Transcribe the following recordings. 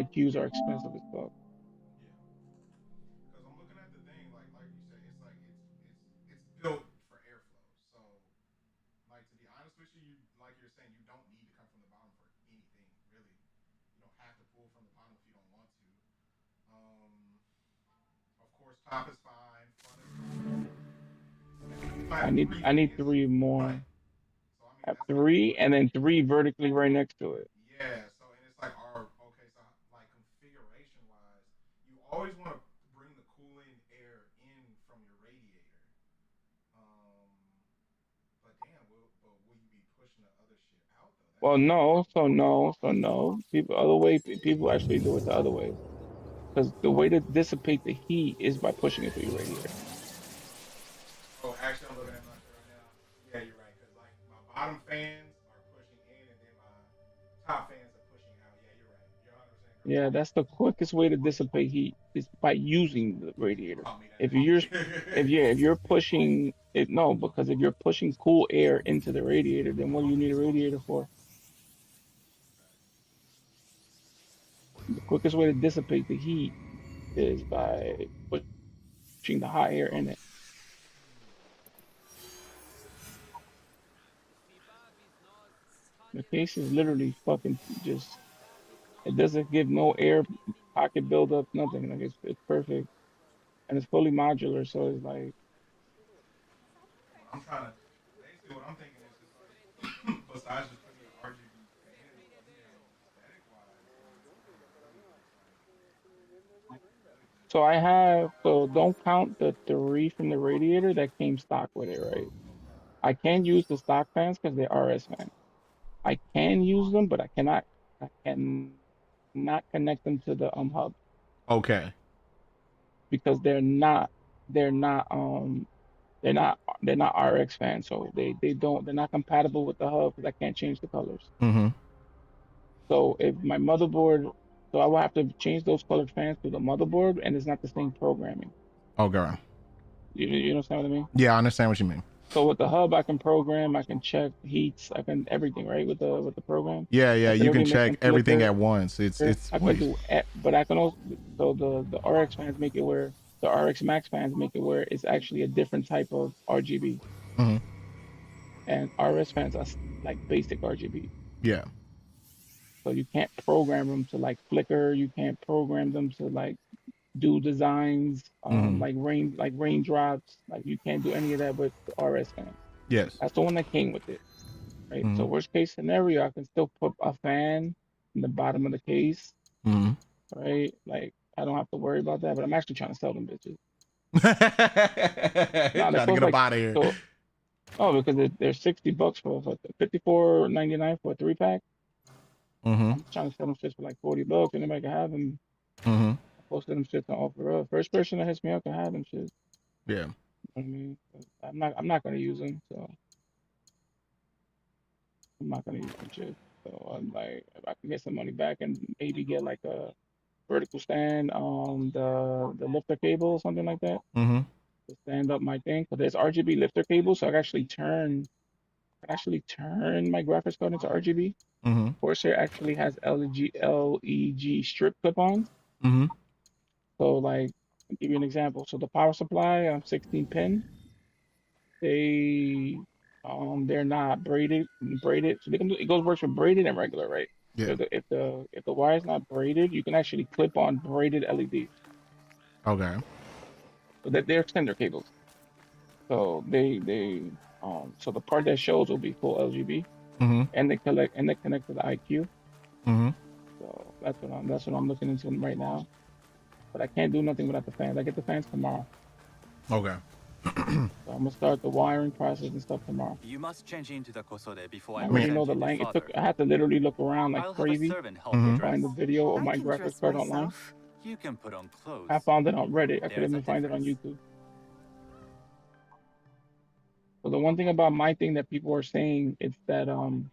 IQs are expensive as fuck. Because I'm looking at the thing, like you said, it's like it's built for airflow. So, like to be honest with you, like you're saying, you don't need to come from the bottom for anything really. You don't have to pull from the bottom if you don't want to. Of course, top is fine, front is fine. And then you I have need three I need fans three front. more. So I I mean, have that's three like and then three vertically right next to it. yeah. So and it's like our okay. So like configuration wise, you always want to bring the cooling air in from your radiator. Um, but damn, will you be pushing the other shit out though? That's Well, the thing. no. People other way people actually do it the other way because the way to dissipate the heat is by pushing it through your radiator. Oh, actually, I'm looking at my shit right now. Yeah, you're right. Cause like my bottom fans are pushing in, and then my top fans are pushing out. Yeah, you're right. You're 100% Yeah, correct. that's the quickest way to dissipate heat is by using the radiator. Taught me that If you're actually. if you're pushing it, no, because if you're pushing cool air into the radiator, then what do you need a radiator for? The quickest way to dissipate the heat is by pushing the hot air in it. The case is literally fucking just it doesn't give no air pocket buildup, nothing. Like it's perfect and it's fully modular, so it's like I'm trying to. Basically, what I'm thinking is just like, besides just putting in the RGB fans, like even aesthetic wise, like really just like really just so I have so don't count the three from the radiator that came stock with it, right? I can use the stock fans because they're RS fans. I can use them, but I cannot connect them to the hub okay. because they're not they're not RX fans, so they're not compatible with the hub because I can't change the colors. Mm-hmm. So if my motherboard, so I will have to change those colored fans to the motherboard, and it's not the same programming. Okay. You understand what I mean? Yeah, I understand what you mean. So with the hub, I can program, I can check heats, I can everything, right? With the program, Yeah, yeah, I can you can literally make them check everything flicker. at once. It's I can wait. do, but I can also, so the RX fans make it where the RX Max fans make it where it's actually a different type of RGB, Mm-hmm. and RS fans are like basic RGB. Yeah. So you can't program them to like flicker. You can't program them to like do designs, Mm-hmm. like raindrops. Like you can't do any of that with the RS fans. Yes. That's the one that came with it, right? Mm-hmm. So worst case scenario, I can still put a fan in the bottom of the case, Mm-hmm. right? Like I don't have to worry about that. But I'm actually trying to sell them bitches. Nah, they Trying to cost get up like out of here. so. Oh, because they're $60 for 54.99 for a three pack. Mm-hmm. I'm trying to sell them shits for like $40. Anybody can have them. Mm-hmm. I posted them shits on offer up. First person that hits me up can have them shits. Yeah. I mean, I'm not gonna use them, so I'm not gonna use them shit. So I'm like, if I can get some money back and maybe get like a vertical stand, the lifter cable or something like that Mm-hmm. to stand up my thing. Cause there's RGB lifter cable, so I can actually turn my graphics card into RGB. Mm-hmm. Corsair actually has LED strip clip-ons. Mm-hmm. So like, I'll give you an example. So the power supply, 16 pin, they they're not braided. So they can do it goes works for braided and regular, right? So Yeah. if the wire is not braided, you can actually clip on braided LEDs. Okay. So that they're extender cables. So so the part that shows will be full RGB Mm-hmm. and they connect to the IQ. Mm-hmm. So that's what I'm looking into right now. But I can't do nothing without the fans. I get the fans tomorrow. Okay. So I'm gonna start the wiring process and stuff tomorrow. You must change into the Kosode before I I already Wait. know present the you to length. father. I had to literally look around like I'll have a crazy servant help to you Mm-hmm. find dress. the video of I my can graphics dress card online. myself. You can put on I clothes. found it on Reddit. I couldn't There's a even find it on difference. YouTube. So the one thing about my thing that people are saying is that Mm.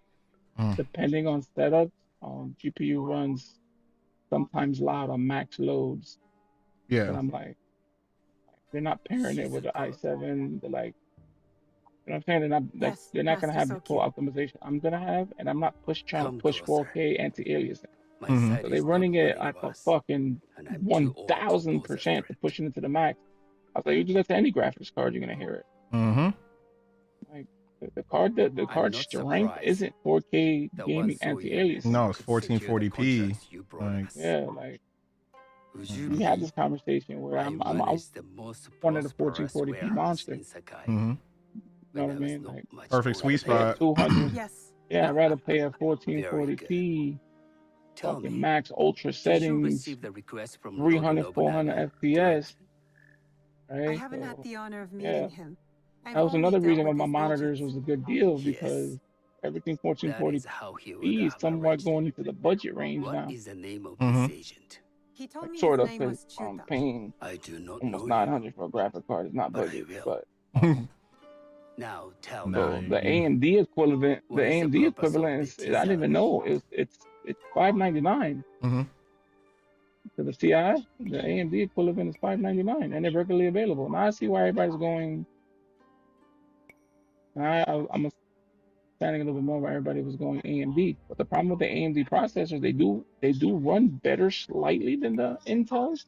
depending on setups, GPU runs sometimes loud on max loads. But Yeah. I'm like, they're not pairing it with the i7. They're like, you know what I'm saying? Yes, They're not gonna Master have the full Sokyu. optimization I'm gonna have, and I'm not trying to Come push closer. 4K anti-aliasing. So they're running it at a fucking 1000% to push it into the max. I was like, you do that to any graphics card, you're gonna hear it. Mm-hmm. Like the card strength isn't 4K gaming anti-aliasing. No, it's 1440p. Like, Yeah, like we had this conversation where I'm one of the 1440p monster. mm-hmm. You know what I mean? Like Perfect sweet pay at spot. 200. Yes. Yeah, I'd rather pay at 1440p, fucking max ultra settings, 300, 400 FPS. I Right? haven't So had the honor of meeting him. I've that was only another dealt reason why with my his monitors agents. was a good deal because everything 1440p is somewhat going into the budget range now. Mm-hmm. He told me Sort his of, name was because Chuta. paying I do not almost know 900 for a graphic card is not but I budget. will. But Now tell Nah, me. so the AMD equivalent, What is the AMD purpose equivalent of is the I didn't even know it's $599 mm-hmm. to the CI. The AMD equivalent is $599 and they're regularly available. Now I see why everybody's going. I'm understanding a little bit more why everybody was going AMD. But the problem with the AMD processors, they do run better slightly than the Intels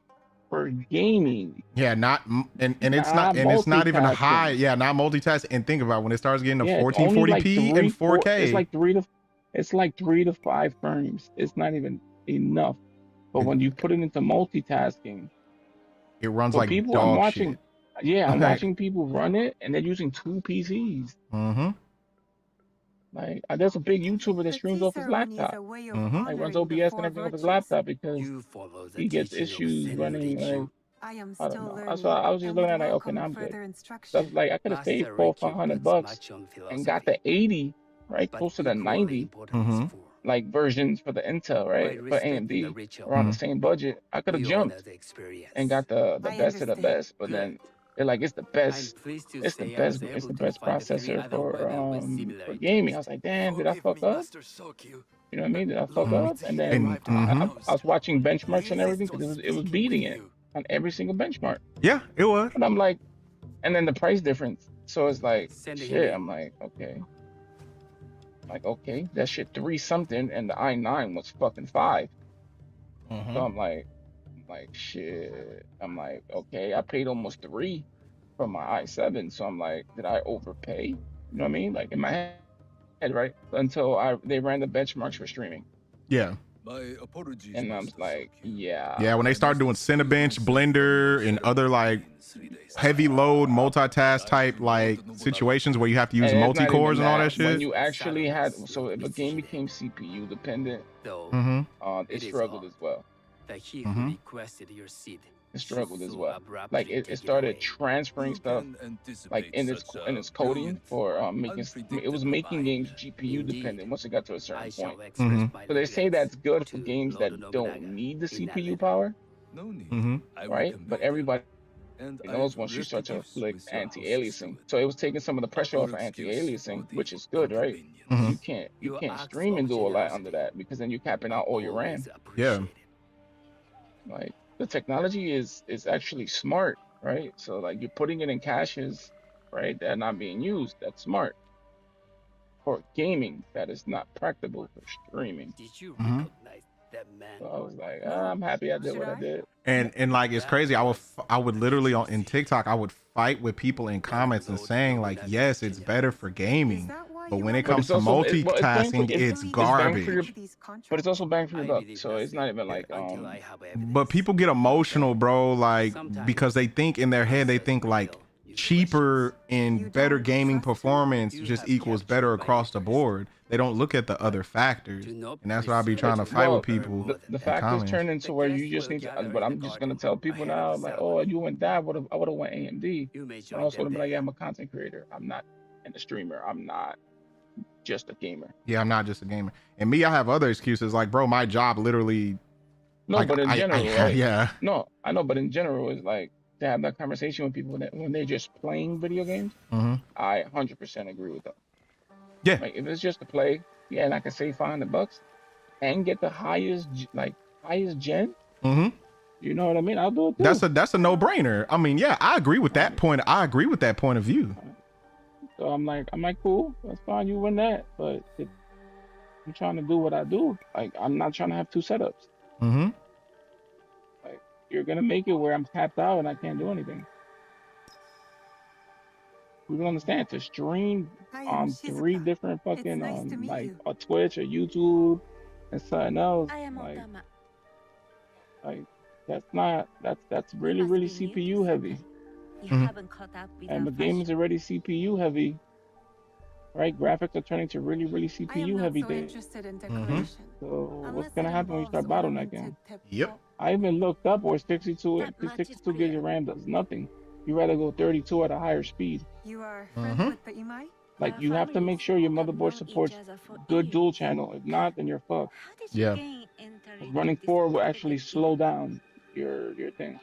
for gaming. Yeah, and it's Not not even a high. multitasking. Yeah, not multitasking. And think about it, when it starts getting to Yeah, it's only like 1440p and 4K. It's like 3 to 5 frames. It's not even enough. But when you put it into multitasking, it runs so like people dog I'm watching, shit. yeah, I'm Like- watching people run it and they're using 2 PCs. Mm-hmm. Like there's a big YouTuber that The streams tea off his ceremony is laptop. a way of Mhm. Like runs honoring the OBS and four everything off his virtues. laptop because You follow the he gets teaching of issues running. Zenrikshu. Like I am I still don't know. learning. That's why I was just and looking would at like, okay, welcome now I'm further good. instruction. Stuff like I could have saved Master $400, Ricky puts $500 much on and got philosophy, the 80, right, but close to the equally 90, important Mhm. is for like versions for the Intel, by right, for respecting the AMD ritual. around the Mhm. same budget. I could have We jumped honor the experience. and got the I best of the understand. best, but then they're like, it's the I'm best. pleased to It's the say I best. was It's able the to best find 3 processor other women with similar for gaming. I was interests. like, damn, did I fuck up? You know what I mean? Did I fuck Mhm. up? And then And I was watching benchmarks and everything because it was beating it on every single benchmark. Yeah, it was. And I'm like, and then the price difference. So it's like, Sending shit. him I'm like, okay, that shit 3 something, and the i9 was fucking 5. So Mhm. I'm like, shit. I'm like, okay, I paid almost 3 for my i7. So I'm like, did I overpay? You know what I mean? Like in my head, right? Until they ran the benchmarks for streaming, Yeah. My apologies. and I'm Master like, Soki. yeah. Yeah, when they started doing Cinebench, Blender, and other like heavy load multitask type like situations where you have to use And it's not even multi-cores and all that When shit. you actually had, so if a game became CPU dependent, Though Mm-hmm. it It is struggled odd. as well. that he Mhm. who requested your seed It struggled as so well. abruptly Like take it started away. transferring You stuff can anticipate like in its such a coding brilliant, for making. It was unpredictable making mind. games GPU Indeed. dependent once it got to a I certain shall point. express Mhm. my So they say regrets that's good for to games Lord that don't Nobunaga need the in CPU that power, No need. Mm-hmm. I will right? convey But them, everybody and knows I've once you left start the to gifts afflict with your house anti-aliasing. steward. So it was taking some of the pressure Our off of excuse anti-aliasing, for which the is good, right? inconvenience. Mhm. You Your can't acts stream and of do all that generosity under that because then you're capping are out all your RAM. always Yeah. appreciated. Like the technology is actually smart, right? So like you're putting it in caches, right? That are not being used. That's smart. For gaming, that is not practical for streaming. Did you Mhm. recognize that man? So I was like, No. I'm happy I did Should what I I? did. And like it's crazy. I would literally in TikTok I would fight with people in comments and saying like, yes, it's better for Is gaming, that why but you when it want But comes it's to also multitasking, it's bang for garbage. your, these contracts? but it's also bang for your I buck. believe So it's not even like until I have evidence. But people get emotional, bro, like because they think in their head they think like cheaper and better gaming performance just equals better across the board. They don't look at the other factors, and that's what I be trying to fight with people. the in fact is comments. turned into where you just need to. But I'm just gonna tell people now, like, oh, you went that. I would have went AMD. You may I join also would them have been like, yeah, there. I'm a content creator. I'm not a streamer. I'm not just a gamer. Yeah, I'm not just a gamer. And me, I have other excuses. Like, bro, my job literally. No, like, but in general, right? yeah. No, I know, but in general, it's like to have that conversation with people when they're just playing video games. hmm I 100% agree with them. Yeah. Like if it's just to play, yeah, and I can save $500 and get the highest gen. hmm You know what I mean? I'll do it too. That's a no brainer. I mean, yeah, I agree with that point. I agree with that point of view. So I'm like, cool, that's fine. You win that, but I'm trying to do what I do. Like I'm not trying to have two setups. Mm-hmm. Like you're gonna make it where I'm capped out and I can't do anything. You don't understand to stream I am on three Shizuka. different It's fucking nice to meet like you. a Twitch, a YouTube, and something else. I am Like Otama. like that's We really must really be new to CPU heavy. Sakai. You Mhm. haven't caught up with And our the game is fashion. already CPU heavy, right? Graphics are turning to really really I am CPU not heavy so things. interested in decoration. So Unless what's it gonna happen when you start involves bottlenecking? ornamented Yep. I even looked up where 62 That much is 62 gigs clear. of RAM does nothing. You rather go 32 at a higher speed. You are friends Mhm. with the Imai? Like Our you have to make families sure your have motherboard known each supports other for good dual years. channel. If not, then you're fucked. How did Yeah. you gain entry to Running this 4 will actually competitive slow game? down your thing.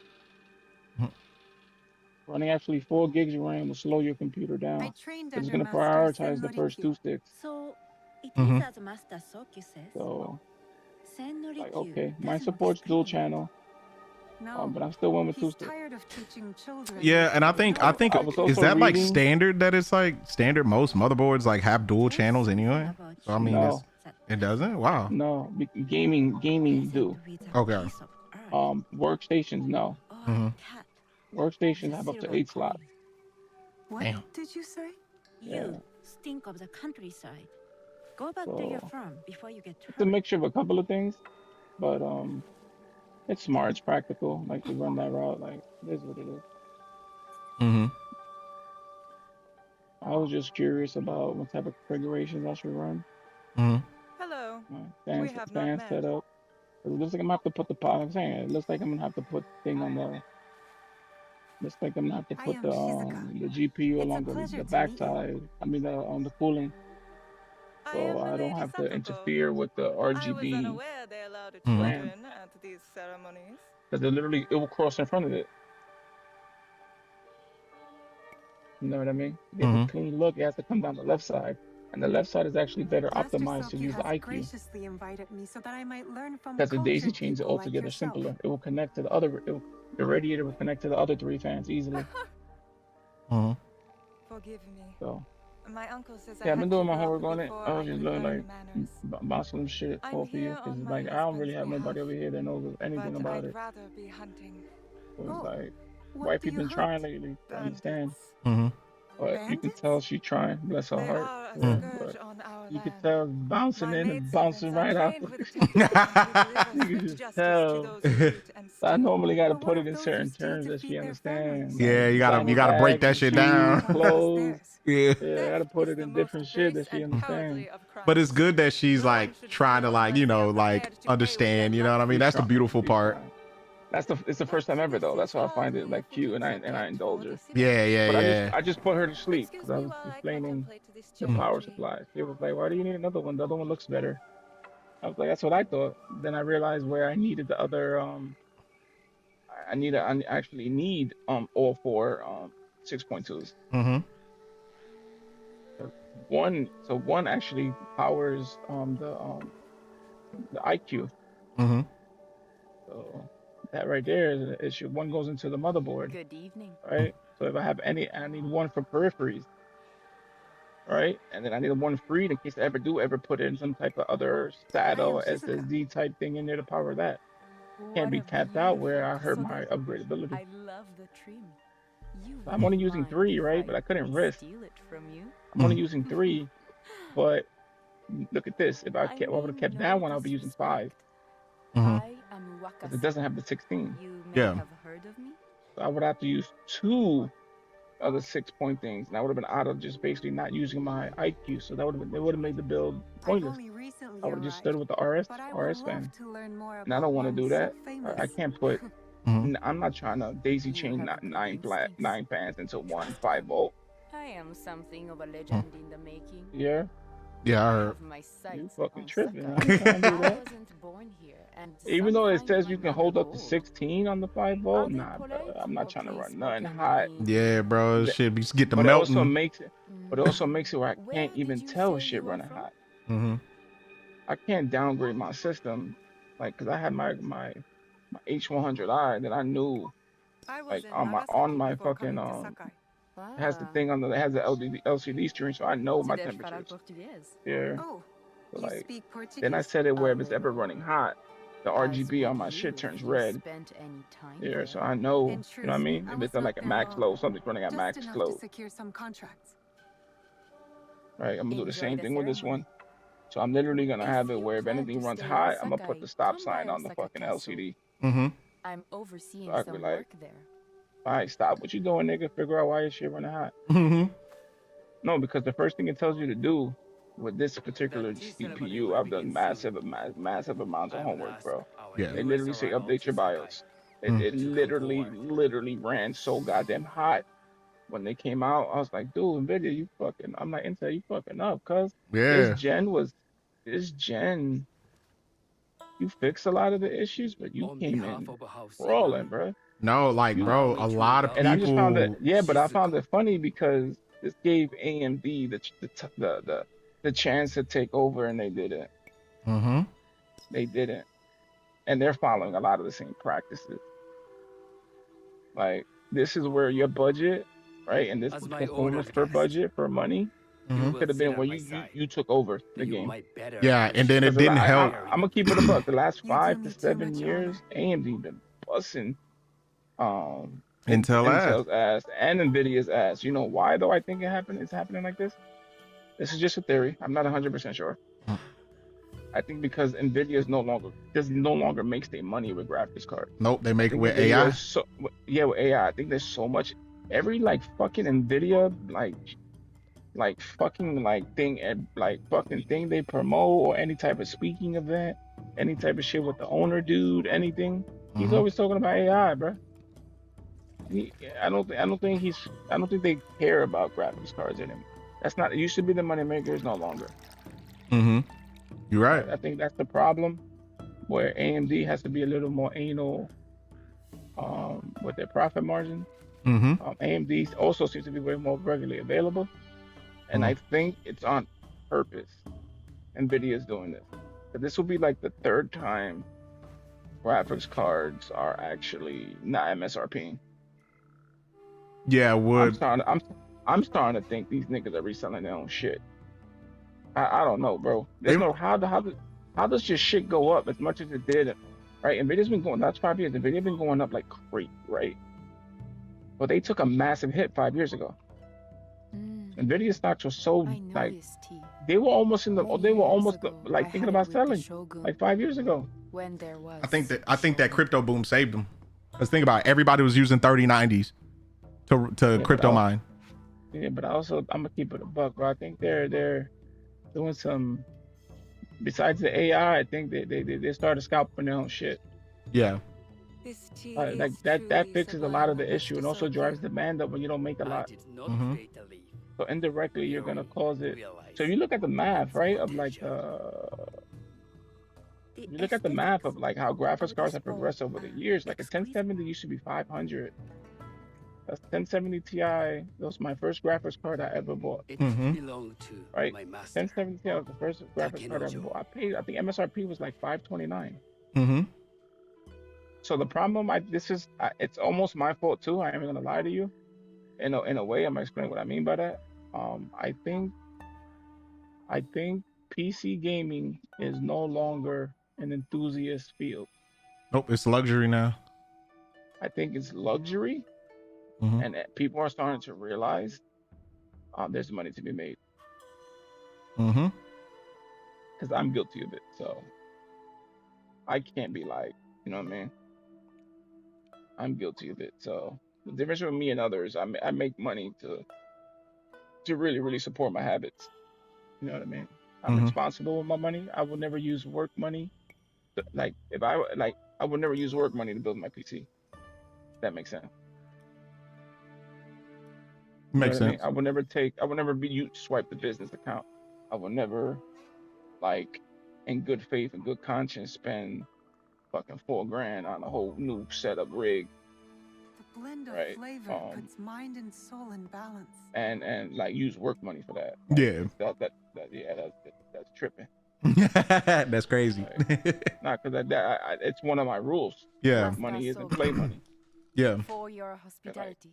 Mhm. Running actually 4 gigs of RAM will slow your computer I down. trained It's under gonna Master prioritize the Senmori first Q. two sticks. So it Mhm. is as Master Sokyu says. So like Sennorikyu okay, mine doesn't supports dual discriminate. channel, No, but I'm still one with two he's sticks. tired of teaching children. Yeah, and I think No, I was is also that like reading. standard? That it's like standard. Most motherboards like have dual There's channels something anyway. about So I mean, No, it doesn't. Wow. no, gaming do. present with a Okay. piece of earth Workstations no. or Mhm. a cat Workstations with a have up to silver 8 coin. slots. What Damn. did you say? You Yeah. stink of the countryside. Go back to your So farm before you get it's a hurt. mixture of a couple of things, but it's smart, it's practical. Like to run that route, like it is what it is. Mm-hmm. I was just curious about what type of configurations I should run. Mm-hmm. Hello. Fan We have not fan met. setup. It looks like I'm gonna have to put the pot. I'm saying it looks like I'm gonna have to put thing on the. Looks like I'm gonna have to I put am the Shizuka. GPU It's a along pleasure the to meet you. backside. I mean the cooling, I so am I don't Lady have to Sakako. interfere with the I was RGB unaware they allowed Mhm. children at these ceremonies. because it will cross in front of it. You know what I mean? If Mhm. a clean look, it has to come down the left side, and the left side is actually better Master optimized to Sokyu use the has IQ graciously invited me so that I might learn from because the daisy cultured chains it people like altogether yourself. simpler. It will connect to the other. The radiator will connect to the other 3 fans easily. Mm-hmm. Forgive me. So My uncle says yeah, I I've been had doing to my walk homework on it. before I was I just could learning learn like manners. about some shit I'm all for you here because on my like I don't really husband's have nobody behalf, over here that knows anything But about I'd it. rather be hunting So it's Oh, like what wife do has you been hunt? trying lately to understand, bandits. Mm-hmm. but you can Bandits? tell she trying. Bless her They heart. are a Yeah, Mm. scourge but on our you could land. tell bouncing My in and maidservants bouncing are right out. trained with tactics and will deliver You can swift just justice tell. to those who cheat and I steal. normally got to But what put of it in those who certain steal terms to that she feed their families? understands, Yeah, like you shiny gotta break bags that and shit shoes, down. What's clothes. theirs? Yeah. Yeah, I got to Theft put is it the in most different shit base that she and understands. cowardly of But it's crimes. good that she's No one like should trying to steal like, you unless they know, are like prepared to pay with understand, their you know what I mean? She's lives. That's the trying. beautiful She's part. trying. It's the first But time ever though. this That's is why I how find we it have like cute and forget I to indulge her. deceive. Yeah, yeah, But yeah. I just put her to sleep Excuse because I me was while I explaining contemplate this the Mm. power geometry. supply. She was like, "Why do you need another one? The other one looks better." I was like, "That's what I thought." Then I realized where I needed the other. I actually need all 4 6.2s. Mm-hmm. One actually powers the IQ. Mm-hmm. So that right there is should one goes into the motherboard, Good evening. right? So if I have any, I need one for peripheries, right? And then I need one freed in case I ever put in some type of other I SATA am or Shizuka. SSD type thing in there to power that. Can't What be a capped out beautiful where I hurt my custody. upgradability. I love the trim. You I'm wouldn't only using mind 3, if right? But I couldn't risk. steal it from you. I'm only using 3, but look at this. If I I would have mean kept no that one, I'll be using 5 disrespect. Mm-hmm. I am because it Wakasa. doesn't have the 16. You may Yeah. have heard of me. So I would have to use 2 of the 6-point things, and I would have been out of just basically not using my IQ. So that would have been it would have made the build I've pointless. only recently I would have just arrived, stood with the RS but I would RS fan, love to learn more and I about don't want to one do so that. famous. I can't put. Mm-hmm. I'm not trying to daisy You chain have good 9 instincts. fans into one 5-volt. I am something of a legend in the making. Yeah, Yeah, I I heard. have my sights fucking on tripping. I Sakai. ain't trying to do I that. wasn't born here, and Even some though it find says my you can mother hold up to gold. 16 on the Are 5-volt, they nah, bro. polite I'm or not trying to run plain nothing spoken hot. in Yeah, bro. Th- Shit be get the But it also melting. makes it. But it also makes it where I Where can't did even you tell say shit you are running from? hot. Mm-hmm. I can't downgrade my system, like, cause I had my H100i that I knew, I was like, in on Nagasaki my before fucking coming to Sakai. it has the thing on the it has the LCD screen, so I know my Se deve falar temperatures. português? Yeah, Oh, So You like, speak Portuguese? then I set it where A if it's ever little. running hot, the As RGB on would my you shit turns if you red. spent any time Yeah, there. so I know, In you truth, know what I mean? I If was it's at not like a there max long. load, something's running at Just max enough to load, secure some contracts. right? I'm gonna do the Enjoy same the thing with this ceremony. one. So I'm literally gonna If have it you where if plan anything to runs stay in hot, I'm gonna put Osaka, the stop come by sign on the Osaka fucking Castle. LCD. Mm-hmm. I'm overseeing So I could be some like, work there. all right, stop what you doing, nigga. Figure out why your shit running hot. Mm-hmm. No, because the first thing it tells you to do with this particular The tea ceremony CPU, will I've done begin massive, soon. massive amounts of I will homework, ask bro. our Yeah. They newest literally say arrival update your to Sakai BIOS. It to come forward. literally ran so goddamn hot when they came out. I was like, dude, Nvidia, you fucking. I'm like, Intel, you fucking up, cuz Yeah. this gen. You fixed a lot of the issues, but you On came behalf in of crawling, Haussmann, bro. No, like, You allow bro, me a to lot of indulge and I just found it, people. yeah, but I found Shizuku. it funny because this gave AMD the chance to take over, and they didn't. Mm-hmm. They didn't, and they're following a lot of the same practices. Like this is where your budget, right, and this As my performance honored per guest, budget for money Mm-hmm. you will could have sit been at where my you side. you took over the You game. might better Yeah, and then it appreciate didn't help. I'm gonna keep it a buck. The last You do 5 me to too 7 much years, AMD been busting Intel ass. Intel's ass and Nvidia's ass. You know why though? I think it's happening like this. This is just a theory. I'm not 100% sure. Mm. I think because Nvidia no longer makes their money with graphics cards. Nope, they I make it think with Nvidia AI. is so yeah with AI. I think there's so much every like fucking Nvidia like fucking like thing and like fucking thing they promote or any type of speaking event, any type of shit with the owner dude, anything. He's Mhm. always talking about AI, bro. I don't think they care about graphics cards anymore. That's not. It used to be the money maker. It's no longer. Mm-hmm. You're right. I think that's the problem, where AMD has to be a little more anal, with their profit margin. Mm-hmm. AMD also seems to be way more regularly available, and I think it's on purpose. Nvidia is doing this. But this will be like the third time graphics cards are actually not MSRP. Yeah, would. I'm starting to think these niggas are reselling their own shit. I don't know, bro. There's no how does your shit go up as much as it did, right? Nvidia's been going. That's 5 years. Nvidia been going up like crazy, right? But they took a massive hit 5 years ago. Nvidia stocks were so I know like this tea. they were almost Many they were years almost ago, like I thinking had about it with the selling Shogun, like 5 years ago. when there was I think that Shogun. crypto boom saved them. Let's think about it. Everybody was using 3090s to crypto mine. Yeah, but I'm gonna keep it a buck, bro. I think they're doing some. Besides the AI, I think they started scalping their own shit. Yeah. This tea Like is that truly fixes a lot of the sublime. issue and also drives demand up when you don't make a I lot. did not Mhm. fatally So indirectly, you're gonna cause it. realize So you look at the math, its right? Of like potential. you look at the math of like how graphics cards have progressed over the years. Like a 1070 used to be 500. That's 1070 Ti. That was my first graphics card I ever bought. It Mhm. belonged to Right. my master. 1070 Ti was the first graphics card I ever Takenojo. bought. I think MSRP was like 529. Mm-hmm. So the problem, it's almost my fault too. I ain't gonna lie to you. In a way, I'm gonna explain what I mean by that. I think PC gaming is no longer an enthusiast field. Nope, it's luxury now. I think it's luxury, Mhm. and people are starting to realize there's money to be made. Mm-hmm. Because I'm guilty of it, so I can't be like, you know what I mean? I'm guilty of it. So the difference with me and others, I make money to really, really support my habits. You know what I mean? I'm Mhm. responsible with my money. I will never use work money. Like I would never use work money to build my PC. That makes sense. You know Makes what I mean? sense. I would never be you swipe the business account. I would never, like, in good faith and good conscience, spend fucking $4,000 on a whole new setup rig The blend of Right, flavor puts mind and soul in balance. and like use work money for that. Yeah. That's tripping. That's crazy. Not because Yeah. it's one of my rules. Yeah. Work money isn't play money. Yeah. For your hospitality.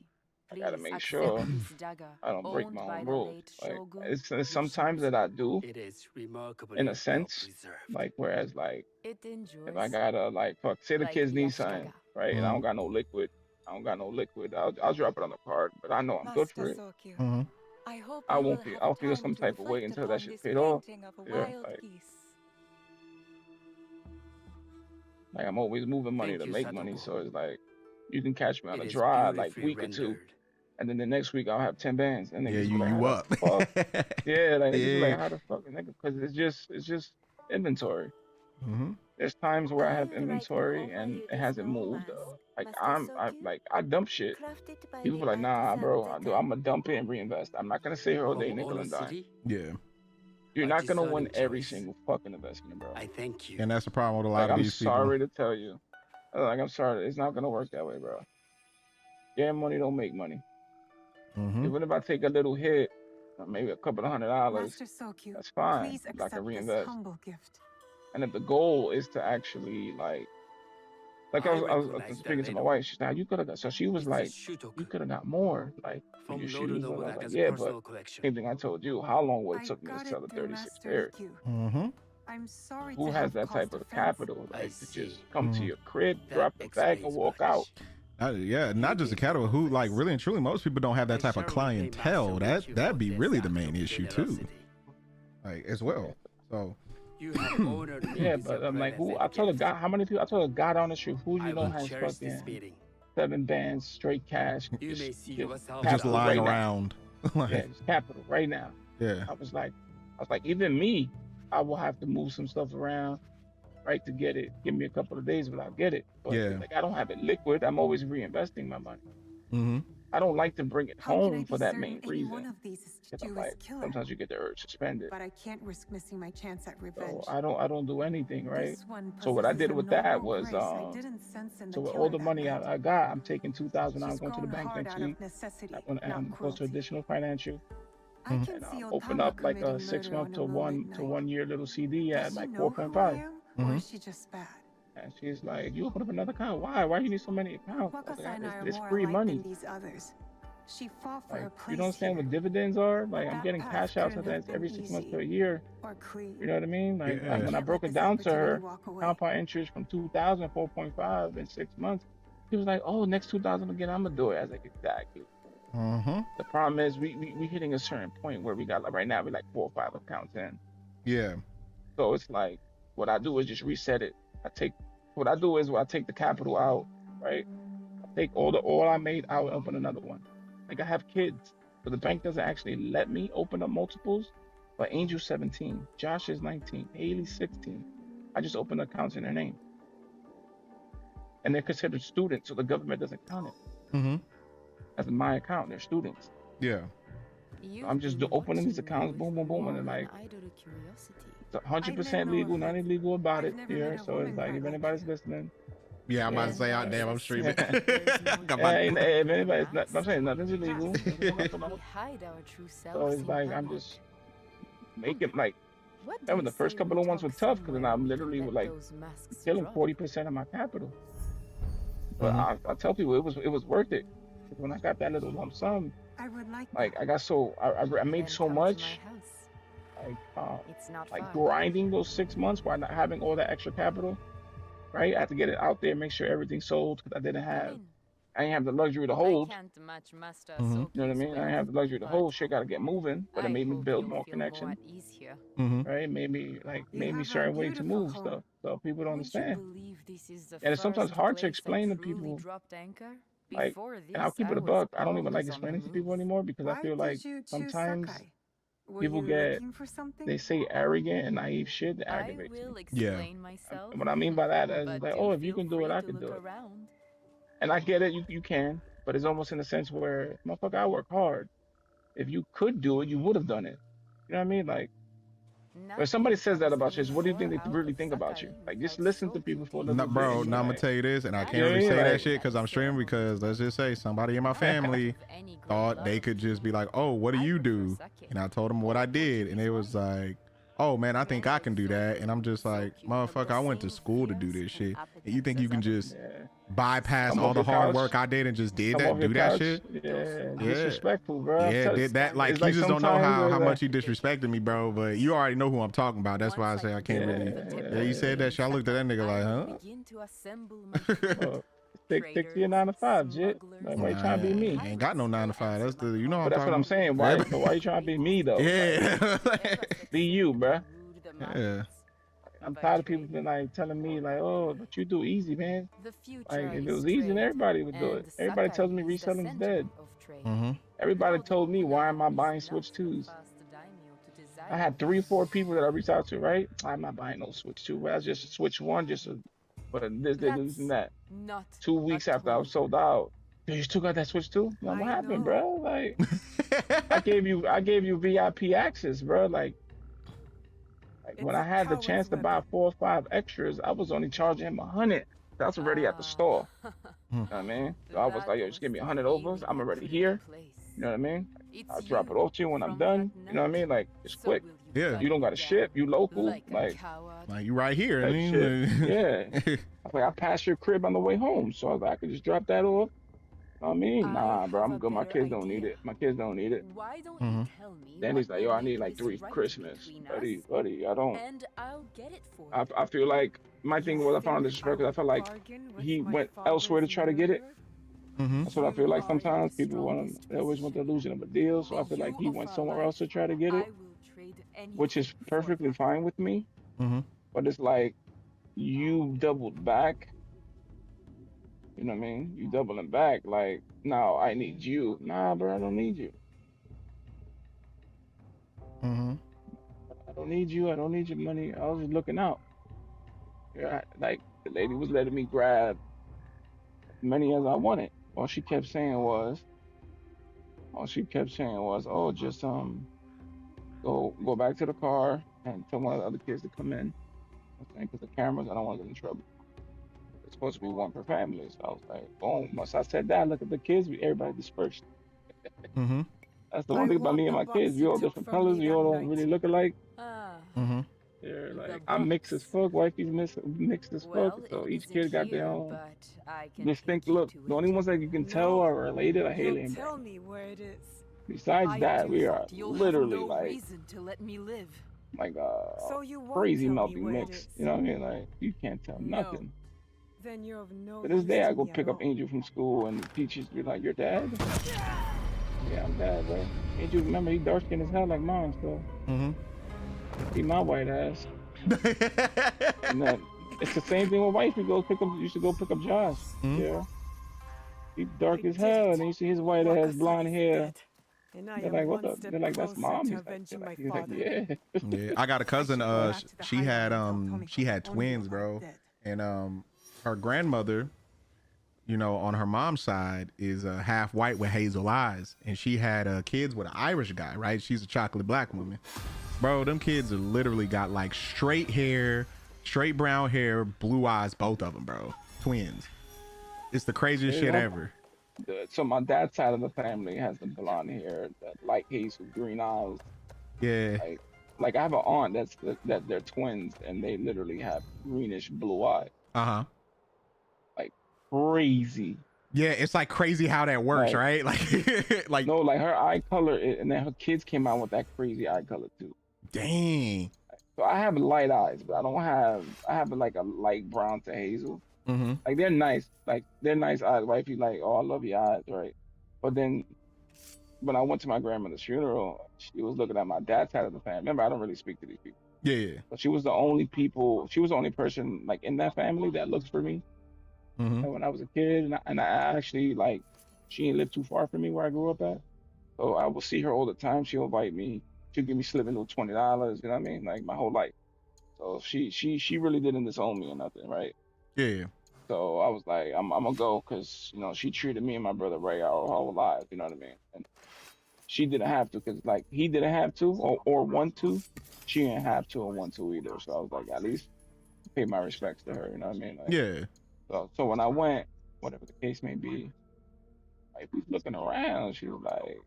I gotta Please make accept sure this dagger, I don't break owned my by own the rules. late Like Shogun. it's sometimes that I do It is remarkably in a well sense. preserved. Like whereas like It if I endures gotta like fuck say the like kids the need something, Ashikaga. right? And I don't got no liquid. I'll drop it on the card, but I know I'm good Master for it. Sokyu, I hope I you will won't feel have I'll feel time some to type of way reflect until that upon shit this paid off. painting of a Yeah, wild like geese. I'm always moving money Thank to you, make money, Satoko. so it's like you can catch me on It a is dry like beautifully week or two, rendered. and then the next week I'll have 10 bands, and Yeah, niggas be like, you how up. the fuck? Yeah, like niggas be Yeah. like, how the fuck, nigga? Because it's just inventory. Mm-hmm. There's times where I have I'd like to inventory offer and you it this hasn't small moved. mask, Like Master Sokyu, I dump shit. crafted by People the be like, nah, artisan bro, Takai. I'm gonna dump it and reinvest. I'm not gonna sit here all day From nickel Ono and dime. City, Yeah. You're a not gonna win discerning every choice. single fucking investment, bro. I thank you. And that's the problem with a lot Like of I'm these people. sorry to tell you. Like I'm sorry, it's not gonna work that way, bro. Yeah, money don't make money. Mm-hmm. Even if I take a little hit, maybe a couple of $100, Master Sokyu, that's fine. please I accept can this reinvest. humble gift. And if the goal is to actually like I I was recognize that speaking to my little. wife, she's like, you could have got, so she was It's a like, Shutoku you could have got more, like for from your shoes. And I was like, Norunaga's yeah, but personal collection. same thing I told you, how long would it I took me to got sell it the through 36 Master pairs? Riku. Mm-hmm. I'm sorry Who to has have that type caused of offense. capital, I like to just see. come to Mhm. your crib, That drop the bag, and explains walk much. out? Yeah, not just the cattle. Who like really and truly, most people don't have that I type of shall repay clientele. Master Riku That'd for be this really the act main of issue too, generosity. like as well. So You have honored me Yeah, with but your I'm like, who? present I told a gift. guy, how many people? I told a guy down the street, who I you know will has cherish this fucking meeting. 7 bands, straight cash, You may just see get yourself just capital lying right now. around. Like, Yeah, just capital right now. yeah. I was like, even me, I will have to move some stuff around, right, to get it. Give me a couple of days, but I'll get it. But Yeah. like, I don't have it liquid. I'm always reinvesting my money. Mm-hmm. I don't like to bring it How can I home be for that certain main any one reason. of these is 'Cause I'm Jewish like, killer? sometimes you get the urge to spend it. But I can't risk missing my chance at So revenge. I don't do anything, right? This one So what I possesses did a with that noble was, grace I didn't sense in so the with killer all the that money night. I got, I'm taking 2,000 out. I'm She's going to the grown bank hard next out week. of necessity, I'm going not to go to cruelty. additional financial I Mhm. can and see open Otama up like a committing 6 murder month on to a moonlit night. 1 year little CD at Does she like know who I 4.5. am, or Mhm. is she just bad? And she's like, you open up another account. Why? Why you need so many accounts? I was Wakasai like, and I are it's more free alike money. than these others. She fought for her Like, place you don't understand here, what dividends are? Like, I'm that getting path cash out couldn't have sometimes every been 6 months easy. to a year. or clean. You know what I mean? Like, Yeah. when I Can't broke let it this down to her, opportunity walk away. compound interest from 2,000, 4.5 in 6 months. She was like, oh, next 2,000 again, I'm gonna do it. I was like, exactly. Mm-hmm. The problem is we hitting a certain point where we got like right now we're like 4 or 5 accounts in. Yeah. So it's like what I do is just reset it. I take the capital out, right? I take all I made out and open another one. Like I have kids, but the bank doesn't actually let me open up multiples. But Angel's 17, Josh is 19, Haley's 16. I just open accounts in their name. And they're considered students, so the government doesn't count it Mm-hmm. as my account. They're students. Yeah. I'm just opening these accounts, boom, boom, boom, and then like it's 100% legal, not illegal about it here. So it's like if anybody's listening, Yeah, I'm about to say, Yeah. damn, I'm streaming. if anybody's not, I'm saying nothing's illegal. We hide our true selves So it's in like I'm public. just making like What do remember you the first say couple we of ones were talk tough because then somewhere I'm we literally can let like those masks killing drop? 40% of my capital. But Mhm. I tell people it was worth it. When I got that little lump sum, I would like like that. I got so I made Then so come to much, my house. like It's not like far. grinding those 6 months while not having all that extra capital, right? I had to get it out there, make sure everything's sold because I didn't Come have, in. I didn't have the luxury to I hold. can't match Master Mhm. You know what I Soki's mean? I didn't wealth, have the luxury to but hold. Shit got to get moving, but it I made me hope build you'll more feel connection, at ease here. Mm-hmm. right? Made me like You made me have a certain way to beautiful move home. stuff, so people don't Would you understand. believe this is the And it's sometimes first hard to place I explain to truly people. dropped anchor? Like, Before and I'll this, keep it I a was buck. I don't even like always on the explaining to people move. anymore because I Why feel like did you choose sometimes Sakai? Were people you get looking for something? they say arrogant and naive shit that I aggravates me. will Yeah. explain myself. And what I mean by that is but like, do oh, if you feel can do free it, I to can do look it. around. And I get it, you can, but it's almost in a sense where, motherfucker, I work hard. If you could do it, you would have done it. You know what I mean? Like, if somebody says that about you, what do you think they really think about you? Like, just listen to people for a little No, bit. bro, and now I'm gonna like, tell you this, and I can't Yeah, really yeah, say that like- shit because I'm streaming. Because let's just say somebody in my family thought they could just be like, "Oh, what do you do?" And I told them what I did, and it was like, oh man, I think I can do that. And I'm just like, motherfucker, I went to school to do this shit. And you think you can just Yeah. bypass Come all off the your hard couch. work I did and just did Come that, off do your that couch. shit? Yeah, Yeah. disrespectful, bro. Yeah, did that. Like, it's you just don't know sometimes how it's much you disrespected me, bro. But you already know who I'm talking about. That's why I say I can't really. Yeah, you said that shit. I looked at that nigga like, huh? Begin to assemble my Well, stick to your 9 to 5, jit. Like, why you trying to be me? I ain't got no 9 to 5. That's the, you know But what that's what I'm saying. Why? But why you trying to be me though? Yeah. Like, be you, bro. Yeah. I'm tired of people been like telling me like, oh, but you do easy, man. Like if it was easy, then everybody would do it. Everybody tells me reselling's dead. Mm-hmm. Everybody told me, why am I buying Switch 2s? I had 3 or 4 people that I reached out to, right? I'm not buying no Switch 2. That's just a Switch 1, just a, but this, and that. 2 weeks after I was sold out, you still got that Switch 2? Like, what happened, bro? Like, I gave you VIP access, bro. Like when I had the chance to buy 4 or 5 extras, I was only charging him 100. That's already at the store. You know what I mean? So I was like, yo, just give me 100 overs. I'm already here. You know what I mean? I'll drop it off to you when I'm done. You know what I mean? Like, it's quick. Yeah. You don't got to ship. You local. Like you right here. I mean, yeah. I was like, I passed your crib on the way home, so I was like, I could just drop that off. You know what I mean? Nah, bro, I'm good. My kids don't need it. My kids don't need it. Why don't you tell me? Then he's like, yo, I need like 3 for Christmas. Buddy, I don't. And I'll get it for you. I feel like my thing was I found disrespect because I felt like he went elsewhere to try to get it. That's what I feel like sometimes people they always want the illusion of a deal. So I feel like he went somewhere else to try to get it, which is perfectly fine with me. But it's like you doubled back. You know what I mean? You doubling back. Like, no, I need you. Nah, bro, I don't need you. I don't need you. I don't need your money. I was just looking out. Yeah, like the lady was letting me grab as many as I wanted. All she kept saying was, oh, just go back to the car and tell one of the other kids to come in. Because the cameras, I don't want to get in trouble. It's supposed to be 1 per family. So I was like, boom. Once I said that, look at the kids, everybody dispersed. That's the one thing about me and my kids. We all different colors. We all don't really look alike. They're like, I'm mixed as fuck. Wifey's mixed as fuck. So each kid got their own distinct look. The only ones that you can tell are related are Haley and tell me where it is. Besides that, we are literally like crazy melting mix. You know what I mean? Like, you can't tell nothing. Then you're of no To this day, I go pick up Angel from school and the teachers be like, "Your dad?" Yeah, I'm dad, bro. Angel, remember, he dark skinned as hell like mine, so. He my white ass. And then it's the same thing with wife. You should go pick up Josh. Yeah. He dark as hell, and then you see his white ass, blonde hair. They're like, what the? They're like, that's mom. He's like, yeah. Yeah, I got a cousin. She had twins, bro, and her grandmother, you know, on her mom's side is half white with hazel eyes, and she had kids with an Irish guy, right? She's a chocolate black woman, bro. Them kids are literally got like straight hair, straight brown hair, blue eyes, both of them, bro. Twins. It's the craziest shit ever. So my dad's side of the family has the blonde hair, that light hazel, green eyes. Yeah. Like I have an aunt that they're twins, and they literally have greenish blue eyes. Like crazy. Yeah, it's like crazy how that works, right? Like no, like her eye color, and then her kids came out with that crazy eye color too. Dang. So I have light eyes, but I have like a light brown to hazel. Like they're nice, eyes. Wifey like, oh, I love your eyes, right? But then when I went to my grandmother's funeral, she was looking at my dad's side of the family. Remember, I don't really speak to these people. Yeah. But she was the only person like in that family that looks for me. And when I was a kid, and I actually like, she didn't live too far from me where I grew up at. So I will see her all the time. She'll invite me. She'll give me slipping with $20. You know what I mean? Like my whole life. So she really didn't disown me or nothing, right? Yeah. So I was like, I'm gonna go, because you know she treated me and my brother right our whole lives. You know what I mean? And she didn't have to, because like he didn't have to or want to. She didn't have to or want to either. So I was like, at least pay my respects to her. You know what I mean? Like, yeah. So when I went, whatever the case may be, like we looking around, she was like,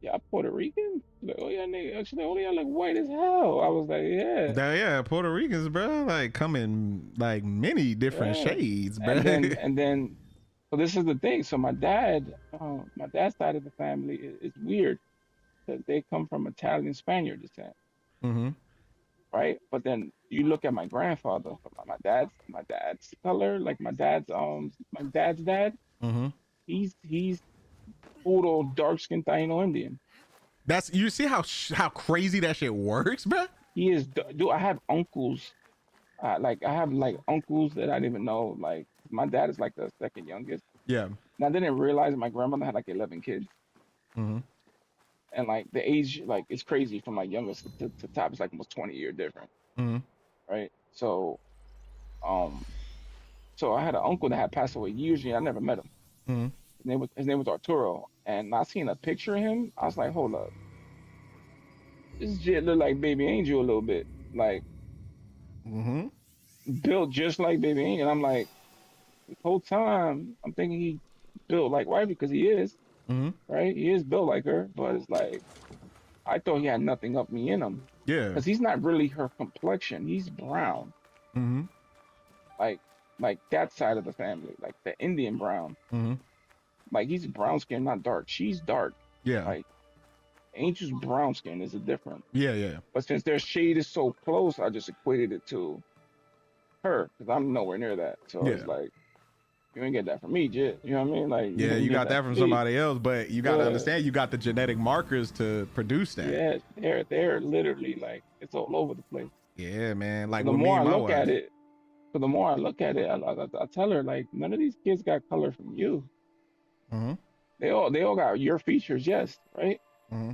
"Yeah, Puerto Rican." She's like, "Oh yeah, nigga." She's like, "Oh yeah, like white as hell." I was like, "Yeah, Yeah, Puerto Ricans, bro, like come in like many different yeah." shades, bro. And then, so this is the thing. So my dad's side of the family is weird because they come from Italian Spaniard descent, Mm-hmm. right? But then you look at my grandfather, so my dad's color, like my dad's dad. Mm-hmm. He's puro dark skinned Taino Indian. That's you see how crazy that shit works, bro. He is, dude. I have uncles, I have like uncles that I didn't even know. Like my dad is like the second youngest, Yeah. and I didn't realize my grandmother had like 11 kids, Mm-hmm. and like the age, like it's crazy from like youngest to top is like almost 20-year different, Mm-hmm. right? Um, so I had an uncle that had passed away years ago. I never met him. Mm-hmm. His name was Arturo, and I seen a picture of him. I was like, hold up, this shit look like Baby Angel a little bit, like Mm-hmm. built just like Baby Angel. And I'm like, the whole time I'm thinking he built like wife because he is, Mm-hmm. right? He is built like her, but it's like I thought he had nothing up me in him Yeah. because he's not really her complexion. He's brown, Mm-hmm. like that side of the family, like the Indian brown. Mm-hmm. Like he's brown skin, not dark. She's dark. Yeah. Like Angel's brown skin is a different. Yeah. Yeah. But since their shade is so close, I just equated it to her because I'm nowhere near that. So Yeah. it's like you ain't get that from me, Jit. You know what I mean? Like Yeah, you get got that from me. somebody else, but you got to Yeah. understand you got the genetic markers to produce that. Yeah, they're literally like it's all over the place. Yeah, man. Like The with me more I and my look at wife. it, the more I look at it, I tell her like none of these kids got color from you. Mm-hmm. They all got your features, yes, right? Mm-hmm.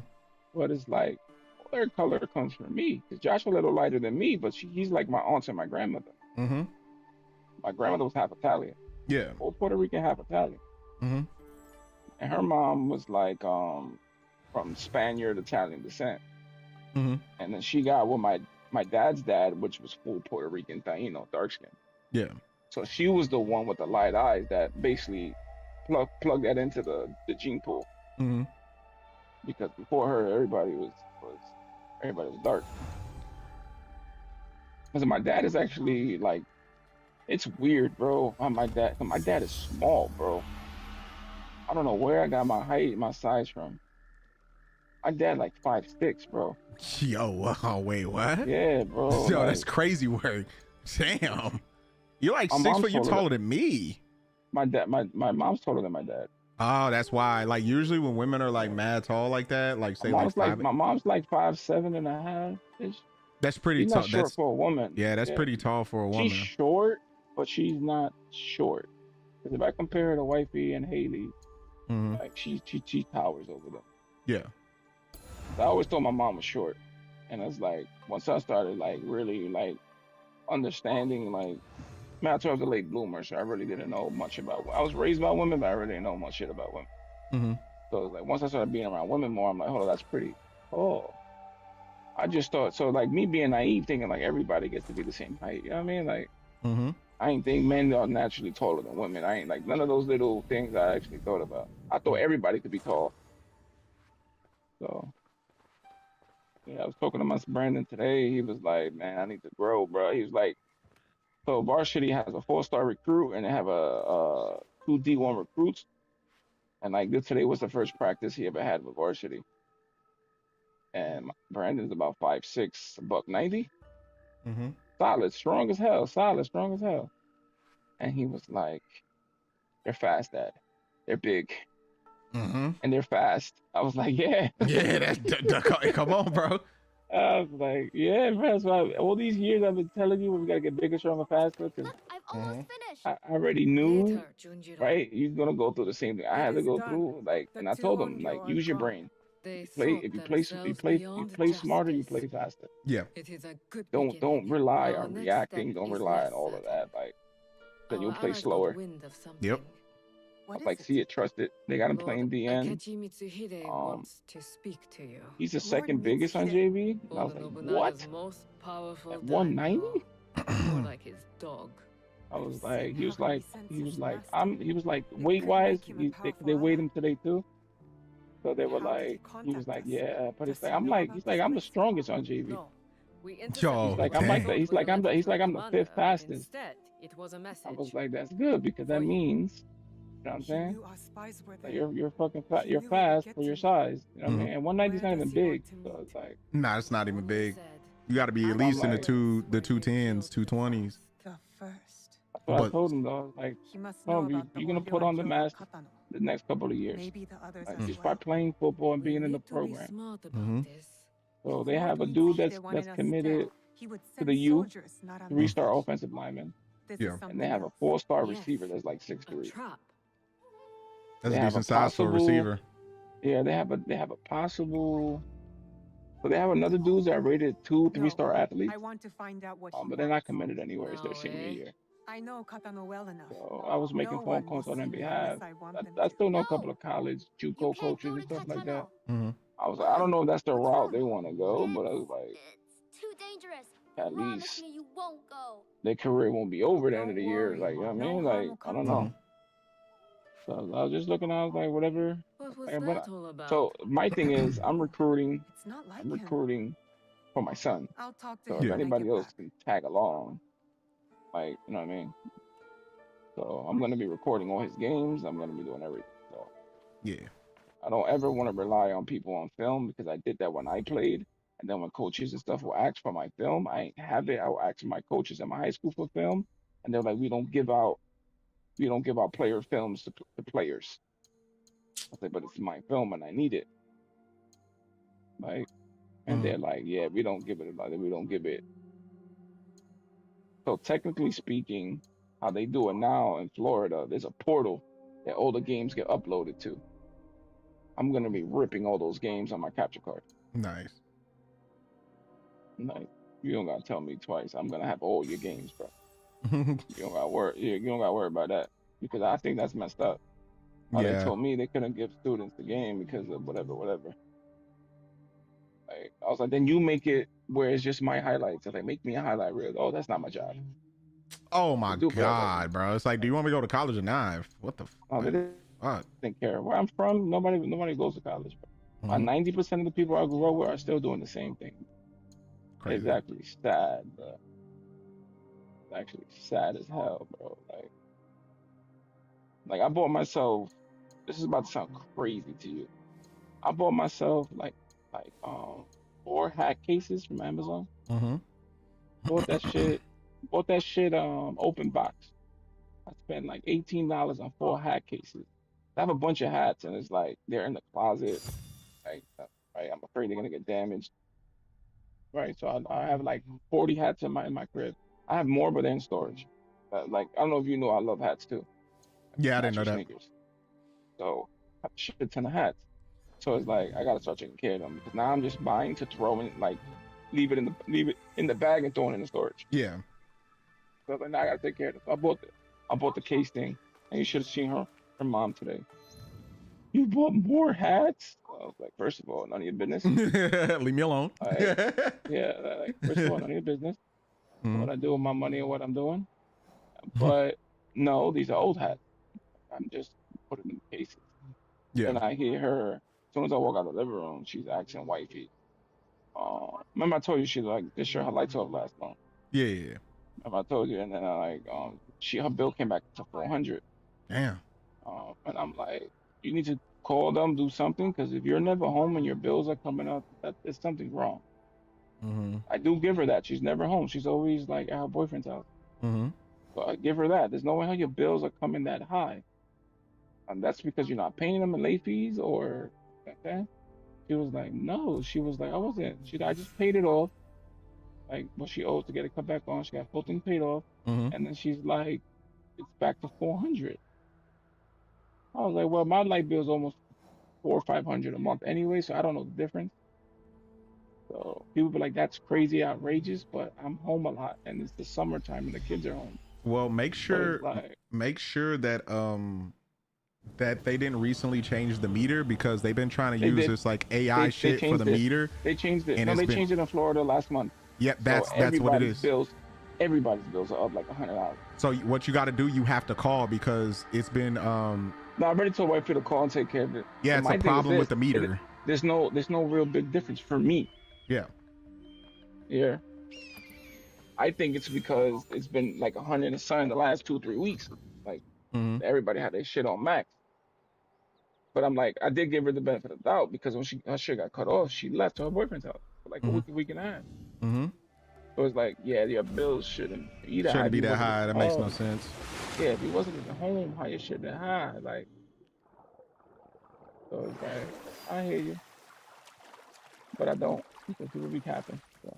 But it's like all their color comes from me. Cause Joshua a little lighter than me, but he's like my aunt and my grandmother. Mm-hmm. My grandmother was half Italian, Yeah. full Puerto Rican, half Italian, Mm-hmm. and her mom was like from Spaniard Italian descent. Mm-hmm. And then she got with my dad's dad, which was full Puerto Rican Taino, dark skin. Yeah. So she was the one with the light eyes that basically plug that into the gene pool. Mm-hmm. Because before her, everybody was dark. Because my dad is actually like, it's weird, bro. My dad is small, bro. I don't know where I got my height, my size from. My dad like 5'6", bro. Yo, oh, wait, what? Yeah, bro. Yo, like, that's crazy work. Damn. You're like My 6 mom's foot, you're taller taller than me. my mom's taller than my dad. Oh, that's why. Like usually when women are like mad tall like that, like say like five, My mom's like 5'7.5" ish. that's pretty She's tall. not short That's for a woman. yeah, that's pretty tall for a woman. She's short, but she's not short. Because if I compare her to Wifey and Haley, Mm-hmm. like she towers over them. Yeah. I always thought my mom was short, and it's like once I started like really like understanding like. Man, I was a late bloomer, so I really didn't know much about. I was raised by women, but I really didn't know much shit about women. Mm-hmm. So it's like once I started being around women more, I'm like, oh, that's pretty. Oh, I just thought so. Like me being naive, thinking like everybody gets to be the same height. You know what I mean? Like Mm-hmm. I ain't think men are naturally taller than women. I ain't like none of those little things I actually thought about. I thought everybody could be tall. So yeah, I was talking to my Brandon today. He was like, man, I need to grow, bro. He was like, so Varsity has a 4-star recruit and they have a 2 D1 recruits. And like this today was the first practice he ever had with Varsity. And Brandon's about 5'6", $190. Mm-hmm. Solid, strong as hell. Solid, strong as hell. And he was like, they're fast, Dad. They're big. Mm-hmm. And they're fast. I was like, yeah. Yeah, come on, bro. I was like, yeah, that's why all these years I've been telling you we gotta get bigger, stronger, faster. Cause Look, I've almost finished. I already knew, Later, Junjiro. right? You're gonna go through the same thing I had to is go done. through. Like, The and I two told on him, you like, are use your gone. brain. They Play thought if you themselves play beyond smarter, you justice. play faster. Yeah. It is a good Don't beginning. rely Our on next reacting. step Don't is rely less on all of certain. that. Like, then you'll Our play allies got slower. wind of something. Yep. What Like, is see it? it, trust it. They got him Lord playing DN. Akechi Mitsuhide wants to speak to you. He's the Lord second biggest on Mitsuhide. JV. And I was Oda like, Nobunaga's what? most powerful At 190? daimyo. More like his dog. I was I've like, seen he was how he like, senses he was like, mastery. he was like, It weight could wise, make him a they powerful weighed ally. him today too. So they were How did like, he he was like, contact us? yeah, but To it's like, say I'm no like, about he's this like, I'm the place? strongest on JV. No. We Yo, intercepted He's like, what I'm we like dang. the, thought he's was like, a I'm the, letter he's to like, a I'm the commander, fifth but fastest. Instead, it was a message. I was like, that's good because that For you. means, you know what I'm He saying? knew our spies were there. Like you're He you're knew we would fast get for to your you. size. You know what I Mhm. mean? And 190 is Where not does even he want big, to so meet? it's like, Nah, it's not even Only big. said, You got to be at I'm least in the like- the 210s, 220s. The first. that's what I But- told him though. Like, He must Oh, know you- about the you're gonna Oryo put on and the Hyoga mask. Katano. the next couple of years, Maybe the others like, as just well. by playing football and we being in the need to be program. smart about Mhm. this. So they Before have a we dude see that's they wanted us committed dead, he would to send the U, soldiers, not on 3-star missions. offensive lineman, This Yeah. is and something they have a else. 4-star Yes. receiver that's like A 6'3". trap. That's They a have a decent size for a possible- receiver. Yeah, they have a possible. So they have another dudes that are rated 2, 3-star athletes, I want to find out what he but they're not wants. committed anywhere. It's their No senior way. year. I know Katano well enough. So I was making No phone one calls will on their see me behalf. unless I want them I to. still know a couple of college JUCO You can't coaches go and to stuff like that. hmm I was like, I don't know if that's the What's route wrong? they want to go, but I was like, It's too dangerous. at Promise least me you won't go. their career won't be over at the end of Don't the year. worry. Like, you know what I No mean? harm Like, will I don't come know. from it. So I was just looking, I was like, whatever. What was Yeah, but that all about? So my thing is, I'm recruiting It's not like I'm him. recruiting for my son. I'll talk to So him if when I anybody get else back. can tag along, like, you know what I mean? So I'm gonna be recording all his games. I'm gonna be doing everything. So Yeah. I don't ever want to rely on people on film because I did that when I played. And then when coaches and stuff will ask for my film, I ain't have it. I will ask my coaches in my high school for film, and they're like, we don't give out player films to players. I said, but it's my film and I need it. Like, and they're like, yeah, we don't give it we don't give it. So technically speaking, how they do it now in Florida, there's a portal that all the games get uploaded to. I'm gonna be ripping all those games on my capture card. Nice. Like, you don't gotta tell me twice. I'm gonna have all your games, bro. You don't gotta worry. You don't gotta worry about that because I think that's messed up. They Yeah. told me they couldn't give students the game because of whatever. Like, I was like, then you make it where it's just my highlights. I was like, make me a highlight reel. Oh, that's not my job. Oh my Do better. God, bro. It's like, do you want me to go to college or not? What the Oh, they fuck? didn't care. Where I'm from, nobody goes to college. Bro. 90% of the people I grew up with are still doing the same thing. Crazy. It's actually sad, bro. It's actually sad as hell, bro. Like I bought myself. This is about to sound crazy to you. I bought myself like 4 hat cases from Amazon. Mm-hmm. Bought that shit open box. I spent like $18 on 4 hat cases. I have a bunch of hats and it's like they're in the closet. Right, I'm afraid they're gonna get damaged. Right, so I have like 40 hats in my crib. I have more, but they're in storage. Like I don't know if you know, I love hats too. Yeah, I didn't know Match your that. sneakers. So I have a shit ton of hats. So it's like I gotta start taking care of them because now I'm just buying to throw in, like leave it in the bag and throw it in the storage. Yeah. So I was like, now I gotta take care of it. So I bought the case thing, and you should have seen her mom today. You bought more hats? I was like, first of all, none of your business. Leave me alone. Yeah, like, first of all, none of your business. Mhm. What I do with my money and what I'm doing. But no, these are old hats. I'm just putting them in cases. Yeah. And I hear her, as soon as I walk out of the living room, she's asking wifey. Remember I told you she's like, this shirt, her lights off last long. Yeah. Remember I told you, and then her bill came back to $400. Damn. And I'm like, you need to call them, do something, because if you're never home and your bills are coming up, there's something wrong. Mm-hmm. I do give her that. She's never home. She's always like at her boyfriend's house. Mm-hmm. So I give her that. There's no way how your bills are coming that high. And that's because you're not paying them in late fees or okay. She was like, no. She was like, I wasn't. I just paid it off. Like what she owed to get it cut back on. She got full thing paid off. Mm-hmm. And then she's like, it's back to $400. I was like, well, my light bill is almost $400 or $500 a month anyway, so I don't know the difference. So people be like, that's crazy, outrageous, but I'm home a lot, and it's the summertime, and the kids are home. Well, make sure So it's that that they didn't recently change the meter because they've been trying to They use did. this like AI They shit for changed the it. meter. They changed it. And No, it's they been- changed it in Florida last month. Yep, So that's what it everybody's is. Everybody's bills are up like $100. So what you got to do, you have to call because it's been No, I already told wifey to call and take care of it. Yeah, But it's my a thing is problem with this, the meter. there's no real big difference for me. Yeah. Yeah. I think it's because it's been like 100 and sun the last 2-3 weeks. Like Mm-hmm. everybody had their shit on max. But I'm like, I did give her the benefit of the doubt because when her shit got cut off, she left to her boyfriend's house for like Mhm. a week and a half. Mm-hmm. So it's like, yeah, your bills shouldn't be that high. Shouldn't be If you that wasn't high. even That makes no home. sense. Yeah, if you wasn't even home, how your shit that high? Like, so it's like, I hear you, but I don't because people be capping. So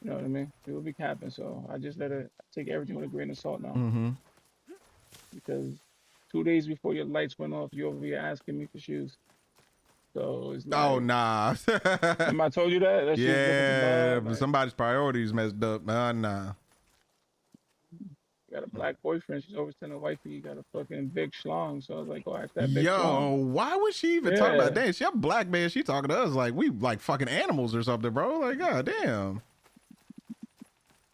you know what I mean? People be capping. So I just let her take everything with a grain of salt now Mm-hmm. because 2 days before your lights went off, you over here asking me for shoes. So it's like, Oh nah. remember I told you that? That shit was looking Yeah, bad, but like, somebody's priorities messed up. Nah. you got a black boyfriend. She's always telling wifey you got a fucking big schlong. So I was like, go ask that big Yo, schlong. why would she even talk about Yeah. that? She a black man. She talking to us like we like fucking animals or something, bro. Like, god damn.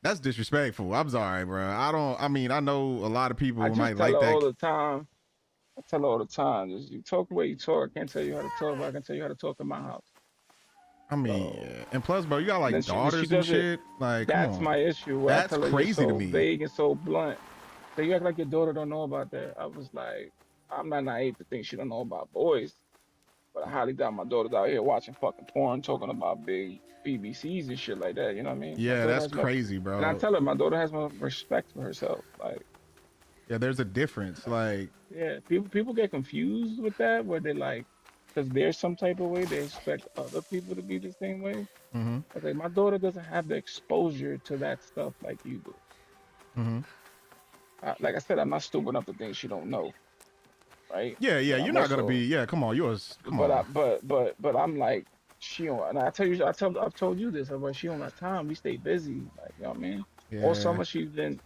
That's disrespectful. I'm sorry, bro. I mean, I know a lot of people I just might tell like her that. all the time. I tell her all the time. Just you talk the way you talk. I can't tell you how to talk, but I can tell you how to talk in my house. I mean, So, yeah. And plus, bro, you got then like she daughters and does it. shit. Like, come That's on. my issue. Where I That's tell her crazy you're to so me. vague and so blunt. So you act like your daughter don't know about that. I was like, I'm not naive to think she don't know about boys, but I highly doubt my daughter's out here watching fucking porn, talking about big BBCs and shit like that. You know what I mean? My Yeah, daughter that's has crazy, and I bro. tell her my daughter has more respect for herself. Like, Yeah, there's a difference. Like, yeah, people get confused with that, where they like, because there's some type of way they expect other people to be the same way. mm-hmm. I was like, my daughter doesn't have the exposure to that stuff like you do. Mm-hmm. Like I said, I'm not stupid enough to think she don't know, right? Yeah, But you're I'm not gonna also, be. Yeah, come on, yours. Come but on. but I'm like, she don't. And I've told you this. I'm like, she don't have time. We stay busy, like you know what I mean. All Yeah. summer she's been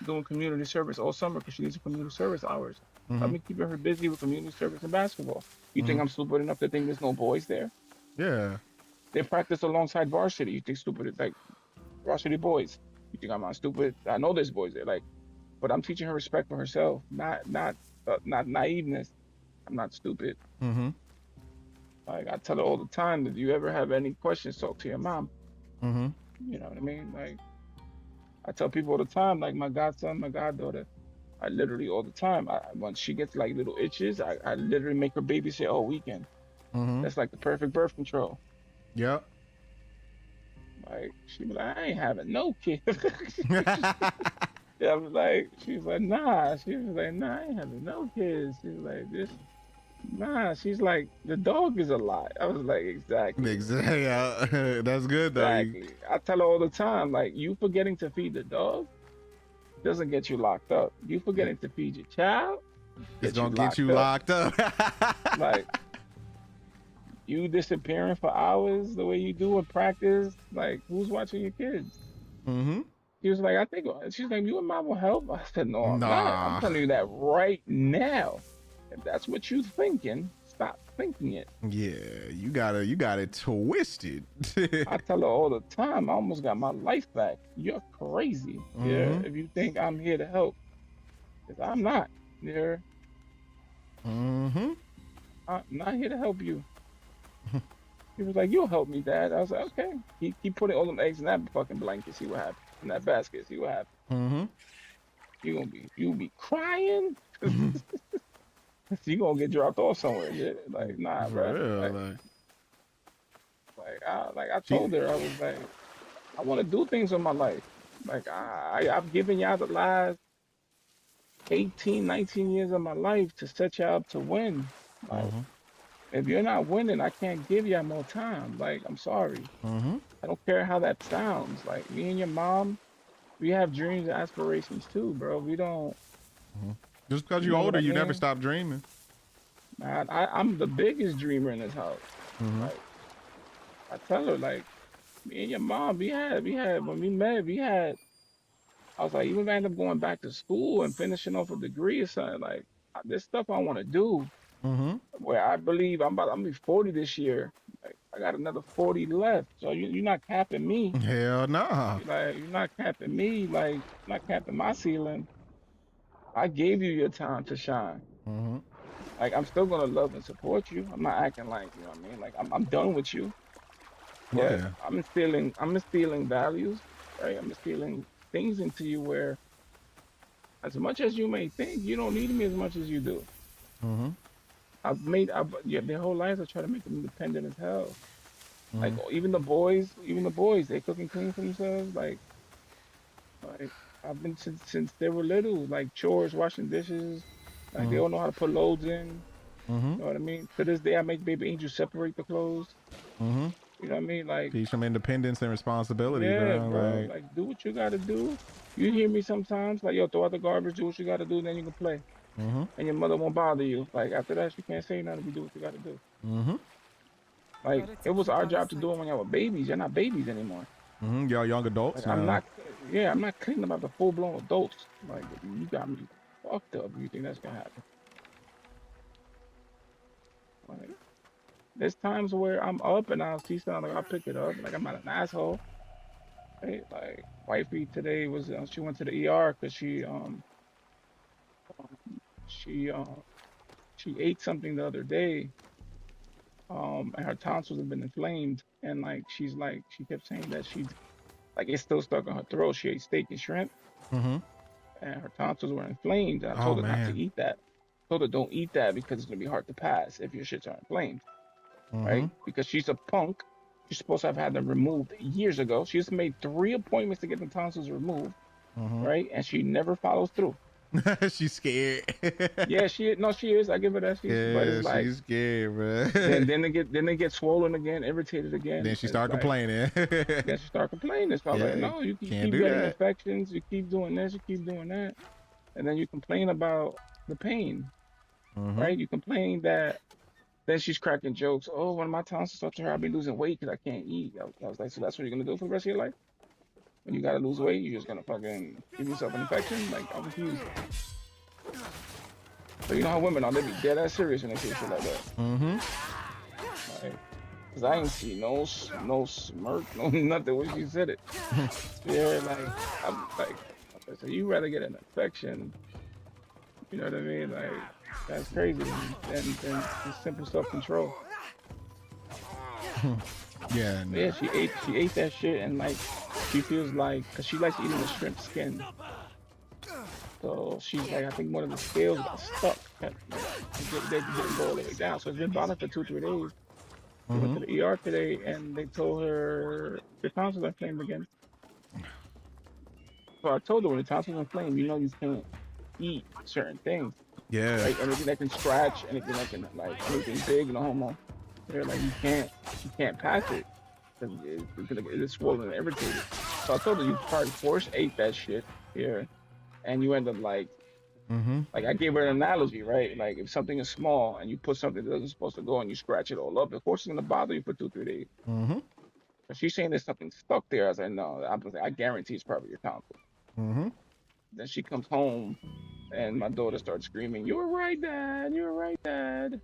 doing community service all summer because she needs community service hours. Mm-hmm. I've been keeping her busy with community service and basketball. You think Mhm. I'm stupid enough to think there's no boys there? Yeah. They practice alongside varsity. You think stupid like varsity boys? You think I'm not stupid? I know there's boys there. Like, but I'm teaching her respect for herself, not naiveness. I'm not stupid. Mm-hmm. Like I tell her all the time that if you ever have any questions, talk to your mom. Mm-hmm. You know what I mean? Like I tell people all the time, like my godson, my goddaughter. I literally all the time. When she gets like little itches, I literally make her babysit all weekend. Mm-hmm. That's like the perfect birth control. Yep. Like she be like, I ain't having no kids. Yeah, I was like, she's like, nah. She was like, nah, I ain't having no kids. She was like, this, nah. She's like, the dog is a lie. I was like, exactly. Exactly. Yeah. That's good though. Exactly. I tell her all the time, like, you forgetting to feed the dog doesn't get you locked up. You forgetting to feed your child It's gonna get you locked up. Like, you disappearing for hours the way you do in practice, like, who's watching your kids? Mm-hmm. He was like, I think, she's like, you and mom will help. I said, no, I'm not. Nah. I'm telling you that right now. If that's what you thinking, stop thinking it. Yeah, you got it twisted. I tell her all the time, I almost got my life back. You're crazy. Yeah, Mhm. if you think I'm here to help. Because I'm not. Yeah, Mm-hmm. I'm not here to help you. He was like, you'll help me, Dad. I was like, okay. He putting all them eggs in that fucking blanket, see what happens. In that basket, see what happens. Mm-hmm. You'll be crying. You gonna get dropped off somewhere. Yeah, like, nah, For bro. real, Like I told her, I was like, I want to do things in my life. Like I've given y'all the last 18, 19 years of my life to set y'all up to win. Like, Mhm. if you're not winning, I can't give y'all more time. Like, I'm sorry. Mm-hmm. I don't care how that sounds. Like, me and your mom, we have dreams and aspirations too, bro. We don't. Just because You you're know what older, I you never mean? stop dreaming. I'm the biggest dreamer in this house. Mhm. Like, I tell her, like, me and your mom, we had when we met, I was like, even if I end up going back to school and finishing off a degree or something, like, there's stuff I want to do Mm-hmm. where I believe I'm gonna be 40 this year. Like, I got another 40 left. So you're not capping me. Hell nah. Like you're not capping me. Like you're not capping my ceiling. I gave you your time to shine. Mm-hmm. Like I'm still gonna love and support you. I'm not acting like, you know what I mean? Like I'm done with you. But Yeah. I'm instilling values, right? I'm instilling things into you where as much as you may think, you don't need me as much as you do. Mm-hmm. Yeah, their whole lives I try to make them independent as hell. Like Mm-hmm. even the boys, they cook and clean for themselves. Like I've been since they were little, like chores, washing dishes. Like they Mm-hmm. don't know how to put loads in. Mm-hmm. You know what I mean? To this day, I make baby angels separate the clothes. Mm-hmm. You know what I mean? Like, Teach them independence and responsibility, yeah, bro. bro. Like, Like, do what you gotta do. You hear me sometimes? Like, yo, throw out the garbage, do what you gotta do, then you can play. mm-hmm. And your mother won't bother you. Like, after that, you can't say nothing. You do what you gotta do. Mm-hmm. Like, Better it to was keep our out of job to sight. do it when y'all were babies. You're not babies anymore. Mm-hmm. Y'all young adults Like, now. I'm not cleaning about the full blown adults. Like, you got me fucked up. You think that's gonna happen? Like, there's times where I'm up and I'll see something, like, I'll pick it up. Like, I'm not an asshole. Right? Like, wifey today was, she went to the ER because she, she ate something the other day, and her tonsils have been inflamed. And, like, she kept saying that like, it's still stuck in her throat. She ate steak and shrimp, Mm-hmm. and her tonsils were inflamed. And I Oh told her not to man. eat that. Told her don't eat that because it's gonna be hard to pass if your shits are inflamed, Mm-hmm. right? Because she's a punk. She's supposed to have had them removed years ago. She's made 3 appointments to get the tonsils removed, Mm-hmm. right? And she never follows through. She's scared. Yeah, she is. I give her that. But Yeah, it's like she's scared, bro. then they get swollen again, irritated again. Then she It's start like, complaining. then she start complaining. So I'm like, Yeah, no, you can't keep do getting that. infections, you keep doing this, you keep doing that, and then you complain about the pain, Mm-hmm. right? You complain that then she's cracking jokes. Oh, when my tonsils start to hurt, I've been losing weight because I can't eat. I was like, so that's what you're gonna do for the rest of your life? When you gotta lose weight, you're just gonna fucking give yourself an infection? Like, I'm confused. But you know how women are, they be dead ass serious when they say shit like that. Mm-hmm. Like, cause I ain't see no smirk, no nothing when she said it. Yeah, like I'm like, so you rather get an infection, you know what I mean? Like that's crazy than simple self-control. Yeah. No. Yeah, she ate that shit and like she feels like, cause she likes eating the shrimp skin. So she's like, I think one of the scales got stuck. They didn't go all the way down. So it's been bothering for 2-3 days. She went to the ER today and they told her your tonsils are inflamed again. So I told her when the tonsils are inflamed, you know you can't eat certain things. Yeah. Like anything that can scratch, anything that can like anything big, no homo. They're like you can't pass it because it is swollen and irritated. So I told her you probably force ate that shit here, and you end up like I gave her an analogy, right? Like if something is small and you put something that isn't supposed to go and you scratch it all up, of course it's gonna bother you for 2-3 days. Mm-hmm. But she's saying there's something stuck there. I was like, no, I guarantee it's probably your tonsil. Mm-hmm. Then she comes home and my daughter starts screaming, "You were right, Dad. You were right, Dad."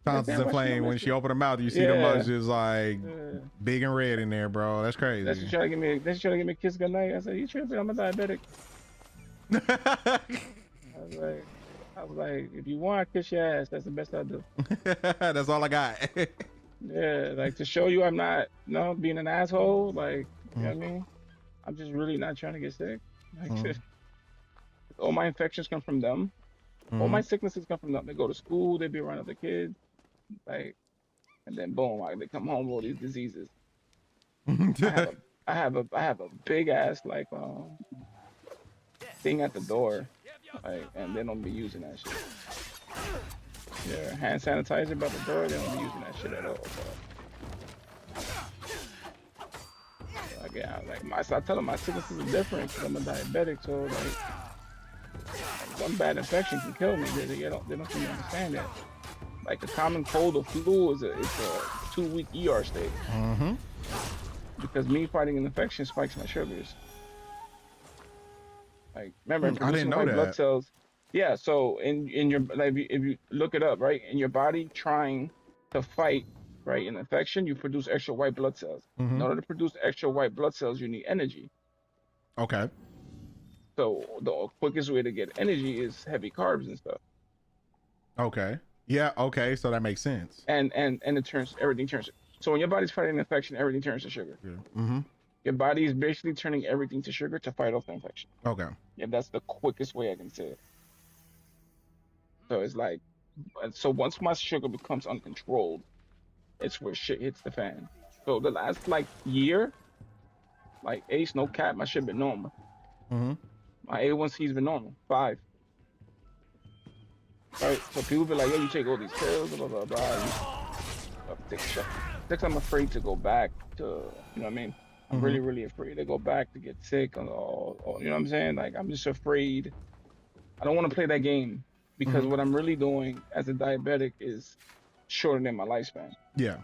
Tonsils inflamed. When she opened her mouth, you see them bugs just like big and red in there, bro. That's crazy. Then she tried to give me a kiss goodnight. I said, "You tripping? I'm a diabetic." I was like, if you want, I kiss your ass. That's the best I do. That's all I got. Yeah, like to show you I'm not, being an asshole. Like, you know what I mean? I'm just really not trying to get sick. Like, all my infections come from them. All my sicknesses come from them. They go to school, they be around other kids, like, and then boom, like they come home with all these diseases. I have a big ass like thing at the door, like, and they don't be using that shit. Yeah, hand sanitizer by the door, they don't be using that shit at all. But like, yeah, like I tell them my sicknesses are different because I'm a diabetic, so like one bad infection can kill me. They don't seem to understand that. Like a common cold or flu is a 2-week ER stay. Because me fighting an infection spikes my sugars. Like remember, I didn't know that. Blood cells. Yeah, so in your like if you look it up, right, in your body trying to fight right? In infection, you produce extra white blood cells. In order to produce extra white blood cells, you need energy. Okay. So the quickest way to get energy is heavy carbs and stuff. Okay. Yeah. Okay. So that makes sense. And everything turns. So when your body's fighting an infection, everything turns to sugar. Yeah. Your body is basically turning everything to sugar to fight off the infection. Okay. Yeah, that's the quickest way I can say it. So it's like, so once my sugar becomes uncontrolled, it's where shit hits the fan. So the last like year, like Ace, no cap, my shit been normal. My A1C's been normal, 5. Right? So people be like, yo, you take all these pills, blah, blah, blah. Take a shot. Next, I'm afraid to go back to, you know what I mean? I'm really, really afraid to go back to get sick or, you know what I'm saying? Like, I'm just afraid. I don't want to play that game because what I'm really doing as a diabetic is shortening my lifespan. Yeah.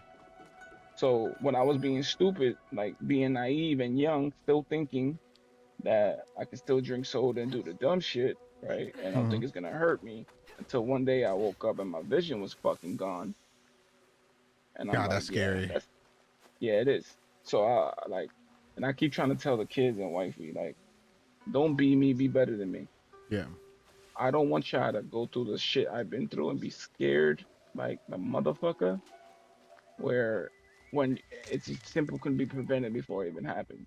So when I was being stupid, like being naive and young, still thinking that I can still drink soda and do the dumb shit, right? And I don't think it's gonna hurt me until one day I woke up and my vision was fucking gone. And I'm God, like, that's scary. Yeah, it is. So I like, and I keep trying to tell the kids and wifey, like, don't be me, be better than me. Yeah. I don't want y'all to go through the shit I've been through and be scared like the motherfucker, where when it's simple can be prevented before it even happened.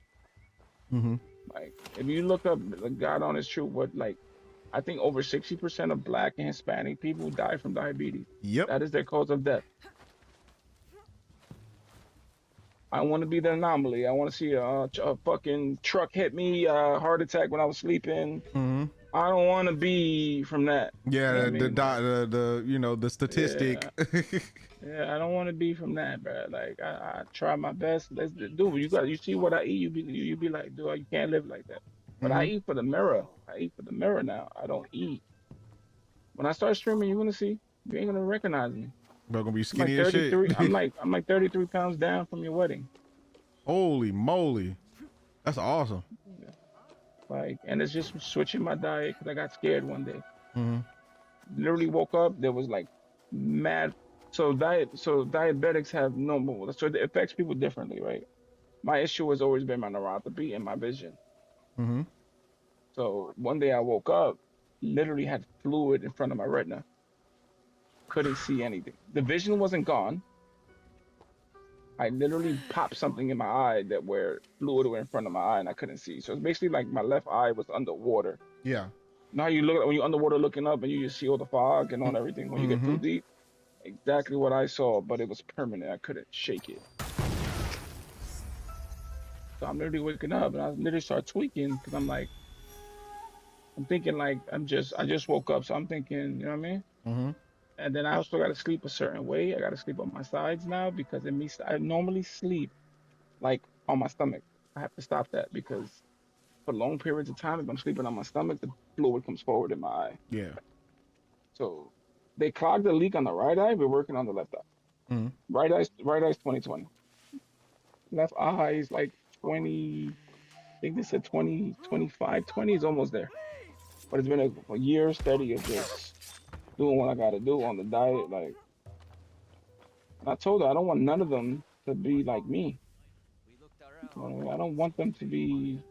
Like, if you look up the God honest truth, what, like, I think over 60% of Black and Hispanic people die from diabetes. Yep. That is their cause of death. I want to be the anomaly. I want to see a fucking truck hit me, heart attack when I was sleeping. I don't want to be from that. Yeah, you know what I mean? the you know, the statistic. Yeah, I don't want to be from that, bro. Like, I try my best. Let's do. You see what I eat. You be like, dude, you can't live like that. But I eat for the mirror. I eat for the mirror now. I don't eat. When I start streaming, you're gonna see. You ain't gonna recognize me. Bro, gonna be I'm skinny like as shit. 33. I'm like 33 pounds down from your wedding. Holy moly, that's awesome. Yeah. Like, and it's just switching my diet because I got scared one day. Literally woke up. There was like mad. So diabetics have normal. So it affects people differently, right? My issue has always been my neuropathy and my vision. So one day I woke up, literally had fluid in front of my retina. Couldn't see anything. The vision wasn't gone. I literally popped something in my eye that where fluid were in front of my eye and I couldn't see. So it's basically like my left eye was underwater. Yeah. Now you look when you're underwater looking up and you just see all the fog and all everything. When you get too deep, exactly what I saw, but it was permanent. I couldn't shake it. So I'm literally waking up and I literally start tweaking because I'm thinking like I just woke up, so I'm thinking, you know what I mean? And then I also got to sleep a certain way. I got to sleep on my sides now because I normally sleep like on my stomach. I have to stop that because for long periods of time, if I'm sleeping on my stomach, the fluid comes forward in my eye. Yeah. So they clogged the leak on the right eye. We're working on the left eye. Right eye's 2020. Left eye is like 20. I think they said 20, 25, 20 is almost there. But it's been a year steady of just doing what I gotta do on the diet. Like, and I told her I don't want none of them to be like me. I don't want them to be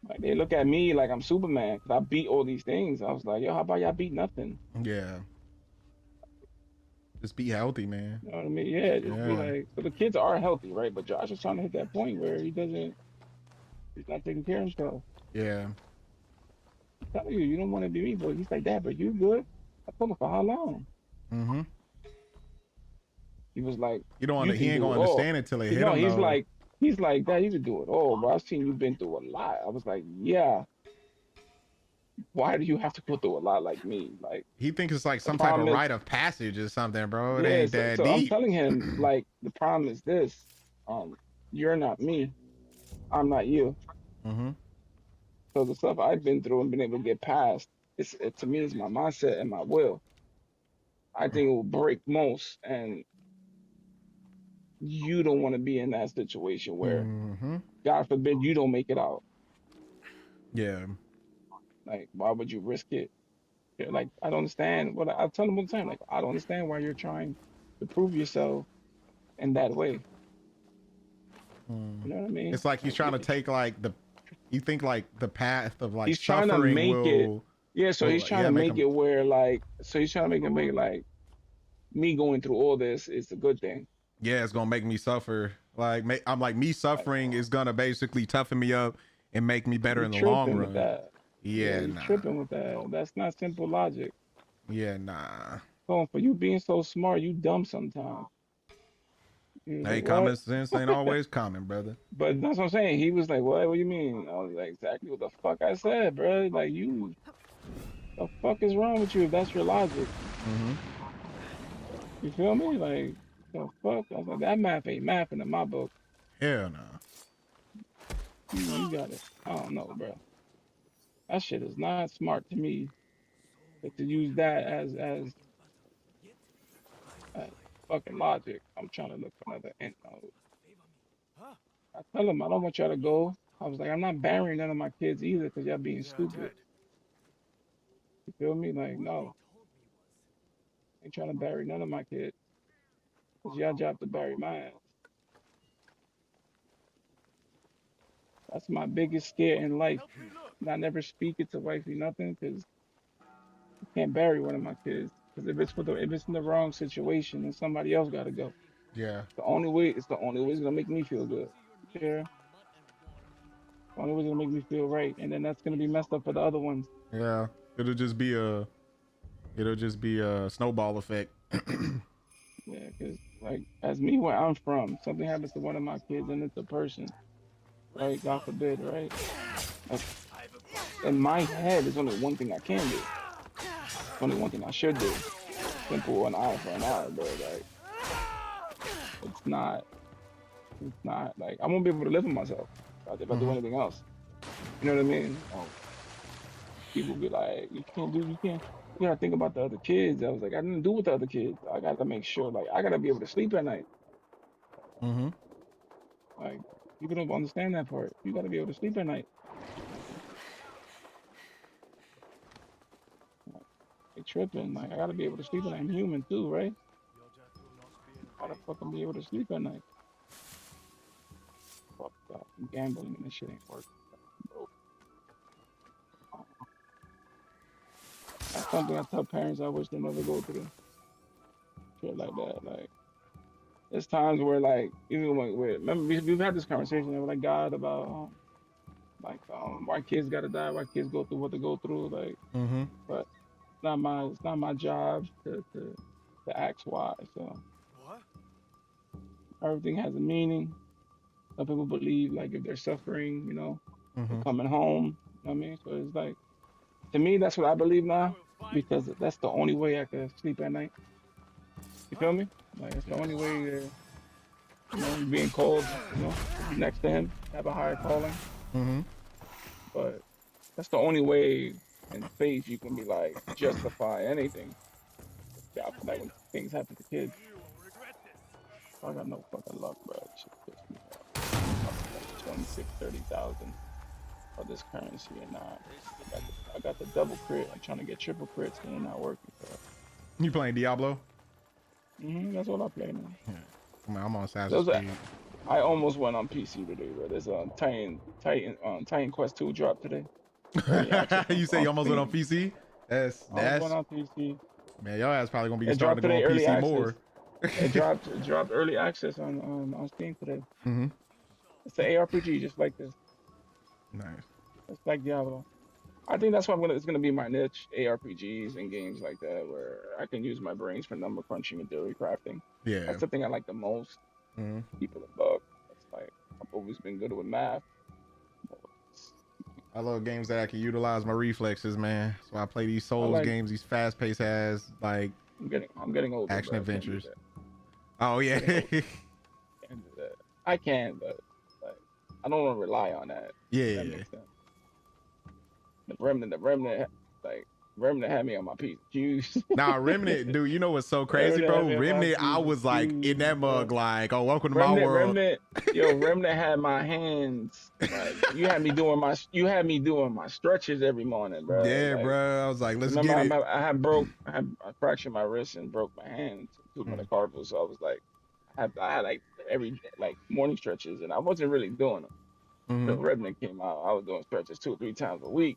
like they look at me like I'm Superman because I beat all these things. I was like, yo, how about y'all beat nothing? Yeah. Just be healthy, man. You know what I mean? Yeah, just be like, so the kids are healthy, right? But Josh is trying to hit that point where he's not taking care of himself. Yeah. I'm telling you, you don't want to be me, but he's like, Dad, but you good? I told him for how long? He was like, he ain't gonna understand it till they hit him. He's like, Dad, you can do it all, bro. I've seen you've been through a lot. I was like, yeah. Why do you have to go through a lot like me? Like, he thinks it's like some type of rite of passage or something, bro. It ain't that deep. I'm telling him, like, the problem is this: you're not me, I'm not you. So the stuff I've been through and been able to get past, to me, it's my mindset and my will. I think it will break most, and you don't want to be in that situation where, God forbid, you don't make it out. Yeah. Like, why would you risk it? Like, I don't understand. I tell them all the time, like, I don't understand why you're trying to prove yourself in that way. Mm. You know what I mean? It's like he's trying to take like you think like the path of like He's trying to suffering make it. will, Yeah, so he's trying to make make him. it where like, so he's trying to make it like me going through all this is a good thing. Yeah, it's gonna make me suffer. Like, I'm like, me suffering is gonna basically toughen me up and make me better You in the long tripping with run. that. Yeah, you nah. tripping with that. That's not simple logic. Yeah, nah. Going for you being so smart, you dumb sometimes. You Hey, like, common what? sense ain't always common, brother. But that's what I'm saying. He was like, what? What do you mean? I was like, exactly what the fuck I said, bro. Like, the fuck is wrong with you if that's your logic? Mm-hmm. You feel me? Like, the fuck? I was like, that math ain't mathing in my book. Hell no. You got it. I don't know, bro. That shit is not smart to me. But to use that as fucking logic, I'm trying to look for another end node. I tell him I don't want y'all to go. I was like, I'm not burying none of my kids either because y'all being stupid. You feel me? Like, no, I ain't trying to bury none of my kids. It's your job to bury mine. That's my biggest scare in life. And I never speak it to wifey nothing because I can't bury one of my kids. Because if it's in the wrong situation, then somebody else got to go. Yeah. It's the only way it's gonna make me feel good. Yeah. The only way it's gonna make me feel right, and then that's gonna be messed up for the other ones. Yeah. It'll just be a snowball effect. Yeah, because like as me where I'm from, something happens to one of my kids and it's a person, right? God forbid, right? Like, in my head, there's only one thing I can do. Only one thing I should do. Simple, an eye for an eye, bro. Like it's not like I won't be able to live with myself if I do anything else. You know what I mean? People be like, you can't. You gotta think about the other kids. I was like, I didn't do with the other kids. I gotta make sure, like, I gotta be able to sleep at night. Mm-hmm. Like, people don't understand that part. You gotta be able to sleep at night. Like, they tripping. Like, I gotta be able to sleep at night. I'm human too, right? I gotta fucking be able to sleep at night. Fuck that. I'm gambling and this shit ain't working. Bro. That's something I tell parents I wish they never go through. Shit like that. Like, there's times where, like, even when, remember, we've had this conversation with, like, God about, why kids gotta die, why kids go through what they go through. Like, but it's not my job to ask why. So, everything has a meaning. Some people believe, like, if they're suffering, they're coming home. You know what I mean? So it's like, to me, that's what I believe now, because that's the only way I can sleep at night. You feel me? Like, it's the only way being called, next to him, have a higher calling. But that's the only way in faith you can be like, justify anything. Like when things happen to kids. I got no fucking luck, bro. Shit pissed me off. 26, 30,000 of this currency, and I got the double crit. I'm trying to get triple crits, and they're not working. So. You playing Diablo? That's what I play now. Yeah. I'm on Assassin's Creed. I almost went on PC today, bro. There's a Titan Quest 2 drop today. You say you almost went on PC? That's went on PC. Man, y'all ass probably gonna be starting to go on PC more. It dropped early access on Steam today. It's an ARPG just like this. Nice. It's like Diablo. I think that's what it's gonna be my niche, ARPGs and games like that, where I can use my brains for number crunching and theory crafting. Yeah. That's the thing I like the most. People above. It's like I've always been good with math. I love games that I can utilize my reflexes, man. So I play these Souls games, these fast-paced ass, like I'm getting older. Action adventures. Oh yeah. Can't do that. I can, but like I don't want to rely on that. Yeah. That makes sense. The remnant, like Remnant had me on my piece juice. Nah, Remnant, dude, you know what's so crazy, bro? Remnant, I was like in that mug, like, oh, welcome to my world. Remnant had my hands. Like you had me doing my stretches every morning, bro. Yeah, like, bro. I was like, let's get it. I fractured my wrist and broke my hand to my carpal. So I was like, I had like every like morning stretches, and I wasn't really doing them. The Remnant came out. I was doing stretches 2 or 3 times a week.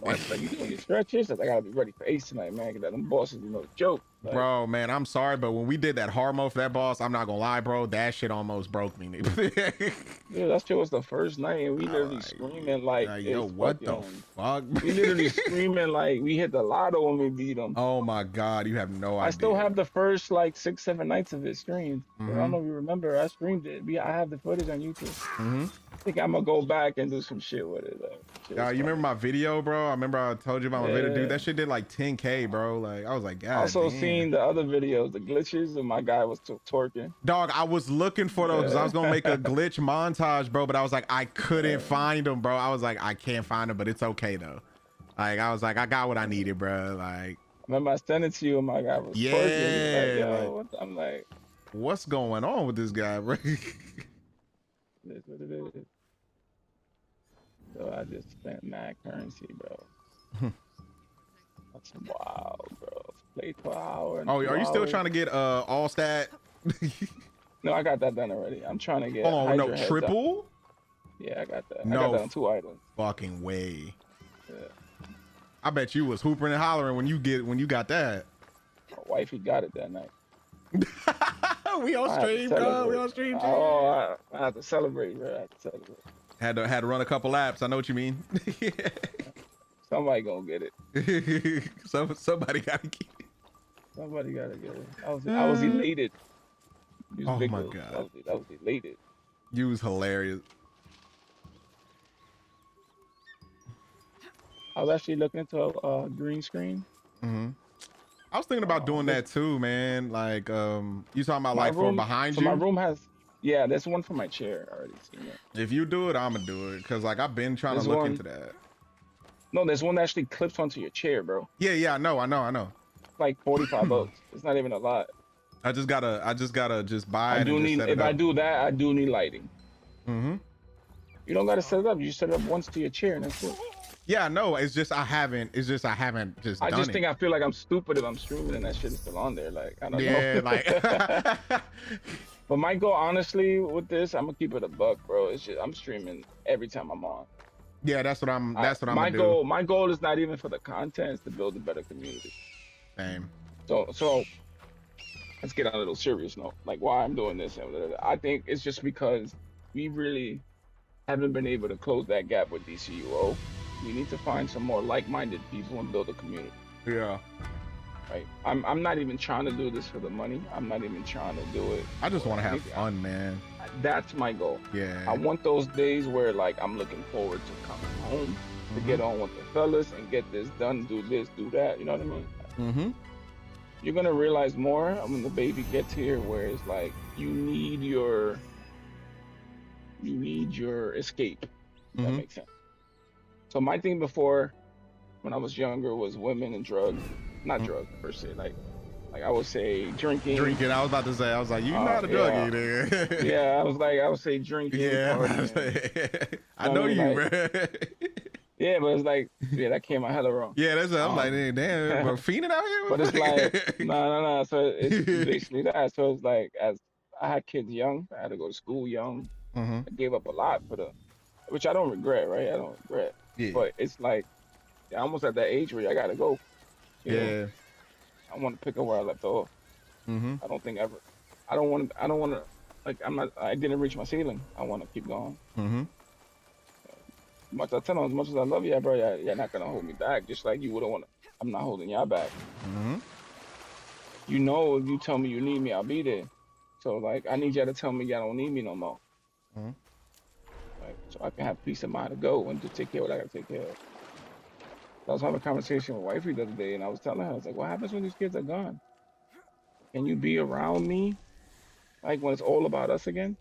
Like, you doing your stretches? I gotta be ready for Ace tonight, man. Cause them bosses, you know, the joke. Like, bro, man, I'm sorry, but when we did that hard mode for that boss, I'm not gonna lie, bro. That shit almost broke me, nigga. Yeah, that shit was the first night, and we literally screaming like, yo, what the fuck? We literally screaming like we hit the lotto when we beat them. Oh my god, you have no idea. I still have the first like 6, 7 nights of it streamed. I don't know if you remember. I streamed it. I have the footage on YouTube. I think I'm gonna go back and do some shit with it. You remember my video, bro? I remember I told you about my video, dude. That shit did like 10K, bro. Like I was like, God. Also seen the other videos, the glitches, and my guy was twerking. Dog, I was looking for those because I was gonna make a glitch montage, bro. But I was like, I couldn't find them, bro. I was like, I can't find them, but it's okay though. Like I was like, I got what I needed, bro. Like, remember I sent it to you, and my guy was twerking. Like, yo, I'm like, what's going on with this guy, bro? That's what it is. So I just spent mad currency, bro. That's wild, bro. Played for an hour. Oh, are you still trying to get all stat? No, I got that done already. I'm trying to get. Oh no, triple? Yeah, I got that. No, I got that on 2 items. Fucking way. Yeah. I bet you was hooping and hollering when you got that. My wifey got it that night. We on stream, bro. We on stream. Oh, I have to celebrate, bro. I have to celebrate. Had to run a couple laps. I know what you mean. Somebody gonna get it. Somebody gotta get it. Somebody gotta get it. I was elated. Oh my god. I was elated. You was hilarious. I was actually looking into a green screen. I was thinking about doing that too, man. Like, you talking about like from behind you? My room has. Yeah, there's one for my chair. I already seen it. If you do it, I'm gonna do it because like I've been trying to look into that. No, there's one that actually clips onto your chair, bro. Yeah, I know. Like 45 bucks. It's not even a lot. I just gotta buy it. If I do that, I do need lighting. You don't gotta set it up. You set it up once to your chair, and that's it. Yeah, no, it's just I haven't just I just think I feel like I'm stupid if I'm streaming and that shit is still on there. Like I don't know. Yeah, like. But my goal, honestly, with this, I'm gonna keep it a buck, bro. It's just I'm streaming every time I'm on. Yeah, that's what I'm gonna do. My goal is not even for the content; it's to build a better community. Same. So let's get on a little serious note. Like why I'm doing this, and I think it's just because we really haven't been able to close that gap with DCUO. We need to find some more like-minded people and build a community. Yeah. Right. I'm not even trying to do this for the money. I'm not even trying to do it. I just want to have fun, man. That's my goal. Yeah. I want those days where like I'm looking forward to coming home to get on with the fellas and get this done, do this, do that. You know what I mean? You're gonna realize more when the baby gets here, where it's like you need your escape. If that makes sense. So my thing before, when I was younger, was women and drugs. Not drugs per se, like I would say drinking. I was about to say, I was like, you're not a druggie, nigga. Yeah, I would say drinking. Yeah, I know you, bro. Yeah, but it's like, that came out hella wrong. Yeah, that's what I'm like, damn, we're fiending out here. But it's like, no. So it's basically that. So it's like, as I had kids young, I had to go to school young. I gave up a lot which I don't regret, right? I don't regret. Yeah. But it's like, almost at that age where I gotta go. You know? I want to pick up where I left off. I don't think ever. I don't want to. Like I didn't reach my ceiling. I want to keep going. Much I tell them, as much as I love you, bro, you're not gonna hold me back. Just like you wouldn't want to. I'm not holding y'all back. You know, if you tell me you need me, I'll be there. So like, I need y'all to tell me y'all don't need me no more. Like, so I can have peace of mind to go and to take care of what I gotta take care of. I was having a conversation with wifey the other day, and I was telling her, I was like, what happens when these kids are gone? Can you be around me, like when it's all about us again?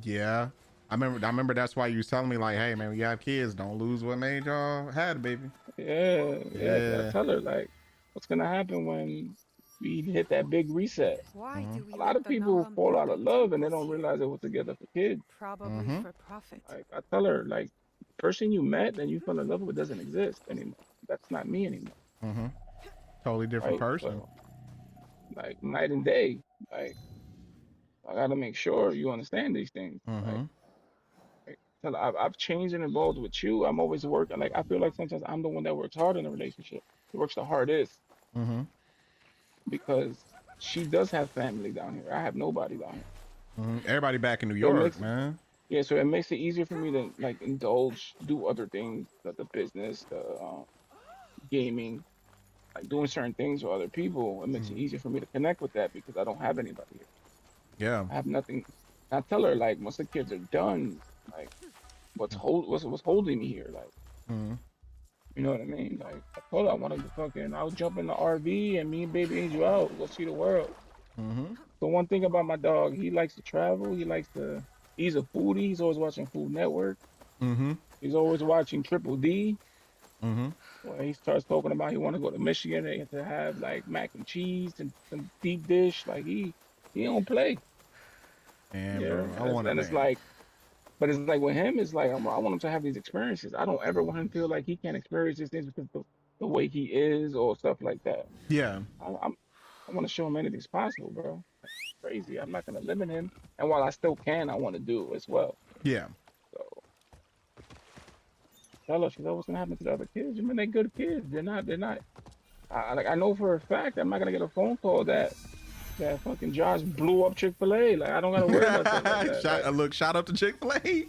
Yeah. I remember that's why you was telling me like, hey man, when you have kids, don't lose what made y'all had a baby. Yeah. I tell her like, what's gonna happen when we hit that big reset? Why do we A lot let of the people Nahum fall build out the of love and they temples don't here? realize they were together for kids. Probably for profit. Like I tell her, like, person you met and you fell in love with doesn't exist anymore. That's not me anymore. Totally different Right? person. So, like night and day. Like I gotta make sure you understand these things. Like tell her, I've changed and evolved with you. I'm always working. Like I feel like sometimes I'm the one that works hard in a relationship. Who works the hardest because she does have family down here. I have nobody down here. Everybody back in New So it York, makes man. Yeah, so it makes it easier for me to like indulge, do other things, the business, the gaming, like doing certain things with other people. It makes it easier for me to connect with that because I don't have anybody here. Yeah. I have nothing. I tell her like once the kids are done, like what's holding me here, like you know what I mean? Like I told her I wanted to I'll jump in the RV and me and baby Angel out, go see the world. So one thing about my dog, he likes to travel. He's a foodie. He's always watching Food Network. He's always watching Triple D. When he starts talking about he want to go to Michigan, they have to have like mac and cheese and some deep dish. Like he don't play. And Yeah, bro, I want and to. it's like, but it's like with him, it's like I want him to have these experiences. I don't ever want him to feel like he can't experience these things because the way he is or stuff like that. Yeah. I want to show him anything's possible, bro. That's crazy. I'm not gonna limit him, and while I still can, I want to do as well. Yeah. So tell her, she's like, what's gonna happen to the other kids? I mean, they're good kids. They're not. I know for a fact I'm not gonna get a phone call that fucking Josh blew up Chick-fil-A. Like I don't gotta worry about shit like that. Shout out to Chick-fil-A.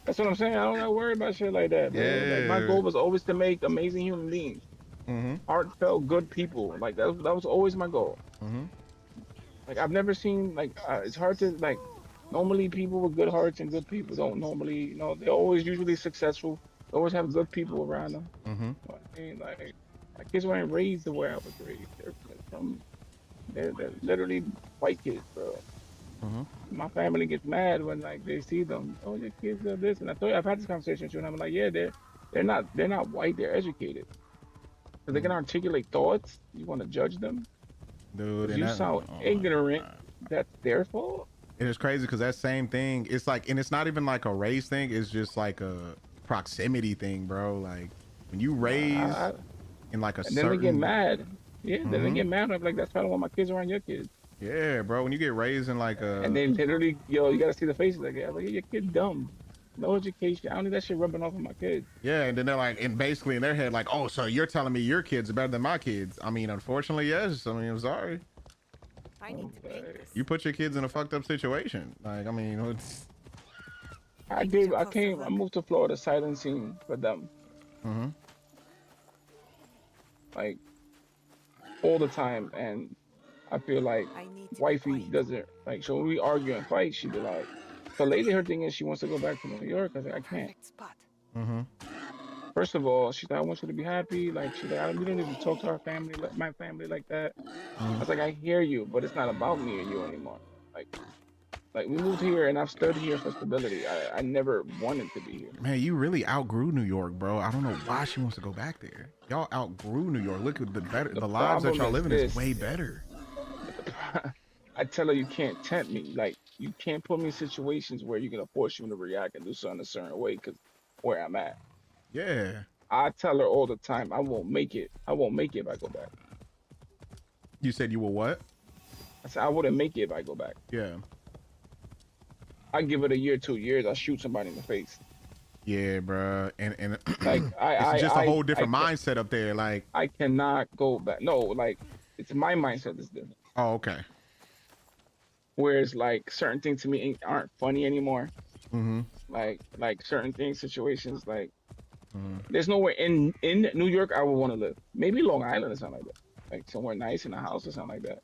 That's what I'm saying. I don't gotta worry about shit like that, bro. Yeah. Like my goal was always to make amazing human beings, heartfelt, good people. Like that was always my goal. Like I've never seen like it's hard to like. Normally, people with good hearts and good people don't normally, you know, they're always usually successful. They always have good people around them. You know what I mean, like my kids weren't raised the way I was raised. They're literally white kids, bro. My family gets mad when like they see them. Oh, your kids are this, and I told you I've had this conversation with you, and I'm like, yeah, they're not white. They're educated, so they can articulate thoughts. You want to judge them, dude? You sound ignorant. That's their fault. And it's crazy because that same thing, it's like, and it's not even like a race thing. It's just like a proximity thing, bro. Like when you raise in like a and certain. Then they get mad. Yeah, then they get mad. I'm like, that's why I don't want my kids around your kids. Yeah, bro. When you get raised in like a. And they literally, you gotta see the faces like that. Like, your kid dumb, no education. I don't need that shit rubbing off on my kids. Yeah, and then they're like, and basically in their head, like, oh, so you're telling me your kids are better than my kids? I mean, unfortunately, yes. I mean, I'm sorry. I need to make this. You put your kids in a fucked up situation. Like, I mean, it's. I moved to Florida silencing for them. Like all the time, and I feel like wifey doesn't like. So when we argue and fight, she be like. So lately, her thing is she wants to go back to New York. I was like, I can't. First of all, she's like, I want you to be happy. Like she's like, we don't even talk to our family, like my family, like that. I was like, I hear you, but it's not about me and you anymore. Like we moved here, and I've stood here for stability. I never wanted to be here. Man, you really outgrew New York, bro. I don't know why she wants to go back there. Y'all outgrew New York. Look at the lives that y'all living is way better. I tell her you can't tempt me. Like you can't put me in situations where you're gonna force you to react and do something a certain way because where I'm at. Yeah. I tell her all the time, I won't make it. I won't make it if I go back. You said you will what? I said I wouldn't make it if I go back. Yeah. I give it a year, 2 years, I'll shoot somebody in the face. Yeah, bro. And like it's just a whole different mindset up there. Like I cannot go back. No, like it's my mindset that's different. Oh, okay. Whereas like certain things to me aren't funny anymore. Like certain things, situations, like there's nowhere in New York I would want to live. Maybe Long Island or something like that. Like somewhere nice in a house or something like that.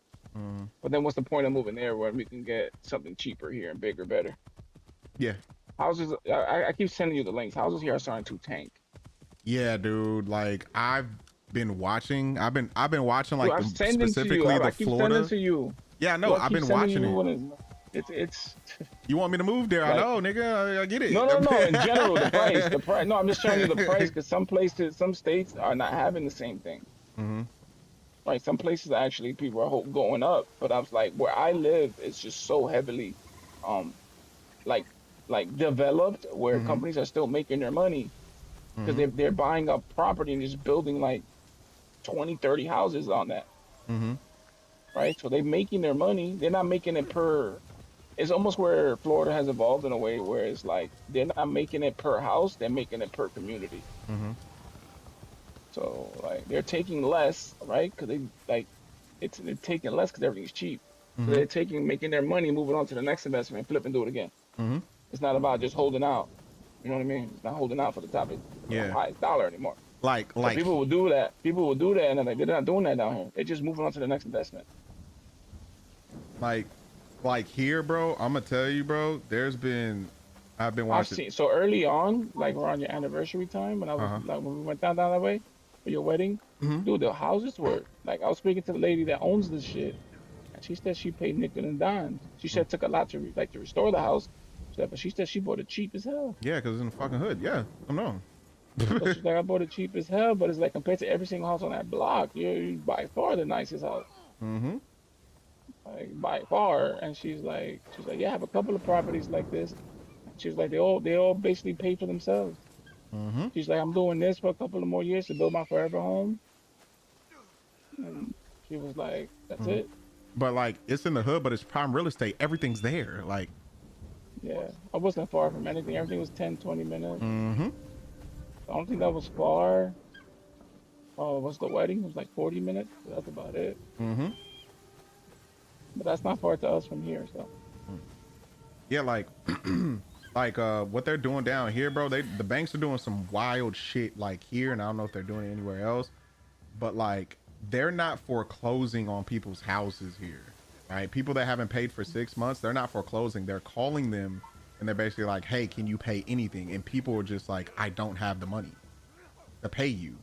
But then what's the point of moving there when we can get something cheaper here and bigger, better? Yeah. Houses, I keep sending you the links. Houses here are starting to tank. Yeah, dude. Like I've been watching like dude, specifically the I keep Florida. sending to you. Yeah, no, I've been watching it. It's You want me to move there? I like, know, nigga. I get it. no. In general, the price. No, I'm just showing you the price because some places, some states are not having the same thing. Mm-hmm. Right, some places actually people are going up, but I was like, where I live, it's just so heavily, um, like developed where Mm-hmm. companies are still making their money because Mm-hmm. they're buying up property and just building like 20, 30 houses on that. Mm-hmm. Right, so they're making their money. They're not making it per. It's almost where Florida has evolved in a way where it's like they're not making it per house, they're making it per community. Mm-hmm. So like they're taking less, right? Because they like they're taking less because everything's cheap. So Mm-hmm. they're making their money, moving on to the next investment, flip and do it again. Mm-hmm. It's not about just holding out. You know what I mean? It's not holding out for the top of the Yeah. highest dollar anymore. Like So people will do that. People will do that, and they're not doing that down here. They're just moving on to the next investment. like here, bro. I'm gonna tell you, bro. I've been I've watching. seen so early on, like around your anniversary time, when I was Uh-huh. like when we went down that way for your wedding, Mhm. dude, the houses were like I was speaking to the lady that owns this shit, and she said she paid nickel and dimes. She said it took a lot to to restore the house, but she said she bought it cheap as hell. Yeah, because it's in the fucking hood. Yeah, I know. So she's like, I bought it cheap as hell, but it's like compared to every single house on that block, you're by far the nicest house, Mm-hmm. like by far. And she's like, yeah, I have a couple of properties like this. She's like, they all basically pay for themselves. Mm-hmm. She's like, I'm doing this for a couple of more years to build my forever home. And she was like, that's Mhm. it. But like, it's in the hood, but it's prime real estate. Everything's there. Like, Yeah, I wasn't far from anything. Everything was 10, 20 minutes. mm-hmm. I don't think that was far. Oh, was the wedding? It was like 40 minutes. That's about it. Mm-hmm. But that's not far to us from here. So Yeah, like, what they're doing down here, bro. The banks are doing some wild shit like here, and I don't know if they're doing it anywhere else. But like, they're not foreclosing on people's houses here, right? People that haven't paid for 6 months, they're not foreclosing. They're calling them, and they're basically like, "Hey, can you pay anything?" And people are just like, "I don't have the money to pay you."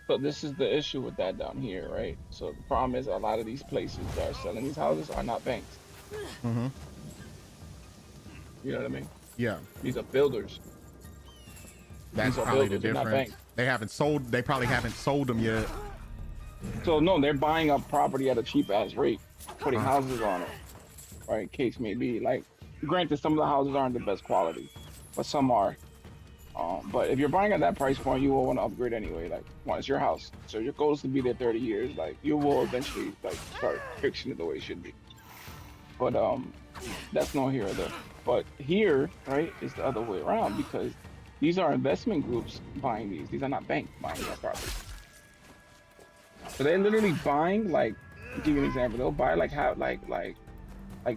So this is the issue with that down here, right? So the problem is a lot of these places that are selling these houses are not banks. Mm-hmm. You know what I mean? Yeah, These are builders. that's These are probably the builders, they're not difference. banks. They probably haven't sold them yet. So no, they're buying up property at a cheap ass rate, putting houses on it. Right, case may be. Like, granted, some of the houses aren't the best quality, but some are. But if you're buying at that price point, you will want to upgrade anyway. Like, one, it's your house, so your goal is to be there 30 years. Like, you will eventually like start fixing it the way it should be. But that's not here or there. But here, right, is the other way around because these are investment groups buying these. These are not banks buying these properties. So they're literally buying, like, to give you an example, they'll buy like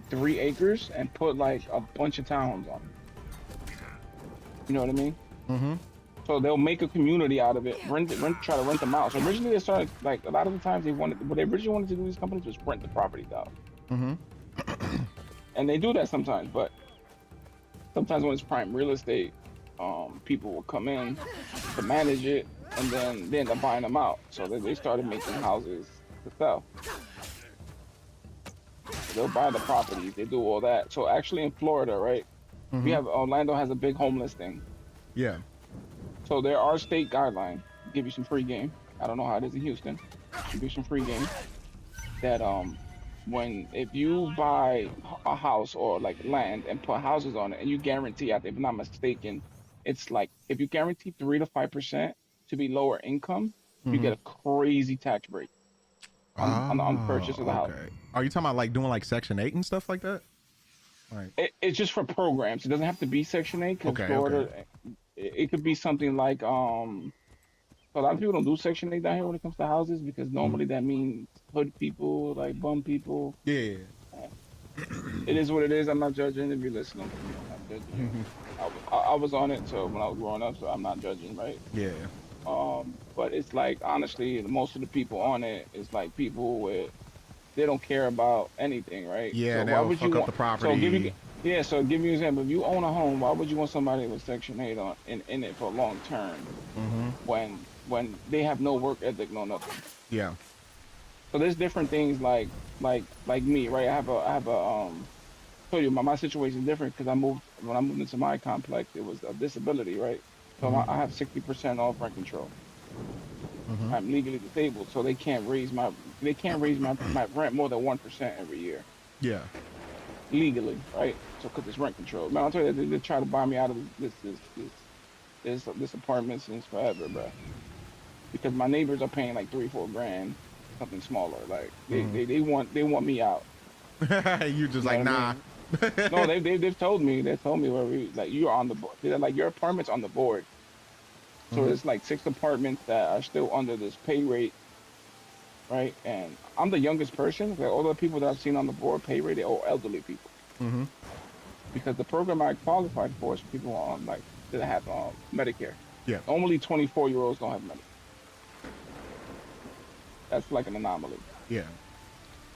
3 acres and put like a bunch of townhomes on it. You know what I mean? Mm-hmm. So they'll make a community out of it, try to rent them out. So originally they started, like, a lot of the times what they originally wanted to do these companies was rent the properties out. Mm-hmm. And they do that sometimes, but sometimes when it's prime real estate, people will come in to manage it and then they end up buying them out. So they started making houses to sell. They'll buy the properties, they do all that. So actually in Florida, right? Mm-hmm. We have Orlando has a big homeless thing. Yeah. So there are state guidelines, give you some free game. I don't know how it is in Houston. Give you some free game. That if you buy a house or like land and put houses on it and you guarantee, if I'm not mistaken, it's like if you guarantee 3 to 5% to be lower income, you get a crazy tax break on the purchase of the house. Are you talking about like doing like Section 8 and stuff like that? Like, It's just for programs. It doesn't have to be Section 8 because Florida, it could be something like a lot of people don't do Section 8 down here when it comes to houses because normally that means hood people, like bum people. Yeah. It is what it is. I'm not judging if you're listening. I'm not judging. I was on it so when I was growing up, so I'm not judging, right? Yeah. But it's like honestly, most of the people on it is like people with they don't care about anything, right? Yeah, so why would you want the property? So give me an example. If you own a home, why would you want somebody with Section 8 in it for long term when they have no work ethic, no nothing? Yeah. So there's different things like me, right? I have told you my situation is different because when I moved into my complex, it was a disability, right? So I have 60% off rent control. I'm legally disabled, so they can't raise my my rent more than 1% every year Yeah. legally, right? So because it's rent control. Man, I'll tell you, they try to buy me out of this apartment since forever, bro. Because my neighbors are paying like 3-4 grand, something smaller. Like they want me out. You just You like, know what I nah. mean? No, they've told me where we like you're on the board. They're like your apartment's on the board. So it's like 6 apartments that are still under this pay rate, right? And I'm the youngest person. Like all the people that I've seen on the board pay rate, they're all elderly people. Because the program I qualified for is people on like that have Medicare. Yeah. Only 24-year-olds don't have Medicare. That's like an anomaly. Yeah.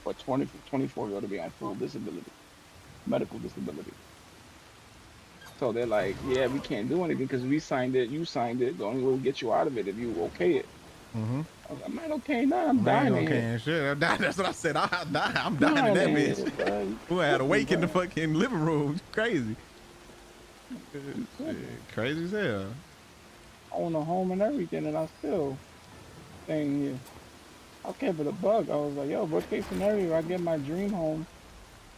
For 24-year-old to be on full disability, medical disability. So they're like, yeah, we can't do anything because we signed it. You signed it. The only way to get you out of it if you okay it. I was like, man, okay, nah, I'm dying in here. Shit. That's what I said. I'm dying in that bitch. Who had a wake in the fucking living room? Crazy. Shit, crazy as hell. I own a home and everything, and I still staying here. I kept it a bug. I was like, yo, worst case scenario, I get my dream home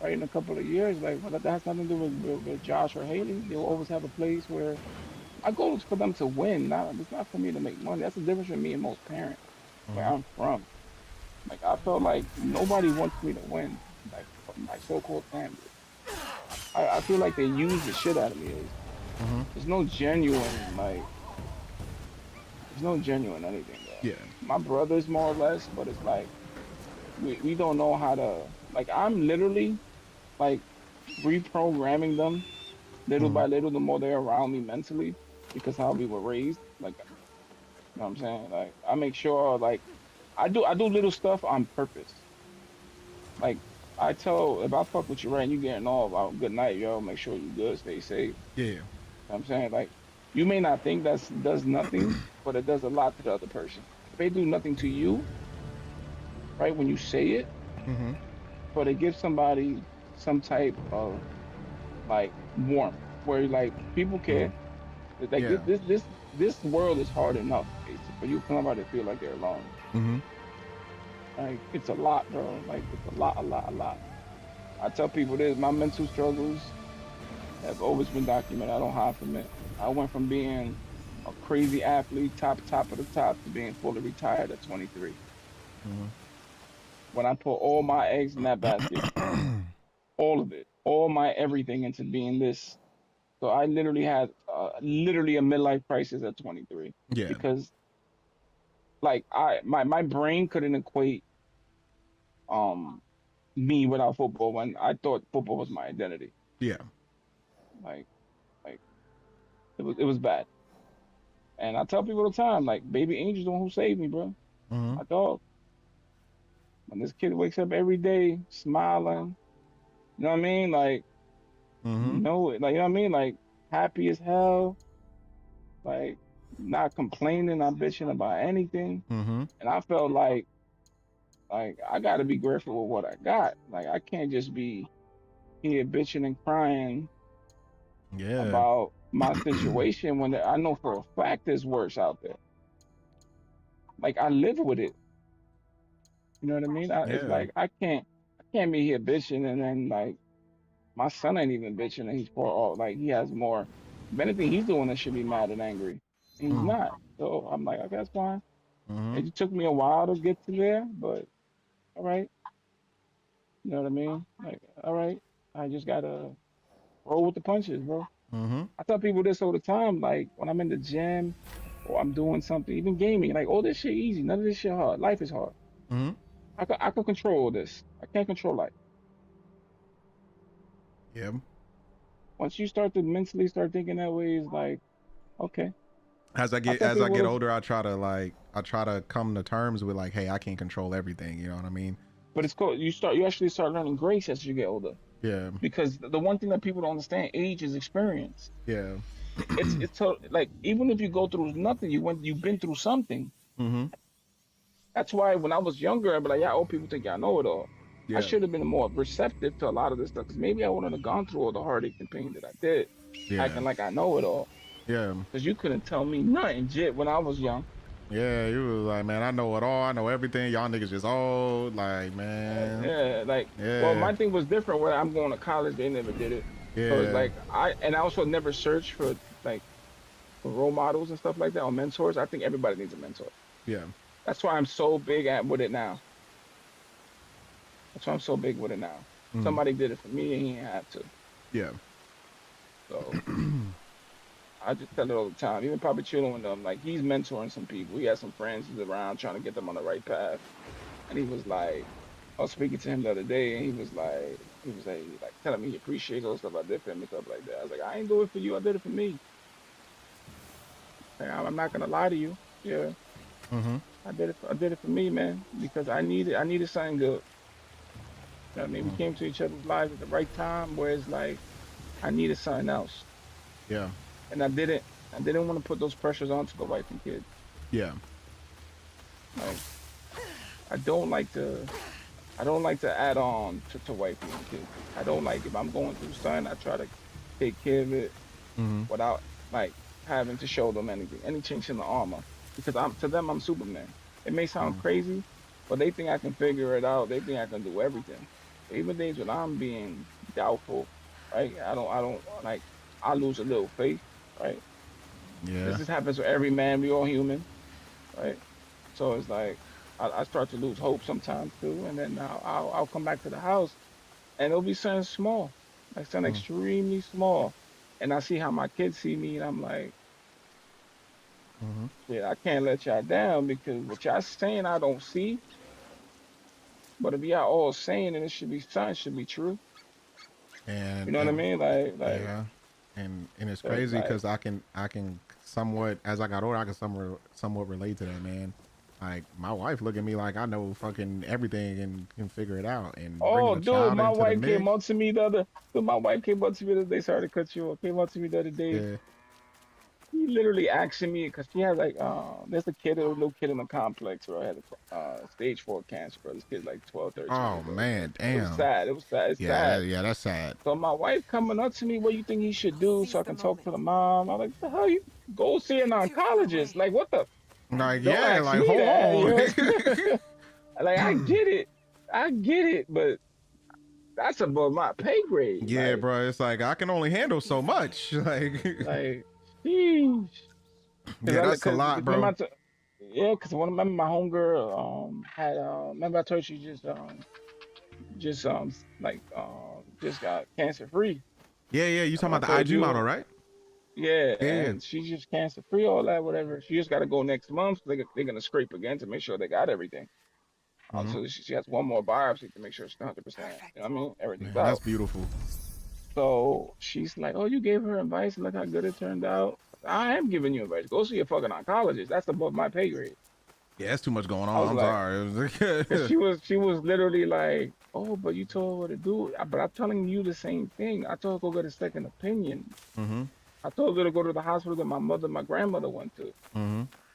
right in a couple of years. Like, well, that has nothing to do with Josh or Haley. They'll always have a place where my goal is for them to win. It's not for me to make money. That's the difference between me and most parents. Where I'm from. Like, I felt like nobody wants me to win. Like, from my so-called family. I feel like they use the shit out of me. There's no genuine, like, there's no genuine anything, bro. Yeah. My brothers, more or less, but it's like, we don't know how to, like, I'm literally, like, reprogramming them little by little the more they're around me mentally because how we were raised. Like, you know what I'm saying? Like, I make sure, like, I do little stuff on purpose. Like, I tell, if I fuck with you right and you getting off, oh, good night, yo, make sure you good, stay safe. Yeah. You know what I'm saying? Like, you may not think does nothing, but it does a lot to the other person. If they do nothing to you, right, when you say it, but it gives somebody some type of, like, warmth, where, like, people care. Like, this world is hard enough, basically, for you somebody to feel like they're alone. Like, it's a lot, bro. Like, it's a lot. I tell people this, my mental struggles have always been documented. I don't hide from it. I went from being a crazy athlete, top of the top, to being fully retired at 23. When I put all my eggs in that basket, all of it, all my everything into being this. So I literally had literally a midlife crisis at 23. Yeah. Because, like, my brain couldn't equate me without football when I thought football was my identity. Yeah. Like it was bad. And I tell people all the time, like, Baby Angel's the one who saved me, bro. My dog. When this kid wakes up every day smiling, you know what I mean? Like, like, you know what I mean? Like, happy as hell, like, not complaining, not bitching about anything. And I felt like I gotta be grateful with what I got. Like, I can't just be here bitching and crying about my situation when I know for a fact there's worse out there. Like, I live with it. You know what I mean? It's like I can't be here bitching and then, like, my son ain't even bitching and he's like, he has more. If anything, he's the one that should be mad and angry. And he's not. So I'm like, okay, that's fine. It took me a while to get to there, but all right. You know what I mean? Like, all right. I just gotta roll with the punches, bro. I tell people this all the time, like, when I'm in the gym or I'm doing something, even gaming, like, all this shit easy. None of this shit hard. Life is hard. I can control this. I can't control life. Yeah. Once you start to mentally start thinking that way, it's like, okay. As I get older, I try to come to terms with, like, hey, I can't control everything. You know what I mean? But it's cool. You actually start learning grace as you get older. Yeah. Because the one thing that people don't understand, age is experience. Yeah. It's so, like, even if you go through nothing, you've been through something. That's why when I was younger, I'd be like, yeah, old people think y'all know it all. I should have been more receptive to a lot of this stuff. Cause maybe I wouldn't have gone through all the heartache and pain that I did, Yeah. acting like I know it all. Yeah. Cause you couldn't tell me nothing, Jit, when I was young. Yeah, you was like, man, I know it all. I know everything. Y'all niggas just old. Like, man. Yeah, like, Yeah. well, my thing was different. Where I'm going to college, they never did it. Yeah. So it's like I also never searched for like for role models and stuff like that or mentors. I think everybody needs a mentor. Yeah. That's why I'm so big with it now. That's why I'm so big with it now. Somebody did it for me and he didn't have to. Yeah. So I just tell it all the time. Even Papa Chulo and them, like he's mentoring some people. He has some friends who's around trying to get them on the right path. And he was like, I was speaking to him the other day, and he was like telling me he appreciates all the stuff I did for him and stuff like that. I was like, I ain't do it for you. I did it for me. Like, I'm not gonna lie to you. Yeah. I did it for me, man, because I needed something good. You know what I mean? We came to each other's lives at the right time, where it's like I needed something else. Yeah. And I didn't want to put those pressures onto the wife and kids. Yeah. Like I don't like to add on to wifey and kids. I don't like, if I'm going through something, I try to take care of it without like having to show them anything, any chinks in the armor. Because to them I'm Superman. It may sound crazy, but they think I can figure it out. They think I can do everything. Even days when I'm being doubtful, right? I don't like, I lose a little faith, right? Yeah. This just happens with every man. We all human, right? So it's like I start to lose hope sometimes too, and then I'll come back to the house, and it'll be something small, like something extremely small, and I see how my kids see me, and I'm like, yeah, I can't let y'all down because what y'all saying I don't see, but if y'all all saying it, it should be something, should be true. And you know what I mean? Like yeah. And it's crazy because I can somewhat, as I got older, I can somewhat relate to that, man. Like my wife look at me like I know fucking everything and can figure it out. And dude, my wife came up to me the other day. Sorry to cut you off. Came up to me the other day. Yeah. He literally asking me because she has like there's a little kid in the complex where I had stage 4 cancer, bro. This kid's like 12, 13. Oh man, damn. It was sad. It's sad. Yeah, that's sad. So my wife coming up to me, what you think he should do so I can talk to the mom? I'm like, the hell, you go see an oncologist? Like what the? Like Don't yeah, ask like me hold that, on. you know? Like I get it, but that's above my pay grade. Yeah, like, bro. It's like I can only handle so much. Like sheesh. yeah, that's a lot, bro. Yeah, because remember my homegirl had remember I told you just got cancer free. Yeah, you talking about the IG model, right? Yeah, and she's just cancer free, all that, whatever. She just got to go next month. They're gonna scrape again to make sure they got everything. So she has one more biopsy to make sure she's 100%. You know what I mean? Everything's out. That's beautiful. So she's like, "Oh, you gave her advice. Look how good it turned out." I am giving you advice. Go see a fucking oncologist. That's above my pay grade. Yeah, that's too much going on. I'm sorry. She was literally like, "Oh, but you told her what to do." But I'm telling you the same thing. I told her to go get a second opinion. I told her to go to the hospital that my grandmother went to.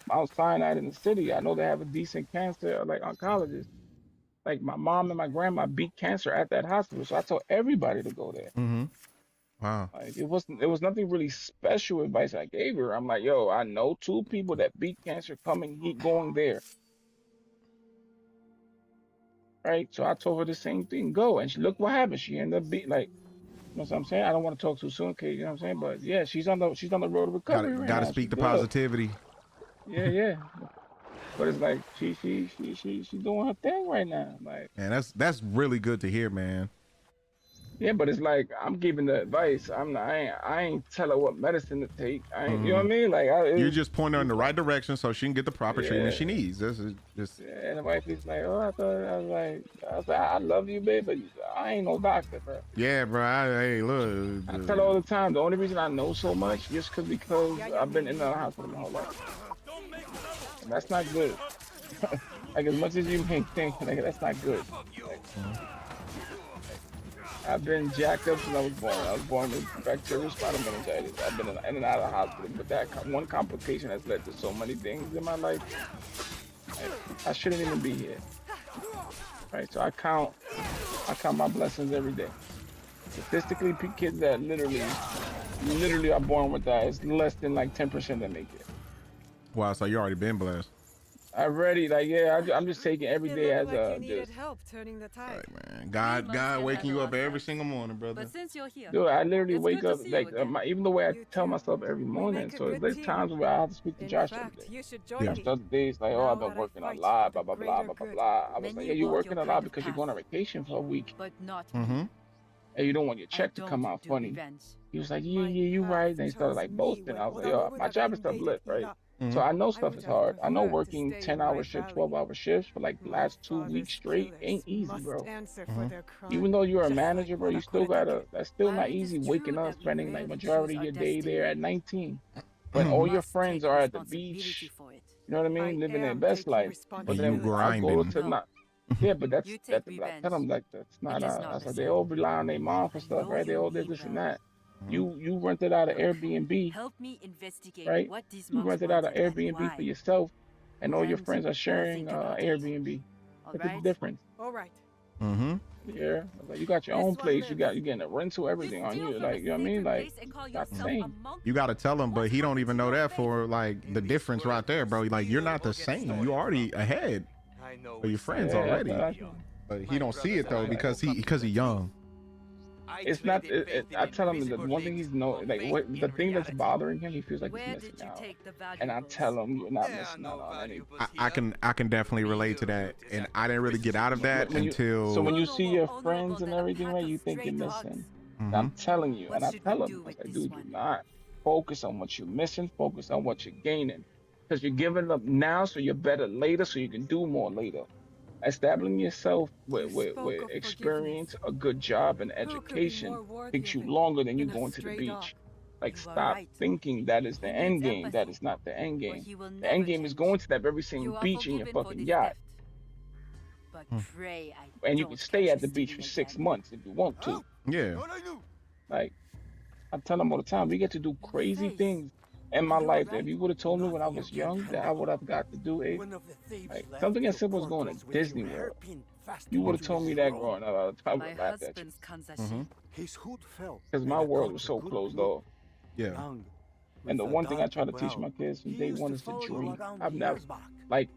Mount Sinai in the city. I know they have a decent cancer like oncologist. Like my mom and my grandma beat cancer at that hospital, so I told everybody to go there. Wow. Like it was nothing really special advice I gave her. I'm like, yo, I know 2 people that beat cancer going there. Right? So I told her the same thing. Go. And look what happened. She ended up being like, you know what I'm saying? I don't want to talk too soon, okay, you know what I'm saying? But yeah, she's on the road to recovery. Gotta speak the positivity. Yeah. But it's like she doing her thing right now. Like, man, that's really good to hear, man. Yeah, but it's like I'm giving the advice. I ain't tell her what medicine to take. I ain't, you know what I mean? Like you're just pointing her in the right direction so she can get the proper treatment she needs. This is just. Yeah, and the wife is like, oh, I was like, I love you, babe, but I ain't no doctor, bro. Yeah, bro. Hey, look. I tell her all the time. The only reason I know so much is because I've been in the hospital my whole life. And that's not good. Like as much as you may think, like that's not good. Like, I've been jacked up since I was born. I was born with bacterial spinal meningitis. I've been in and out of the hospital, but that one complication has led to so many things in my life. I shouldn't even be here. right? So I count my blessings every day. Statistically, kids that literally are born with that, it's less than like 10% that make it. Wow, so you already been blessed. Already, like, yeah, I'm just taking every day as a just. help turning the tide. Right, man. God waking you up every single morning, brother. But since you're here, Dude, I literally It's wake good to up see like you again. even the way I You tell too. myself every We morning. make a So good there's team. times where I have to speak to In Josh every fact, day. you should You join know, me. other days like, oh, Now I've been that I working a fight lot, for blah the blah blah blah greater blah good. blah. I was like, Many yeah, you're walk working your a lot kind of because you're path. going on vacation for a week, but not Mm-hmm. me. and you don't want your I check to don't come out do funny. revenge. He was like, yeah, My you path right. Then he started chose like me boasting. when I was like, Oda yo, my job is tough invaded lift, right? Hila. So I know I stuff would is have hard. I know preferred to working stay in 10-hour my shifts, valley. 12-hour shifts for like the My last 2 weeks father's straight ain't killers easy, must bro. answer for their crimes. Even though you're a Just manager, like bro, you Oda still gotta. Kuretake. That's still While not it is easy true waking up, that we spending like rarely majority choose of your our day there destiny, at 19, we when all your must friends take are at the responsibility beach. for it. You know what I mean? I Living their am best taking life. But And you then I go grinding. to No. not. Yeah, but that's You that. take I tell revenge. them like that's not. It is not That's the like they same. all rely on their mom for I stuff, know right? They you all did mean this and well. that. You rented out an Look, Airbnb, help me investigate right? what these You monks rented out an wanted and Airbnb for why. yourself, and all your And friends are we'll sharing think about it. Airbnb. All Look at the right? difference. All right. Mm-hmm. Yeah, like you got your This own one place. You lives. getting a rental, everything on steal you. from Like, a you know what I mean? sacred Like, place and call not the yourself a same. monk? You gotta tell him, but What he don't happened even to know your that faith? for like the difference right there, bro. Like you're not the same. You already ahead of your friends Yeah, already. But he don't see it though because he young. it's not. I tell him that one thing he's like what the thing that's bothering him, he feels like he's Where missing did you out. take the And I valuables? tell him you're not missing out on anything. I can definitely relate to that, and I didn't really get out of that When you- until. So when you No see more your honorable friends and than a everything, pack right, of you think you're stray missing. dogs. I'm telling you, What and I should tell we him, do I was with like, this dude, do one? not focus on what you're missing. Focus on what you're gaining, because you're giving up now, so you're better later, so you can do more later. Establishing yourself You spoke with of experience, forgiveness. a good job, and Who could be education more worthy takes of you it longer than you than a going to the stray dog? beach. Like, You are stop right. thinking that is the He end needs game. That empathy, is not the end or game. he will The never end game is change. going to that very same You are beach in your forgiven for fucking this yacht, theft. But pray I and you don't can stay catch at the you beach for stealing 6 again. months if you want to. Yeah. Like, I tell them all the time, we get to do crazy Face. things in my Are you life that alright? if you would have told me when I was young that I would have got to do it, like something as simple as going to Disney World. You would have told me that growing up, I My would have laughed at you. husband's Kanzashi. Mm-hmm. Because my world was so closed off. Yeah. And the one thing I try to teach my kids from day one is to dream. I've never, like,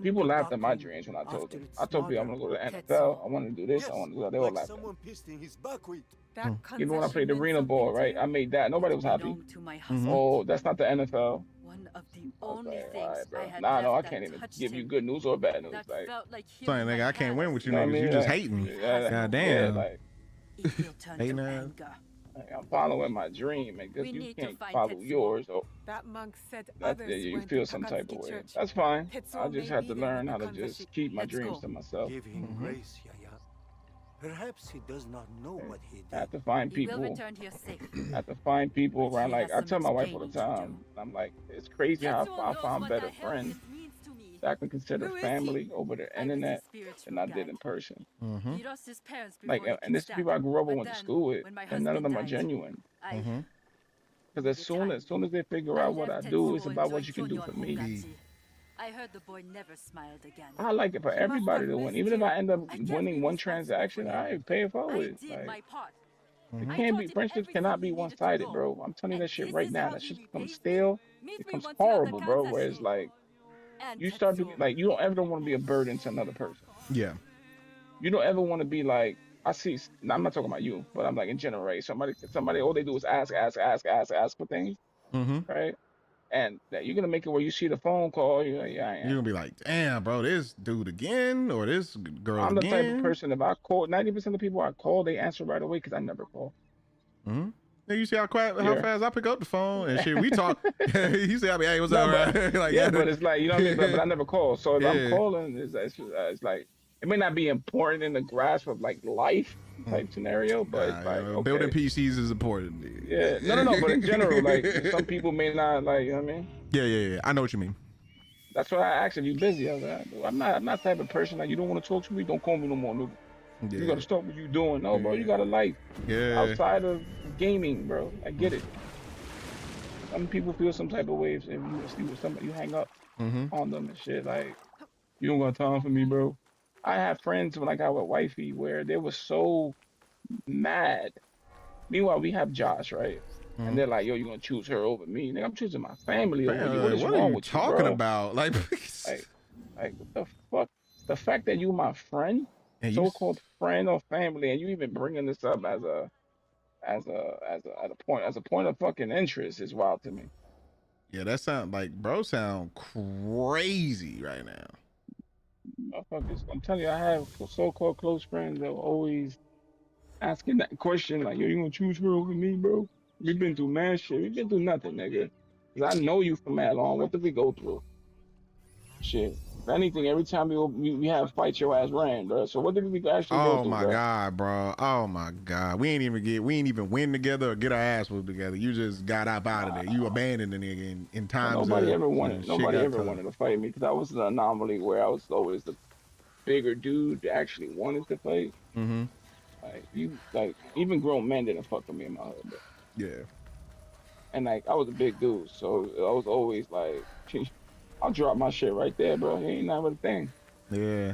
people laughed at my dreams when I told them. I told people I'm gonna go to the NFL. I want to do this. I want to do that. They all laughed at me. That Even when I played the Kanzashi arena meant ball, something to right? you? I made that. Nobody was happy. Belonged to my husband. Oh, that's not the NFL. One of the I was only like, things all right, bro. I had Nah, no, I left can't that even touched give you him. good news or bad news. That Like, felt like Sorry, healing nigga, my I can't win with you You know what I niggas. You mean? just Like, hating. yeah, God yeah, damn. like, It will turn Hey, to now. anger. I'm following my dream, and because We you need to can't find follow Tetsuo. yours, or That monk said that's others you went feel to some type of Takatsuki way. Church. That's fine. Tetsuo I just may have be to there learn with how the to just Kanzashi. keep my Let's dreams go. to myself. Give him Mhm. grace, Yaya. Perhaps he does not know what he I have did. to find He will people. return here safe. I have to find people But around. he Like, has I tell some my wife all the explaining to time. do. I'm like, it's crazy how Tetsuo I knows found what better the hell friends this means to me. that I can consider Who is he? family over the I was his internet spiritual than I did guide. in person. Mm-hmm. He lost his parents Like, before he and could this is stand. people I grew up with, But went to then, school with, when my and none of them are husband died, genuine. I Mm-hmm. Because as soon as they figure out what I do, it's about what you can do for me. I heard the boy never smiled again. I like it for He must everybody have to win. missed Even if you. I end up I can't winning be one responsible transaction, for him. I pay it I forward. did Like, my part. it I can't taught be. him Friendships everything cannot he be needed to one-sided, know. bro. I'm telling you And that shit this right is now. how That he shit becomes repays me. stale. Meet It me becomes once you're at the horrible, bro. Where it's Kanzashi. like And you start to Tetsuo. like you don't ever want to be a burden to another person. Yeah. You don't ever want to be like I see. I'm not talking about you, but I'm like in general, right? Somebody, all they do is ask for things, Mm-hmm. right? And that you're gonna make it where you see the phone call. You're like, yeah, I You're am. gonna be like, damn, bro, this dude again, or this girl I'm the type of again. person, if I call, 90% of the people I call, they answer right away because I never call. Mm-hmm. You see how quiet, how Yeah. fast I pick up the phone and shit. We talk. You say, I mean, hey, what's No, up, but, right? Like, yeah, but it's like, you know what I mean? But I never call. So if Yeah. I'm calling, it's like, it may not be important in the grasp of like life type scenario, but it's like, okay. Building PCs is important. Yeah, no, but in general, like some people may not like, you know what I mean? Yeah. I know what you mean. That's why I asked if you busy. I was like, I'm not the type of person like you don't want to talk to me, don't call me no more, nigga. Yeah. You gotta stop what you doing. No, bro, you got a life Yeah. outside of gaming, bro. I get it. Some people feel some type of ways if you see with somebody, you hang up Mm-hmm. on them and shit. Like, you don't got time for me, bro. I had friends when I got with wifey where they were so mad. Meanwhile, we have Josh, right? And they're like, yo, you're gonna choose her over me. Nigga, I'm choosing my family over you. What is What wrong are you with talking you, bro? about? Like, Like, what the fuck? The fact that you my friend, and you, so-called friend or family, and you even bringing this up as a point of fucking interest is wild to me. yeah, that sound like bro sound crazy right now. Motherfuckers, I'm telling you, I have so-called close friends that were always asking that question, like, yo, you gonna choose her over me, bro? We've been through mad shit. We've been through nothing, nigga. Cause I know you for mad long. What did we go through? Shit. If anything, every time we have fights, your ass ran, bro. So what did we actually go Oh through, my bro? god, bro. Oh my god. We ain't even win together or get our ass whooped together. You just got up out of there. You abandoned the nigga in times. Nobody ever wanted. shit Nobody got ever tough. wanted to fight me because I was an anomaly where I was always the bigger dude that actually wanted to fight. Mm-hmm. Like even grown men didn't fuck with me in my hood, bro. Yeah. And like I was a big dude, so I was always like, I'll drop my shit right there, bro. He ain't nothing but a thing. Yeah.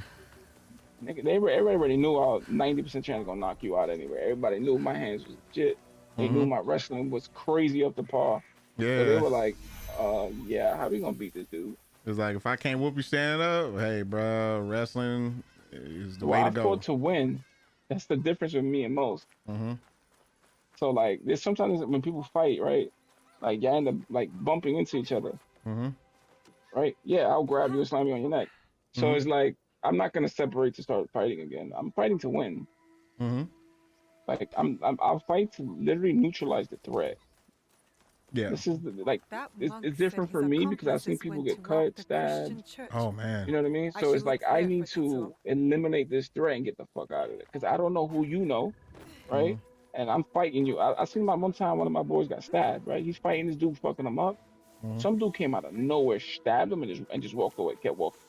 Nigga, everybody already knew I was 90% chance gonna knock you out anyway. Everybody knew my hands was legit. They knew my wrestling was crazy up to par. Yeah. So they were like, yeah, how we gonna beat this dude? It's like if I can't whoop you standing up, hey, bro, wrestling is the Well, way I to go. fought to win. That's the difference with me and most. Mm-hmm. So like, there's sometimes when people fight, right? Like you end up like bumping into each other, Mm-hmm. right? Yeah, I'll grab you and slam you on your neck. So it's like I'm not gonna separate to start fighting again. I'm fighting to win. Mm-hmm. Like I'll fight to literally neutralize the threat. Yeah. This is like That it's monk different said for his me because I've seen accomplices people went get to rob cut, the stabbed. Christian church. Oh man. You know what I mean? I So should it's like look I there need for to Tetsuo. eliminate this threat and get the fuck out of it because I don't know who you know, right? And I'm fighting you. I seen my one time one of my boys got stabbed, right? He's fighting this dude, fucking him up. Some dude came out of nowhere, stabbed him, and just walked away, kept walking.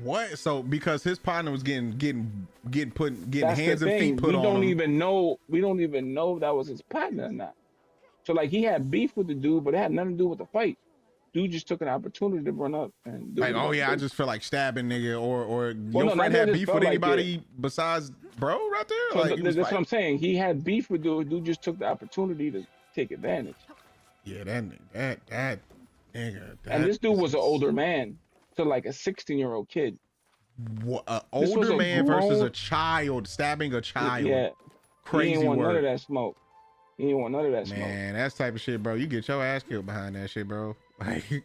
What? So because his partner was getting That's hands the and thing. feet put We on don't him. even know. We don't even know if that was his partner or not. So like he had beef with the dude, but it had nothing to do with the fight. Dude just took an opportunity to run up and do Like, what he oh was yeah, I doing. just feel like stabbing nigga, or Well, your no, friend not had that it beef felt with like anybody besides bro right there. So Like he was that's what fighting. I'm saying. He had beef with dude. Dude just took the opportunity to take advantage. Yeah, that nigga. And this dude was an is- older man to like a 16-year-old kid. What, an This was older a man versus a grown- child stabbing a child. Yeah, he Crazy ain't want none of word. that smoke. He ain't want none of that smoke. Man, that's the type of shit, bro. You get your ass killed behind that shit, bro. Like,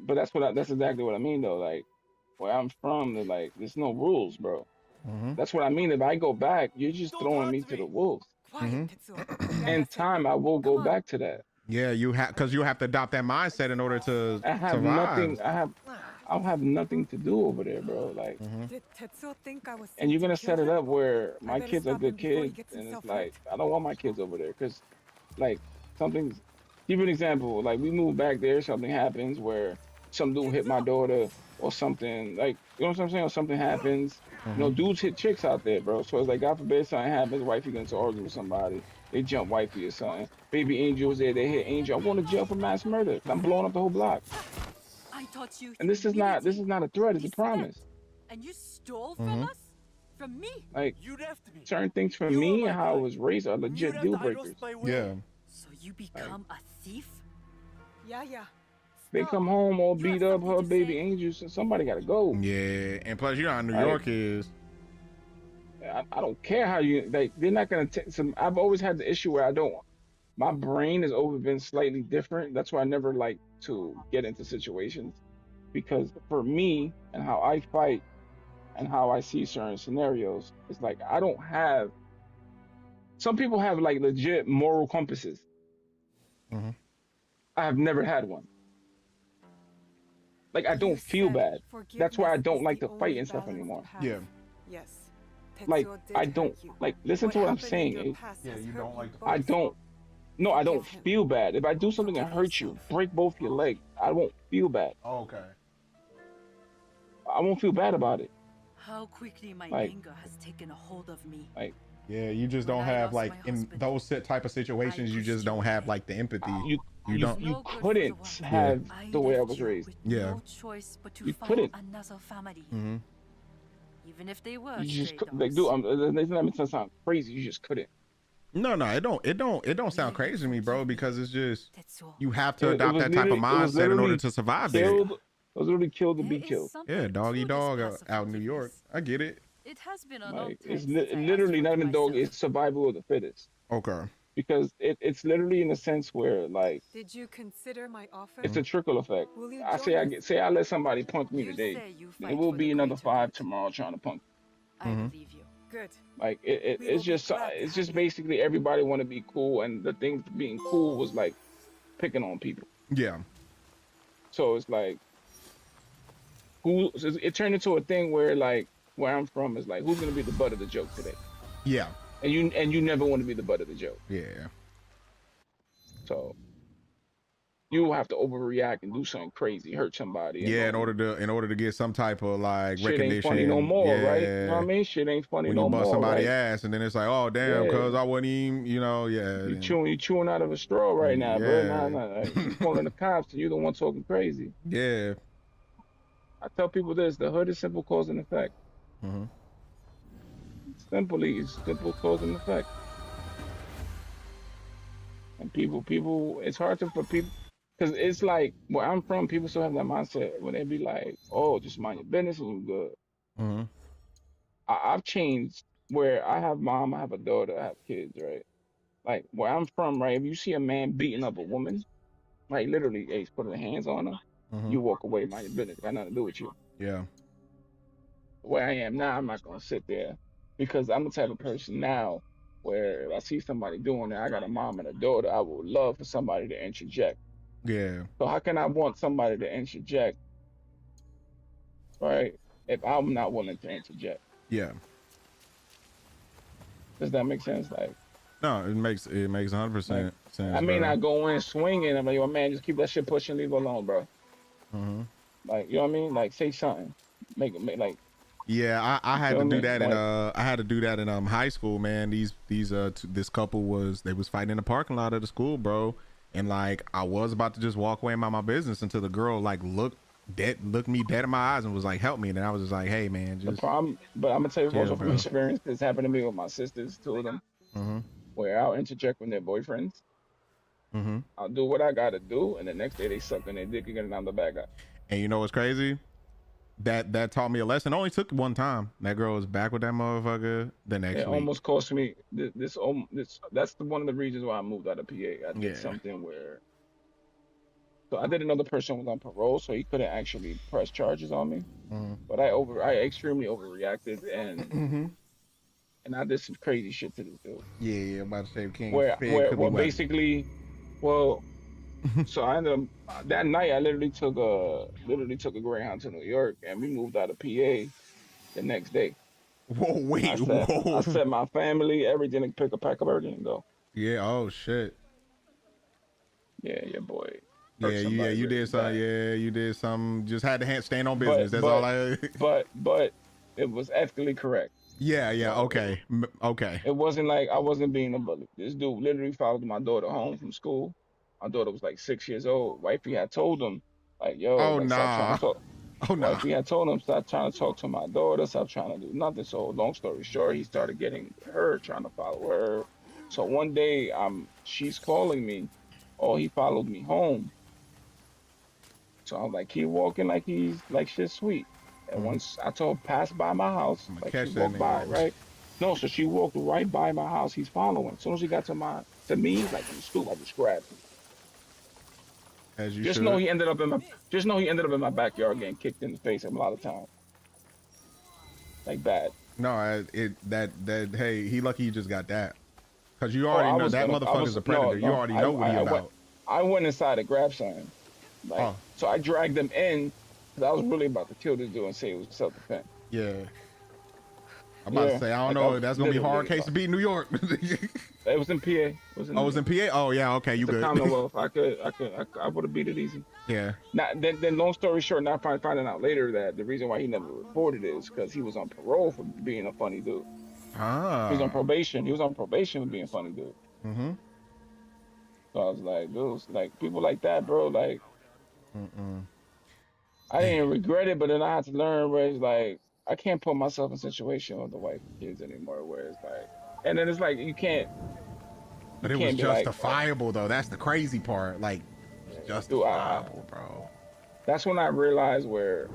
But that's exactly what I mean though. Like where I'm from, they're like there's no rules, bro. That's what I mean. If I go back, you're just throwing me to the wolves. Quiet, Tetsuo. In time, I will go back to that. yeah, you have because you have to adopt that mindset in order to I have survive. nothing. I'll have nothing to do over there, bro. Like, Did Tetsuo think I was and you're gonna to set kill it him? up where my better kids are stop him good before he kids, gets and it's himself like hurt. I don't want my kids over there because, like, something's. Give you an example. Like we move back there, something happens where some dude hit my daughter or something. Like you know what I'm saying? Or something happens. You know, dudes hit chicks out there, bro. So it's like God forbid something happens, wifey gets into argue with somebody, they jump wifey or something. Baby Angel was there, they hit Angel. I'm going to jail for mass murder. I'm blowing up the whole block. I taught you And this is not a threat, it's a promise. And you stole from us? From me? Like You left me. certain things for You me are and my how I guy. was raised are You legit left deal Hyros breakers. by will. Yeah. So you become a thief? Yeah, yeah. They Stop. come home all You have beat up, something her to baby say? Angel, so somebody gotta go. Yeah, and plus you know how New Right. York is. I don't care how you like. They're not gonna take some. I've always had the issue where I don't. My brain has always been slightly different. That's why I never like to get into situations, because for me and how I fight and how I see certain scenarios, it's like I don't have. Some people have like legit moral compasses. Mhm. I have never had one. Like I You don't feel said bad. That's why I forgiveness don't is like the to fight only and stuff balance anymore. to have. Yeah. Yes. Like Tetsuo did I hurt don't you. like listen to what I'm happened in saying. your Abe. past Yeah, has you hurt don't you like to both. I don't. No, I don't Forgive him. feel bad. If I do something and Forgive hurt you, yourself. break both your legs, I won't feel bad. Okay. I won't feel bad about it. How quickly my Like- anger has taken a hold of me. Yeah, you just When don't I have lost like my in husband, those type of situations. You pushed just you don't have away. like the empathy. You You don't. you No good for the couldn't world. have I the way I left was you raised. with Yeah. no choice but to You find couldn't. another family. Mhm. Even if they were You just stray they dogs. do. It's not meant to sound crazy. You just couldn't. No, it don't sound crazy to me, bro, because it's just Tetsuo. you have to It adopt was that type of literally, it was mindset in order literally to survive there. killed. It was literally killed to There be is killed. something Yeah, dog to eat this dog passive out in New York. forgiveness. I get it. It has been a long Like time it's since I asked literally for not it even dog. myself. It's survival of the fittest. Okay. Because it's literally in a sense where like Did you consider my offer? it's a trickle effect. Will you I join say us? I let somebody punk me You today. say you There fight will for be the another greater 5 good. tomorrow trying to punk. I believe you. Good. Like We will it's be just glad to it's have just you. basically everybody want to be cool, and the thing being cool was like picking on people. Yeah. So it's like it turned into a thing where like where I'm from is like who's gonna be the butt of the joke today, Yeah. and you never want to be the butt of the joke. Yeah. So you will have to overreact and do something crazy, hurt somebody, and Yeah, then in order to get some type of like shit ain't funny no recognition. more, right? You know what I Yeah. mean? Shit ain't funny When no you bust more, somebody right? ass and then it's like, oh damn, Yeah. cause I wasn't even, yeah. You chewing out of a straw right now, bro. Nah, Yeah. nah. You calling the cops and you the one talking crazy. Yeah. I tell people this: the hood is simple cause and effect. Mm-hmm. Simply, it's simple cause and effect. And people, it's hard for people because it's like where I'm from. People still have that mindset when they be like, "Oh, just mind your business and you good." Mm-hmm. I've changed where I have mom, I have a daughter, I have kids, right? Like where I'm from, right? If you see a man beating up a woman, like literally, hey, he's putting hands on her, Mm-hmm. you walk away, mind your business. Got nothing to do with you. Yeah. Where I am now, I'm not gonna sit there because I'm the type of person now where if I see somebody doing that, I got a mom and a daughter, I would love for somebody to interject. Yeah. So how can I want somebody to interject, right? If I'm not willing to interject, Yeah. does that make sense? Like, No, it makes 100% sense. I may bro. not go in swinging. I'm like, yo, man, just keep that shit pushing, leave it alone, bro. Mm-hmm. Like, you know what I mean? Like, say something, make like. Yeah, I had feel to do me? that in Like, I had to do that in high school, man. This couple was fighting in the parking lot of the school, bro. And like I was about to just walk away and mind my business until the girl like looked me dead in my eyes and was like, help me. And then I was just like, hey man, the just problem, but I'm gonna tell you also chill, from bro. experience, this happened to me with my sisters, two of them, Mm-hmm. where I'll interject with their boyfriends. Mm-hmm. I'll do what I gotta do, and the next day they suck in their dick again, and I'm the bad guy. And you know what's crazy? That taught me a lesson. It only took one time. That girl was back with that motherfucker the next It week. almost cost me this. That's one of the reasons why I moved out of PA. I did Yeah. something where. So I did another person was on parole, so he couldn't actually press charges on me. Mm-hmm. But I extremely overreacted and Mm-hmm. I did some crazy shit to this dude. Yeah, I'm about to say King Where could be whack. basically, well, so I ended up that night I literally took a Greyhound to New York and we moved out of PA the next day. Whoa, wait, I set my family, everything, to pick a pack up everything and go. Yeah, oh shit. Yeah, boy. Yeah, Hurt you somebody did really some. bad. Yeah, you did some. Just had to stand on business. That's all I. But it was ethically correct. Yeah. So Okay. Okay. it wasn't like I wasn't being a bully. This dude literally followed my daughter home from school. My daughter was like 6 years old. Wifey had told him, like, yo, Oh like, stop trying nah. to talk. Oh nah. Wifey had told him, stop trying to talk to my daughter, stop trying to do nothing. So long story short, he started getting her, trying to follow her. So one day, she's calling me. Oh, he followed me home. So I'm like, keep walking like he's like shit sweet. And once I told her, pass by my house, I'ma like catch she that walked by, nigga. right? No, so she walked right by my house. He's following. As soon as she got to me, like in the stoop, I just grabbed him. As you Just should. know he ended up in my backyard getting kicked in the face a lot of times. Like bad. No, hey, he lucky you just got that. Cause you Oh, already I know was that gonna, I motherfucker's was a predator. no, You already know what he about. I went inside to grab something. Like, Oh. so I dragged them in because I was really about to kill this dude and say it was self-defense. Yeah. I'm about to say, I don't know. That's gonna be a hard case to beat in New York. It was in PA. It was in Oh, it was in PA? Oh yeah, okay, you the good. Commonwealth. I would have beat it easy. Yeah. Now, then, long story short, now finding out later that the reason why he never reported it is because he was on parole for being a funny dude. Ah. He was on probation. He was on probation for being a funny dude. Mm-hmm. So I was like, dudes, like people like that, bro. Like, I didn't regret it, but then I had to learn where it's like, I can't put myself in a situation with the wife and kids anymore where it's like, and then it's like you But it was can't be like, justifiable though. That's the crazy part. Like dude, justifiable, bro. that's when I realized where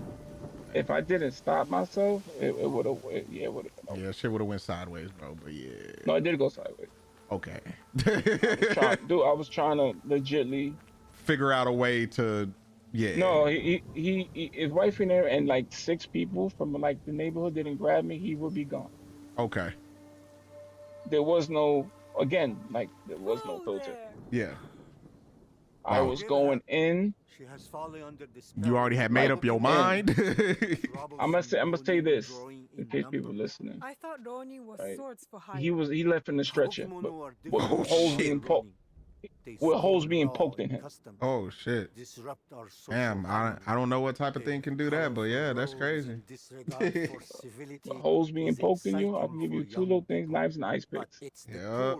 if I didn't stop myself, it would have, yeah, it would have been over. Yeah, shit would have went sideways, bro. But yeah. No, it did go sideways. Okay. I was trying to legitly figure out a way to, yeah. No, he his wife in there and like 6 people from like the neighborhood didn't grab me, he would be gone. Okay. There was no, again, like there was no filter. Yeah. I was going in. She has fallen under the spell. You already had made up your mind. I'm gonna say this in case people listening. I thought Roni was Right. swords for hire. He left in the stretcher, but with Oh, holes shit. being poked. With holes being poked in him. Oh shit. Damn, I don't know what type of thing can do that, but yeah, that's crazy. With holes being poked in you, I can give you 2 little things, knives and ice picks. Yeah.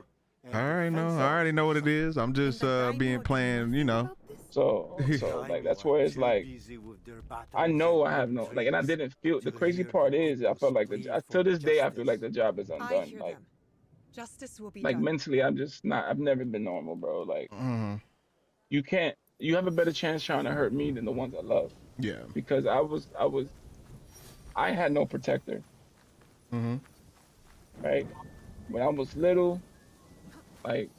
I already know what it is. I'm just being playing, you know. So like that's where it's like I know I have no like, and I didn't feel. The crazy part is I felt like till this day I feel like the job is I undone. hear Like them. Justice will be like done. mentally, I'm just not. I've never been normal, bro. Like you can't. You have a better chance trying to hurt me than the ones I love. Yeah. Because I had no protector. Right. When I was little, like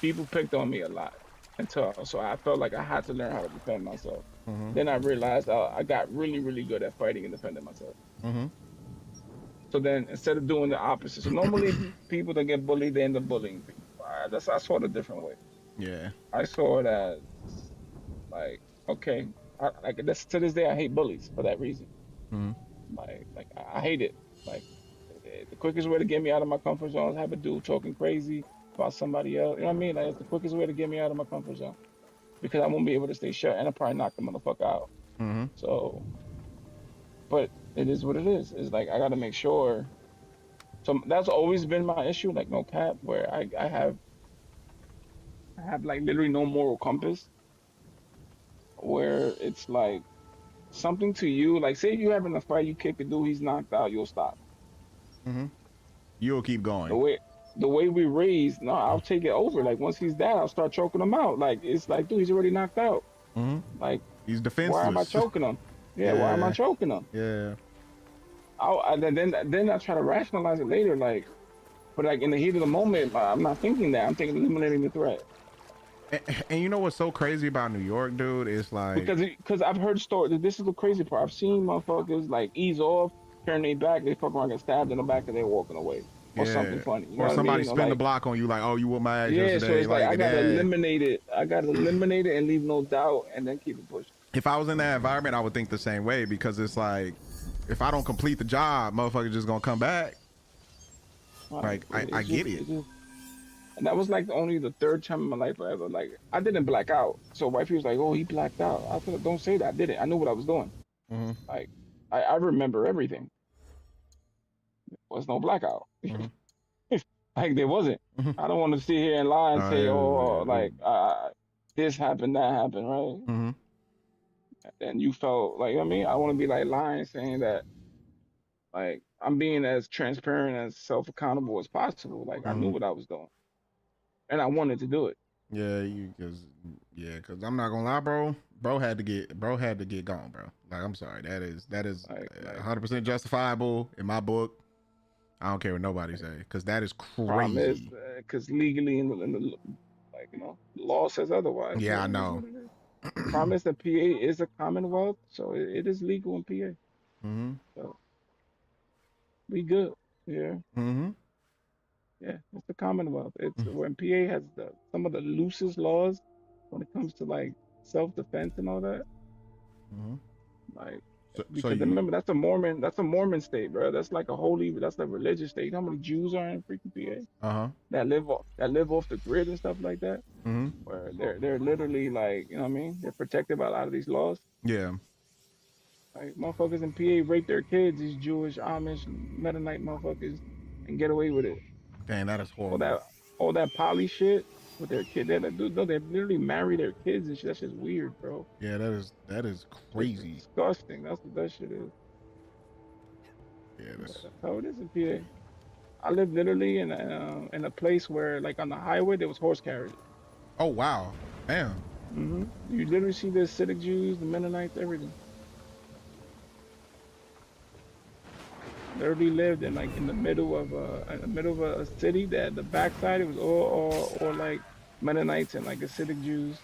people picked on me a lot. So I felt like I had to learn how to defend myself. Then I realized I got really, really good at fighting and defending myself. So then instead of doing the opposite, so normally people that get bullied, they end up bullying people. I saw it a different way. Yeah. I saw it as like, okay, that's to this day I hate bullies for that reason. Like I hate it. Like the quickest way to get me out of my comfort zone is have a dude talking crazy about somebody else. You know what I mean? Like it's the quickest way to get me out of my comfort zone because I won't be able to stay shut and I'll probably knock the motherfucker out. So, but it is what it is. It's like I got to make sure. So that's always been my issue. Like no cap, where I have like literally no moral compass. Where it's like something to you, like say you having a fight, you kick a dude, he's knocked out, you'll stop. You'll keep going. The way we raised, no, I'll take it over. Like once he's down, I'll start choking him out. Like it's like, dude, he's already knocked out. Like he's defenseless. Why am I choking him? Yeah, why am I choking him? Yeah. Then I try to rationalize it later, like, but like in the heat of the moment, I'm not thinking that. I'm thinking eliminating the threat. And you know what's so crazy about New York, dude? It's like because I've heard stories. This is the crazy part. I've seen motherfuckers like ease off, turn their back, they fuck around, get stabbed in the back, and they're walking away. Or something funny. You know or somebody what I mean? spin the block on you like, oh, you whooped my ass yesterday. So it's like I gotta that. eliminate it. I gotta eliminate it and leave no doubt, and then keep it pushing. If I was in that environment, I would think the same way because it's like, if I don't complete the job, motherfucker just gonna come back. Like I get it. And that was like only the 3rd time in my life I ever like I didn't black out. So wifey was like, "Oh, he blacked out." I said, "Don't say that." I did it. I knew what I was doing. Like I remember everything. There was no blackout. Like there wasn't. I don't want to sit here and lie and say, like this happened, that happened, right? And you felt like, you know what I mean? I want to be like lying, saying that like I'm being as transparent and as self-accountable as possible. Like I knew what I was doing, and I wanted to do it. Yeah, because I'm not gonna lie, bro. Bro had to get gone, bro. Like I'm sorry, that is 100% justifiable in my book. I don't care what nobody say, because that is crazy. Because legally, in the like the law says otherwise. Yeah, I know. Promise that PA is a commonwealth, so it is legal in PA. So we good. Yeah. Yeah, it's the commonwealth. It's when PA has some of the loosest laws when it comes to like self-defense and all that. Like. Because remember, that's a Mormon state, bro. That's like that's a religious state. You know how many Jews are in freaking PA? That live off the grid and stuff like that. Where they're literally like, you know what I mean? They're protected by a lot of these laws. Yeah. Like motherfuckers in PA rape their kids, these Jewish, Amish, Mennonite motherfuckers, and get away with it. Dang, that is horrible. All that poly shit with their kid. They literally marry their kids and shit. That's just weird, bro. Yeah, that is crazy. It's disgusting. That's what that shit is. Yeah, that's Oh, it is in PA. I live literally in a place where, like, on the highway, there was horse carriages. oh wow. Damn. You literally see the Hasidic Jews, the Mennonites, everything. Literally lived in like in the middle of a city that the backside it was all like Mennonites and like Hasidic Jews,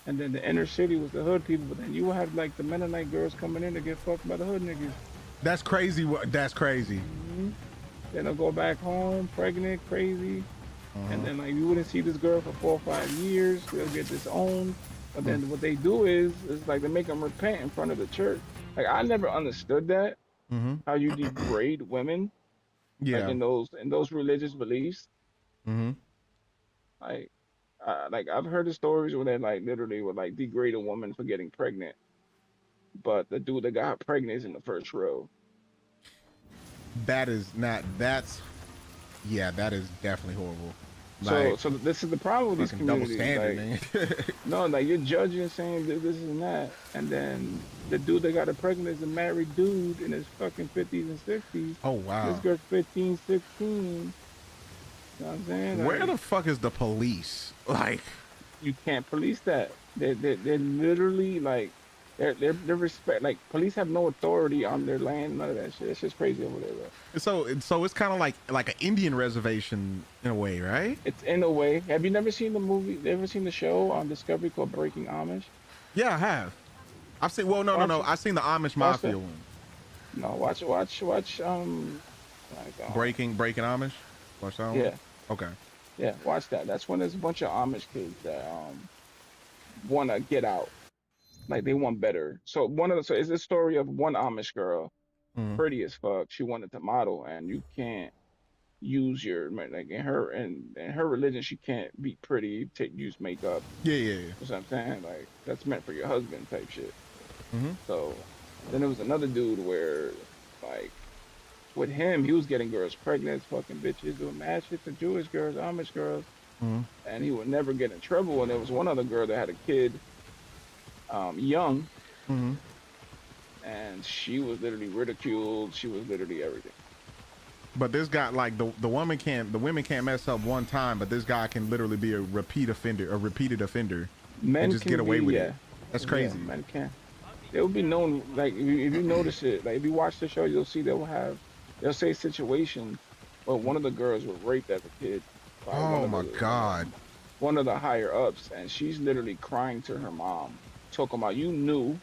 and then the inner city was the hood people. But then you would have like the Mennonite girls coming in to get fucked by the hood niggas. That's crazy. That's crazy. Then they'll go back home, pregnant, crazy, and then like you wouldn't see this girl for 4 or 5 years. They'll get disowned. But then what they do is like they make them repent in front of the church. Like I never understood that. How you degrade women, Yeah. like in those religious beliefs. Like, like I've heard the stories where they like literally would like degrade a woman for getting pregnant, but the dude that got her pregnant is in the first row. That is not. That's. Yeah, that is definitely horrible. So this is the problem with these communities. Double standard, like, no, like you're judging, saying this and that, and then the dude that got her pregnant is a married dude in his fucking 50s and 60s. Oh wow. This girl's 15, 16. You know what I'm saying? Where Like, the fuck is the police? Like, you can't police that. They're literally like they're respect, like police have no authority on their land, none of that shit. It's just crazy over there, bro. so it's kind of like an Indian reservation in a way, right? It's in a way. Have you never seen the movie? Ever seen the show on Discovery called Breaking Amish? Yeah, I have. I've seen. Well, no. I've seen the Amish Mafia one. No, watch. Like, Breaking Amish. Watch that one? Yeah. Okay. Yeah, watch that. That's when there's a bunch of Amish kids that want to get out. Like they want better. So it's a story of one Amish girl, pretty as fuck. She wanted to model, and you can't use your like in her religion. She can't be pretty, use makeup. Yeah. You know what I'm saying? Like that's meant for your husband type shit. So then there was another dude where like with him, he was getting girls pregnant, fucking bitches, doing mad shit to Jewish girls, Amish girls, and he would never get in trouble. And there was one other girl that had a kid. Young, and she was literally ridiculed. She was literally everything. But this guy, like the women can't mess up one time, but this guy can literally be a repeated offender, Men and just can get away be, with yeah. it. That's crazy. Yeah, men can. They will be known, like if you notice it, like if you watch the show, you'll see they'll say situations where one of the girls was raped as a kid. Oh my God. One of the higher ups, and she's literally crying to her mom, talking about you knew,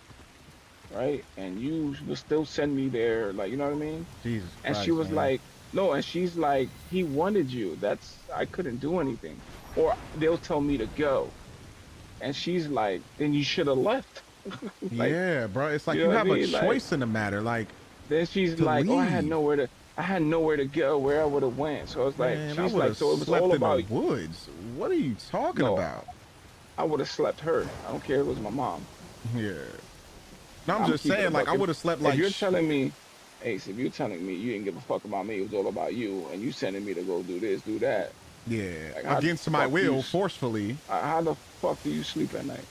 right? And you will still send me there, like you know what I mean? Jesus. And Christ, she was man. like, no, and she's like, he wanted you. I couldn't do anything. Or they'll tell me to go. And she's like, then you should have left. Like, yeah, bro. It's like you you know have what I a mean? Like, choice in the matter. Like, then she's to like, oh, I had leave. nowhere to go, where I would have went. So it's like, man, I she's would like, have so it was slept all in about, the woods. What are you talking No. about? I would have slept her. I don't care if it was my mom. Yeah. No, I'm just keeping saying, it like, I buck. would have slept If like. you're telling me, Ace, if you're telling me you didn't give a fuck about me, it was all about you, and you sending me to go do this, do that. Yeah, Like, how against the my fuck will, you- forcefully. How the fuck do you sleep at night?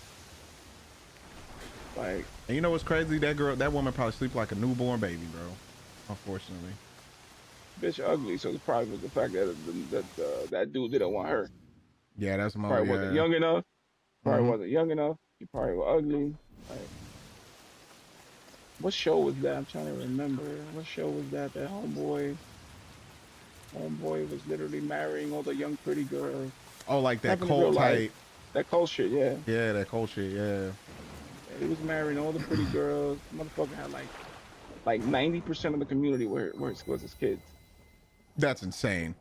Like, And you know what's crazy? That woman probably sleep like a newborn baby, bro. Unfortunately. bitch ugly, so it probably was the fact that that dude didn't want her. Yeah, that's my. Probably wasn't young enough. Probably Mhm. wasn't young enough. He probably was ugly. Like, what show was that? I'm trying to remember. What show was that? That homeboy was literally marrying all the young pretty girls. Oh, like that Happened in real cult life. type. That cult shit, yeah. Yeah, that cult shit. Yeah. He was marrying all the pretty girls. Motherfucker had like 90% of the community was his kids. That's insane.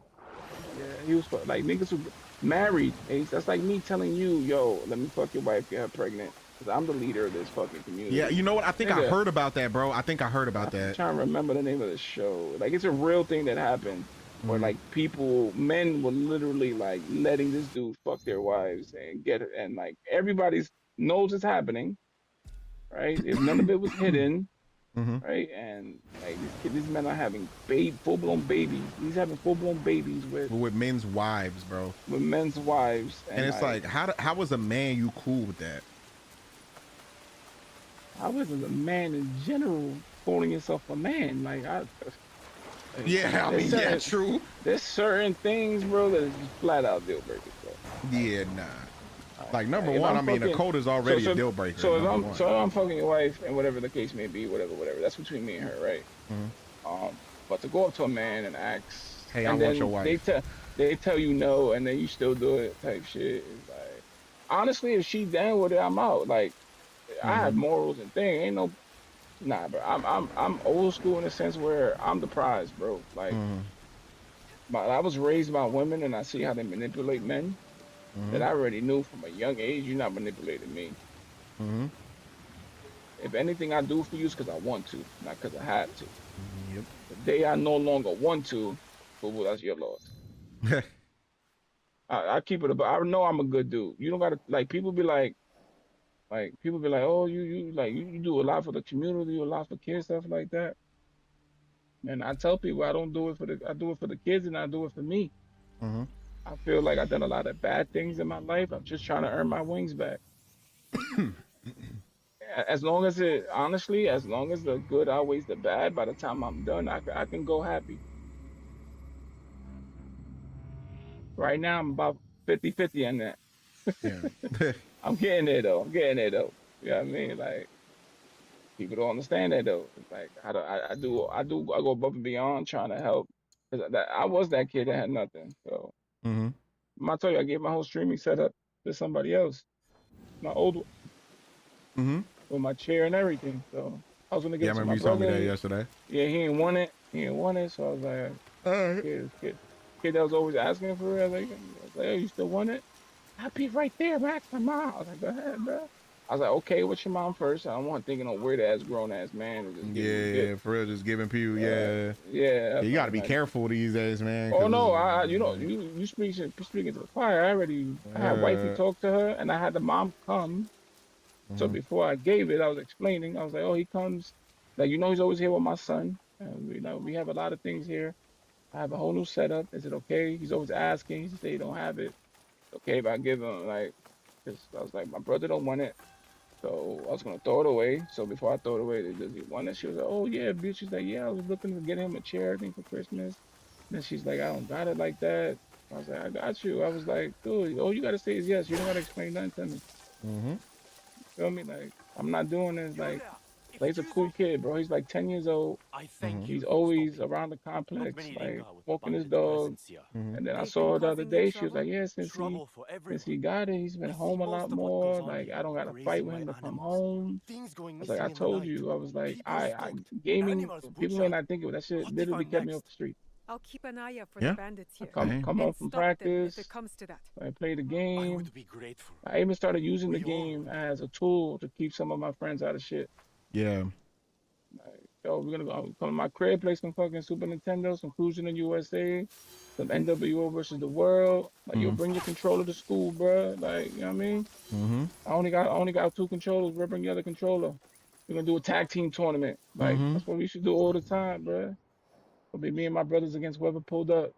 Yeah, he was like niggas who married. Ace. That's like me telling you, yo, let me fuck your wife, get her pregnant, because I'm the leader of this fucking community. Yeah, you know what? I think I Nigga. heard about that, bro. I think I heard about I'm that. trying to remember the name of the show. Like it's a real thing that happened, where like men were literally like letting this dude fuck their wives and get her, and like everybody's knows it's happening, right? If none of it was hidden. Right, and like these men are having full-blown babies. He's having full-blown babies with men's wives, bro. With men's wives, and it's like how was a man you cool with that? I wasn't a man in general calling yourself a man. Like Yeah, I mean, yeah, true. There's certain things, bro, that is just flat out deal breakers, bro. Yeah, nah. Like number If one, I'm I mean, a fucking- cold is already a deal breaker. So if number one. I'm fucking your wife and whatever the case may be, whatever, that's between me and her, right? But to go up to a man and ask, Hey, and I then want your wife. they tell you no, and then you still do it, type shit. It's like, honestly, if she down with it, I'm out. Like, I have morals and things. Ain't no, nah, bro. I'm old school in the sense where I'm the prize, bro. Like, I was raised by women, and I see how they manipulate men. That I already knew from a young age. You're not manipulating me. If anything I do for you is because I want to, not because I have to. Yep. The day I no longer want to, well, that's your loss. I keep it about. I know I'm a good dude. You don't gotta like. People be like, oh, you do a lot for the community, a lot for kids, stuff like that. And I tell people I don't do it I do it for the kids, and I do it for me. I feel like I've done a lot of bad things in my life. I'm just trying to earn my wings back. As long as as long as the good outweighs the bad, by the time I'm done, I can go happy. Right now, I'm about 50-50 on that. Yeah. I'm getting there though. You know what I mean? Like, people don't understand that though. It's like I go above and beyond trying to help. Cause I was that kid that had nothing. So I tell you, I gave my whole streaming setup to somebody else. My old with my chair and everything. So I was gonna give it to my brother. Yeah, I remember you told me that yesterday. Yeah, he ain't want it. So I was like, kid that was always asking for it. I was like, oh, you still want it? I'll be right there, Max. My mom. I was like, go ahead, bro. I was like, okay, what's your mom first? I don't want thinking of weird ass grown ass man. Yeah, for real, just giving people. Yeah. You got to be careful these days, man. Oh no, you speaking to the choir. I had wifey talk to her, and I had the mom come. So before I gave it, I was explaining. I was like, oh, he comes. Like, he's always here with my son. And we have a lot of things here. I have a whole new setup. Is it okay? He's always asking. He said he don't have it. Okay, if I give him, like, because I was like, my brother don't want it. So I was going to throw it away. So before I throw it away, does he want it? She was like, oh, yeah, bitch. She's like, yeah, I was looking to get him a chair, I think, for Christmas. And then she's like, I don't got it like that. I was like, I got you. I was like, dude, all you got to say is yes. You don't got to explain nothing to me. You feel me? Like, I'm not doing this. Like he's a cool kid, bro. He's like 10 years old. He's always around the complex, like walking his dog. And then I saw her the other day. She was like, yeah, since he got it, he's been home a lot more. Like, I don't got to fight with him to come home. I was like, I told you. I was like, gaming, people may not think of it. That shit literally kept me off the street. I'll keep an eye out for the bandits here. Come home from practice. If it comes to that. I play the game. I would be grateful. I even started using the game as a tool to keep some of my friends out of shit. Yeah. Like, yo, we're gonna come to my crib, play some fucking Super Nintendo, some Cruising in USA, some NWO versus the World. Like, you'll bring your controller to school, bro. Like, you know what I mean? I only got 2 controllers, bro. Bring the other controller. We're gonna do a tag team tournament. Like, that's what we should do all the time, bro. It'll be me and my brothers against whoever pulled up.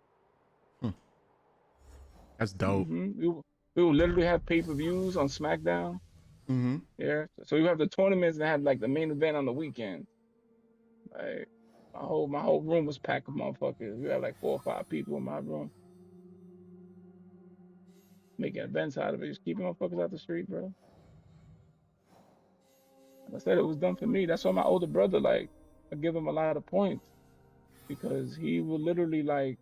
That's dope. We will literally have pay-per-views on SmackDown. Yeah. So you have the tournaments and have like the main event on the weekend. Like, my whole room was packed with motherfuckers. We had like 4 or 5 people in my room. Making events out of it, just keeping motherfuckers out the street, bro. Like I said, it was done for me. That's why my older brother, like, I give him a lot of points. Because he will literally like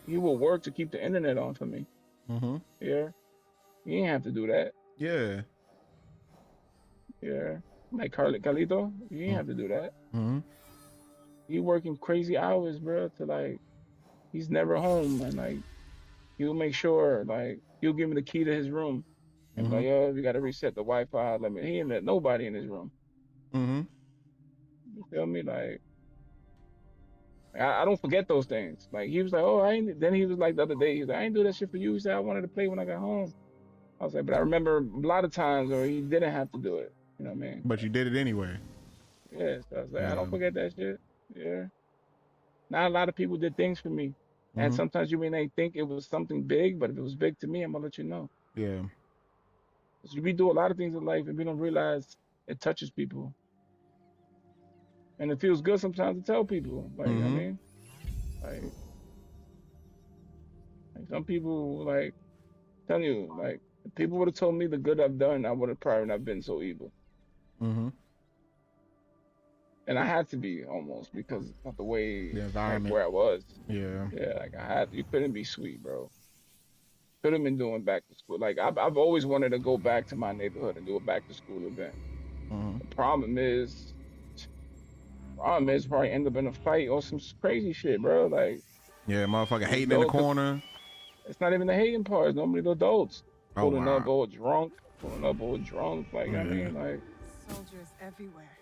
he will work to keep the internet on for me. Yeah. He ain't have to do that. Yeah. Yeah. Like Carlito, he ain't have to do that. He working crazy hours, bro, to like he's never home, and like he'll make sure like he'll give me the key to his room. And like, yo, you gotta reset the Wi-Fi. He ain't let nobody in his room. You feel me? Like, I don't forget those things. Like, he was like, oh, then he was like the other day, he was like, I ain't do that shit for you. He said, I wanted to play when I got home. I was like, but I remember a lot of times where he didn't have to do it. You know what I mean? But you did it anyway. Yeah, so I was like, I don't forget that shit. Yeah. Not a lot of people did things for me. And sometimes you may not think it was something big, but if it was big to me, I'm going to let you know. Yeah. Because we do a lot of things in life and we don't realize it touches people. And it feels good sometimes to tell people. Like, you know what I mean? Like some people, like, telling you, like, if people would have told me the good I've done, I would have probably not been so evil. Mm-hmm. And I had to be almost because of the way, The like, environment. where I was. Yeah. Yeah, like I had, you couldn't be sweet, bro. Could have been doing back to school. Like I've always wanted to go back to my neighborhood and do a back to school event. Mm-hmm. The problem is probably end up in a fight or some crazy shit, bro. Like, Yeah, motherfucker hating in the corner. it's not even the hating part. It's normally the adults pulling wow. up all drunk. Like, Yeah. I mean, like, Soldiers everywhere.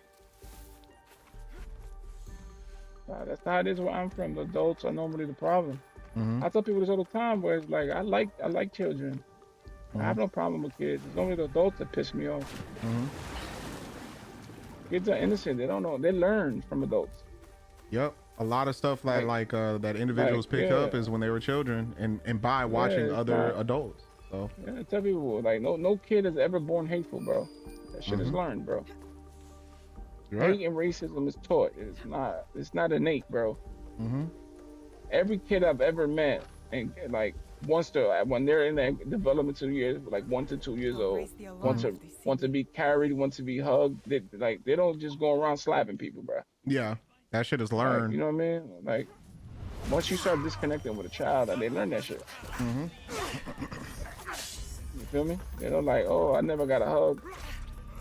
nah, that's not how it is where I'm from. The adults are normally the problem. Mm-hmm. I tell people this all the time, where it's like I like children. I have no problem with kids. It's only the adults that piss me off. Mm-hmm. Kids are innocent. They don't know. They learn from adults. Yep. A lot of stuff that that individuals pick up is when they were children and by watching other adults. So yeah, I tell people, like, no kid is ever born hateful, bro. That shit is learned, bro. right. Hate and racism is taught. It's not innate, bro. Mm-hmm. Every kid I've ever met, and like when they're in their developmental years, like 1 to 2 years old, want to be carried, want to be hugged. They don't just go around slapping people, bro. Yeah, that shit is learned. Like, you know what I mean? Like, once you start disconnecting with a child, they learn that shit. Mm-hmm. You feel me? They don't like, oh, I never got a hug.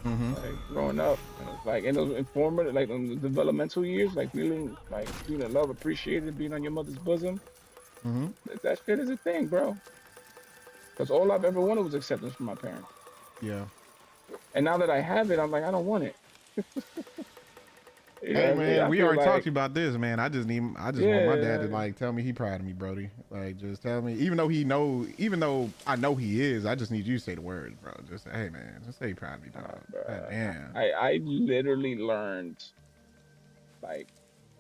Mm-hmm. Like growing up, and it's like in those informative, like in the developmental years, like feeling love, appreciated, being on your mother's bosom. Mm-hmm. That shit is a thing, bro. Because all I've ever wanted was acceptance from my parents. Yeah. And now that I have it, I'm like, I don't want it. Hey man, we already talked to you about this, man. I just want my dad to like tell me he proud of me, Brody. Like, just tell me, even though I know he is, I just need you to say the words, bro. Just say, hey man, just say he proud of me, dog. God damn. I literally learned like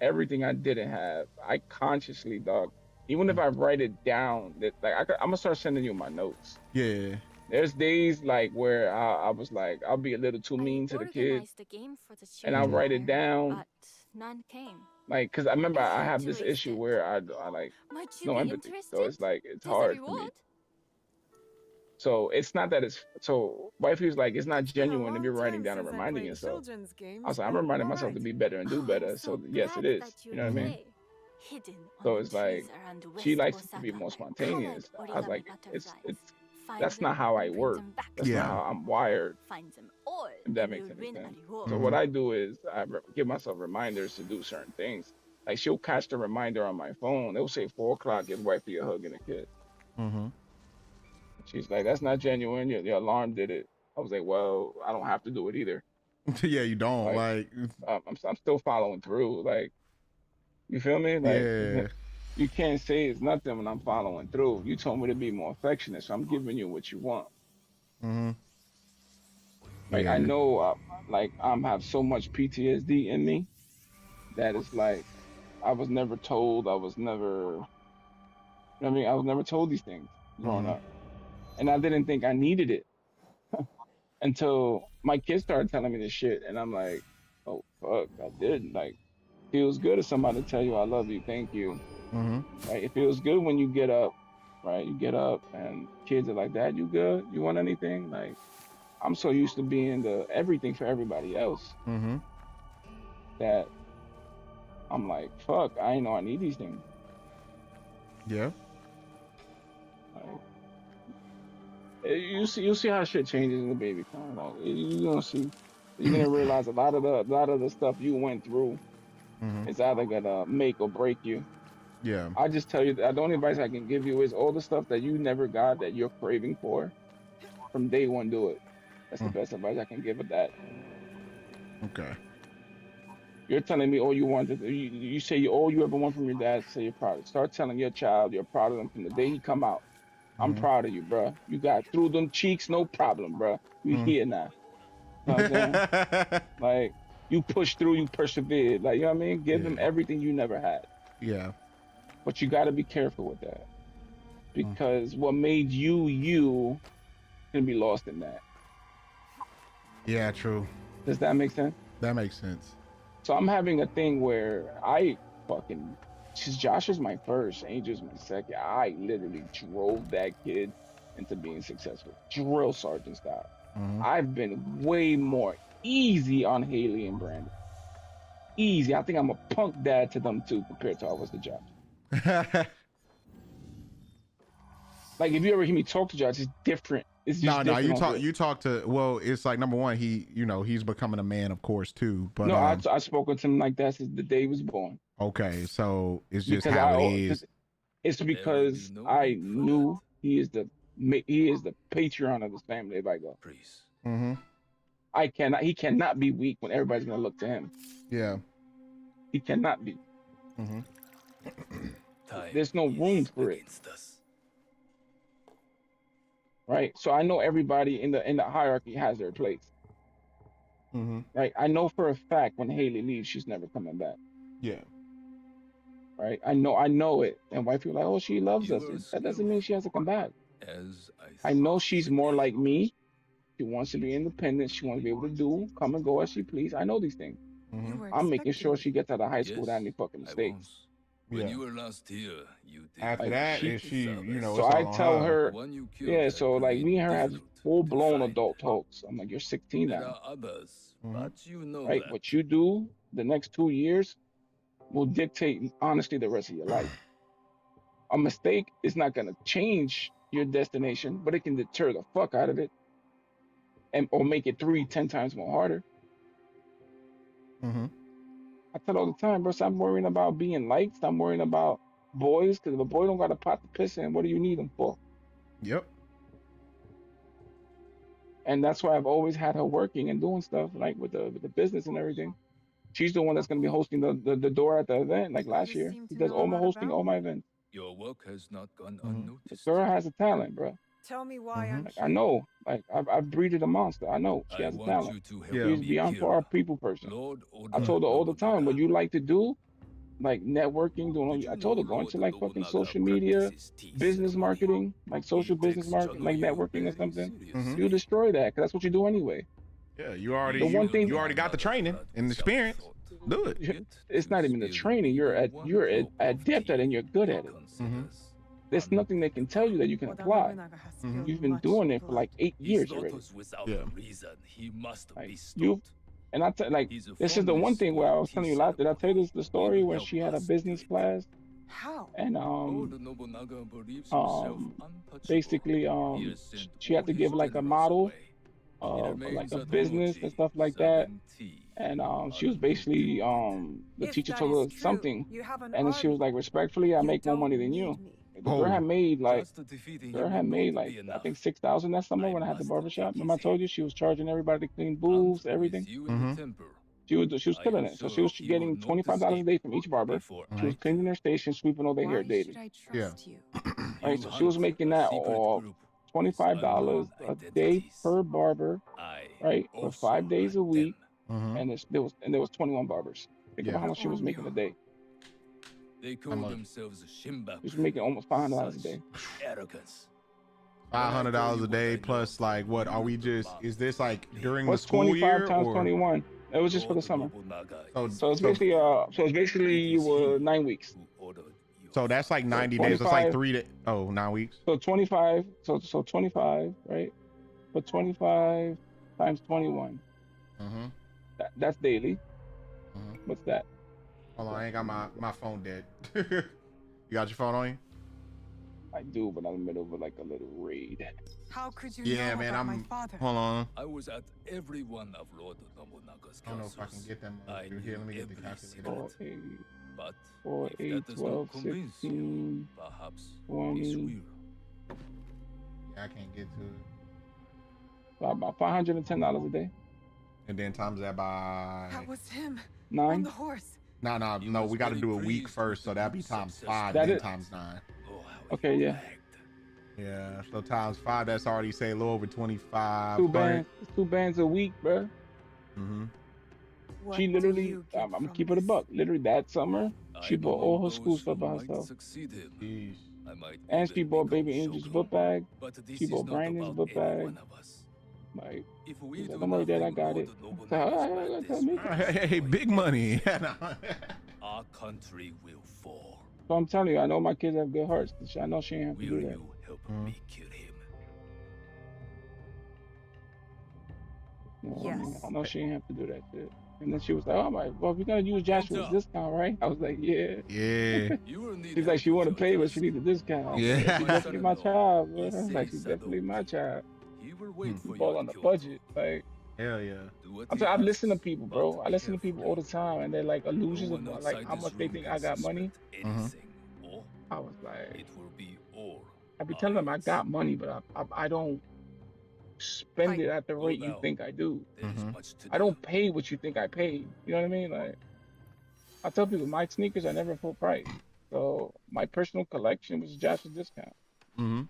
everything I didn't have. I consciously, dog. Even if I write it down, that like I'm gonna start sending you my notes. Yeah. There's days like where I was like, I'll be a little too mean to the kids, and I'll write it down. But none came. Like, cause I remember I have this issue where I like no empathy, so it's like it's hard for me. So it's not that so wifey's like, it's not genuine if you're writing down and reminding yourself. I was like, I'm reminding myself to be better and do better. So yes, it is. You know what I mean? So it's like she likes to be more spontaneous. I was like, that's not how I work. That's not how I'm wired. If that makes any sense. So what I do is I give myself reminders to do certain things. Like she'll catch the reminder on my phone. It'll say 4 o'clock, give wifey a hug and a kiss. Mm-hmm. She's like, that's not genuine. Your alarm did it. I was like, well, I don't have to do it either. Yeah, you don't. Like I'm still following through. Like, you feel me? Like, yeah. You can't say it's nothing when I'm following through. You told me to be more affectionate, so I'm giving you what you want. Mm-hmm. Like, I know, have so much PTSD in me that it's like, I was never told. I was never told these things growing up. And I didn't think I needed it until my kids started telling me this shit. And I'm like, oh, fuck, I did. Like, feels good if somebody tell you I love you, thank you. Mm-hmm. Right? It feels good when you get up, right? You get up and kids are like, Dad, you good? You want anything? Like, I'm so used to being the everything for everybody else that I'm like, fuck, I ain't know I need these things. Yeah. Like, you'll see how shit changes in the baby time. Like, you're gonna realize a lot of the stuff you went through is either gonna make or break you. Yeah. I just tell you that the only advice I can give you is all the stuff that you never got that you're craving for, from day one, do it. That's the best advice I can give with that. Okay. You're telling me all you wanted. You say all you ever want from your dad. Say you're proud. Start telling your child you're proud of them from the day he come out. I'm proud of you, bro. You got through them cheeks, no problem, bro. You here now. You know what I'm saying? Like, you pushed through, you persevered. Like, you know what I mean? Give them everything you never had. Yeah. But you got to be careful with that, because what made you can be lost in that. Yeah, true. Does that make sense? That makes sense. So I'm having a thing where I fucking Josh is my first, Angel's my second. I literally drove that kid into being successful, drill sergeant style. I've been way more easy on Haley and Brandon. Easy. I think I'm a punk dad to them too, compared to I was to Josh. Like if you ever hear me talk to Josh, it's different. It's just no, different you talk to, well, it's like number one, he's becoming a man, of course, too. But no, I spoken to him like that since the day he was born. Okay, so it's just Because how it is. It's because I knew he is the patron of his family. If I go, he cannot be weak when everybody's gonna look to him. Yeah, he cannot be. There's no room for it. Right, so I know everybody in the hierarchy has their place. Right, I know for a fact when Haley leaves, she's never coming back. Yeah. Right, I know it, and white people are like, oh, she loves us. That doesn't mean she has to come back. I know she's more like me. She wants to be independent. She wants to be able to come and go as she please. I know these things. I'm making sure she gets out of high school without any fucking mistakes. When you were last here, you did. After that, she so I tell her, yeah, so like me and her have full-blown adult talks. I'm like, you're 16 now. But you know right, what you do the next 2 years will dictate, honestly, the rest of your life. A mistake is not going to change your destination, but it can deter the fuck out of it, or make it 10 times more harder. I tell all the time, bro, stop worrying about being liked. Stop worrying about boys, because if a boy don't got a pot to piss in, what do you need him for? Yep. And that's why I've always had her working and doing stuff like with the business and everything. She's the one that's going to be hosting the door at the event, like last year. She does all my hosting, all my events. Your work has not gone unnoticed. The girl has a talent, bro. Tell me why I'm like, I know, like I've breeded a monster. I know she has a talent. She's beyond for our people person. I told her all the time, what you like to do, like networking, I told her go into like fucking social media, business marketing, like social business marketing, like networking or something. You destroy that, because that's what you do anyway. Yeah, you already got the training and the experience. Do it. It's not even the training. You're adept at it and you're good at it. There's nothing they can tell you that you can apply. You've been doing it for like 8 years already. Yeah. Like this is the one thing where I was telling you last. Did I tell you the story where she had a business class? How? And basically she had to give like a model of like a business and stuff like that. And she was basically the teacher told her something, and then she was like, respectfully, I make more money than you. The girl had made like I think 6,000 that summer when I had the barbershop. Remember I told you she was charging everybody to clean booths, everything. She was killing it. So she was getting $25 a day from each barber. She was cleaning their station, sweeping all their hair daily. Yeah. Right. So she was making that all $25 a day per barber, right, for 5 days a week. And there was 21 barbers. Think about how much she was making a day. They call themselves Shimba. She was making almost $500 a day. Arrogance. $500 a day plus like what are we just? Is this like during the school 25 year times or 21? It was just for the summer. So it's basically 9 weeks. So that's like 90 days. That's like 9 weeks. So 25. So 25, right? But 25 times 21. That's daily. What's that? Hold on, I ain't got my phone dead. You got your phone on you? I do, but I'm in the middle of like a little raid. How could you yeah, know man, about my father? Hold on. I was at every one of Lord Nobunaga's I don't know if I can get them through here. Let me get the calculator. 4, 8, 12, 16, perhaps 20. Yeah, I can't get to it. So about $510 a day. And then times that by That was him. 9. On the horse. No, we got to do a week first, so that'd be times 5, that then is times 9. Okay, yeah. Yeah, so times 5, that's already say a little over 25. Two bands a week, bro. She literally, I'm gonna keep it a buck. Literally that summer, she bought all her school stuff by herself. And she bought Baby Angel's book bag. She bought Brandon's book bag. Like, don't worry, Dad, I got it. So, Hey, big money. our country will fall. So I'm telling you, I know my kids have good hearts. I know she ain't have to Will do that. you help me kill him? No, I mean, Yes. I know she ain't have to do that shit. And then she was like, "Oh my, well, we're gonna use Joshua's up. discount, right?" I was like, "Yeah." Yeah. You will need She's like, "She help want to with play, your but she need a discount." Yeah. She's My definitely my son-in-law, child, bro. Issei Like, she's definitely my Sadoki. child. He will wait for you Fall at on the Kyoto. budget. Like, Hell yeah. Do what I'm he saying, I've listened to asks, people, but bro. I listen to people all carefully. the time, and they're like No illusions of one like outside how this much they room think can I got money. suspect anything, or I was like, it will be all I be telling them I eyes. got money, but I don't spend it at the Go rate you now. think I do. There is much to I do. don't pay what you think I pay. You know what I mean? Like, I tell people my sneakers are never full price. So my personal collection was Josh's discount. Mm-hmm.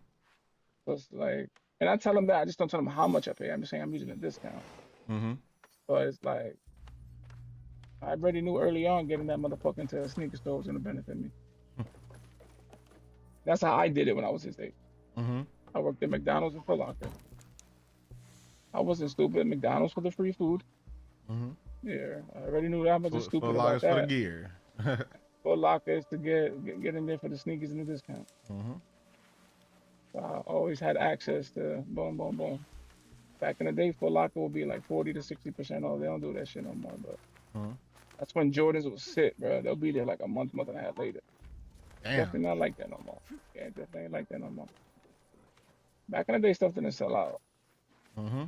So it's like, and I tell them that. I just don't tell them how much I pay. I'm just saying I'm using a discount. Mm-hmm. But it's like, I already knew early on getting that motherfucker into a sneaker store was gonna benefit me. That's how I did it when I was his age. Mm-hmm. I worked at McDonald's and Foot Locker. I wasn't stupid. McDonald's for the free food. Mm-hmm. Yeah, I already knew that. I wasn't stupid For about for the that. gear. Foot Locker is to get in there for the sneakers and the discount. Mm-hmm. So I always had access to boom, boom, boom. Back in the day, Foot Locker would be like 40 to 60% off. They don't do that shit no more, but that's when Jordans was sit, bro. They'll be there like a month and a half later. Damn. Definitely not like that no more. Yeah, definitely ain't like that no more. Back in the day, stuff didn't sell out. Mm-hmm.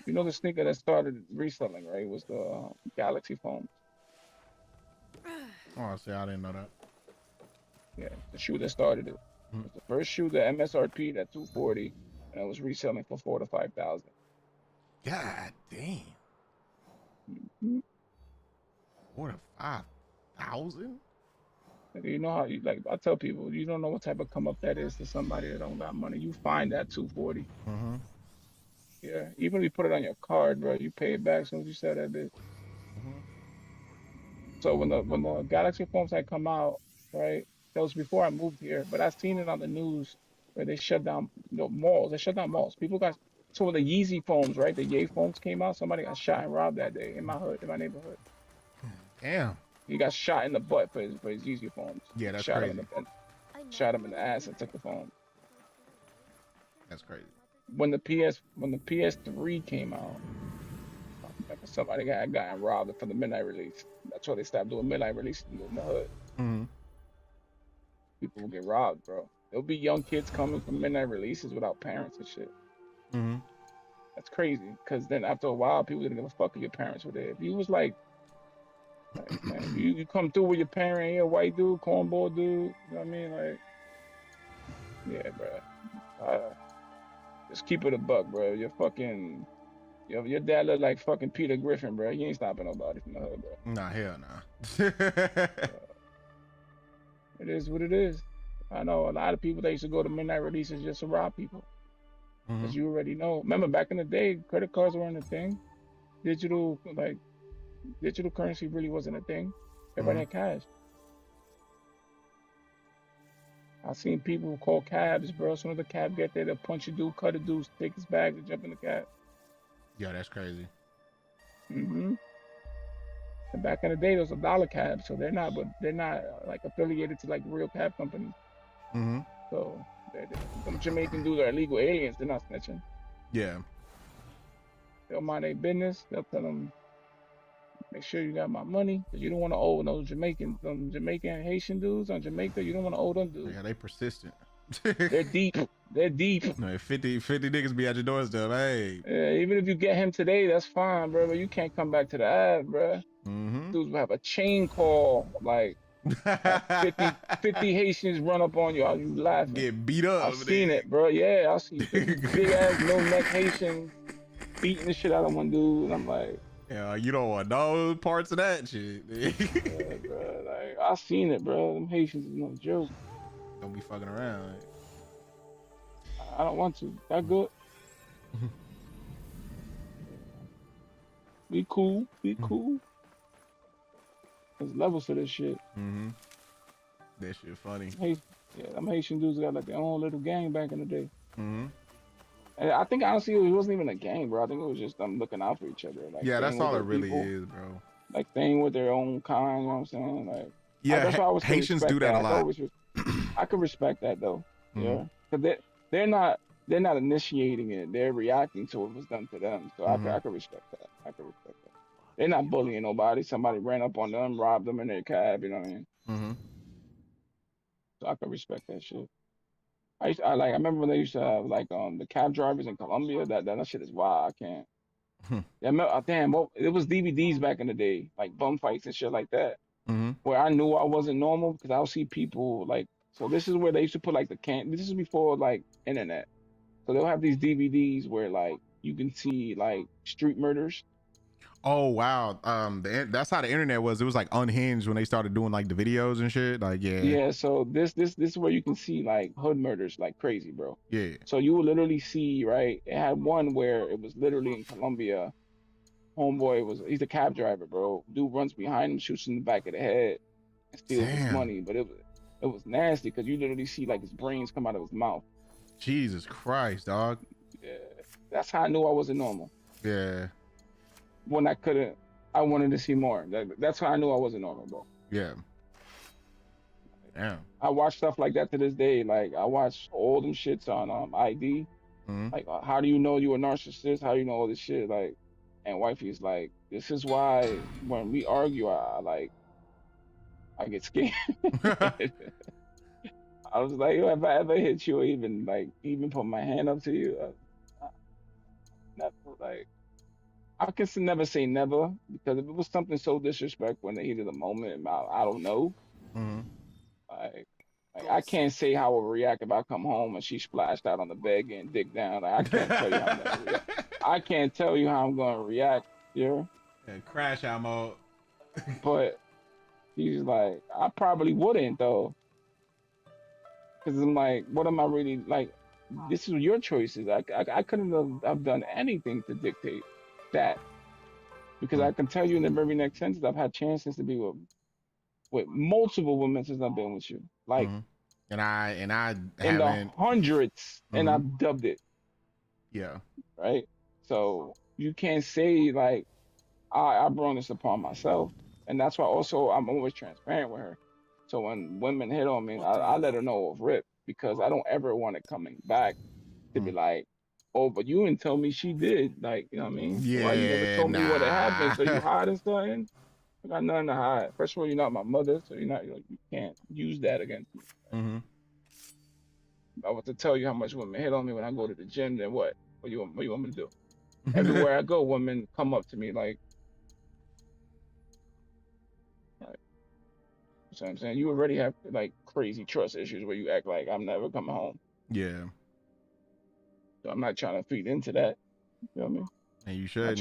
You know the sneaker that started reselling, right? Was the Galaxy foam. Oh, see, I didn't know that. Yeah, the shoe that started it. It was the first shoe, the MSRP at $240, and it was reselling for $4,000 to $5,000. God damn. Mm-hmm. 4,000 to 5,000? You know how you like? I tell people, you don't know what type of come up that is to somebody that don't got money. You find that 240. Mm-hmm. Yeah, even if you put it on your card, bro, you pay it back as soon as you sell that bitch. So when the Galaxy foams had come out, right? That was before I moved here, but I seen it on the news where they shut down malls. They shut down malls. People got so when the Yeezy foams, right? The Ye foams came out. Somebody got shot and robbed that day in my hood, in my neighborhood. Damn. He got shot in the butt for his Yeezy foams. Yeah, that's shot crazy. Shot him in the ass and took the phone. That's crazy. When the PS3 came out, somebody got robbed for the midnight release. That's why they stopped doing midnight releases in the hood. Mm-hmm. People will get robbed, bro. There'll be young kids coming from midnight releases without parents and shit. Mm-hmm. That's crazy. Cause then after a while, people didn't give a fuck if your parents were there. If you was like man, you come through with your parent, you're a white dude, cornball dude. You know what I mean? Like, yeah, bro. Just keep it a buck, bro. Your dad look like fucking Peter Griffin, bro. He ain't stopping nobody from the hood, bro. Nah, hell nah. It is what it is. I know a lot of people that used to go to midnight releases just to rob people. Because you already know. Remember back in the day, credit cards weren't a thing. Digital currency really wasn't a thing. Everybody had cash. I seen people call cabs, bro. As soon as the cab get there, they'll punch a dude, cut a dude, take his bag, and jump in the cab. Yeah, that's crazy. And back in the day, those were dollar cabs, so they're not like affiliated to like real cab companies. So them Jamaican dudes are illegal aliens. They're not snitching. Yeah. They'll mind their business. They'll tell them, make sure you got my money, because you don't want to owe those Jamaican Haitian dudes on Jamaica. You don't want to owe them dudes. Yeah, they persistent. They're deep. They're deep. No, 50 niggas be at your doorstep. Hey. Yeah, even if you get him today, that's fine, bro. But you can't come back to the ad, bro. Dudes will have a chain call, like 50 Haitians run up on you. You laughing. Get beat up. I've seen it, bro. Yeah, I see big ass no neck Haitians beating the shit out of one dude. And I'm like, yeah, you don't want no parts of that shit. Yeah, bro. Like, I seen it, bro. Them Haitians is no joke. Don't be fucking around. I don't want to. That good? Be cool. Be cool. There's levels to this shit. That shit funny. Yeah, them Haitian dudes got like their own little gang back in the day. And I think honestly it wasn't even a gang, bro. I think it was just them looking out for each other. Like, yeah, that's staying with all it their really people. is, bro. like staying with their own kind. You know what I'm saying? Like, Yeah, that's why I always can Haitians respect do that a I lot. I can respect that though. Mhm. Yeah, because they're not initiating it. They're reacting to what was done to them. So Mhm. I can respect that. I can respect that. They're not bullying nobody. Somebody ran up on them, robbed them in their cab. You know what I mean? Mm-hmm. So I can respect that shit. I remember when they used to have like the cab drivers in Colombia. That shit is wild. I can't. Hmm. Yeah, damn. Well, it was DVDs back in the day, like bum fights and shit like that, Mm-hmm. where I knew I wasn't normal because I'll see people like. So this is where they used to put like the can. This is before like internet. So they'll have these DVDs where like you can see like street murders. Oh wow. That's how the internet was. It was like unhinged when they started doing like the videos and shit. Like yeah. Yeah. So this is where you can see like hood murders like crazy, bro. Yeah. So you will literally see, right? It had one where it was literally in Colombia. Homeboy he's a cab driver, bro. Dude runs behind him, shoots in the back of the head, and steals his Damn. money. But it was nasty because you literally see like his brains come out of his mouth. Jesus Christ, dog. Yeah. That's how I knew I wasn't normal. Yeah. When I wanted to see more. That's how I knew I wasn't normal, bro. Yeah. Damn. I watch stuff like that to this day. Like I watch all them shits on ID. Mm-hmm. Like how do you know you a narcissist? How do you know all this shit? Like, and wifey's like, this is why when we argue, I get scared. I was like, if I ever hit you, or even put my hand up to you, never. Like, I can never say never because if it was something so disrespectful in the heat of the moment, I don't know. Mm-hmm. Like I can't say how I would react if I come home and she splashed out on the bed getting dick down. Like, I can't tell you how I'm gonna react. I can't tell you how I'm gonna react. Yeah. Crash out mode. But he's like, I probably wouldn't though. Cause I'm like, what am I really like? This is your choices. I couldn't have done anything to dictate that. Because I can tell you in the very next sentence, I've had chances to be with multiple women since I've been with you. Like, and I in haven't the hundreds, and I've dubbed it. Yeah. Right. So you can't say like I brought this upon myself, and that's why also I'm always transparent with her. So when women hit on me, I let her know off rip because I don't ever want it coming back to be like, oh, but you didn't tell me she did. Like, you know what I mean? Yeah. Why you never told me what had happened? So you hiding something? I got nothing to hide. First of all, you're not my mother, so you can't use that against me. Mm-hmm. If I was to tell you how much women hit on me when I go to the gym, then what? What you want me to do? Everywhere I go, women come up to me like, you know what I'm saying? You already have like crazy trust issues where you act like I'm never coming home. Yeah. So I'm not trying to feed into that. You know what I mean? And you should. Not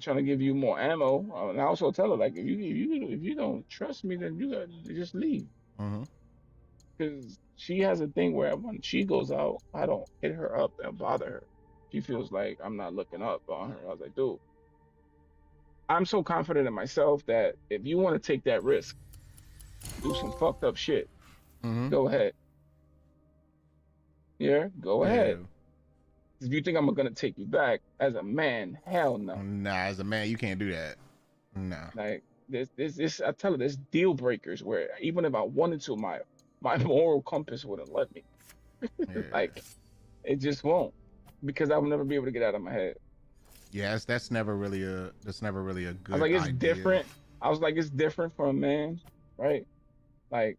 trying to give you more ammo. And I also tell her like, if you don't trust me, then you gotta just leave. Because she has a thing where when she goes out, I don't hit her up and bother her. She feels like I'm not looking up on her. I was like, dude, I'm so confident in myself that if you want to take that risk, do some fucked up shit, go ahead. Yeah, go ahead. If you think I'm gonna take you back as a man, hell no. Nah, as a man, you can't do that. Nah. Like this I tell her there's deal breakers where even if I wanted to, my moral compass wouldn't let me. Like it just won't. Because I will never be able to get out of my head. Yes, that's never really a good I was like, it's idea. different. I was like, it's different for a man, right? Like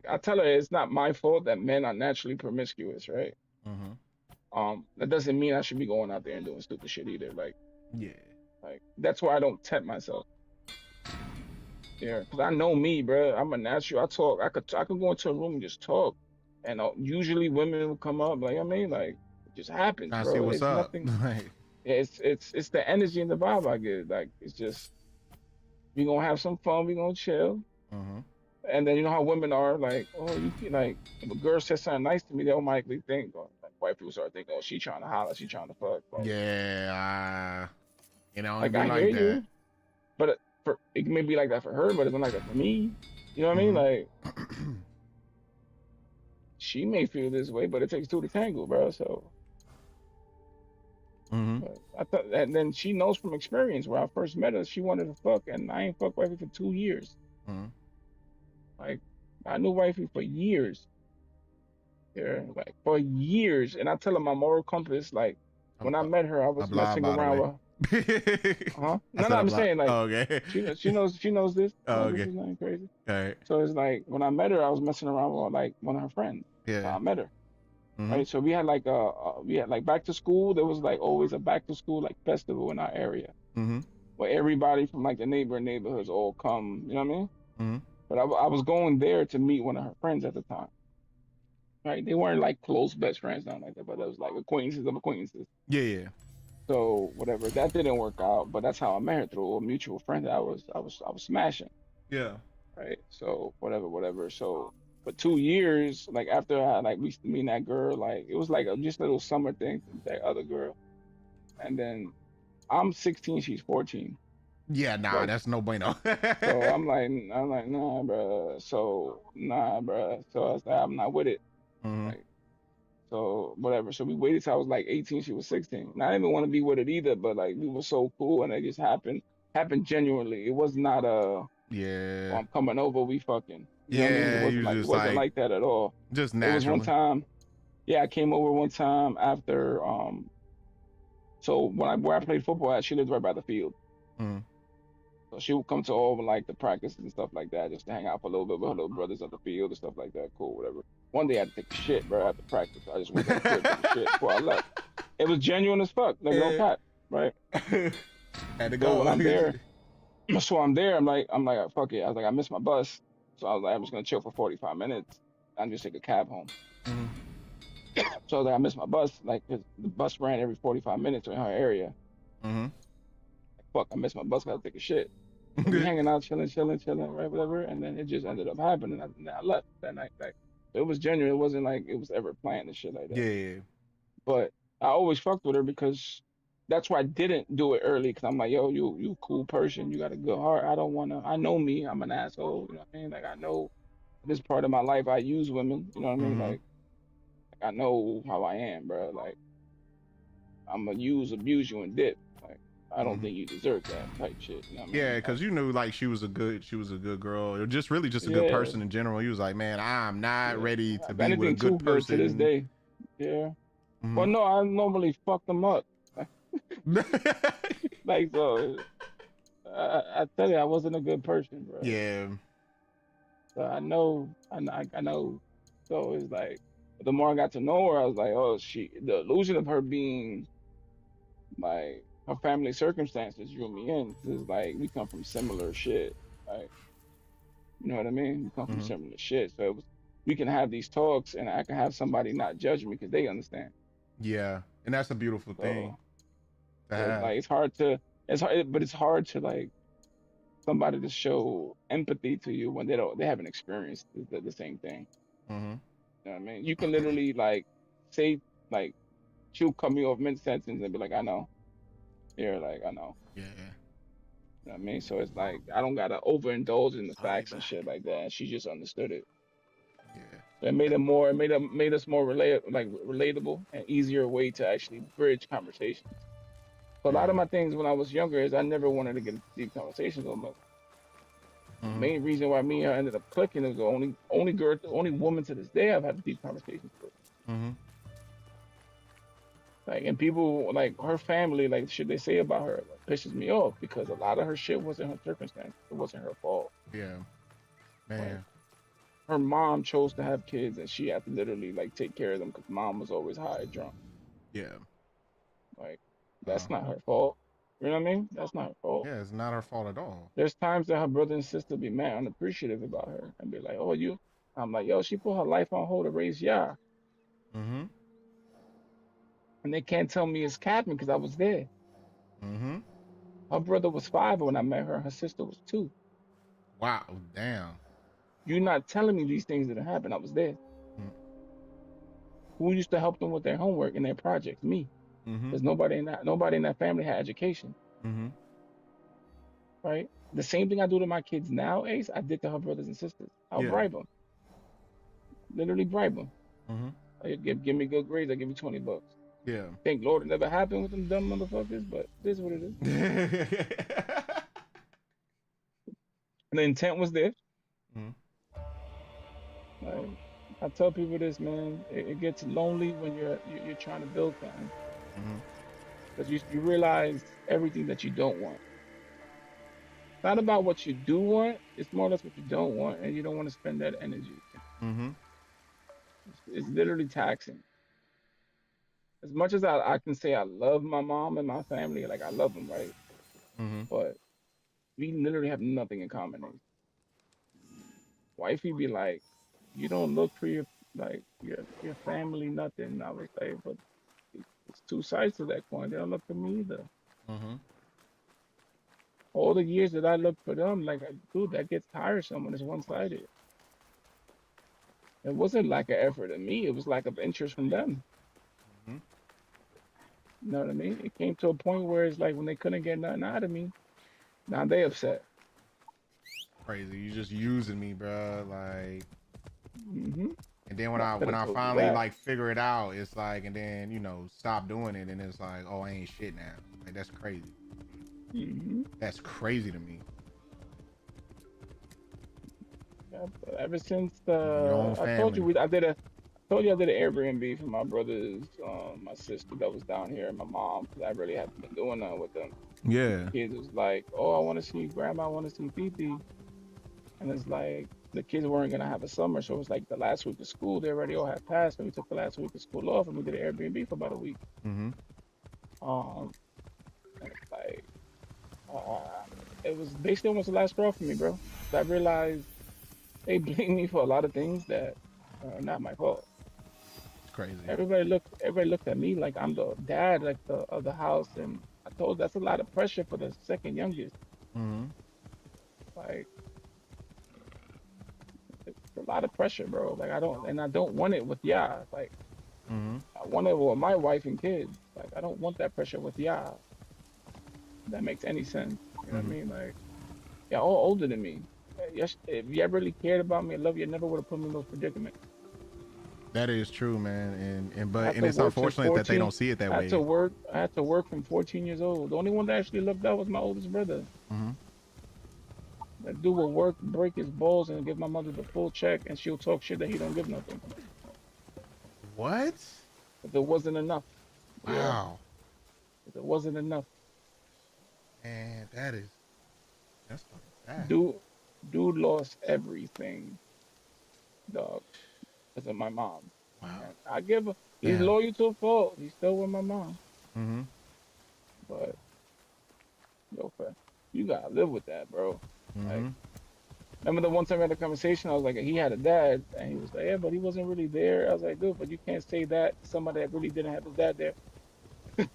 I tell her it's not my fault that men are naturally promiscuous, right? That doesn't mean I should be going out there and doing stupid shit either. Like, yeah, like that's why I don't tempt myself. Yeah, because I know me, bro. I'm a natural. I talk. I could go into a room and just talk, and usually women will come up. Like I mean, like it just happens, I bro. see what's It's up. nothing. Yeah, it's the energy and the vibe I get. Like it's just we gonna have some fun. We gonna chill. And then you know how women are, like, oh, you feel like if a girl says something nice to me, they automatically think, or like white people start thinking, oh, she trying to holler, she trying to fuck. Bro. Yeah, you know, like I hear you, but it may be like that for her, but it's not like that for me. You know what I mean? Like, she may feel this way, but it takes two to tangle, bro. So But I thought, and then she knows from experience where I first met her, she wanted to fuck, and I ain't fucked wifey for 2 years. Like, I knew wifey for years. Yeah, like for years. And I tell her my moral compass, like, when I met her, I was messing around with. No, I'm saying like, okay. she knows this. Oh, This okay. is nothing crazy. All right. So it's like when I met her, I was messing around with like one of her friends. Yeah. So I met her. Right. So we had like back to school. There was like always a back to school like festival in our area, where everybody from like the neighborhoods all come. You know what I mean? But I was going there to meet one of her friends at the time. Right. They weren't like close best friends, nothing like that, but it was like acquaintances of acquaintances. Yeah. So whatever, that didn't work out, but that's how I met her, through a mutual friend that I was smashing. Yeah. Right. So whatever. So for 2 years, like after I like used to meet that girl, like it was like just a little summer thing with that other girl. And then I'm 16, she's 14. Yeah, nah, Right. that's no bueno. So I'm like, nah, bro. So I was like, I'm not with it. Like, so whatever. So we waited till I was like 18, she was 16. And I didn't even want to be with it either, but like we were so cool, and it just happened genuinely. It was not oh, I'm coming over, we fucking. You know what I mean? It wasn't like that at all. Just naturally. It was one time. Yeah, I came over one time after so where I played football at, she lived right by the field. So she would come to all like the practices and stuff like that, just to hang out for a little bit with her little brothers at the field and stuff like that. Cool, whatever. One day I had to take a shit, bro, after practice. I just went to the crib, took a shit before I left. It was genuine as fuck, like no cap, right? Had to So go. when I'm there, I'm like, fuck it. I was like, I missed my bus, so I was like, I'm just gonna chill for 45 minutes and just take a cab home. So I was like, I missed my bus, like, 'cause the bus ran every 45 minutes in her area. Fuck, I missed my bus, gotta take a shit. So we hanging out, chilling, right, whatever, and then it just ended up happening. And I left that night. Like, it was genuine. It wasn't like it was ever planned and shit like that. Yeah. But I always fucked with her because that's why I didn't do it early. Because I'm like, yo, you cool person. You got a good heart. I know me. I'm an asshole. You know what I mean? Like, I know this part of my life I use women. You know what I mean? Like I know how I am, bro. Like, I'm gonna abuse you, and dip. Like, I don't think you deserve that type shit. You know what I mean? Yeah, because you knew like she was a good girl, or just really just a good person in general. He was like, man, I'm not ready to be with a good person to this day. Yeah. Well, no, I normally fuck them up. Like, so I tell you, I wasn't a good person, bro. Yeah. So I know. So it's like, the more I got to know her, I was like, oh, the illusion of her being like, her family circumstances drew me in. It's like, we come from similar shit. Like, you know what I mean? We come from similar shit. So we can have these talks, and I can have somebody not judge me because they understand. Yeah, and that's a beautiful thing. Like, it's hard, but it's hard to like somebody to show empathy to you when they haven't experienced the same thing. You know what I mean? You can literally like say, like, she'll cut me off mid-sentence and be like, I know. Yeah, like, I know. Yeah. You know what I mean? So it's like, I don't gotta overindulge in the facts and shit like that. She just understood it. Yeah. So it made us more relatable and easier way to actually bridge conversations. So a lot of my things when I was younger is I never wanted to get into deep conversations with her. The main reason why me and her ended up clicking is the only woman to this day I've had deep conversations with. Like, and people, like, her family, like, shit they say about her, like, pisses me off because a lot of her shit wasn't her circumstance. It wasn't her fault. Yeah. Man. Like, her mom chose to have kids, and she had to literally, like, take care of them because mom was always high drunk. Yeah. Like, that's not her fault. You know what I mean? That's not her fault. Yeah, it's not her fault at all. There's times that her brother and sister be mad unappreciative about her and be like, oh, I'm like, yo, she put her life on hold to raise Yah. And they can't tell me it's capping because I was there. Her brother was 5 when I met her. Her sister was 2. Wow, damn. You're not telling me these things didn't happen. I was there. Who used to help them with their homework and their projects? Me. Because nobody in that family had education. Right? The same thing I do to my kids now, Ace, I did to her brothers and sisters. I'll bribe them. Literally bribe them. Like, give me good grades, I give you $20. Yeah. Thank Lord it never happened with them dumb motherfuckers, but this is what it is. And the intent was there. Mhm. Like, I tell people this, man. It gets lonely when you're trying to build something Mhm. because you realize everything that you don't want. It's not about what you do want. It's more or less what you don't want, and you don't want to spend that energy. Mhm. It's literally taxing. As much as I can say I love my mom and my family, like I love them, right? Mhm. But we literally have nothing in common. Wifey be like, you don't look for your family, nothing. I was like, but it's two sides to that coin. They don't look for me either. Mhm. All the years that I looked for them, like, dude, that gets tiresome when it's one-sided. It wasn't lack of effort in me. It was lack of interest from them. Mhm. You know what I mean? It came to a point where it's like when they couldn't get nothing out of me, now they upset. Crazy. You just using me, bro. Like, Mm-hmm. and then when Well, I could have I told you finally that. like figure it out, it's like, and then stop doing it, and it's like, oh, I ain't shit now. Like that's crazy. Mm-hmm. That's crazy to me. Yeah, but ever since Your own I told you family. I did an Airbnb for my brothers, my sister that was down here, and my mom, because I really haven't been doing nothing with them. Yeah. Kids was like, "Oh, I want to see grandma, I want to see Fifi," and it's like the kids weren't gonna have a summer, so it was like the last week of school they already all had passed, and we took the last week of school off, and we did an Airbnb for about a week. Mhm. Um, and it's like uh, it was basically almost the last straw for me, bro. I realized they blame me for a lot of things that are not my fault. It's crazy. Everybody looked at me like I'm the dad, like the of the house, and I told that's a lot of pressure for the second youngest. Mhm. Like it's a lot of pressure, bro. Like I don't want it with y'all. Like Mhm. I want it with my wife and kids. Like I don't want that pressure with y'all. If that makes any sense. You know what I Mhm. mean? Like y'all all older than me. Yes, if y'all really cared about me and love you, never would have put me in those predicaments. That is true, man. And I but had and to it's work since unfortunate that they 14. don't see it that I had to way. work. I had to work from 14 years old. The only one that actually looked out was my oldest brother. Mhm. That dude will work, break his balls, and give my mother the full check, and she'll talk shit that he don't give nothing. What? If it wasn't enough, yeah. Wow. If it wasn't enough, Man, that's fucking sad. dude, dude lost everything, dog, because of my mom. Wow. And I give a, he's Damn. loyal to a fault. He's still with my mom, Mhm. but yo, fam, you gotta live with that, bro. Like, Mhm. remember the one time we had a conversation, I was like, he had a dad, and he was like, yeah, but he wasn't really there. I was like, dude, but you can't say that to somebody that really didn't have his dad there.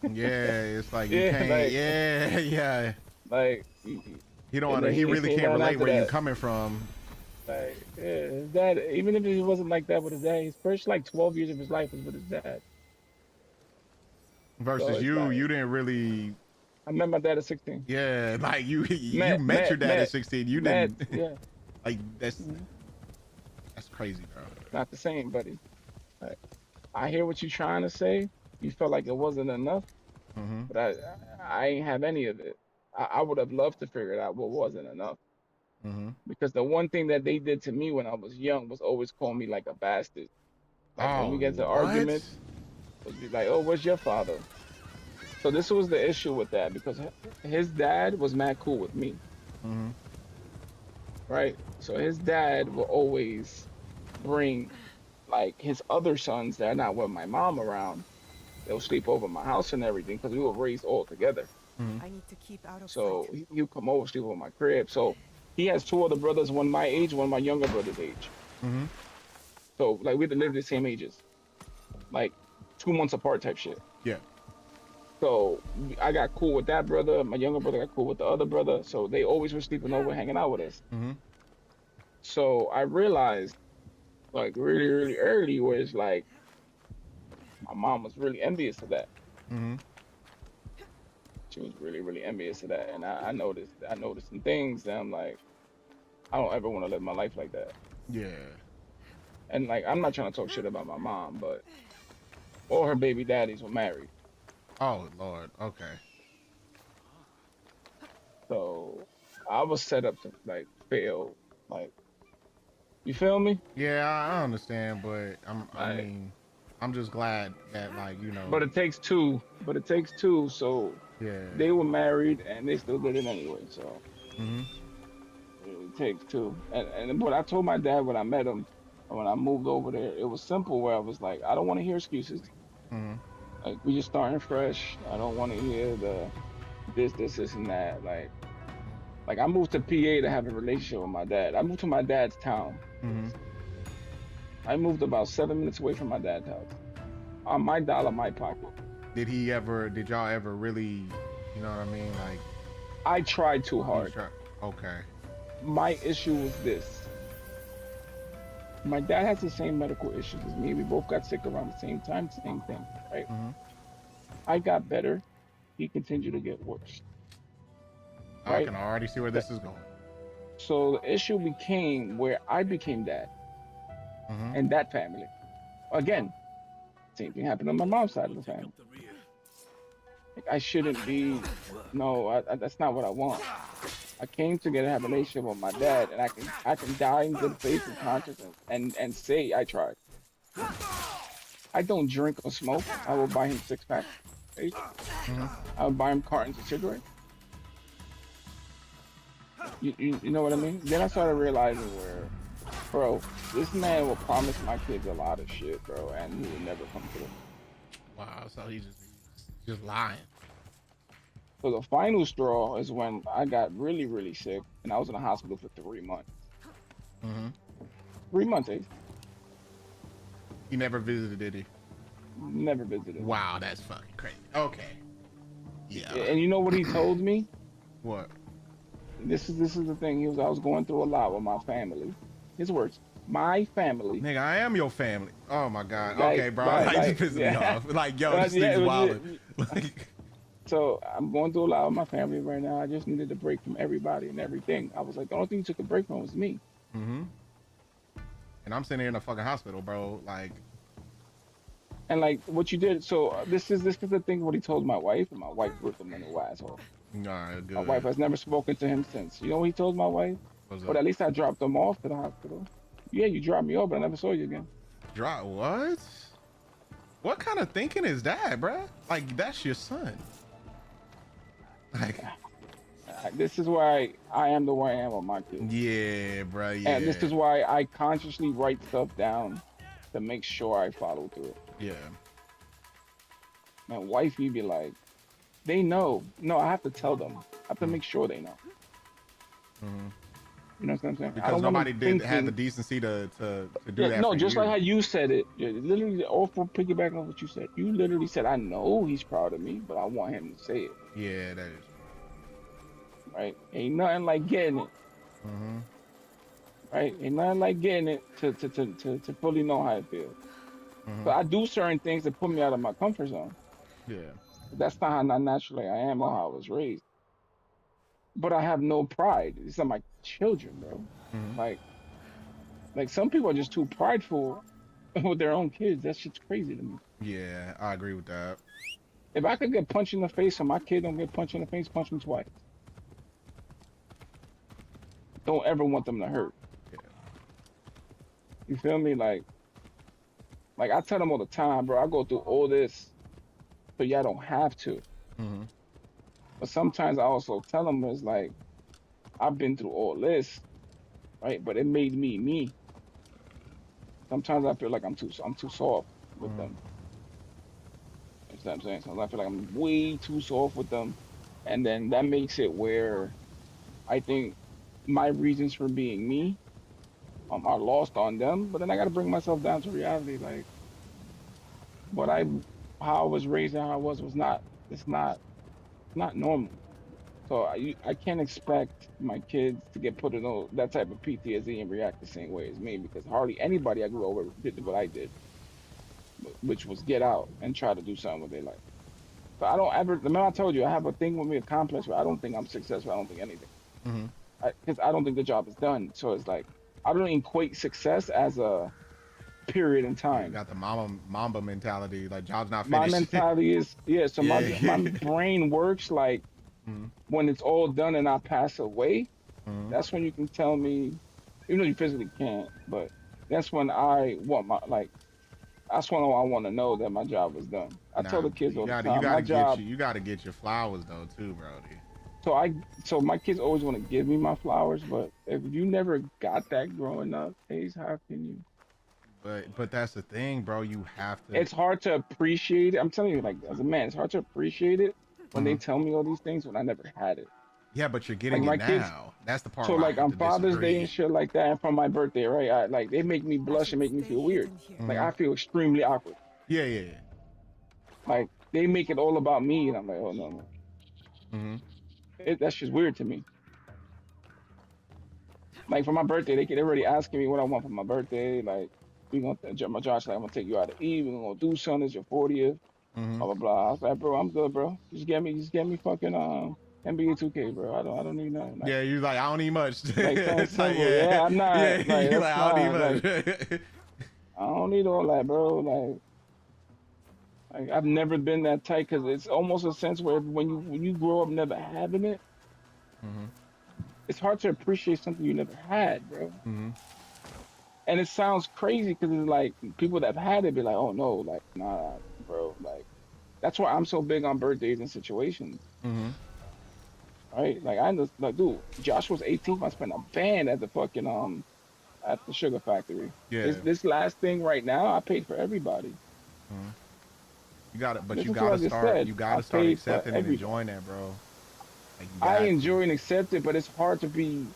Yeah, it's like you Yeah, can't. Yeah, yeah. like, He don't. and then He he ain't really say can't nothing relate after where you that. coming from. Like, yeah, his dad, even if he wasn't like that with his dad, his first like 12 years of his life was with his dad. So Versus it's you, like, you didn't really. I met my dad at 16. Yeah, like you Met, met your met, dad at met, 16. You met. didn't. Yeah, Like that's mhm. that's crazy, bro. Not the same, buddy. Like, I hear what you're trying to say. You felt like it wasn't enough, Mhm. but I ain't have any of it. I would have loved to figure it out what wasn't enough. Mhm. Because the one thing that they did to me when I was young was always call me like a bastard. Like when we Oh, get to what? arguments, it would be like, "Oh, where's your father?" So this was the issue with that because his dad was mad cool with me, Mhm. right? So his dad will always bring like his other sons that are not with my mom around. They'll sleep over my house and everything because we were raised all together. Mhm. I need to keep out of So sight. he'll come over, sleep over my crib. So he has two other brothers, one my age, one my younger brother's age. Mhm. So like we're literally the same ages, like 2 months apart type shit. Yeah. So I got cool with that brother. My younger brother got cool with the other brother. So they always were sleeping over, hanging out with us. Mhm. So I realized like really, really early where it's like my mom was really envious of that. Mhm. She was really, really envious of that. And I noticed some things that I'm like, I don't ever want to live my life like that. Yeah. And like I'm not trying to talk shit about my mom, but All her baby daddies were married. Oh Lord. Okay. So I was set up to like fail. Like, you feel me? Yeah, I understand, but I Like, mean, I'm just glad that like you know. but it takes two. But it takes two. So Yeah. they were married and they still did it anyway. So Mhm. it takes two. And what I told my dad when I met him, when I moved over there, it was simple. Where I was like, I don't want to hear excuses. Mhm. Like, we just starting fresh. I don't want to hear the this, and that. Like I moved to PA to have a relationship with my dad. I moved to my dad's town. Mhm. I moved about 7 minutes away from my dad's house. On my dollar, my pocket. Did y'all ever really, you know what I mean? Like, I tried too hard. Okay. My issue was this. My dad has the same medical issues as me. We both got sick around the same time, same thing, right? Mm-hmm. I got better. He continued to get worse. I can already see where this is going. So the issue became where I became dad. Mm-hmm. And that family. Again, same thing happened on my mom's side of the family. Like, I shouldn't be. No, that's not what I want. I came to have a relationship with my dad, and I can die in good faith and conscience and say I tried. I don't drink or smoke. I will buy him 6-pack. Mm-hmm. I would buy him cartons of cigarettes. You know what I mean? Then I started realizing where, bro, this man will promise my kids a lot of shit, bro, and he will never come through. Wow, so he's just lying. So the final straw is when I got really, really sick, and I was in the hospital for 3 months. Mm-hmm. 3 months, Ace. He never visited, did he? Never visited. Wow, that's fucking crazy. Okay. Yeah. And you know what he told me? What? This is the thing. I was going through a lot with my family. His words. My family. Nigga, I am your family. Oh my god. Like, okay, bro. right, Like, you pissing me off. Like, yo, this thing's wild. So I'm going through a lot with my family right now. I just needed a break from everybody and everything. I was like, the only thing you took a break from was me. Mm-hmm. And I'm sitting here in a fucking hospital, bro. Like. And like what you did. So this is the thing. What he told my wife, and my wife ripped him a new asshole. Nah, good. My wife has never spoken to him since. You know what he told my wife? But at least I dropped him off to the hospital. Yeah, you dropped me off, but I never saw you again. Drop what? What kind of thinking is that, bruh? Like, that's your son. Like, this is why I am the way I am with my kids. Yeah, bruh. Yeah. And this is why I consciously write stuff down to make sure I follow through it. Yeah. My wifey be like, they know. No, I have to tell them. I have to make sure they know. Mm-hmm. You know what I'm saying? Because nobody had the decency to do that. No, for just you. like how you said it. Literally, all for piggybacking on what you said. You literally said, I know he's proud of me, but I want him to say it. Yeah, that is. Right? Ain't nothing like getting it. Mm-hmm. Right? Ain't nothing like getting it to fully know how it feels. Mm-hmm. So I do certain things that put me out of my comfort zone. Yeah. That's not how naturally I am or how I was raised. But I have no pride. These are my children, bro. Mm-hmm. Like some people are just too prideful with their own kids. That shit's crazy to me. Yeah, I agree with that. If I could get punched in the face and my kid don't get punched in the face, punch me twice. Don't ever want them to hurt. Yeah. You feel me? Like I tell them all the time, bro, I go through all this so y'all don't have to. Mm-hmm. But sometimes I also tell them it's like, I've been through all this, right? But it made me me. Sometimes I feel like I'm too soft with them. You know what I'm saying? Sometimes I feel like I'm way too soft with them. And then that makes it where I think my reasons for being me are lost on them. But then I got to bring myself down to reality. Like, how I was raised and how I was not, it's not normal. So I can't expect my kids to get put in that type of PTSD and react the same way as me, because hardly anybody I grew up with did what I did, which was get out and try to do something with their life. So I don't ever, remember I told you, I have a thing with me, a complex where I don't think I'm successful, I don't think anything. Mm-hmm. Because I don't think the job is done. So it's like, I don't equate success as a period in You time. got the mamba mentality. Like job's not My finished. mentality is so Yeah. my brain works like Mhm. when it's all done and I pass away. Mhm. That's when you can tell me, even though you physically can't, but that's when I want my like. That's when I want to know that my job was done. I tell the kids all the time, my job. You gotta get your flowers though too, Brody. So my kids always want to give me my flowers, but if you never got that growing up, Ace, how can you? But that's the thing, bro. You have to. It's hard to appreciate it. I'm telling you, like as a man, it's hard to appreciate it when they Mhm. tell me all these things when I never had it. Yeah, but you're getting Like it my kids. now. That's the part. So where I like have on to Father's Day disagree. and shit like that, and for my birthday, right? Like they make me blush and make me feel weird. Like I feel extremely awkward. Yeah. Like they make it all about me, and I'm like, oh no. Mm-hmm. That's just weird to me. Like for my birthday, they're already asking me what I want for my birthday. Like we gonna my Josh, like I'm gonna take you out to eat. We're gonna do something. It's your 40th. Mm-hmm. Blah blah blah. I was like, bro, I'm good, bro. Just get me fucking NBA 2K, bro. I don't need nothing. Like, Yeah, you like I don't need much. like It's simple. like, Yeah, I'm not. Yeah, like, you're that's like I don't fine. need much. Like, I don't need all that, bro. Like I've never been that tight because it's almost a sense where when you grow up never having it, Mm-hmm. it's hard to appreciate something you never had, bro. Mm-hmm. And it sounds crazy because it's like people that have had it be like, oh no, like nah, bro. Like that's why I'm so big on birthdays and situations. Mm-hmm. Right? Like I just like, dude, Josh was 18th. I spent a band at the fucking at the Sugar Factory. Yeah. This last thing right now, I paid for everybody. Mm-hmm. You got it, but Listen you to what I gotta just start. said. You I gotta start paid for accepting and everybody. enjoying that, bro. Like, you I got to. enjoy and accept it, but it's hard to be.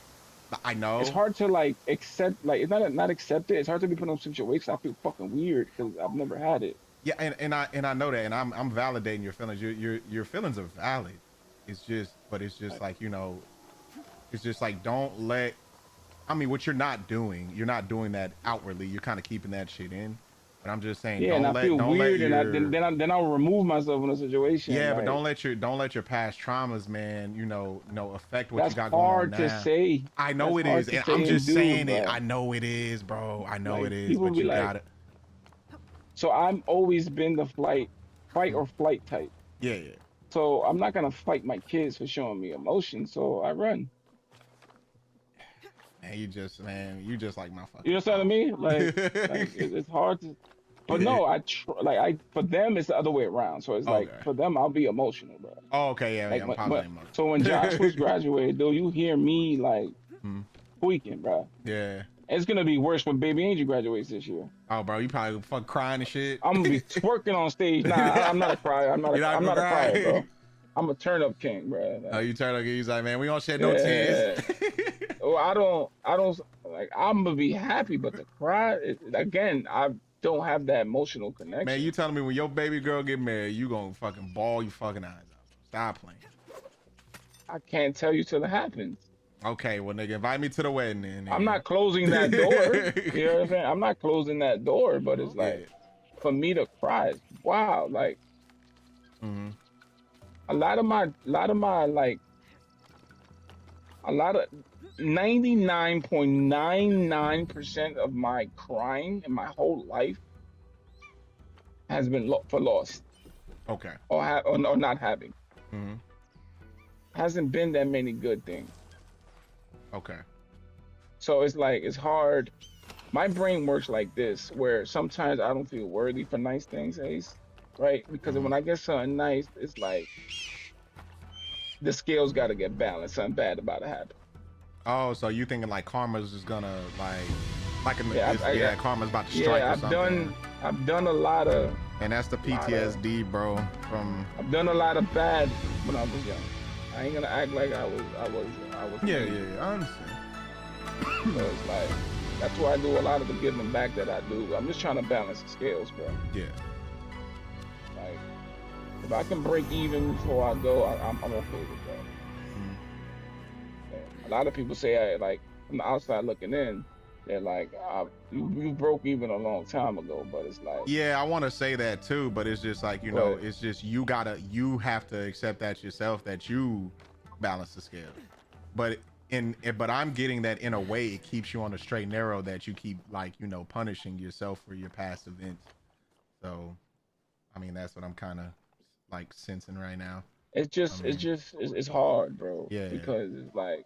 I know. It's hard to like accept. Like it's not accept it. It's hard to be put in situations. I feel fucking weird because I've never had it. Yeah, and I know that, and I'm validating your feelings. Your feelings are valid. It's just like, you know, it's just like don't let. I mean, what you're not doing that outwardly. You're kind of keeping that shit in. But I'm just saying, Yeah, and I feel weird, and then I'll remove myself in a situation. Yeah, like, but don't let your past traumas, man, you know, affect what that's you got going on now. hard to say. I know it is, and I'm just saying it. I know it is, bro. I know it is, but you got it. So I've always been the fight or flight type. Yeah. So I'm not gonna fight my kids for showing me emotion. So I run. Man, you just like my fucking. You know what I mean? Like it's hard to. But no, for them it's the other way around. So it's like for them I'll be emotional, bro. Oh, okay, yeah, like, I'm probably emotional. So when Josh was graduated, though, you hear me like tweaking, bro. Yeah. It's gonna be worse when Baby Angel graduates this year. Oh, bro, you probably fuck crying and shit. I'm gonna be twerking on stage. Nah, I'm not a crier. I'm not a crier, bro. I'm a turn up king, bro. Like, oh, you turn up king. He's like, man, we don't shed no tears. Well, I don't like. I'm gonna be happy, but the cry again. I don't have that emotional connection. Man, you telling me when your baby girl get married, you gonna fucking bawl your fucking eyes out? Stop playing. I can't tell you till it happens. Okay, well, nigga, invite me to the wedding then. I'm not closing that door. You know what I'm saying? I'm not closing that door, but it's like for me to cry, wow, like a lot of 99.99% of my crying in my whole life has been for loss. Okay. Or not having. Hasn't been that many good things. Okay. So it's like, it's hard. My brain works like this, where sometimes I don't feel worthy for nice things, Ace, right? Because when I get something nice, it's like the scales got to get balanced. Something bad about to happen. Oh, so you thinking like karma's just gonna karma's about to strike or something? I've done a lot of. And that's the PTSD, bro. I've done a lot of bad when I was young. I ain't gonna act like I was. Yeah, I understand. So it's like, that's why I do a lot of the giving back that I do. I'm just trying to balance the scales, bro. Yeah. Like, if I can break even before I go, I'm okay with that. A lot of people say, like, from the outside looking in, they're like, you broke even a long time ago, but it's like. Yeah, I want to say that too, but it's just like, you know, it's just you have to accept that yourself, that you balance the scale. But but I'm getting that in a way it keeps you on the straight and narrow, that you keep like, you know, punishing yourself for your past events. So, I mean, that's what I'm kind of like sensing right now. It's hard, bro. Yeah. Because it's like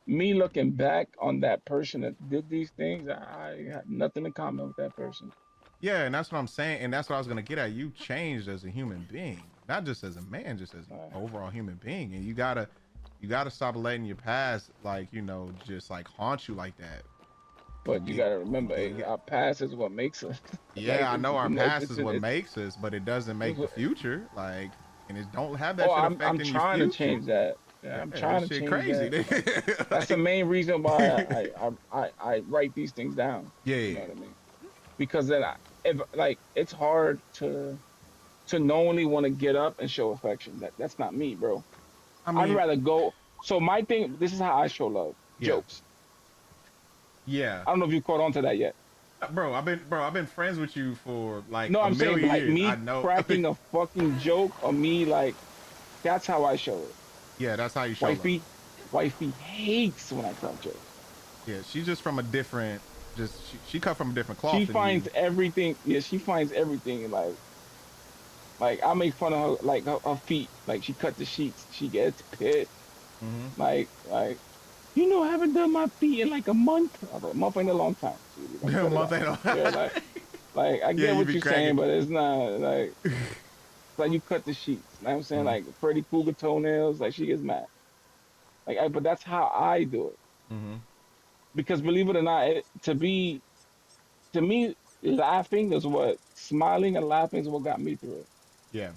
me looking back on that person that did these things, I have nothing in common with that person. Yeah, and that's what I'm saying, and that's what I was gonna get at. You changed as a human being, not just as a man, just as an overall human being, and you gotta stop letting your past, like, you know, just like haunt you like that. But you gotta remember, our past is what makes us. Yeah, Like, I know our you past is it's- what it's- makes us, but it doesn't make the future. Like, and it don't have that Oh, shit I'm affecting your trying to future. change that. Yeah, I'm trying to shit change crazy. that. That's the main reason why I write these things down. Yeah. You know what I mean? Because then it's hard to knowingly want to get up and show affection. That's not me, bro. I'd rather go. So my thing, this is how I show love. Yeah. Jokes. Yeah. I don't know if you caught on to that yet. Bro, I've been friends with you for like No, a I'm saying million like years. me I know. cracking a fucking joke or me like, that's how I show it. Yeah, that's how you show love. Wifey hates when I crack jokes. Yeah, she's just from a different, she cut from a different cloth. She than finds you. everything. Yeah, she finds everything like I make fun of her, like her feet. Like she cut the sheets. She gets pissed. Mhm. Like you know, I haven't done my feet in like a month. I was like, a month ain't a long time. Like, A month ain't a yeah, like I Yeah, get you what be you're cracking. saying, but it's not like like you cut the sheets. You know what I'm saying? Like Freddy Krueger toenails. Like she gets mad. Like but that's how I do it. Mhm. Because believe it or not, to me, smiling and laughing is what got me through it. Yeah.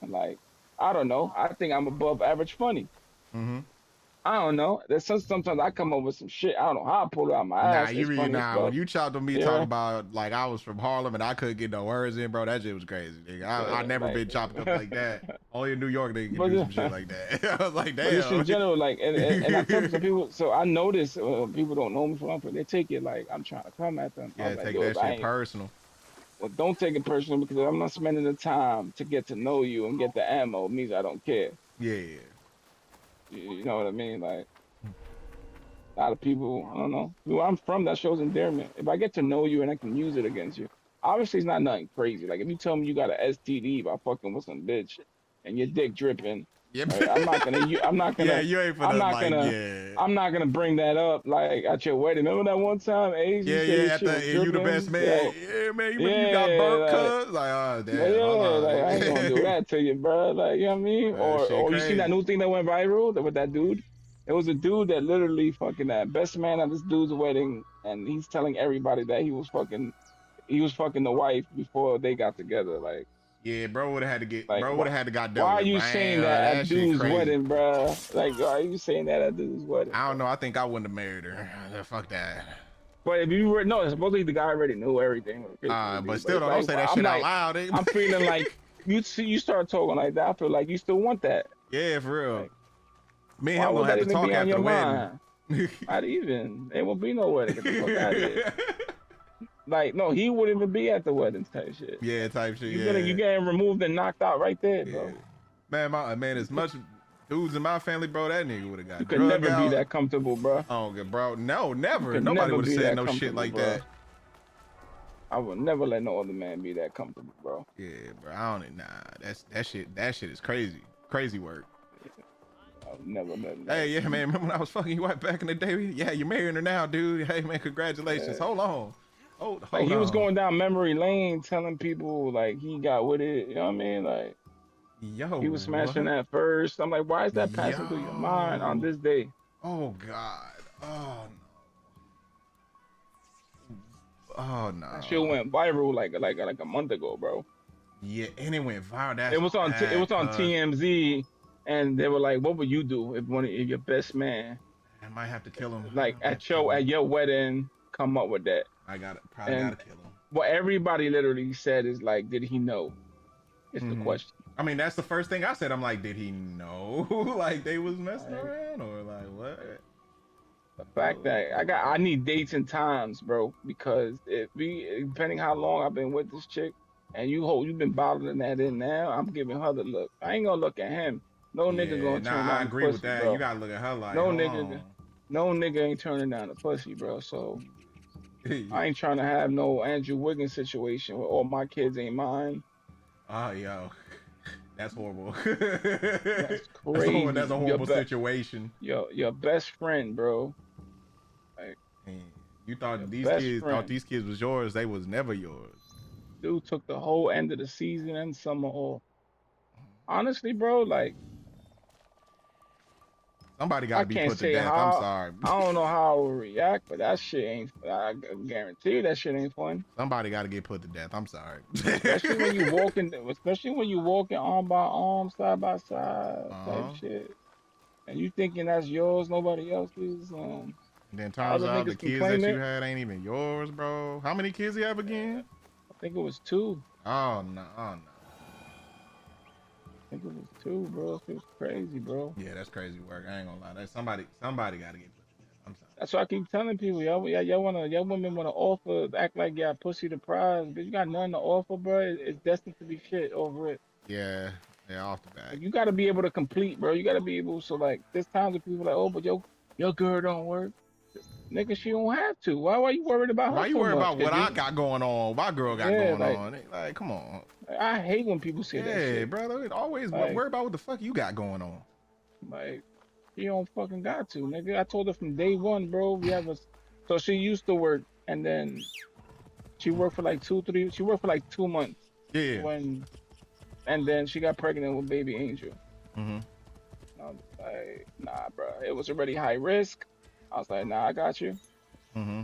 Like, I don't know. I think I'm above average funny. Mhm. I don't know. There's sometimes I come up with some shit. I don't know how I pull it out my Nah, ass. you It's read funny as now. fuck. When you chopped on me Yeah. talking about like I was from Harlem and I couldn't get no words in, bro, that shit was crazy, nigga. I never like- been chopped up like that. Only in New York they can But do yeah. some shit like that. I was like, But just in damn. general, like, and I tell some people, so I notice people don't know me from Uncle, they take it like I'm trying to come at them. Yeah, I'm like, take "Dude, that I shit ain't-" personal. Well, don't take it personal because I'm not spending the time to get to know you and get the ammo. It means I don't care. Yeah. You know what I mean? Like, a lot of people, I don't know. Where I'm from, that shows endearment. If I get to know you and I can use it against you, obviously it's not nothing crazy. Like, if you tell me you got an STD by fucking with some bitch and your dick dripping, Yep. right, I'm not gonna. Yeah, you ain't finna, I'm not like, gonna. yeah. I'm not gonna bring that up like at your wedding. Remember that one time, Ace? Yeah, you said yeah, shit was and you the dripping? best man. Yeah, man, you got Yeah, burnt, like- cuz. Like, oh, damn. Yeah, hold on. like I ain't gonna do that to you, bro. Like, you know what I mean? That shit Or you seen that crazy. new thing that went viral with that dude? It was a dude that literally fucking that best man at this dude's wedding, and he's telling everybody that he was fucking the wife before they got together. Like, Yeah, bro would have had to get, Like, bro would have had to got dealt why are with. you Man, saying that at shit dude's crazy. wedding, bro? Like, why are you saying that at dude's wedding? I don't know. I think I wouldn't have married her. Fuck that. But if you were no, supposedly the guy already knew everything. But still, it's don't like, say that I'm shit out like- loud. eh? I'm feeling like you start talking like that. I feel like you still want that. Yeah, for real. Like, Me and why him would gonna have that to even talk be on after your the wedding. mind? Not even. There won't be no wedding. Get the fuck out of here. Like, no, he wouldn't even be at the wedding type shit. Yeah, type shit. You Yeah. getting removed and knocked out right there, bro. Man, as much dudes in my family, bro, that nigga would have got You could drugged never out. be that comfortable, bro. Oh, good, bro. No, never. could Nobody never would have be said that no shit comfortable, like bro. that. I would never let no other man be that comfortable, bro. Yeah, bro. I don't. Nah, that shit is crazy. Crazy work. I would never let. Hey, yeah, man. Remember when I was fucking you back in the day? Yeah, you're marrying her now, dude. Hey, man, congratulations. Yeah. Hold on. Hold Like, he was on. going down memory lane, telling people like he got with it. You know what I mean? Like, Yo, he was smashing what? that first. I'm like, why is that passing through your mind on this day? Oh God. Oh no. Oh no. That shit went viral like a month ago, bro. Yeah, and it went viral. That's It was on bad, cuz. TMZ, and they were like, "What would you do if if your best man, I might have to kill him. like at your wedding, come up with that?" I probably and- gotta kill him. What everybody literally said is like, "Did he know?" It's the Mhm. question. I mean, that's the first thing I said. I'm like, did he know? Like they was messing around or like what? The fact that I need dates and times, bro, because depending how long I've been with this chick, and you've been bottling that in now, I'm giving her the look. I ain't gonna look at him. No nigga gonna turn I down agree pussy, with that. bro. You gotta look at her like, No hold nigga, no nigga ain't turning down the pussy, bro. So on. I ain't trying to have no Andrew Wiggins situation where all my kids ain't mine. Oh, yo, that's horrible. That's crazy. That's a horrible situation. Your best friend, bro. Like, Man, you thought these best kids friend. was yours. They was never yours. Dude took the whole end of the season and summer off. Honestly, bro, like Somebody got I to be can't put to say death. how. I'm sorry. I don't know how I would react, but that shit ain't. I guarantee you that shit ain't fun. Somebody got to get put to death. I'm sorry. Especially when you walking arm by arm, side by side, type shit, and you thinking that's yours, nobody else's. And then turns other out the niggas can kids claim that you it. had ain't even yours, bro. How many kids you have again? I think it was 2. Oh no, I think it was 2, bro. It was crazy, bro. Yeah, that's crazy work. I ain't gonna lie. That's somebody got to get put to death. I'm sorry. That's why I keep telling people, y'all women wanna offer, act like y'all pussy the prize, but you got nothing to offer, bro. It's destined to be shit over it. Yeah, off the bat. Like, you gotta be able to complete, bro. You gotta be able. So like, there's times when people like, oh, but your girl don't work. Nigga, she don't have to. Why you worried about her? Why you so worried much? about what I got going on? My girl got going on. Like, come on. I hate when people say that shit. Yeah, brother. Always like, worry about what the fuck you got going on. Like, she don't fucking got to, nigga. I told her from day one, bro. So she used to work, and then she worked for like 2 months. Yeah. And then she got pregnant with baby Angel. Mm-hmm. I was like, nah, bro. It was already high risk. I was like, nah, I got you. Mm-hmm.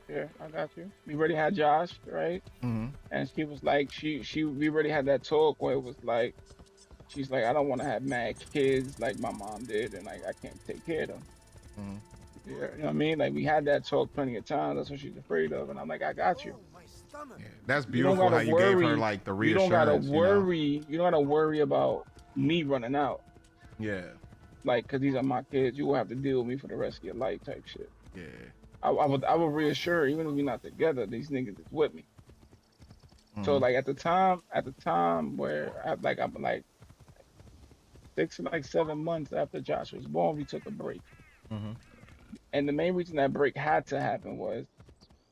Yeah, I got you. We already had Josh, right? Mm-hmm. And she was like, we already had that talk where it was like, she's like, I don't want to have mad kids like my mom did, and like I can't take care of them. Mm-hmm. Yeah, you know what I mean? Like we had that talk plenty of times. That's what she's afraid of, and I'm like, I got you. Yeah, that's beautiful how you gave her like the reassurance. You don't gotta worry. You don't gotta worry about me running out. Yeah. Like, cause these are my kids. You will have to deal with me for the rest of your life, type shit. Yeah. I would reassure her, even if we're not together, these niggas is with me. Mm-hmm. So like at the time where I'm like 7 months after Josh was born, we took a break. Mm-hmm. And the main reason that break had to happen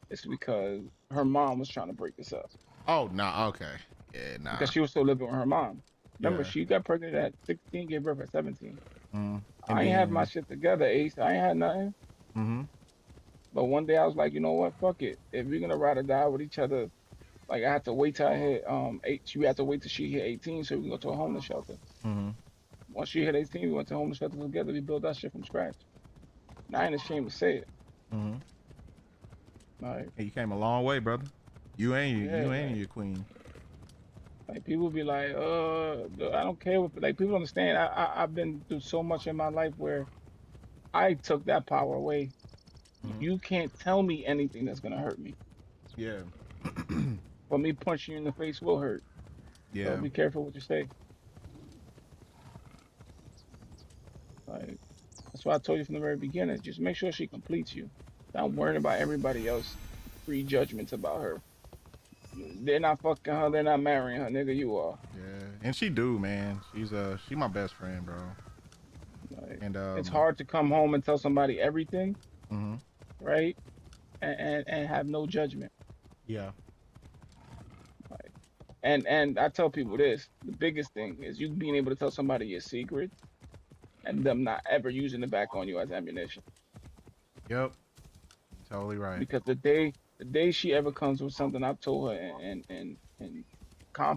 it's because her mom was trying to break us up. Oh, nah, okay. Yeah, nah. Because she was still living with her mom. Remember, Yeah. she got pregnant at 16, gave birth at 17. Mm-hmm. I ain't have my shit together, Ace. I ain't had nothing. Mm-hmm. But one day I was like, you know what? Fuck it. If we're gonna ride or die with each other, like I had to wait till I hit we had to wait till she hit 18 so we can go to a homeless shelter. Mm-hmm. Once she hit 18, we went to a homeless shelter together. We built that shit from scratch. And I ain't ashamed to say it. Mm-hmm. Like, hey, you came a long way, brother. You ain't your queen. Like people be like, I don't care what, like people understand. I've been through so much in my life where I took that power away. Mm-hmm. You can't tell me anything that's gonna hurt me. Yeah. But me punching you in the face will hurt. Yeah. So be careful what you say. Like, that's why I told you from the very beginning. Just make sure she completes you. Don't worry about everybody else prejudgments about her. They're not fucking her. They're not marrying her, nigga. You are. Yeah, and she do, man. She's my best friend, bro. Like, and it's hard to come home and tell somebody everything, mm-hmm. right? And have no judgment. Yeah. Like, and I tell people this: the biggest thing is you being able to tell somebody your secret, and them not ever using it back on you as ammunition. Yep. Totally right. Because the day she ever comes with something I've told her and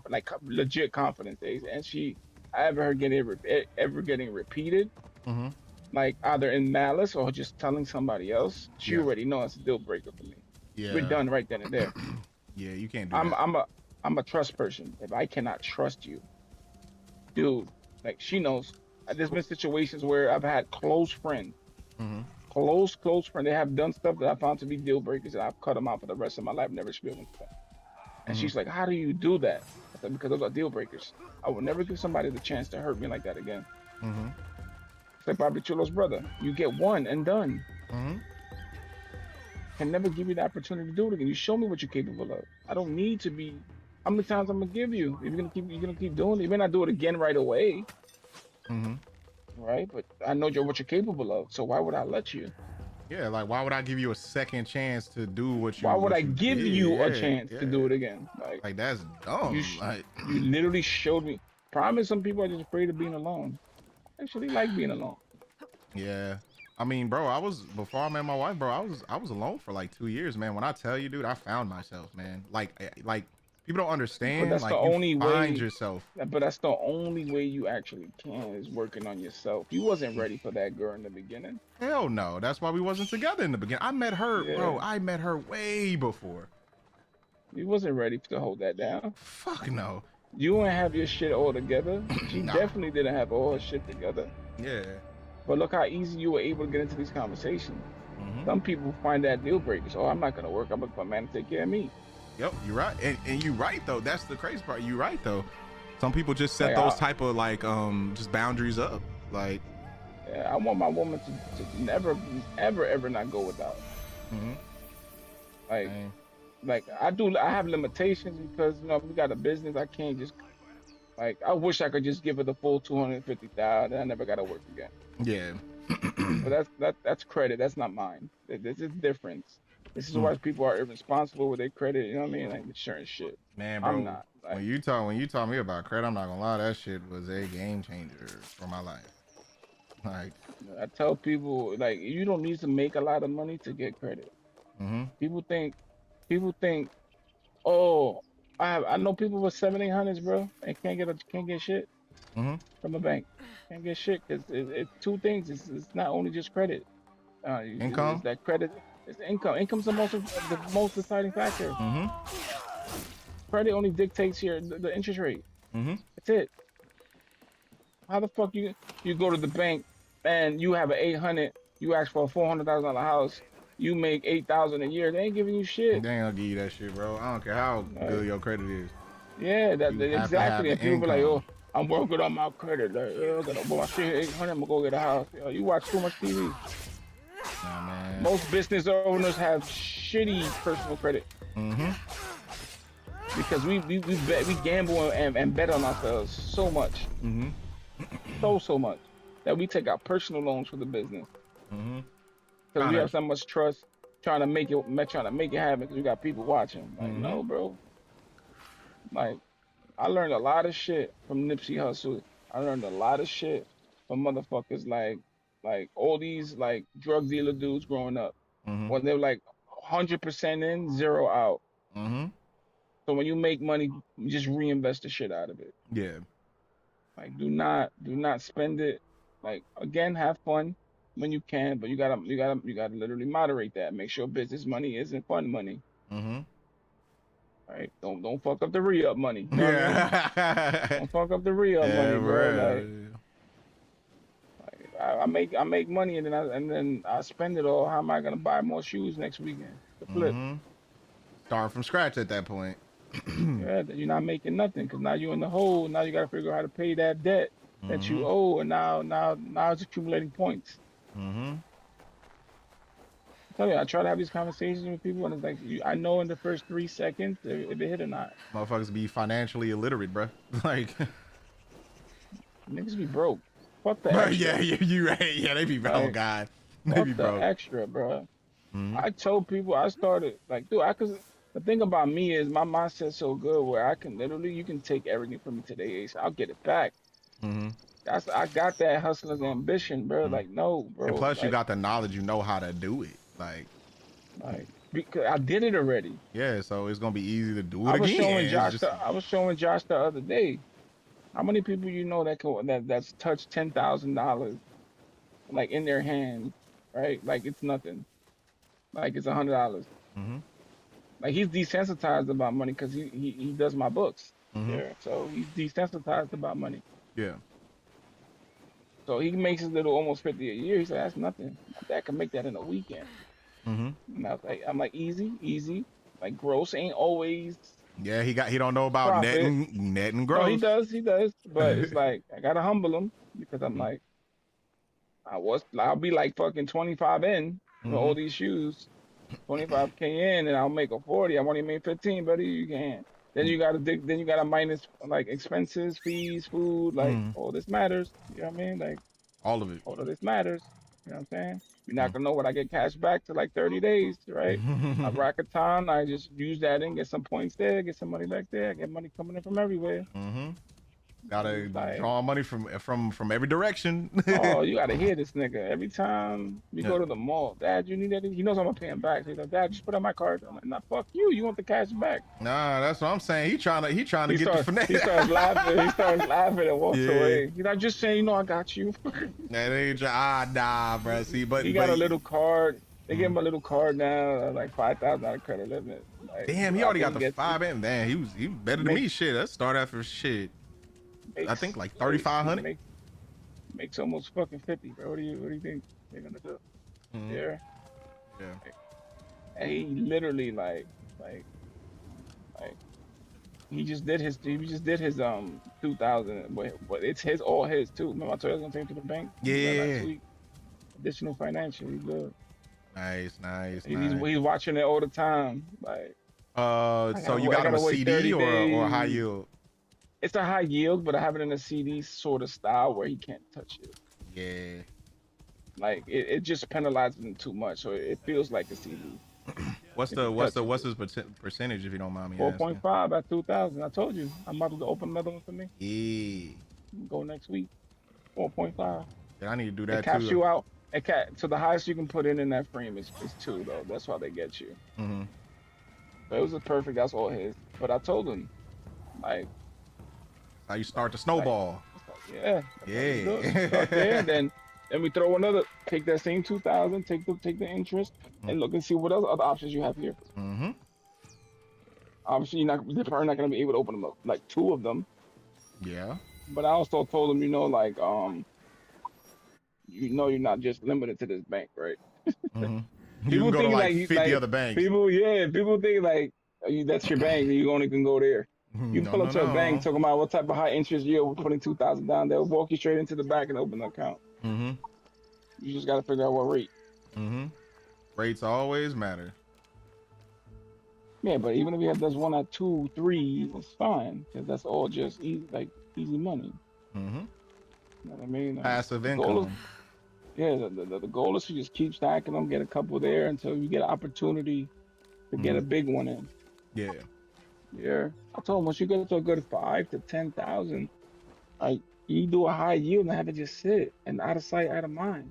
like legit confidence, and I ever getting repeated, mm-hmm. like either in malice or just telling somebody else, she already knows it's a deal breaker for me. Yeah. We're done right then and there. Yeah, you can't do that. I'm a trust person. If I cannot trust you, dude, like she knows. There's been situations where I've had close friends. Mm-hmm. Close friend. They have done stuff that I found to be deal breakers, and I've cut them out for the rest of my life. Never spoken to them. And she's like, "How do you do that?" I said, "Because those are deal breakers. I will never give somebody the chance to hurt me like that again." Mm-hmm. It's like Bobby Chulo's brother. You get one and done. Mm-hmm. Can never give you the opportunity to do it again. You show me what you're capable of. I don't need to be. How many times I'm gonna give you? If you're gonna keep doing it, you may not do it again right away. Mm-hmm. right? But I know what you're capable of, so why would I let you? Yeah, like why would I give you a second chance to do what you? Why would what I you give did? you a Yeah, chance to do yeah. it again? Like that's you, dumb. Like you literally showed me. Promise some people are just afraid of being alone. I actually like being alone. yeah. I mean, bro, I was before I met my wife, bro. I was alone for like 2 years, man. When I tell you, dude, I found myself, man. Like people don't But understand. that's the Like you only find way. yourself. But that's the only way you actually can is working on yourself. You wasn't ready for that girl in the beginning. Hell no. That's why we wasn't together in the beginning. I met her, bro. Yeah. I met her way before. You wasn't ready to hold that down. Fuck no. You didn't have your shit all together. She Nah. definitely didn't have all her shit together. Yeah. But look how easy you were able to get into these conversations. Mm-hmm. Some people find that deal breakers. Oh, I'm not gonna work. I'm looking for a man to take care of me. Yep, you're right. And you're right though. That's the crazy part. You're right though. Some people just set Like, those type of like just boundaries up. Like yeah, I want my woman to never, ever not go without. mm-hmm. Like, Dang. like I have limitations because we got a business. I can't just like. I wish I could just give her the full 250,000. I never gotta work again. Yeah. But that's credit. That's not mine. This is difference. This is why people are irresponsible with their credit. You know what I mean? Like insurance shit. Man, bro. I'm not. Like, when you talk me about credit, I'm not gonna lie. That shit was a game changer for my life. Like I tell people, like, you don't need to make a lot of money to get credit. mm-hmm. People think, oh, I know people with 700-800s, bro, and can't get shit Mm-hmm. from a bank. Can't get shit because it's two things. It's not only just credit. Income. It's that credit. It's income. Income's the most deciding factor. Mm-hmm. Credit only dictates the interest rate. Mm-hmm. That's it. How the fuck you go to the bank and you have an 800, you ask for a $400,000 house, you make 8,000 a year. They ain't giving you shit. They ain't gonna give you that shit, bro. I don't care how good your credit is. Yeah, that You have to have exactly. the And people be like, income. oh, I'm working on my credit. Like, oh, I gotta my shit 800. I'm gonna go get a house. Yo, you watch too much TV. Nah, man. Most business owners have shitty personal credit Mm-hmm. because we gamble and bet on ourselves so much, Mm-hmm. so much that we take out personal loans for the business Mm-hmm. because we have so much trust trying to make it happen because we got people watching. Like, no, bro. Like, I learned a lot of shit from Nipsey Hussle. I learned a lot of shit from motherfuckers like all these like drug dealer dudes growing up. Mm-hmm. When they're like 100% in, 0 out. Mm-hmm. So when you make money, you just reinvest the shit out of it. Yeah. Like, do not spend it. Like, again, have fun when you can, but you gotta literally moderate that. Make sure business money isn't fun money. Mm-hmm. Right? Don't fuck up the re-up money. You know what I mean? Yeah. Don't fuck up the re-up money, bro. Like, I make money and then I spend it all. How am I gonna buy more shoes next weekend? The flip. Mm-hmm. Start from scratch at that point. Yeah, you're not making nothing because now you're in the hole. Now you gotta figure out how to pay that debt that you owe, and now it's accumulating points. Mm-hmm. I tell you, I try to have these conversations with people, and it's like I know in the first 3 seconds if it hit or not. Motherfuckers be financially illiterate, bro. Like niggas be broke. Fuck the extra. Yeah, you right. Yeah, they be broke. Like, God, they fuck be the broke. extra, bro. Mm-hmm. I told people I started like, dude, the thing about me is my mindset's so good where I can literally, you can take everything from me today, Ace. I'll get it back. Mm-hmm. I got that hustler's ambition, bro. Like, no, bro. And plus, like, you got the knowledge. You know how to do it. Like because I did it already. Yeah, so it's gonna be easy to do it I was again. showing Josh. Just... I was showing Josh the other day. How many people you know that's touched $10,000, like in their hand, right? Like it's nothing. Like it's $100. Mm-hmm. Like he's desensitized about money because he does my books. Mm-hmm. Yeah, so he's desensitized about money. Yeah. So he makes his little almost 50 a year. He said that's nothing. My dad can make that in a weekend. Mm-hmm. And I'm like easy. Like gross ain't always. Yeah, he don't know about net and gross. No, he does. But it's like I gotta humble him because I'm like, I'll be like fucking 25 in for all these shoes, 25K in, and I'll make a 40. I want to make 15, buddy. You can't. Then you gotta then you gotta minus like expenses, fees, food, like all this matters. You know what I mean? Like All of it. all of this matters. You know what I'm saying? You're not gonna know what I get cash back to like 30 days, right? I rack a ton, I just use that and get some points there, get some money back there, get money coming in from everywhere. Gotta Like, draw money from every direction. oh, you gotta hear this nigga every time we go to the mall. Dad, you need that? He knows I'm gonna pay him back. He's like, Dad, just put on my card. I'm like, nah, fuck you. You want the cash back? Nah, that's what I'm saying. He trying to get the finesse. He starts laughing. He starts laughing and walks away. He's like, just saying, you know, I got you. That ain't nah, bro. See, but he got a little card. They give him a little card now, like $5,000 credit limit. Like, damn, he already got the 5 in. Damn, he was better than me. Shit, let's start after shit. I think like 3,500. Makes almost fucking 50, bro. What do you think they're gonna do? Yeah. And he literally like he just did his 2,000, but it's all his too. Remember I told you I was gonna take him to the bank? Yeah. Additional financial, he's good. Nice. He's watching it all the time. Like so you got him a CD or high yield? It's a high yield, but I have it in a CD sort of style where he can't touch it. Yeah. Like it just penalizes him too much, so it feels like a CD. What's his percentage if you don't mind me asking? 4.5 at 2,000. I told you I'm about to open another one for me. Yeah. Go next week. 4.5. Yeah, I need to do that it caps too. You out. So the highest you can put in that frame is 2 though. That's why they get you. But it was perfect. That's all his. But I told him, like. How you start the snowball. Yeah. Start there, then we throw another. Take that same 2,000. Take the interest and look and see what other options you have here. Obviously, they're probably not gonna be able to open them up like 2 of them. Yeah. But I also told them, like you're not just limited to this bank, right? You can go to like 50 other banks. People think like that's your bank and you only can go there. You pull up to a bank talking about what type of high interest yield, putting 2,000 down, they'll walk you straight into the bank and open an account. You just got to figure out what rate. Rates always matter. Yeah, but even if you have this one at 2, 3, it's fine because that's all just easy money. You know what I mean? Passive income. The goal is to just keep stacking them, get a couple there until you get an opportunity to get a big one in. Yeah. I told him once you get to a good 5 to 10,000, like you do a high yield and have it just sit and out of sight, out of mind.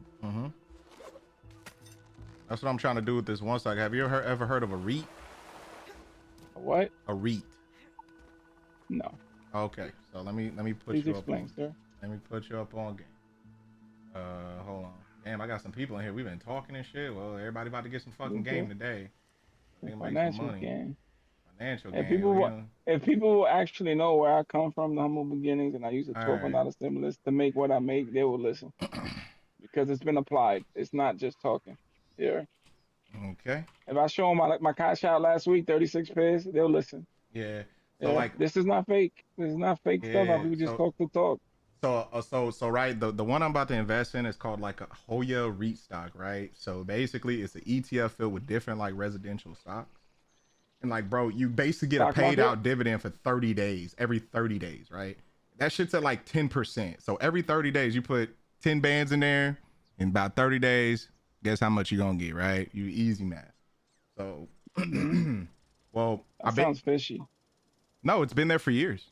That's what I'm trying to do with this one stock. Have you ever heard of a REIT? A what? A REIT. No. Okay, so let me put Please you explain, up on. sir. Let me put you up on game. Hold on. Damn, I got some people in here. We've been talking and shit. Well, everybody about to get some fucking game today. Financial game. Financial if game. If people will actually know where I come from, the humble beginnings, and I use a $12 stimulus to make what I make, they will listen because it's been applied. It's not just talking. Yeah. Okay. If I show them my cash out last week, 36 pairs, they'll listen. Yeah. So like this is not fake. This is not fake stuff. I people just talk to talk. So right, the one I'm about to invest in is called like a Hoya REIT stock, right? So basically, it's an ETF filled with different like residential stocks, and like, bro, you basically get a paid out dividend for 30 days, every 30 days, right? That shit's at like 10%. So every 30 days, you put 10 bands in there, in about 30 days, guess how much you gonna get, right? You easy math. So, well, that sounds fishy. No, it's been there for years.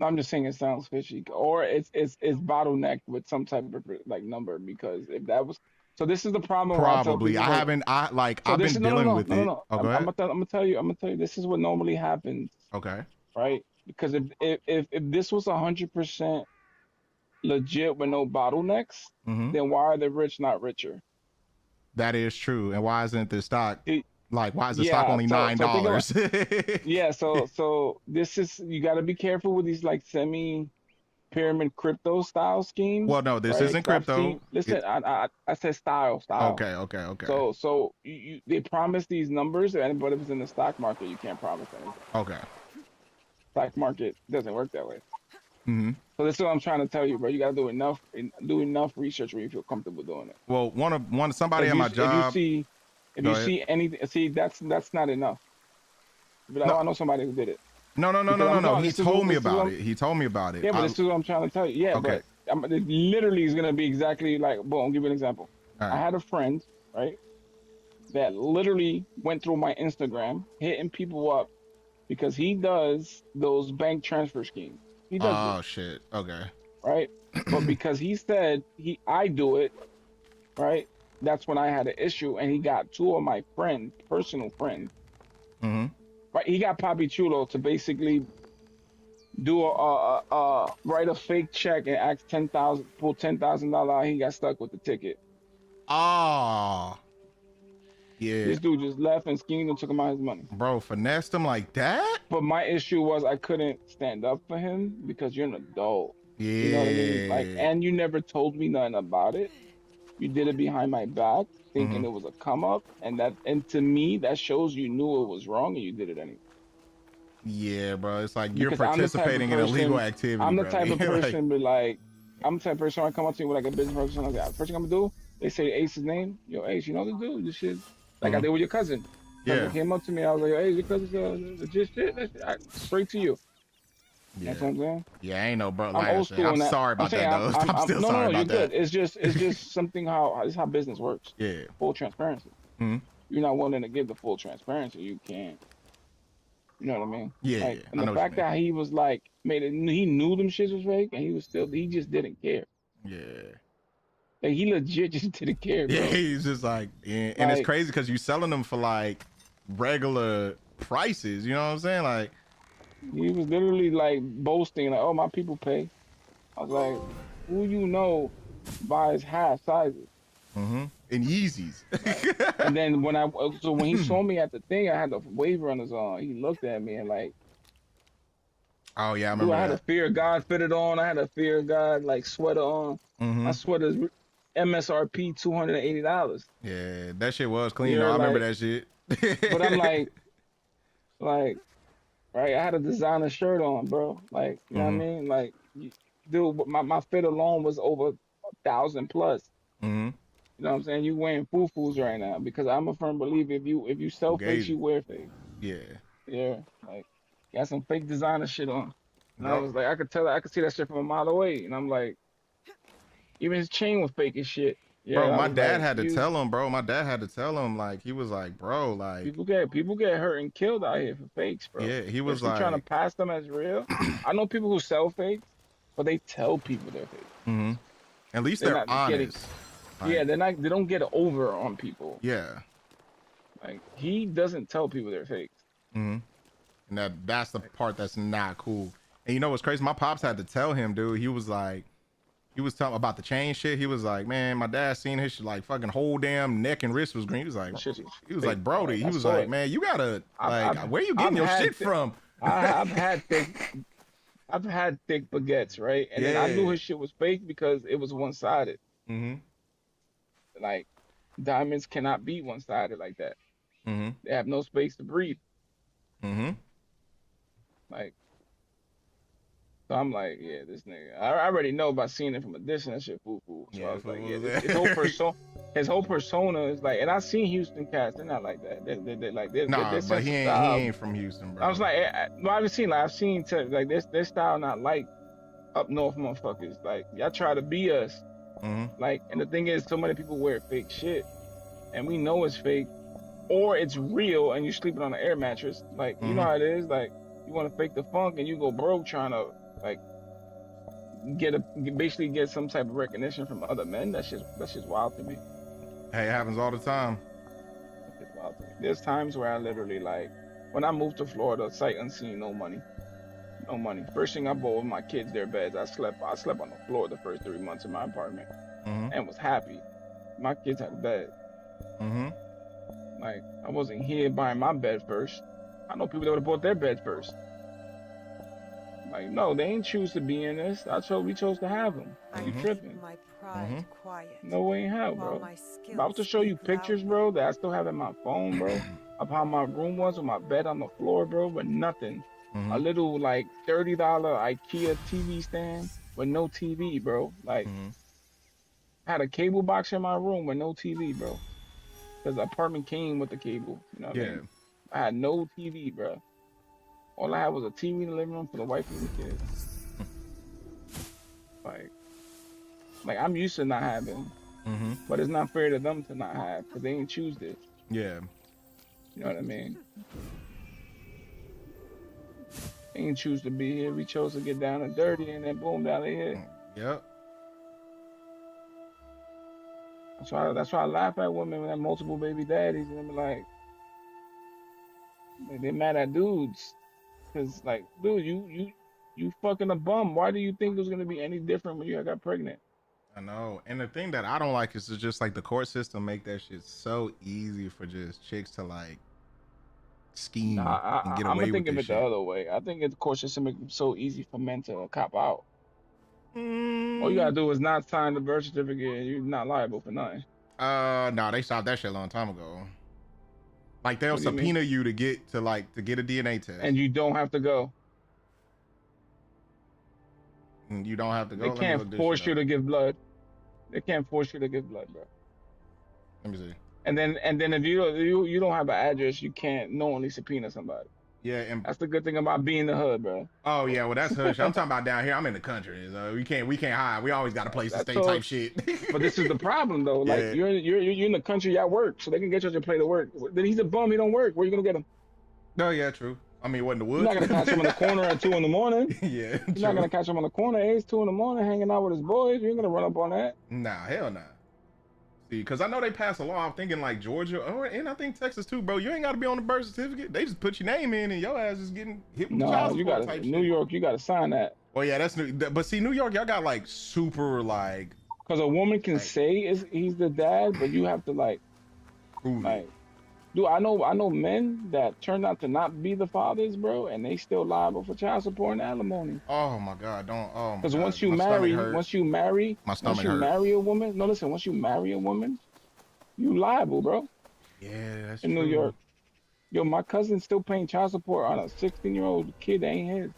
I'm just saying it sounds fishy, or it's bottlenecked with some type of like number, because if that was so, this is the problem. Probably I've been dealing with it. No. I'm gonna tell you this is what normally happens. Okay. Right, because if this was 100% legit with no bottlenecks, then why are the rich not richer? That is true. And why isn't the stock why is the stock only $9? Yeah, so this is, you got to be careful with these like semi pyramid crypto style schemes. Well, no, this isn't crypto. Listen, I said style. Okay. So they promise these numbers, but if it's in the stock market, you can't promise anything. Okay. Stock market doesn't work that way. So this is what I'm trying to tell you, bro. You gotta do enough research where you feel comfortable doing it. Well, somebody at my job. If you see anything, that's not enough. But I know somebody who did it. No. No, He told me about it. He told me about it. Yeah, but this is what I'm trying to tell you. Yeah, Okay. but it literally is gonna be exactly like. Boom. I'll give you an example. All I right. had a friend, right, that literally went through my Instagram, hitting people up because he does those bank transfer schemes. He does Oh it, shit. Okay. right? But because he said I do it, right? That's when I had an issue, and he got two of my friends, personal friends, Mm-hmm. right? He got Papi Chulo to basically do write a fake check and ask pull $10,000. He got stuck with the ticket. Oh. Yeah. This dude just left and schemed and took him out his money. Bro, finessed him like that? But my issue was I couldn't stand up for him because you're an adult. Yeah. You know what I mean? Like, and you never told me nothing about it. You did it behind my back, thinking it was a come up, and to me that shows you knew it was wrong and you did it anyway. Yeah, bro. It's like you're Because participating in illegal activity. I'm the bro. type of Like, person, but like, I'm the type of person when I come up to you with like a business person, like, first thing I'm gonna do, they say Ace's name. Yo, Ace, you know this dude? This shit, like I did with your cousin. Yeah. Came up to me, I was like, hey, your cousin's legit shit. Straight to you. Yeah. That's what I'm saying. Yeah, I ain't no bro. I'm Like, old school. I'm in that. sorry about saying, that, though. I'm still sorry you're about that. good. It's just something this is how business works. Yeah. Full transparency. Mhm. You're not willing to give the full transparency. You can't. You know what I mean? Yeah, Like, yeah. and I know the what you fact mean. that he was like, he knew them shits was fake, and he just didn't care. Yeah. Like, he legit just didn't care, bro. Yeah, he's just like, and it's Like- crazy because you selling them for like regular prices. You know what I'm saying? Like, He was literally like boasting, like, "Oh, my people pay." I was like, "Who you know buys half sizes?" and Yeezys. And then when he saw me at the thing, I had the waiver on his arm. He looked at me and like, Oh yeah, I dude, remember I had a that. Fear of God fitted on. I had a Fear of God like sweater on. My sweater's MSRP $280. Yeah, that shit was clean. Yeah, though. I remember like- that shit. But I'm like, right? I had a designer shirt on, bro. Like, you know what I mean? Like, dude, my fit alone was over 1,000 plus. Mhm. You know what I'm saying? You wearing foo-foos right now because I'm a firm believer if you sell fakes, Fugazi. you wear fakes. Yeah. Yeah, like got some fake designer shit on. And I Bro. was like, I could see that shit from a mile away. And I'm like, even his chain was fake as shit. Yeah, Bro, I my was dad like, had to tell him, bro. My dad had to tell him, like, he was like, bro, like, people get hurt and killed out here for fakes, bro. yeah, he was Especially trying to like, pass them as real. I know people who sell fakes, but they tell people they're fake. at least They're they're not getting- honest. Like, Yeah, they don't get over on people. yeah. Like, he doesn't tell people they're fake. And that's the part that's not cool. And you know what's crazy? My pops had to tell him, dude. He was telling about the chain shit. He was like, man, my dad seen his shit, like fucking whole damn neck and wrist was green. He was like, Shit is like, fake. Brody. He I was saw like, it. man, you gotta like, I've- where you getting I've your had shit thi- from? I've had thick baguettes, right? And then I knew Yeah. his shit was fake because it was one-sided. Like, diamonds cannot be one-sided like that. They have no space to breathe. Like, so I'm like, yeah, this nigga. I already know by seeing it from a distance, that shit foo-foo. So I was like, yeah, his whole persona is like, and I've seen Houston cats. They're not like that. They're like, Nah, they're but he ain't from Houston, bro. I was like, I've seen like their style not like up north motherfuckers. Like, y'all try to be us. Like, and the thing is, so many people wear fake shit, and we know it's fake, or it's real, and you're sleeping on an air mattress. Like, you know how it is. Like, you want to fake the funk, and you go broke trying to like basically get some type of recognition from other men. That's just wild to me. Hey, it happens all the time. That's just wild to me. There's times where I literally like, when I moved to Florida, sight unseen, no money. No money. First thing I bought was my kids their beds. I slept on the floor the first 3 months in my apartment and was happy. My kids had a bed. Like, I wasn't here buying my bed first. I know people that would have bought their bed first. Like, no, they ain't choose to be in this. We chose to have them. You tripping? My pride quiet. No way in hell, while bro. my If I was to show you pictures, bro, that I still have in my phone, bro, of how my room was with my bed on the floor, bro, with nothing. A little like $30 IKEA TV stand with no TV, bro. Like, I had a cable box in my room with no TV, bro. Because the apartment came with the cable. You know what I mean? I had no TV, bro. All I had was a TV in the living room for the wife and the kids. Like I'm used to not having, but it's not fair to them to not have because they didn't choose this. Yeah. You know what I mean? They didn't choose to be here. We chose to get down and dirty, and then boom, down they hit. Yep. That's why I laugh at women that have multiple baby daddies, and they're they're mad at dudes, cause like, dude, you fucking a bum. Why do you think it was gonna be any different when you got pregnant? I know. And the thing that I don't like is just like the court system make that shit so easy for just chicks to like scheme and get away with thinking this it shit. the other way. I think it's of course just make it so easy for men to cop out. All you gotta do is not sign the birth certificate and you're not liable for nothing. No, they stopped that shit a long time ago. Like they'll What do you subpoena you to get a DNA test. And you don't have to go. And you don't have to go. They can't force you to give blood. They can't force you to give blood, bro. Let me see. And then if you don't have an address, you can't knowingly subpoena somebody. Yeah, and that's the good thing about being in the hood, bro. Oh yeah, well that's hush. I'm talking about down here. I'm in the country, so we can't hide. We always got a place to stay type shit. But this is the problem though. Like Yeah. you're in the country at work, so they can get you to play to work. Then he's a bum. He don't work. Where you gonna get him? No, yeah, true. I mean, what in the woods? You're not gonna catch him in the corner at 2 a.m. Yeah, you're true. not gonna catch him on the corner. Hey, it's 2 a.m. hanging out with his boys. You ain't gonna run up on that. Nah, hell nah. See, because I know they passed a law. I'm thinking like Georgia, and I think Texas too, bro. You ain't got to be on the birth certificate. They just put your name in, and your ass is getting hit with No, child you support gotta type New shit. York. You gotta sign that. Well, yeah, that's new. But see, New York, y'all got like super like. Because a woman can say he's the dad, but you have to like, dude, I know men that turned out to not be the fathers, bro, and they still liable for child support and alimony. Oh my God, don't. Oh my God. Because once you My stomach marry hurt. a woman, no, listen, once you marry a woman, you liable, bro. Yeah, that's in true. New York. Yo, my cousin's still paying child support on a 16-year-old kid that ain't his.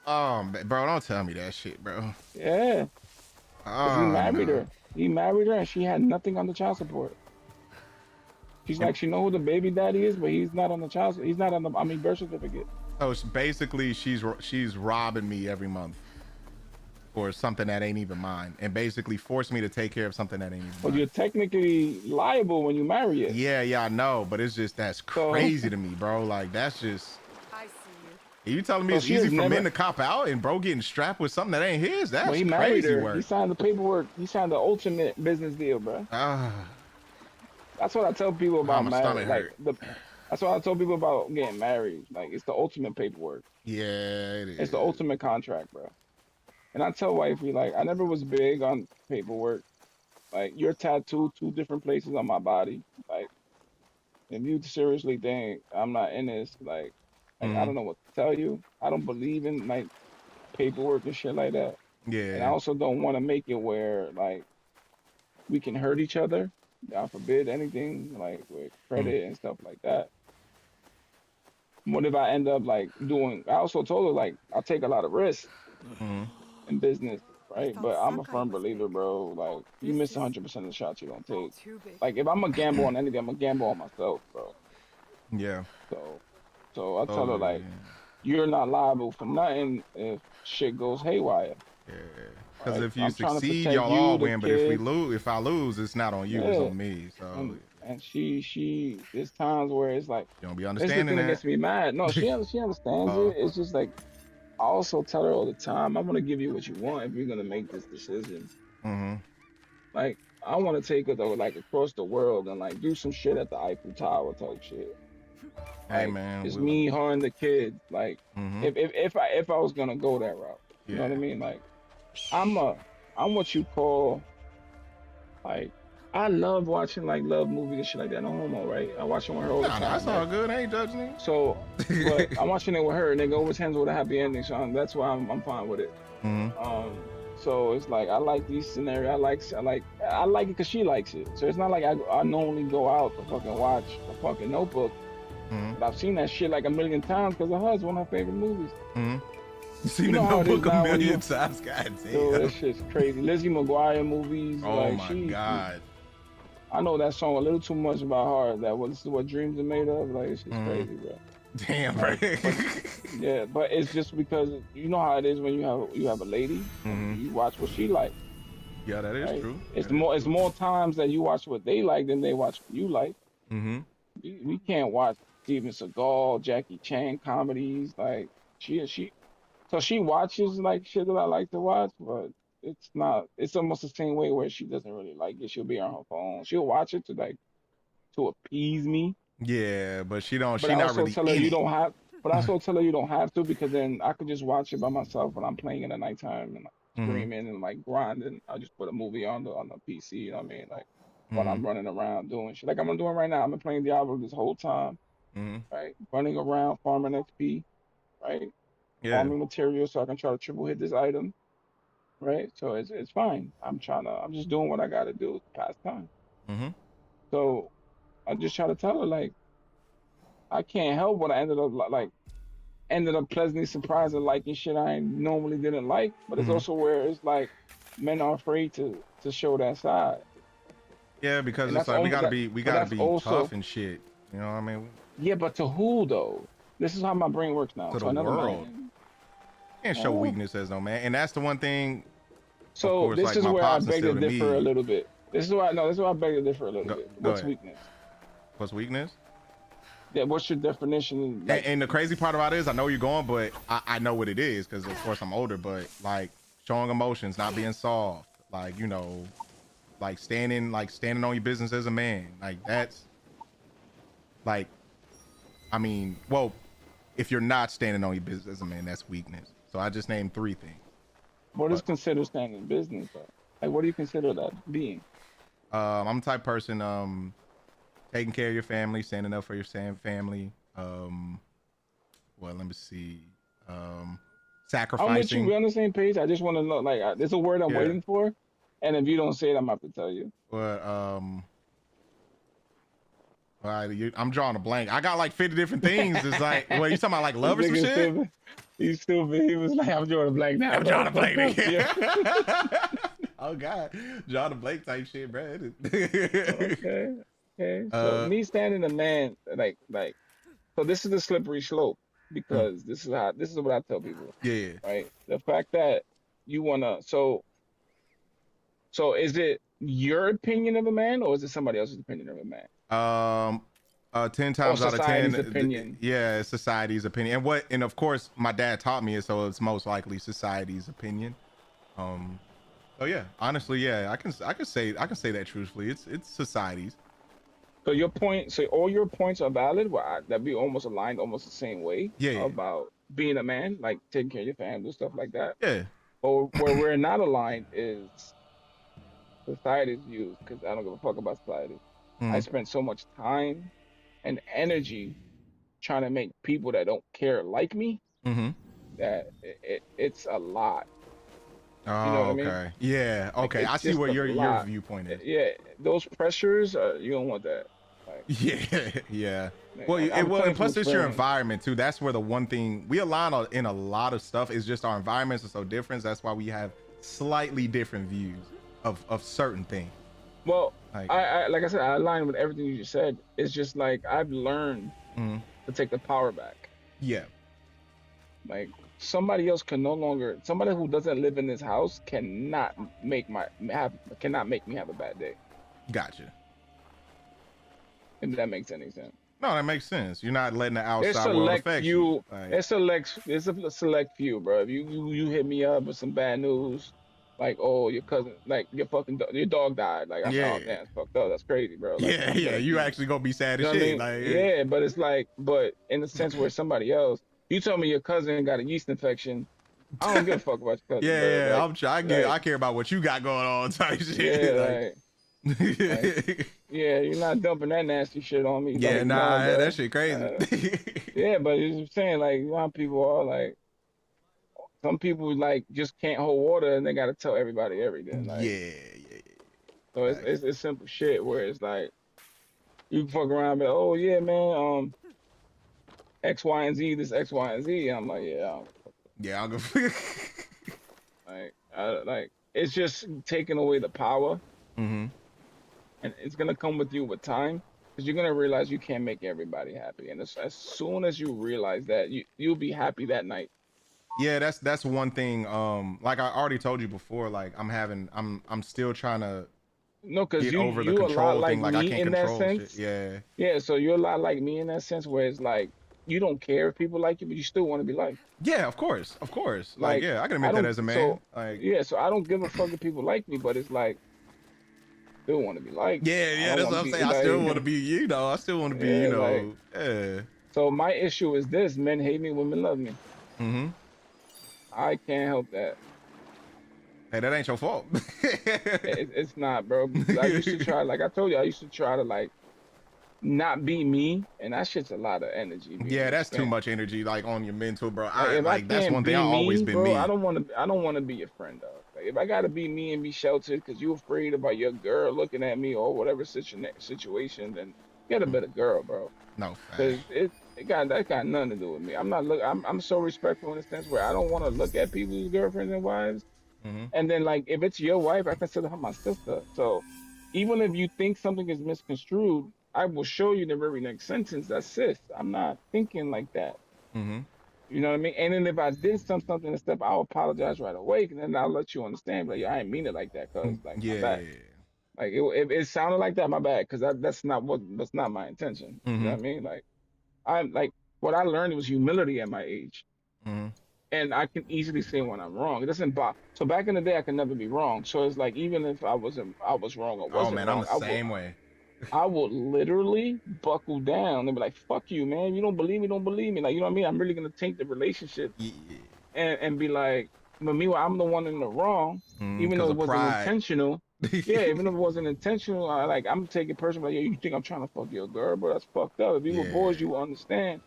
Bro, don't tell me that shit, bro. Yeah. 'Cause he married her. He married her and she had nothing on the child support. She's like, she know who the baby daddy is, but he's not on the child. He's not on the birth certificate. So it's basically, she's robbing me every month for something that ain't even mine, and basically forced me to take care of something that ain't even But mine. you're technically liable when you marry it. Yeah, I know, but it's just that's crazy to me, bro. Like that's just. I see you. You telling me So it's she easy has for never- men to cop out and bro getting strapped with something that ain't his? That's Well, he married crazy her. work. He signed the paperwork. He signed the ultimate business deal, bro. That's what I tell people about my marriage. stomach Like that's what I tell people about getting married. Like it's the ultimate paperwork. Yeah, it is. It's the ultimate contract, bro. And I tell wifey, like, I never was big on paperwork. Like, you're tattooed 2 different places on my body. Like, if you seriously think I'm not in this, like I don't know what to tell you. I don't believe in like paperwork and shit like that. Yeah. And I also don't want to make it where like we can hurt each other. God forbid anything like with credit and stuff like that. What if I end up like doing? I also told her like I'll take a lot of risks in business, right? But I'm a firm believer, bro. Like you miss 100% of the shots you don't take. Like if I'm gonna gamble on anything, I'm gonna gamble on myself, bro. Yeah. So I tell her like, you're not liable for nothing if shit goes haywire. Yeah. Because Right? if you I'm trying to succeed, protect y'all you, all the win. But if I lose, it's not on you, it's Yeah. on me. So And she there's times where it's like you don't be this is the understanding thing that that. gets me mad. No, she understands it. It's just like I also tell her all the time, I'm gonna give you what you want if you're gonna make this decision. Like I want to take her though, like across the world and like do some shit at the Eiffel Tower type shit. Hey Like, man, it's we'll- me, her, and the kid. Like if I was gonna go that route, you know Yeah. what I mean? Like I'm what you call like I love watching like love movies and shit like that. No homo, right? I watch it with her all the Nah, time. that's right? all good. I ain't judging you. So, but I'm watching it with her, and it always ends with a happy ending. So that's why I'm fine with it. So it's like I like these scenarios. I like it because she likes it. So it's not like I normally go out to fucking watch a fucking Notebook. But I've seen that shit like a million times because of her. It's one of her favorite movies. You seen You the know how it is Notebook a now when million you- times? God Yo, that damn. shit's crazy. Lizzie McGuire movies. Oh like, my God. I know that song a little too much about her. That this is what dreams are made of. Like it's just crazy, bro. Damn, bro. Yeah, but it's just because you know how it is when you have a lady, you watch what she like. Yeah, that is Right? true. It's more times that you watch what they like than they watch what you like. Mm-hmm. We can't watch Steven Seagal, Jackie Chan comedies. Like so she watches like shit that I like to watch, but it's not. It's almost the same way where she doesn't really like it. She'll be on her phone. She'll watch it to appease me. Yeah, but she don't. But She I not also really tell her in you it. don't have. But I also tell her you don't have to because then I could just watch it by myself when I'm playing in the nighttime and like, Mm-hmm. screaming and like grinding. I just put a movie on the PC. You know what I mean? Like while Mm-hmm. I'm running around doing shit. Like I'm doing right now. I've been playing Diablo this whole time. Mm-hmm. Right, running around farming XP. Right, Yeah. farming materials so I can try to triple hit this item. Right, so it's fine. I'm just doing what I got to do to pass time. Mm-hmm. So I just try to tell her like I can't help what I ended up pleasantly surprised and liking shit I normally didn't like. But it's Mm-hmm. also where it's like men are afraid to show that side. Yeah, because And it's that's like we almost gotta that, be but that's also tough and shit. You know what I mean? yeah, but to who though? This is how my brain works now. To So the another world. man. Can't show Oh. weakness as no man, and that's the one thing. So of course, this like is my where I pops beg to instilled in differ a me. little bit. This is why no, this is why I beg to differ a little bit. Go What's ahead. weakness? What's weakness? Yeah, what's your definition? Like, And the crazy part about it is, I know you're going, but I know what it is because of course I'm older. But like showing emotions, not being soft, like like standing on your business as a man, like that's like, I mean, well, if you're not standing on your business as a man, that's weakness. So I just named 3 things. what is considered standing business though? Like, what do you consider that being? I'm the type of person, taking care of your family, standing up for your family. Well, let me see. I'm with you. Sacrificing. We're on the same page. I just want to know, like, there's a word I'm Yeah. waiting for, and if you don't say it, I'm about to tell you. But I'm drawing a blank. I got like 50 different things. It's like, well, you talking about like love or some shit? He's stupid. He was like, I'm drawing a blank now. I'm drawing a blank. Yeah. Oh God, drawing a blank type shit, bro. Okay. So me standing a man, like, so this is the slippery slope because this is what I tell people. Yeah. Right. The fact that you wanna, so is it your opinion of a man or is it somebody else's opinion of a man? 10 times out of 10, opinion. yeah, it's society's opinion. And of course, my dad taught me it, so it's most likely society's opinion. So yeah, honestly, yeah, I can say that truthfully. It's society's. So all your points are valid. That be almost aligned, almost the same way. Yeah. About being a man, like taking care of your family, stuff like that. Yeah. Or where we're not aligned is society's views, because I don't give a fuck about society. I spend so much time and energy trying to make people that don't care like me that it's a lot. Oh, you know what okay. I mean? Yeah. Okay. Like, I see just where a your lot. viewpoint is. Yeah, those pressures, you don't want that. Like, Yeah. like, Well, I'm playing and plus from it's your experience. environment too. That's where the one thing we align on in a lot of stuff is just our environments are so different. That's why we have slightly different views of certain things. Well, Like, like I said, I align with everything you just said. It's just like I've learned to take the power back. yeah. Like somebody else somebody who doesn't live in this house cannot make me have a bad day. Gotcha. If that makes any sense. No, that makes sense. You're not letting the There's outside world select affect few. you. Like, It's a select few, bro. If you hit me up with some bad news, like, oh, your cousin, like your dog died, like, I'm Yeah. oh, damn, it's fucked up. That's crazy, bro. Like, yeah. You actually gonna be sad You as know what I shit. mean? Like, Yeah, but it's like, but in the sense where somebody else, you told me your cousin got a yeast infection. I don't give a fuck about your cousin. Yeah. bro. Like, I care about what you got going on type shit. yeah, Like, yeah, you're not dumping that nasty shit on me. yeah, Like, nah, bro. that shit crazy. Yeah, but you're saying like, you know how people are like, some people like just can't hold water and they gotta tell everybody everything. Like, yeah. so it's simple shit where it's like, you can fuck around and be like, oh yeah, man, X, Y, and Z, this X, Y, and Z. And I'm like, yeah, I don't Yeah, I'll go. like it's just taking away the power, Mm-hmm. and it's gonna come with you with time. because you're gonna realize you can't make everybody happy, and as soon as you realize that, you'll be happy that night. Yeah, that's one thing. Like I already told you before, like I'm still trying to No, because get you over the you a lot control like thing. Like I me can't in that control shit. sense. Yeah. Yeah, so you're a lot like me in that sense, where it's like you don't care if people like you, but you still want to be liked. Yeah, of course. Like, Like yeah, I can I admit that don't. as a man. So Like, yeah, so I don't give a fuck if people like me, but it's like still want to be liked. yeah, I that's don't what I'm wanna saying. be I still like- want to be, I still want to be, Yeah, like- yeah. So my issue is this: men hate me, women love me. Mm-hmm. I can't help that. Hey, that ain't your fault. It's not, bro. Because I used to try, like I told you, I used to try to like not be me, and that shit's a lot of energy. Yeah, that's too spent. much energy, like on your mental, bro. If That's can't one thing. be I always me, been bro, me. I don't want to be your friend, dog. Like if I gotta be me and be sheltered because you afraid about your girl looking at me or whatever situation, then get a better girl, bro. No, Because fact. that got nothing to do with me. I'm so respectful in a sense where I don't want to look at people's girlfriends and wives. Mm-hmm. And then like if it's your wife, I consider her my sister. So even if you think something is misconstrued, I will show you the very next sentence that sis, I'm not thinking like that. Mm-hmm. You know what I mean? And then if I did something and stuff, I'll apologize right away, and then I'll let you understand. Like, I didn't mean it like that, cause like my Yeah. bad. Like it sounded like that, my bad, cause that's not my intention. You know what I mean? Like I'm like what I learned was humility at my age. Mm-hmm. And I can easily say when I'm wrong. It doesn't bother. So back in the day, I could never be wrong. So it's like even if I was wrong or wasn't Oh man, wrong, I'm the same way. I would literally buckle down and be like, "Fuck you, man! You don't believe me, don't believe me." Like you know what I mean? I'm really gonna take the relationship Yeah. and be like, but meanwhile, I'm the one in the wrong, even though it wasn't intentional. Yeah, even if it wasn't intentional, I'm taking personally. Like, yo, you think I'm trying to fuck your girl, bro? That's fucked up. If you were boys, you would understand.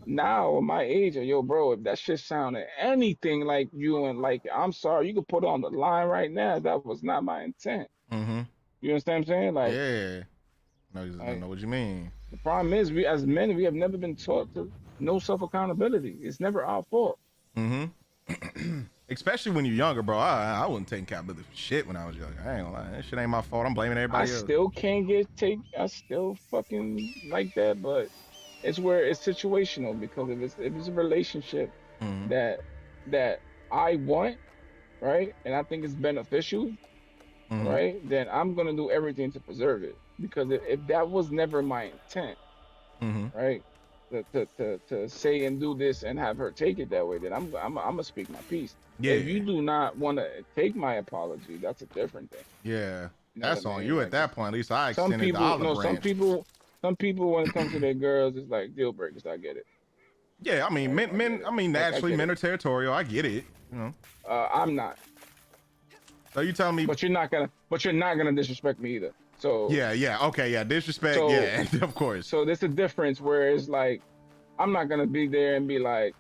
Now at my age, yo, bro, if that shit sounded anything like you and like, I'm sorry, you could put it on the line right now. That was not my intent. Mm-hmm. You understand what I'm saying? Like, yeah. No, I know what you mean. the problem is, we as men, we have never been taught to no self accountability. It's never our fault. Mm-hmm. Especially when you're younger, bro. I wasn't taking accountability for shit when I was younger. I ain't gonna lie. That shit ain't my fault. I'm blaming everybody else. Still can't I still fucking like that, but it's where it's situational because if it's a relationship that I want, right, and I think it's beneficial, right, then I'm gonna do everything to preserve it. Because if that was never my intent, right, to say and do this and have her take it that way, then I'm gonna speak my piece. Yeah. If you do not want to take my apology, that's a different thing. Yeah. You know That's what I on mean? you Like, at that point. At least I some extended people, the olive no, branch. some people when it comes to their girls, it's like deal breakers. I get it. Yeah, I mean, naturally, men are territorial. I get it. You know. I'm not. So you telling me? But you're not gonna disrespect me either. So Yeah. Okay. Yeah. Disrespect. So- yeah. Of course. So there's a difference where it's like, I'm not gonna be there and be like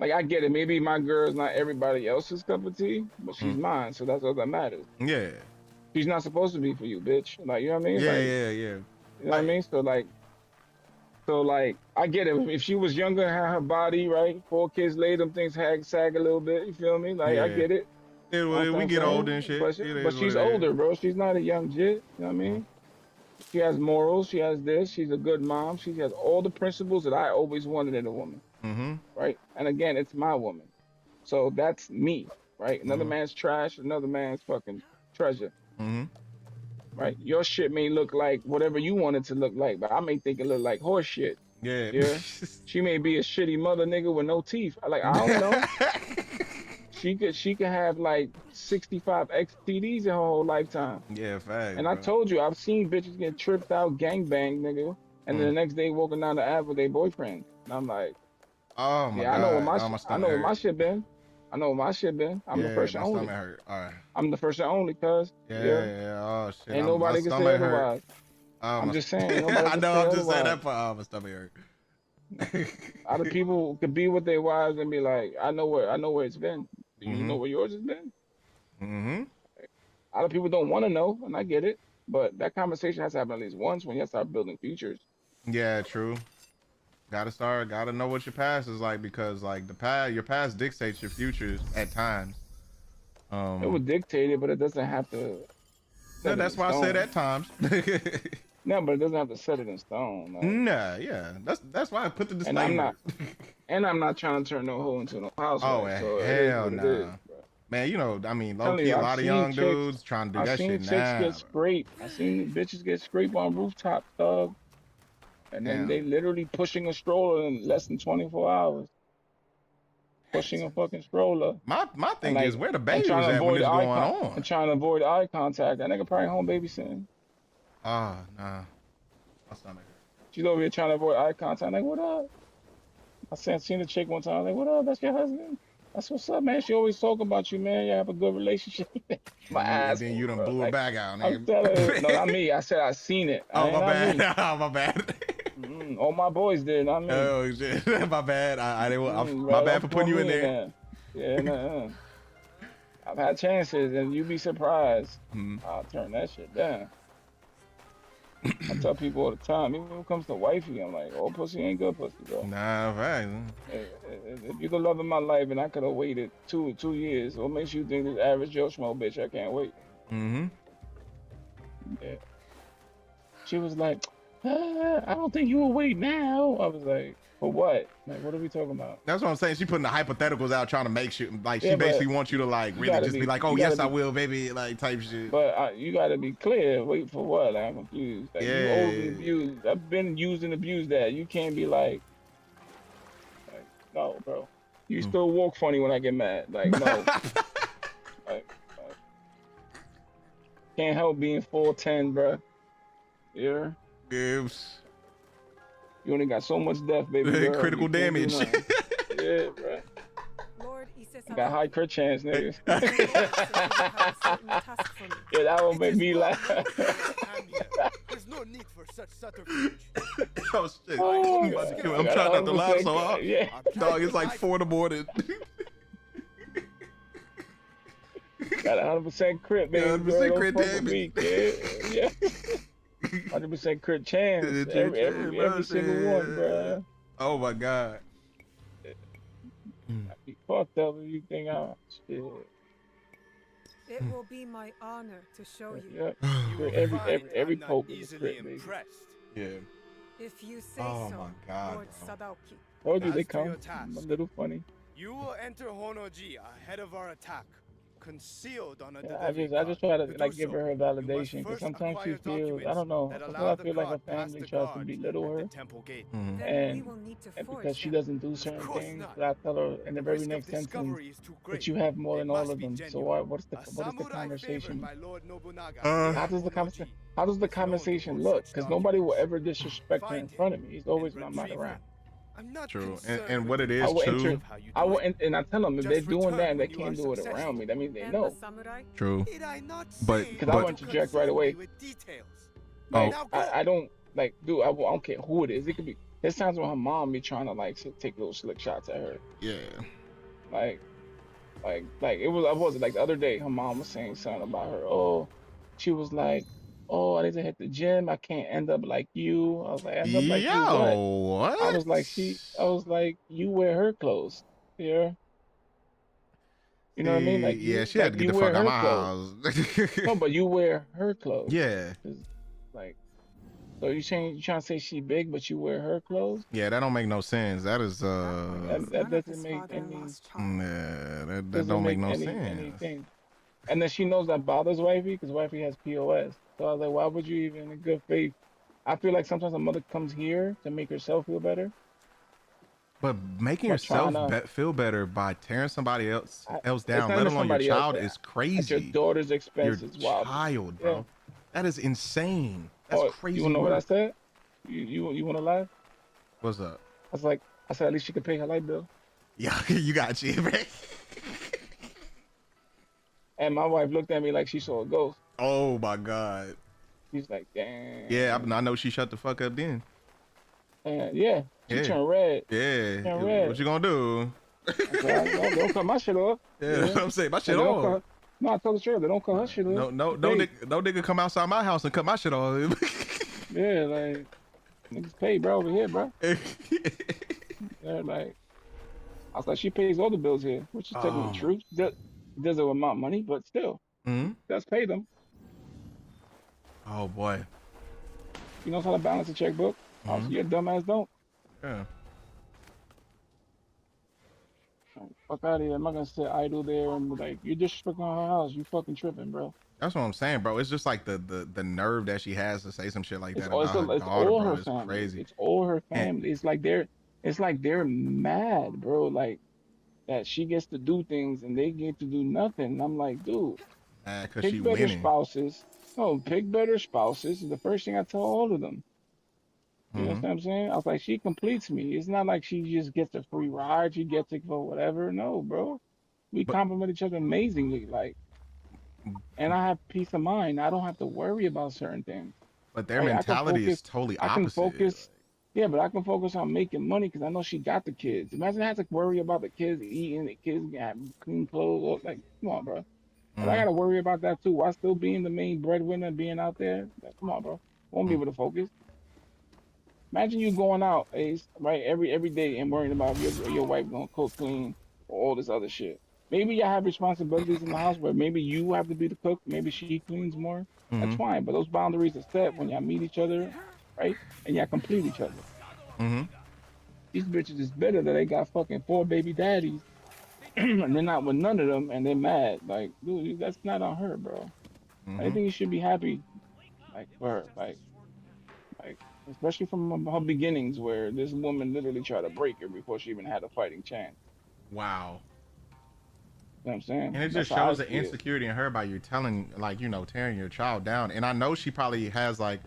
I get it. Maybe my girl's not everybody else's cup of tea, but she's mine. So that's all that matters. Yeah. She's not supposed to be for you, bitch. Like, you know what I mean? Yeah. Like, Yeah. You know what I mean? So like, I get it. If she was younger, had her body, right? 4 kids later, them things sag a little bit. You feel me? Like, I Yeah. get it. Yeah, well, You know we what get I'm saying? older and shit. But, It is but what she's it is. older, bro. She's not a young jit. You know what I mean? She has morals. She has this. She's a good mom. She has all the principles that I always wanted in a woman. Mm-hmm. Right? And again, it's my woman. So that's me, right? Another man's trash, another man's fucking treasure. Mm-hmm. Right? Your shit may look like whatever you want it to look like, but I may think it look like horse shit. Yeah. Yeah. She may be a shitty mother nigga with no teeth. I don't know. She could have like 65 XTDs in her whole lifetime. Yeah, fact. And I bro. told you, I've seen bitches get tripped out, gangbanged, nigga, and then the next day walking down the avenue with their boyfriend. And I'm like, Oh my yeah, god. I know where Oh, my shit been. I'm the first and only. Hurt. All right. I'm the first and only, cuz. Yeah. Oh shit. Ain't nobody can say otherwise. I'm just saying. Ain't nobody I can know. say I'm just saying otherwise. that part. Oh, my stomach hurt. Other people could be with their wives and be like, I know where it's been. Do you know where yours has been? Mm-hmm. A lot of people don't want to know, and I get it. But that conversation has to happen at least once when you start building futures. Yeah, true. Gotta know what your past is like, because like your past dictates your futures at times. It would dictate it, but it doesn't have to. Yeah, that's why I said at times. No, but it doesn't have to set it in stone. Like, Nah, yeah. That's why I put the and I'm disclaimer. not trying to turn no hoe into no housewife. Oh, So it is hell what nah. it is, bro. Man, you know, I mean, low Telling key, you, a I've lot of seen young chicks. dudes trying to do I've that seen shit chicks now. get scraped. I've seen bitches get scraped on rooftops, dog. And then Damn. they literally pushing a stroller in less than 24 hours. Pushing a fucking stroller. My thing like, is, where the and baby trying was to at when avoid this going and on? trying to avoid eye contact. That nigga probably home babysitting. Ah, nah. My stomach hurt. She's over here trying to avoid eye contact. I'm like, what up? I seen the chick one time. I'm like, what up? That's your husband? That's what's up, man. She always talk about you, man. You have a good relationship. My ass. And then you done blew her back out, I'm nigga. telling her, no, not me. I said I seen it. Oh, my bad. Me. Oh, my bad. All my boys did, not me. Oh, shit. My bad. I didn't. Bro, My bad for don't putting you put in me there. Yeah, no. I've had chances, and you'd be surprised. Hmm. I'll turn that shit down. I tell people all the time, even when it comes to wifey, I'm like, oh, pussy ain't good pussy, bro. Nah, right. If you could love in my life and I could have waited two years, what makes you think this average Joe Schmo bitch I can't wait? Mm-hmm. Yeah. She was like, I don't think you will wait now. I was like, for what? Like, what are we talking about? That's what I'm saying. She putting the hypotheticals out, trying to make shit like Yeah, she basically but wants you to like you really gotta just be be- like, oh you yes, gotta I be- will, baby, like type shit. But you gotta be clear. Wait for what? Like, I'm confused. Like, you Yeah. old and abused. I've been used and abused that. You can't be like no, bro. You still walk funny when I get mad. Like, no. like, can't help being 4'10", bro. Yeah. Gibbs. You only got so much death, baby girl. Critical You can't do damage. nothing. Yeah, bro. Lord, You got high crit chance, niggas. yeah, Yeah, that one made me laugh. There's no need for such subterfuge. Oh shit. Oh, I'm about to kill him. I'm God. trying not to laugh 100% so hard. yeah. Dog, it's like 4 in the morning. Got 100% crit, baby. 100% crit Don't fuck with damage. me, yeah. 100% crit chance. Every single one, bro. Oh my god. I'd be fucked up if you think I'm shit. It will be my honor to show you. Yep. You will Every find every I'm not poke is a easily crit, baby. impressed. Yeah. If you say Oh so, my God, Lord bro. Sadauki. Told you As they for your come. task. I'm a little funny. You will enter Honoji ahead of our attack, concealed on a Yeah, I delivery just try to card. like do give so, her her you must validation because first sometimes she acquire feels I documents don't know. that Sometimes allow I the feel like her card past family the tries to guard belittle at her. the temple gate. Then we And will need to and forge because she them. doesn't do certain course things, not. I tell her in the very risk of next sentence discovery is too great. that you have more They than all must of be them. So genuine. what is the A samurai conversation? favored by Lord Nobunaga Uh, How does the Honoji how does the is known to conversation hold look? such Because nobody will documents. ever disrespect her in Find front of me. He's always and when I'm not retrieve around. them. I'm not True. concerned And with what it the is I will too. enter. of how you I do will, it. and I tell them if Just they're doing that and they return when you can't are do it around successful. me, that means they And know. the samurai? True. Did I not But- say Because not I to want to jack right concern away. me with details? Like Now go. I don't like, dude. I don't care who it is. It could be. There's times when her mom be trying to like take little slick shots at her. Yeah. Like it was. I wasn't like the other day. Her mom was saying something about her. Oh, she was like, oh, I need to hit the gym. I can't end up like you. I was like, end up like you what? What? I was like, you wear her clothes. Yeah. You know what I mean? Like, yeah, you, she had like, to get you the wear fuck out her my clothes. house. No, but you wear her clothes. Yeah. 'Cause, like, so you trying to say she big, but you wear her clothes? Yeah, that don't make no sense. That is That doesn't make any. yeah, that Doesn't don't make no any, sense. anything. And then she knows that bothers wifey because wifey has POS. So I was like, why would you even in good faith? I feel like sometimes a mother comes here to make herself feel better. But making But yourself trying feel better by tearing somebody else it's down, not let even alone your somebody else, child, yeah. is At crazy. your daughter's expense Your is wild. child, bro. Yeah. That is insane. That's Oh, crazy. you wanna know what I work. said? You want to laugh? What's up? I said at least she could pay her light bill. Yeah, you got you, man. And my wife looked at me like she saw a ghost. Oh my god. She's like, damn. Yeah, I know she shut the fuck up then. And yeah, she Yeah. turned red. Yeah. Turned red. What you gonna do? I said, don't cut my shit off. Yeah, that's what I'm saying. My shit They don't off. cut- No, I told the truth. They don't cut her shit off. No They nigga come outside my house and cut my shit off. Yeah, like niggas pay, bro, over here, bro. Yeah, like I was like, she pays all the bills here, which is technically Oh. true. Does it with my money, but still, Mhm. does pay them. Oh boy. She knows how to balance a checkbook. Obviously, your dumb ass don't. Yeah. Fuck out of here. I'm not gonna sit idle there and be like, you're disrespecting her house. You fucking tripping, bro. That's what I'm saying, bro. It's just like the nerve that she has to say some shit like that about her It's daughter, all bro. her It's family. crazy. It's all her family. It's like they're mad, bro. Like that she gets to do things and they get to do nothing. And I'm like, dude, Because pick she better winning. spouses. No, pick better spouses is the first thing I tell all of them. You know what I'm saying? I was like, she completes me. It's not like she just gets a free ride. She gets it for whatever. No, bro. We complement each other amazingly. Like, and I have peace of mind. I don't have to worry about certain things. But their mentality is totally opposite. I can focus. Yeah, but I can focus on making money because I know she got the kids. Imagine I have to worry about the kids eating, the kids having clean clothes. Like, come on, bro. But I gotta worry about that too. While still being the main breadwinner, being out there. Like, come on, bro. Won't be able to focus. Imagine you going out, Ace, right, every day and worrying about your wife gonna cook, clean, or all this other shit. Maybe you have responsibilities in the house where maybe you have to be the cook, maybe she cleans more. That's fine, but those boundaries are set when y'all meet each other, right? And y'all complete each other. These bitches is better that they got fucking 4 baby daddies and they're not with none of them and they're mad. Like, dude, that's not on her, bro. I think you should be happy, like, for her, like, especially from her beginnings where this woman literally tried to break her before she even had a fighting chance. Wow. You know what I'm saying? And it just shows the insecurity in her by you telling, like, you know, tearing your child down. And I know she probably has like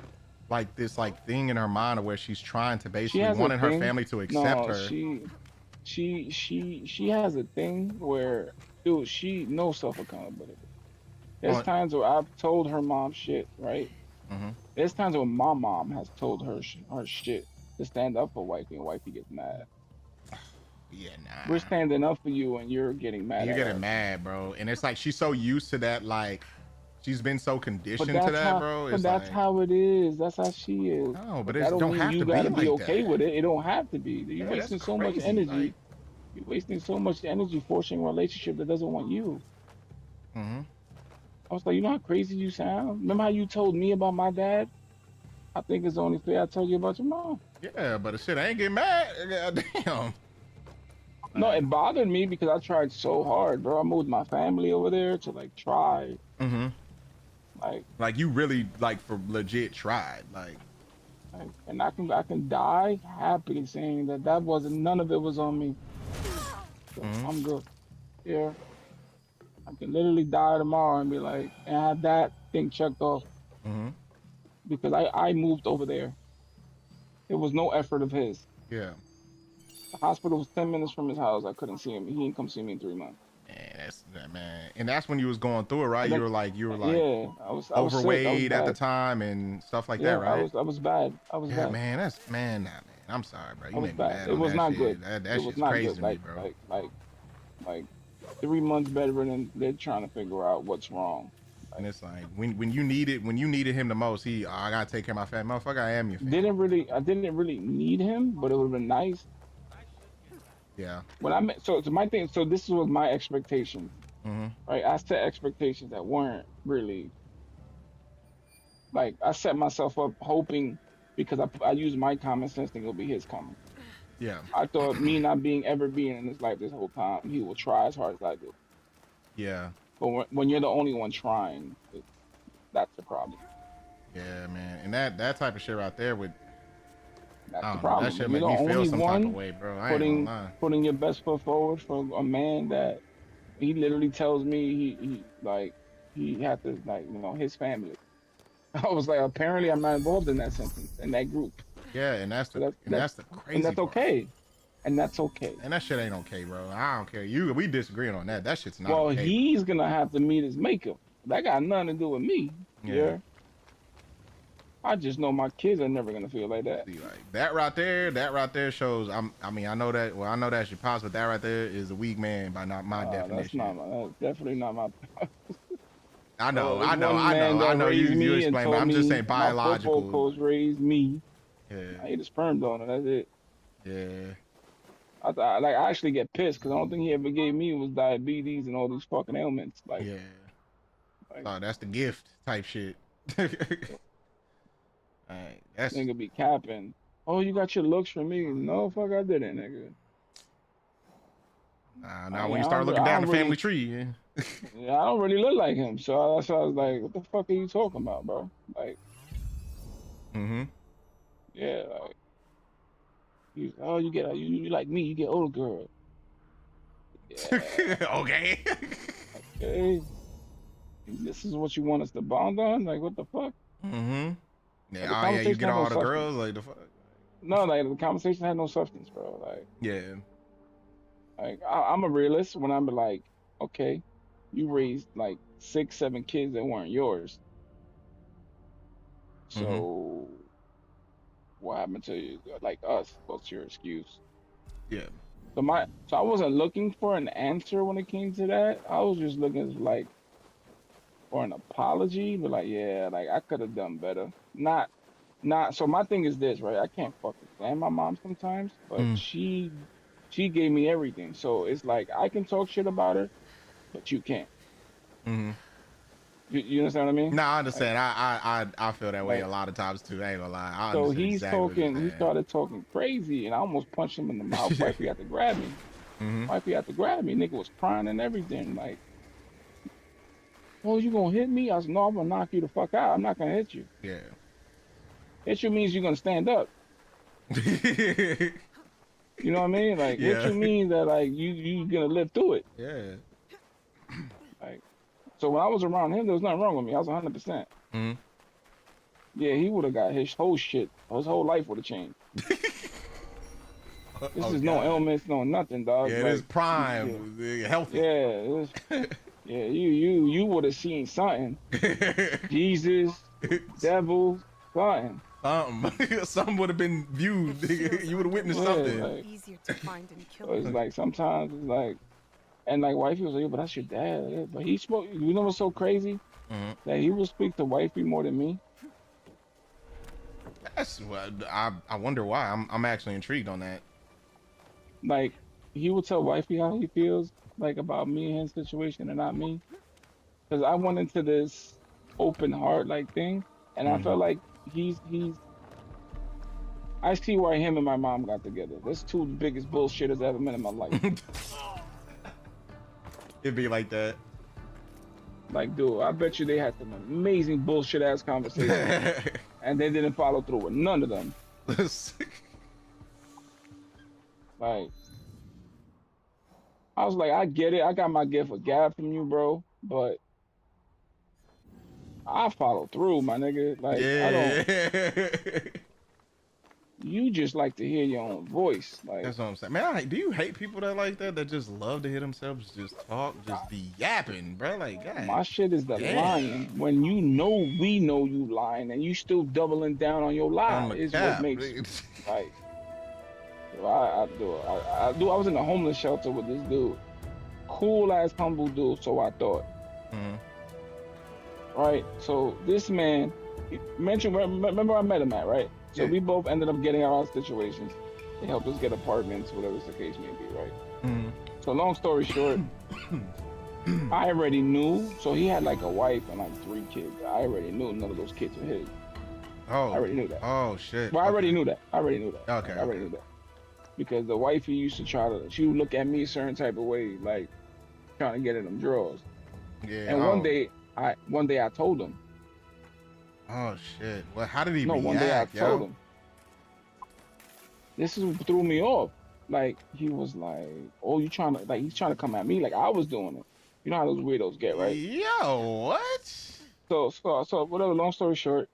this like thing in her mind of where she's trying to basically wanting her family to accept her. She has a thing where, dude, she knows self-accountability. There's times where I've told her mom shit, right? There's times when my mom has told her shit to stand up for wifey, and wifey gets mad. Yeah, nah. We're standing up for you, and you're getting mad. You're getting mad, bro. And it's like she's so used to that, like she's been so conditioned to that, bro. But that's how it is. That's how she is. No, but it don't have to be like that. You gotta be okay with it. It don't have to be. You're wasting so much energy. Like, you're wasting so much energy forcing a relationship that doesn't want you. I was like, you know how crazy you sound? Remember how you told me about my dad? I think it's only fair I told you about your mom. Yeah, but the shit, I ain't getting mad. Damn. No, it bothered me because I tried so hard, bro. I moved my family over there to like try. Like you really like for legit tried, like and I can die happy saying that wasn't, none of it was on me. So I'm good. Yeah. I can literally die tomorrow and be like, and have that thing checked off. Because I moved over there. It was no effort of his. Yeah. The hospital was 10 minutes from his house. I couldn't see him. He didn't come see me in 3 months. Man. And that's when you was going through it, right? You were like yeah, I was overweight sick. at the time and stuff like that, right? I was bad. Yeah, man, man. I'm sorry, bro. You made me mad. It was not good. That shit's crazy to me, bro. Like 3 months better than they're trying to figure out what's wrong. And it's like when you needed him the most, I gotta take care of my family. Motherfucker, I am your family. I didn't really need him, but it would have been nice. Yeah. When I met, so my thing, so this was my expectations, right? I set expectations that weren't really, like, I set myself up hoping, because I used my common sense, think it'll be his common. Yeah. I thought me not ever being in his life this whole time, he will try as hard as I did. Yeah. But when you're the only one trying, that's the problem. Yeah, man. And that type of shit right there would, that's the problem. That shit make me feel some type of way, bro. I ain't gonna lie. Putting your best foot forward for a man that he literally tells me he had to, like, you know, his family. I was like, apparently I'm not involved in that sentence, in that group. Yeah, and that's the crazy. And that's okay. And that's okay. And that shit ain't okay, bro. I don't care. We disagreeing on that. That shit's not okay. Well, he's gonna have to meet his maker. That got nothing to do with me. Yeah. I just know my kids are never gonna feel like that. See, like that right there shows. I mean, I know that. Well, I know that's your pops, but that right there is a weak man by not my definition. That's definitely not my. I know. You explain, but I'm just saying biological. My football coach raised me. Yeah. I ate a sperm donor. That's it. Yeah. I actually get pissed because the only thing he ever gave me was diabetes and all these fucking ailments. Like, yeah. Like, oh, that's the gift type shit. Like, that's Nigga be capping. Oh, you got your looks from me. No, fuck, I didn't, nigga. now when you start looking down the family tree, yeah. Yeah, I don't really look like him. So that's why I was like, what the fuck are you talking about, bro? Like, yeah, like, oh, you like me, you get older girl. Yeah. Okay. Okay. This is what you want us to bond on? Like, what the fuck? Yeah, Like, oh yeah, you get all the girls, like the fuck. No, like the conversation had no substance, bro. Like, yeah. Like I'm a realist when I'm like, okay, you raised like 6, 7 kids that weren't yours. So what happened to you? Like us? What's your excuse? Yeah. So I wasn't looking for an answer when it came to that. I was just looking like for an apology, but like, yeah, like I could have done better. Not. So my thing is this, right? I can't fucking stand my mom sometimes, but she gave me everything. So it's like I can talk shit about her, but you can't. You understand what I mean? No, I understand. I feel that way a lot of times too. I ain't gonna lie. So he's talking. He started talking crazy, and I almost punched him in the mouth. Wifey had to grab me. Wifey had to grab me. Nigga was crying and everything. Like, oh, you gonna hit me? I was no, I'm gonna knock you the fuck out. I'm not gonna hit you. Yeah. Hit you means you're gonna stand up. You know what I mean? Like, hit you means that like you gonna live through it. Yeah. Like, so when I was around him, there was nothing wrong with me. I was 100%. Yeah, he would have got his whole shit. His whole life would have changed. This is no ailments, no nothing, dog. Yeah, like, it is prime, healthy. Yeah, yeah. You would have seen something. Jesus, devil, something. Something would have been viewed. You would have witnessed something. Like, easier to find and kill. So it's like sometimes it's like, and like wifey was like, but that's your dad. But he spoke. You know what's so crazy? That he will speak to wifey more than me. That's what I wonder why. I'm actually intrigued on that. Like he will tell wifey how he feels like about me and his situation and not me. Because I went into this open heart like thing, and I felt like he's. I see why him and my mom got together. That's two biggest bullshitters I ever met in my life. It'd be like that. Like, dude, I bet you they had some amazing bullshit ass conversations, and they didn't follow through with none of them. Like, I was like, I get it. I got my gift of gab from you, bro, but I follow through, my nigga. Like, I don't. You just like to hear your own voice. Like, that's what I'm saying. Man, do you hate people that like that just love to hear themselves just talk, just be yapping, bro? Like, God. My shit is the lying. When you know we know you lying and you still doubling down on your lie is what makes like. I was in a homeless shelter with this dude, cool ass humble dude. So I thought. Right. So this man, remember I met him at, right? So we both ended up getting our own situations. They helped us get apartments, whatever the case may be, right? So long story short, I already knew. So he had like a wife and like 3 kids. I already knew none of those kids were his. Oh. I already knew that. Oh shit. Well, I already knew that. Okay. I already knew that. Because the wifey used to she would look at me a certain type of way, like trying to get in them drawers. Yeah. And one day I told him. Oh shit! Well, how did he? No, one day I told him. This is what threw me off. Like he was like, "Oh, he's trying to come at me like I was doing it." You know how those weirdos get, right? Yo, what? So whatever. Long story short,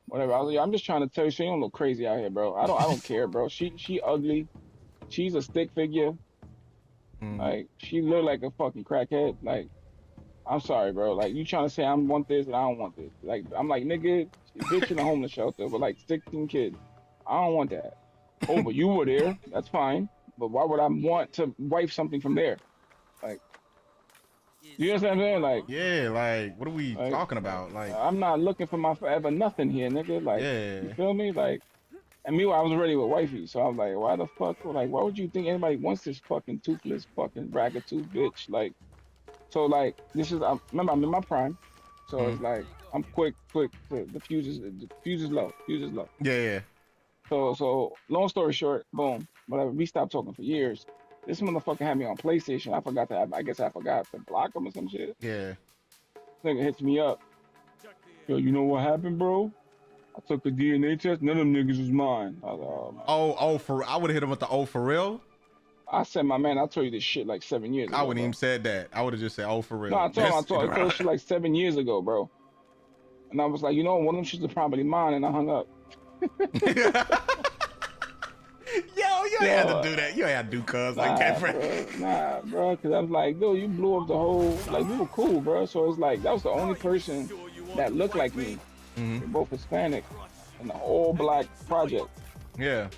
whatever. I was like, I'm just trying to tell you, so you don't look crazy out here, bro. I don't care, bro. She ugly. She's a stick figure. Like she look like a fucking crackhead. Like. I'm sorry, bro. Like, you trying to say I want this and I don't want this. Like, I'm like, nigga, bitch in a homeless shelter with like 16 kids. I don't want that. Oh, but you were there. That's fine. But why would I want to wipe something from there? Like, you know what I'm saying? Like, yeah, like, what are we talking about? Like, I'm not looking for my forever nothing here, nigga. Like, you feel me? Like, and meanwhile, I was already with wifey. So I was like, why the fuck? Like, why would you think anybody wants this fucking toothless fucking ragged tooth bitch? Like, so like this is remember I'm in my prime, so it's like I'm quick. The fuse is low. Fuse is low. Yeah. So long story short, boom. Whatever. We stopped talking for years. This motherfucker had me on PlayStation. I guess I forgot to block him or some shit. Yeah. Nigga hits me up. Yo, you know what happened, bro? I took a DNA test. None of them niggas was mine. I was like, I would have hit him with the for real. I said, my man, I told you this shit like 7 years ago. I wouldn't even said that. I would have just said, for real. No, I told this shit like 7 years ago, bro. And I was like, you know, one of them shits is probably mine, and I hung up. Yo, you ain't had to do that. You ain't had to do cuz like that, bro. Nah, bro, because I was like, dude, you blew up the whole, like, we were cool, bro. So it's like, that was the only person that looked like me. Mm-hmm. We're both Hispanic in the whole black project. Yeah.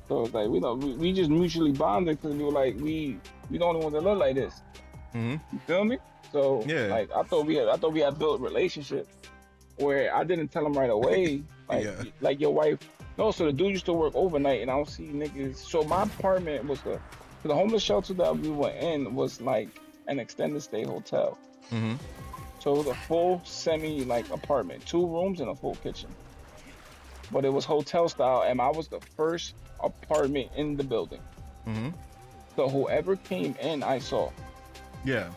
So it's like, we just mutually bonded because we were like, we the only ones that look like this. Mm-hmm. You feel me? So yeah, like I thought we had built a relationship where I didn't tell him right away, like your wife. No, so the dude used to work overnight, and I don't see niggas. So my apartment was the homeless shelter that we were in was like an extended stay hotel. Mm-hmm. So it was a full semi like apartment, 2 rooms and a full kitchen. But it was hotel style, and I was the first apartment in the building. Mm-hmm. So whoever came in, I saw. Yeah.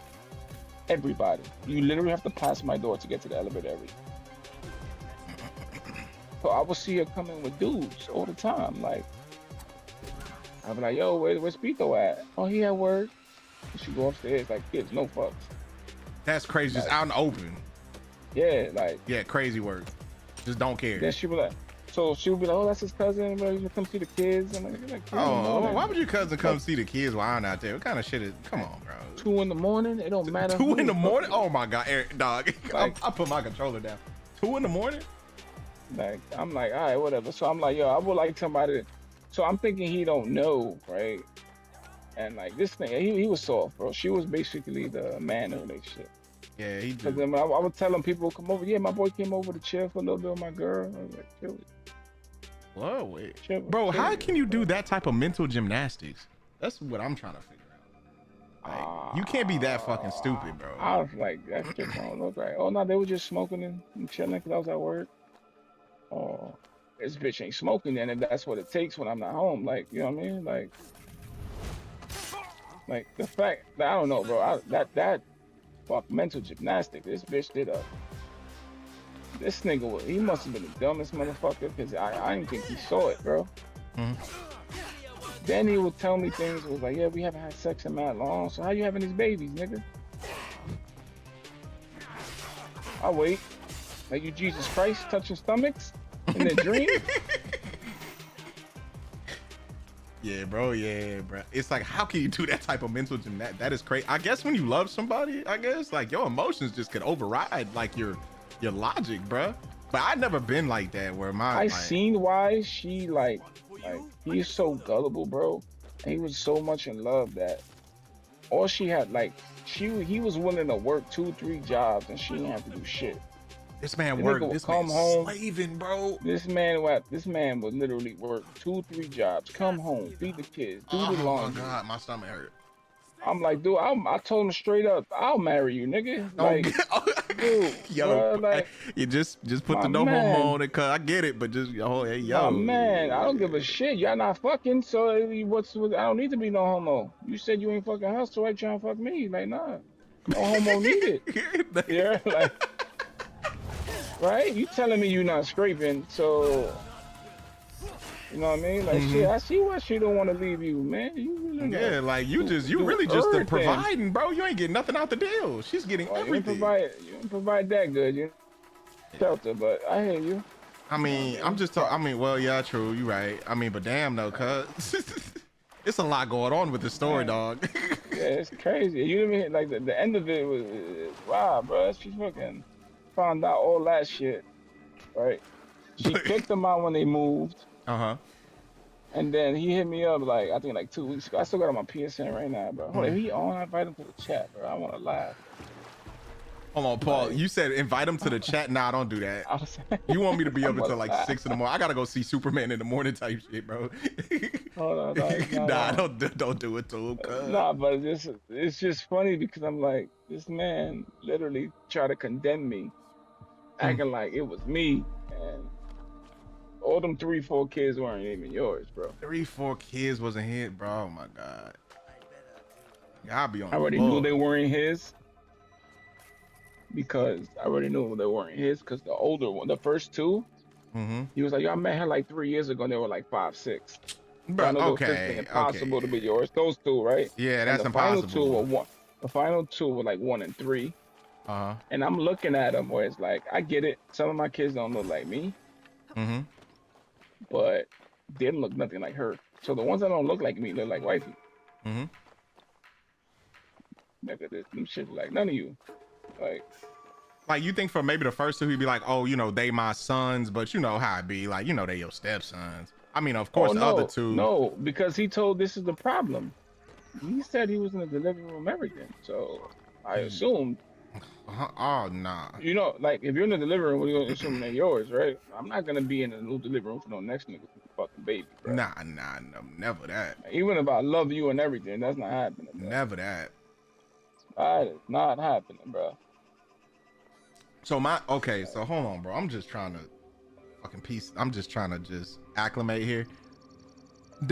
Everybody. You literally have to pass my door to get to the elevator area. So I would see her coming with dudes all the time. Like, I'd be like, yo, where's Pito at? Oh, he at work. And she go upstairs like kids, no fucks. That's crazy. Just out in the open. Yeah, like. Yeah, crazy work. Just don't care. Then she would like, so she would be like, oh, that's his cousin. Bro, you come see the kids. I'm like, oh, why would your cousin come see the kids while I'm out there? What kind of shit is? Come on, bro. 2 in the morning. It don't matter. 2 in the morning? Oh my God, Eric, dog. Like, I put my controller down. 2 in the morning? Like, I'm like, all right, whatever. So I'm like, yo, I would like somebody. So I'm thinking he don't know, right? And like this thing, he was soft, bro. She was basically the man of the relationship. Yeah, he did. Because then I would tell him people come over. Yeah, my boy came over to chill for a little bit with my girl. I was like, chill. Whoa, wait. Chill, bro, chill, how can you do that type of mental gymnastics? That's what I'm trying to figure out. Like, you can't be that fucking stupid, bro. I was like, that shit don't look right. Oh no, they were just smoking and chilling because I was at work. Oh, this bitch ain't smoking then, and that's what it takes when I'm not home. Like, you know what I mean? Like the fact that I don't know, bro. That fuck mental gymnastic. This bitch did this nigga, he must have been the dumbest motherfucker because I didn't think he saw it, bro. Mm-hmm. Then he would tell me things. It was like, yeah, we haven't had sex in that long. So how you having these babies, nigga? I'll wait. Like you Jesus Christ touching stomachs in their dream? Yeah, bro. It's like, how can you do that type of mental gymnastics? That is crazy. I guess when you love somebody, I guess like your emotions just could override like your logic, bro. But I've never been like that where I seen why she like he's so gullible, bro. And he was so much in love that all she had he was willing to work 2-3 jobs and she didn't have to do shit. This man worked. This man slaving, bro. This man would literally work 2-3 jobs, come home, feed the kids, do the laundry. Oh my God, my stomach hurt. I'm like, dude, I told him straight up, I'll marry you, nigga. Like, dude, yo, bro, like, you just put the no homo on it, cause I get it, but just hey, yo, man, I don't give a shit. Y'all not fucking, so I don't need to be no homo. You said you ain't fucking her, so why you trying to fuck me? Like, nah, no homo needed. Yeah, like. Right? You telling me you not scraping, so you know what I mean? Like shit, I see why she don't want to leave you, man. You really like you really just providing, bro. You ain't getting nothing out the deal. She's getting everything. You didn't provide that good, you shelter, but I hear you. I mean, I'm just talking. I mean, well, yeah, true. You right. I mean, but damn, though, cuz it's a lot going on with the story, dog. Yeah, it's crazy. You didn't even like the end of it was wow, bro. She's fucking. Found out all that shit, right? She kicked them out when they moved. And then he hit me up like I think like 2 weeks ago. I still got him on PSN right now, bro. Hold on, he on? I invite him to the chat, bro. I want to laugh. Hold on, Paul. You said invite him to the chat. Nah, don't do that. You want me to be up until like 6 in the morning? I gotta go see Superman in the morning type shit, bro. Hold on, nah, don't do it to him. Nah, but it's just funny because I'm like, this man literally tried to condemn me acting like it was me, and all them 3-4 kids weren't even yours, bro. 3-4 kids wasn't hit, bro. Oh my god. I'll be on. I already the knew floor. they weren't his because the older one, the first two, he was like, "Yo, I met her like 3 years ago, and they were like 5, 6." Bro, I know those kids okay, think impossible okay. to be yours. Those two, right? Yeah, And that's the impossible. Final two were one. The final two were like 1 and 3. Uh-huh. And I'm looking at them where it's like, I get it. Some of my kids don't look like me, but they didn't look nothing like her. So the ones that don't look like me look like wifey. Nigga, this them shit like none of you. Like you think for maybe the first two he'd be like, oh, you know, they my sons, but you know how it be, like, you know, they your stepsons. I mean, of course, the other two. No, because he told this is the problem. He said he was in the delivery room, everything. So I assumed. Oh nah. You know, like if you're in the delivery room, we're gonna assume they're yours, right? I'm not gonna be in the new delivery room for no next nigga fucking baby, bro. Nah, no, never that. Even if I love you and everything, that's not happening, bro. Never that. That is not happening, bro. So so hold on, bro. I'm just trying to just acclimate here.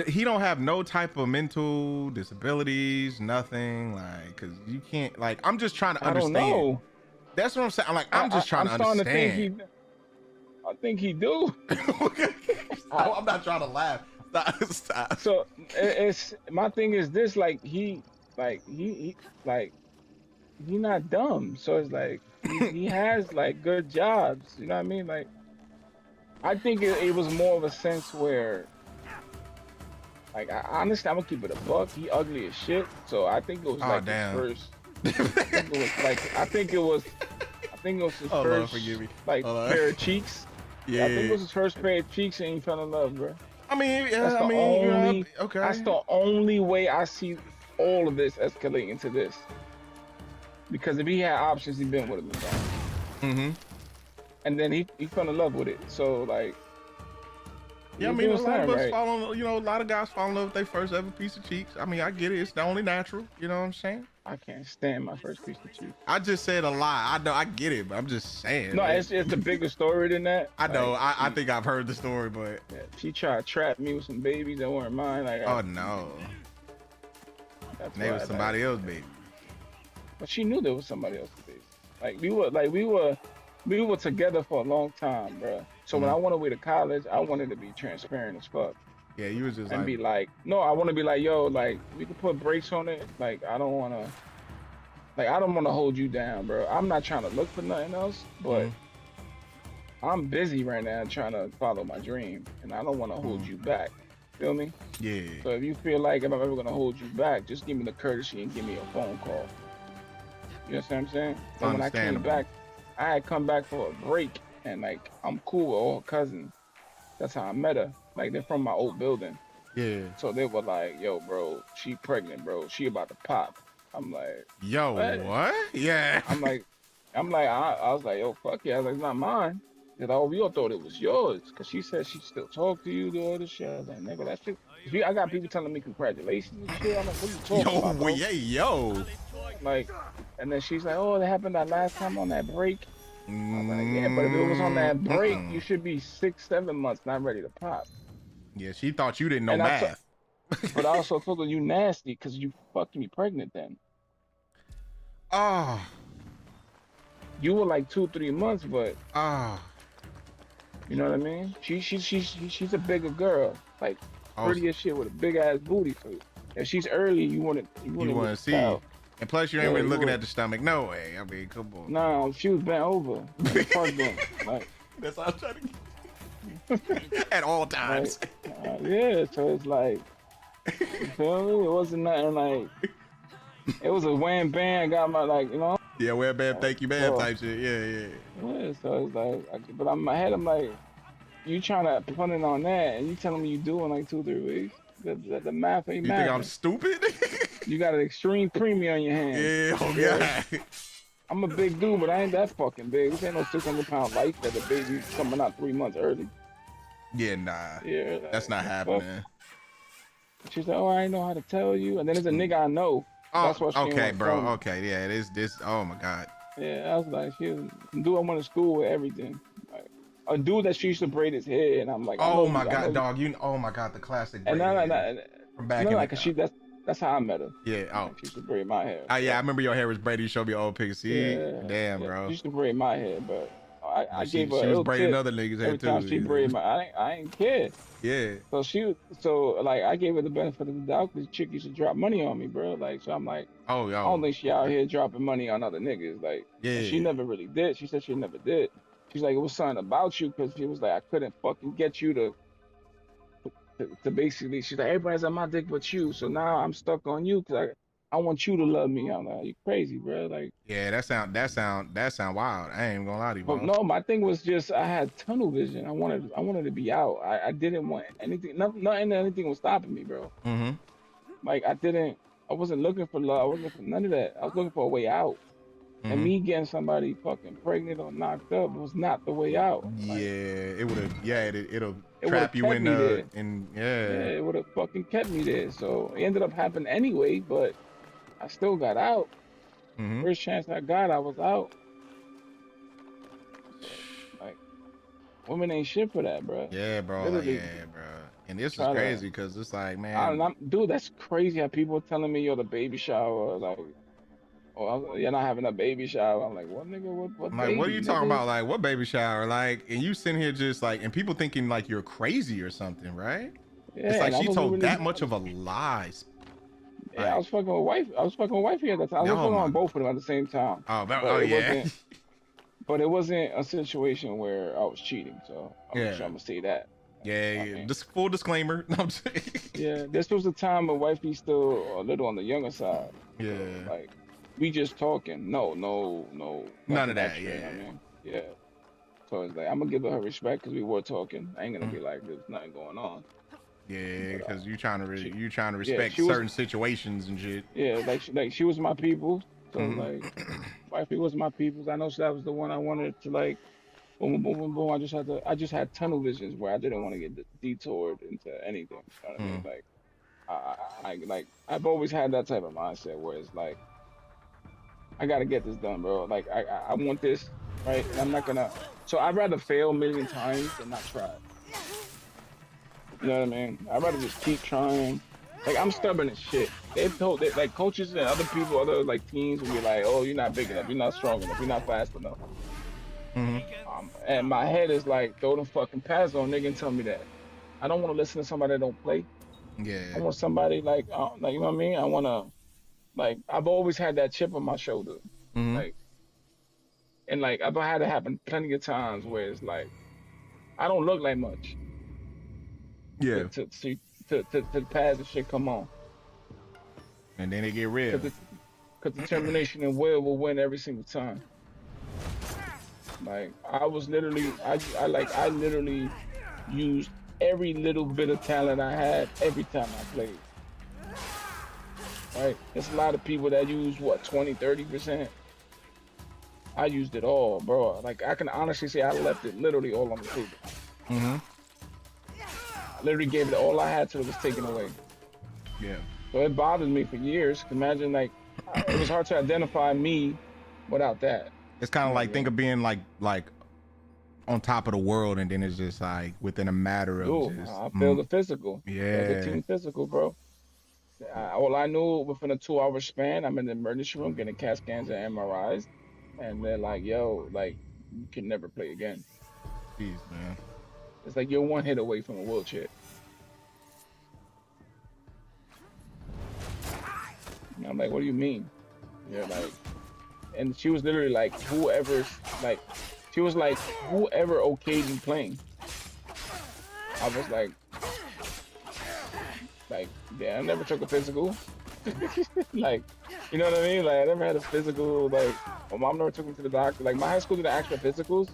He don't have no type of mental disabilities, nothing, like, cause you can't, like, I'm just trying to understand. I don't know. That's what I'm saying. I'm just trying to understand. I think he do. I'm not trying to laugh. Stop. So it's my thing is this, like he not dumb. So it's like he has like good jobs. You know what I mean? Like I think it was more of a sense where, like, honestly, I'm gonna keep it a buck. He ugly as shit. So I think it was like his first. I think it was his first like pair of cheeks. Yeah. I think it was his first pair of cheeks, and he fell in love, bro. I mean, okay. That's the only way I see all of this escalating into this. Because if he had options, he'd been with him. And then he fell in love with it. So like. Yeah, I mean, a lot of us fall in, a lot of guys fall in love with their first ever piece of cheeks. I mean, I get it. It's the only natural. You know what I'm saying? I can't stand my first piece of cheeks. I just said a lie. I know, I get it, but I'm just saying. No, it's a bigger story than that. I know. I think I've heard the story, but yeah, she tried to trap me with some babies that weren't mine. Like, oh no, they was somebody else's baby. But she knew there was somebody else's baby. Like we were together for a long time, bro. So when I went away to college, I wanted to be transparent as fuck. Yeah, you was just and be like, no, I want to be like, yo, like we can put brakes on it. Like I don't want to hold you down, bro. I'm not trying to look for nothing else, but I'm busy right now trying to follow my dream, and I don't want to hold you back. Feel me? Yeah. So if you feel like if I'm ever gonna hold you back, just give me the courtesy and give me a phone call. You understand what I'm saying? So when I came back, I had come back for a break, and like I'm cool with all her cousins. That's how I met her. Like they're from my old building. Yeah. So they were like, yo, bro, she pregnant, bro. She about to pop. I'm like, yo, what? Yeah. I'm like, I was like, yo, fuck yeah. I was like, it's not mine. Cause we all thought it was yours. Cause she said she still talk to you, do all this shit. I was like, nigga, that shit. I got people telling me congratulations and shit. I'm like, what you talking about, bro? Yo. Like, and then she's like, oh, that happened that last time on that break. I'm like, yeah, but if it was on that break, you should be 6-7 months not ready to pop. Yeah, she thought you didn't know math. But I also told her you nasty because you fucked me pregnant then. Oh. You were like 2-3 months, but oh. You know what I mean? She's a bigger girl, like pretty as shit with a big ass booty. So if she's early, you want to see. And plus, you ain't really looking at the stomach. No way. I mean, come on. No, she was bent over. Like, that's all I'm trying to get. At all times. Like, yeah, so it's like, you feel me? It wasn't nothing like, it was a wham bam, got my, like, you know? Yeah, wham bam, thank you, man, type shit. Yeah. Yeah, so it's like, but I'm my head, I'm like, you trying to put it on that, and you telling me you do in like 2-3 weeks? The math ain't math. You think I'm stupid? You got an extreme premium on your hands. Yeah, oh God. I'm a big dude, but I ain't that fucking big. This ain't no 600-pound life that the baby's coming out 3 months early. Yeah, nah. Yeah, that's not happening. She's like, oh, I ain't know how to tell you. And then there's a nigga I know. Oh, that's what she okay, bro. Okay, yeah, this. Oh my God. Yeah, I was like, she was a dude I went to school with, everything. Like, a dude that she used to braid his hair, and I'm like, I Oh know my you, I know god, you. dog! Oh my god, the classic And braid hair no, from back no, in like, the. cause that's how I met her. Yeah. Oh. Like, she used to braid my hair. Yeah. I But, remember your hair was braided. You showed me old pictures. See, yeah, damn, yeah, she bro. used to braid my hair, but I Like gave her she a was ill braiding tip other niggas' hair every time too. she braided my. I ain't care. Yeah. So like I gave her the benefit of the doubt because the chick used to drop money on me, bro. Like so I'm like, Oh, I yo. don't think she out here dropping money on other niggas. Like, and she Yeah. never really did. She said she never did. She's like, it was something about you because she was like, I couldn't fucking get you to basically. She's like, everybody's on my dick but you. So now I'm stuck on you because I want you to love me. I'm like, you crazy, bro. Like, Yeah. That sound wild. I ain't even gonna lie to you, but boss. no, my thing was just I had tunnel vision. I wanted to be out. I didn't want anything. Nothing. Anything was stopping me, bro. Mm-hmm. Like I wasn't looking for love. I wasn't looking for none of that. I was looking for a way out. And Mm-hmm. me getting somebody fucking pregnant or knocked up was not the way out. Yeah, Like, it would have. Yeah, it'll it would have trap you kept in me there. yeah. Yeah, it would have fucking kept me there. So it ended up happening anyway, but I still got out. Mm-hmm. First chance I got, I was out. Like, women ain't shit for that, bro. Yeah, bro. Literally. Yeah, bro. And this is Try to- crazy because it's like, man. Dude, that's crazy how people telling me you're the baby shower. Like, oh, you're not having a baby shower. I'm like, what, nigga? What I'm like, baby, what are you talking nigga? about? Like, what baby shower? Like, and you sitting here just like, and people thinking like you're crazy or something, right? Yeah, It's like and I she wasn't told really- that much of a lie. Yeah, I was fucking with wife. I was fucking with wifey at that time. I was Oh, fucking my- on both of them at the same time. Oh, But oh it yeah. wasn't- But it wasn't a situation where I was cheating. So I'm Yeah. sure I'm gonna say that. Yeah, I mean- just full disclaimer. No, I'm saying. Yeah, this was the time when wifey still a little on the younger side. Yeah. So, like we just talking. No. None of that, extra, you know yeah. what I mean? Yeah. So it's like I'm gonna give her respect because we were talking. I ain't gonna be like there's nothing going on. Yeah, because you trying to respect she was- certain situations and shit. Yeah, like she was my people. So Mhm. like wifey was my peoples. I know that was the one I wanted to like boom boom boom boom. I just had tunnel visions where I didn't want to get detoured into anything. You know what I mean? Like I've always had that type of mindset where it's like I gotta get this done, bro. Like I want this, right? And I'm not gonna. So I'd rather fail a million times than not try. You know what I mean? I'd rather just keep trying. Like I'm stubborn as shit. They've told that like coaches and other people, other like teams will be like, "Oh, you're not big enough. You're not strong enough. You're not fast enough." And my head is like, throw the fucking pads on, nigga, and tell me that. I don't want to listen to somebody that don't play. I Yeah. want somebody like you know what I mean? I want to, like, I've always had that chip on my shoulder. Mhm. Like, and like, I've had it happen plenty of times where it's like, I don't look like much. Yeah. To the pads and shit come on. And then it get real. Because determination and will win every single time. Like, I was literally, I literally used every little bit of talent I had every time I played. Right? There's a lot of people that use, what, 20, 30%? I used it all, bro. Like, I can honestly say I left it literally all on the table. Mm-hmm. I literally gave it all I had till it was taken away. Yeah. So it bothered me for years. Imagine, like, it was hard to identify me without that. It's kind of like, think of being like on top of the world, and then it's just like within a matter of Dude, just. I feel the physical. Yeah. The team physical, bro. All I knew within a 2-hour span, I'm in the emergency room getting CAT scans and MRIs, and they're like, "Yo, like, you can never play again." Jeez, man. It's like you're one hit away from a wheelchair. And I'm like, "What do you mean?" You're like, and she was literally like, "Whoever's like." She was like, whoever okayed you playing. I was like, yeah, I never took a physical. Like, you know what I mean? Like, I never had a physical, like, my mom never took me to the doctor. Like, my high school did extra physicals.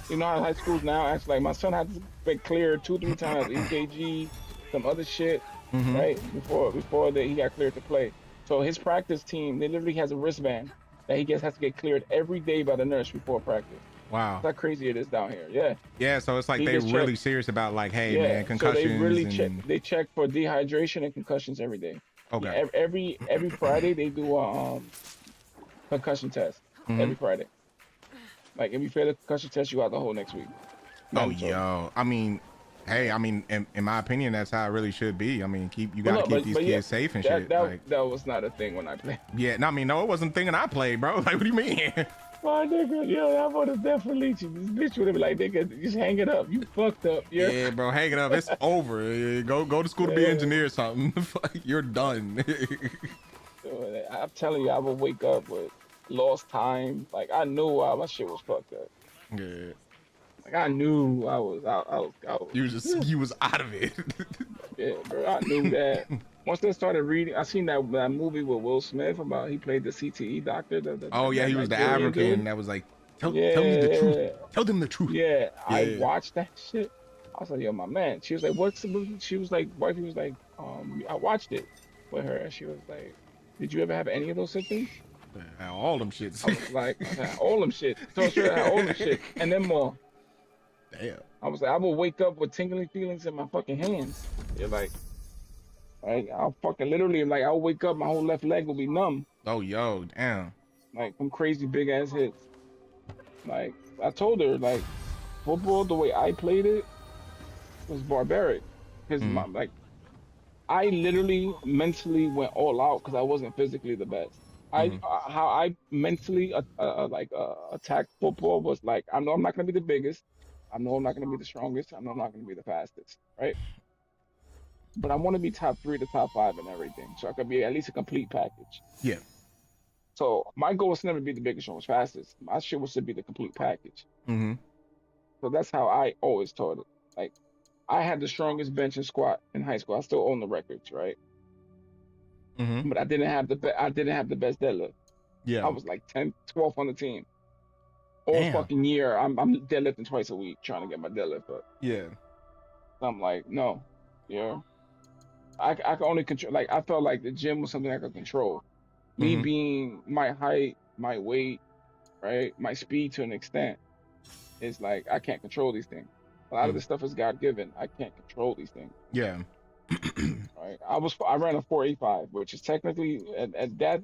You know how high schools now actually, like, my son had to get cleared 2-3 times, EKG, some other shit, right? Before he got cleared to play. So his practice team, they literally has a wristband that he has to get cleared every day by the nurse before practice. Wow. That's how crazy it is down here. Yeah. Yeah, so it's like He they gets really checked. serious about like, hey Yeah. man, concussions. So they really and... check. They check for dehydration and concussions every day. Okay. Every Friday they do a concussion test. Every Friday. Like if you fail the concussion test, you out the whole next week. Oh, Mandatory. yo. I mean, hey, I mean, in my opinion, that's how it really should be. I mean, you But gotta no, keep these but yeah, kids safe and that shit. that Like, that was not a thing when I played. yeah, no, I mean, no, it wasn't thinking I played, bro. Like, what do you mean? My nigga, yo, I would have definitely this bitch would have been like, nigga, just hang it up. You fucked up. Yeah, bro, hang it up. It's over. Go to school to be an engineer or something. You're done. I'm telling you, I would wake up with lost time. Like I knew my shit was fucked up. Yeah. Like I knew I was out. You was out of it. Yeah, bro. I knew that. Once I started reading, I seen that movie with Will Smith about he played the CTE doctor. Oh yeah, he was the Nigerian African dude. that was like, tell me the truth. Tell them the truth. Yeah, I Yeah. watched that shit. I was like, yo, my man. She was like, what's the movie? She was like, wifey was like, I watched it with her, and she was like, did you ever have any of those symptoms? All them shits. I was like, all them shit. So sure, all them shit, and then more. Damn. I was like, I will wake up with tingling feelings in my fucking hands. You're like I'll fucking literally like I'll wake up, my whole left leg will be numb. Oh yo, damn. Like from crazy big ass hits. Like I told her, like football, the way I played it was barbaric. Cause like I literally mentally went all out because I wasn't physically the best. How I mentally attacked football was like, I know I'm not gonna be the biggest. I know I'm not gonna be the strongest. I know I'm not gonna be the fastest, right? But I want to be top 3 to top 5 in everything, so I could be at least a complete package. Yeah. So my goal was to never be the biggest, strongest, fastest. My shit was to be the complete package. So that's how I always taught it. Like I had the strongest bench and squat in high school. I still own the records, right? But I didn't have the best deadlift. Yeah. I was like 10th, 12th on the team. All Damn. fucking year, I'm deadlifting twice a week trying to get my deadlift up. Yeah. I'm like, no, I can only control. Like I felt like the gym was something I could control. Me being my height, my weight, right, my speed to an extent, it's like I can't control these things. A lot of this stuff is God given. I can't control these things. Yeah. Right. I ran a 4.85, which is technically at that.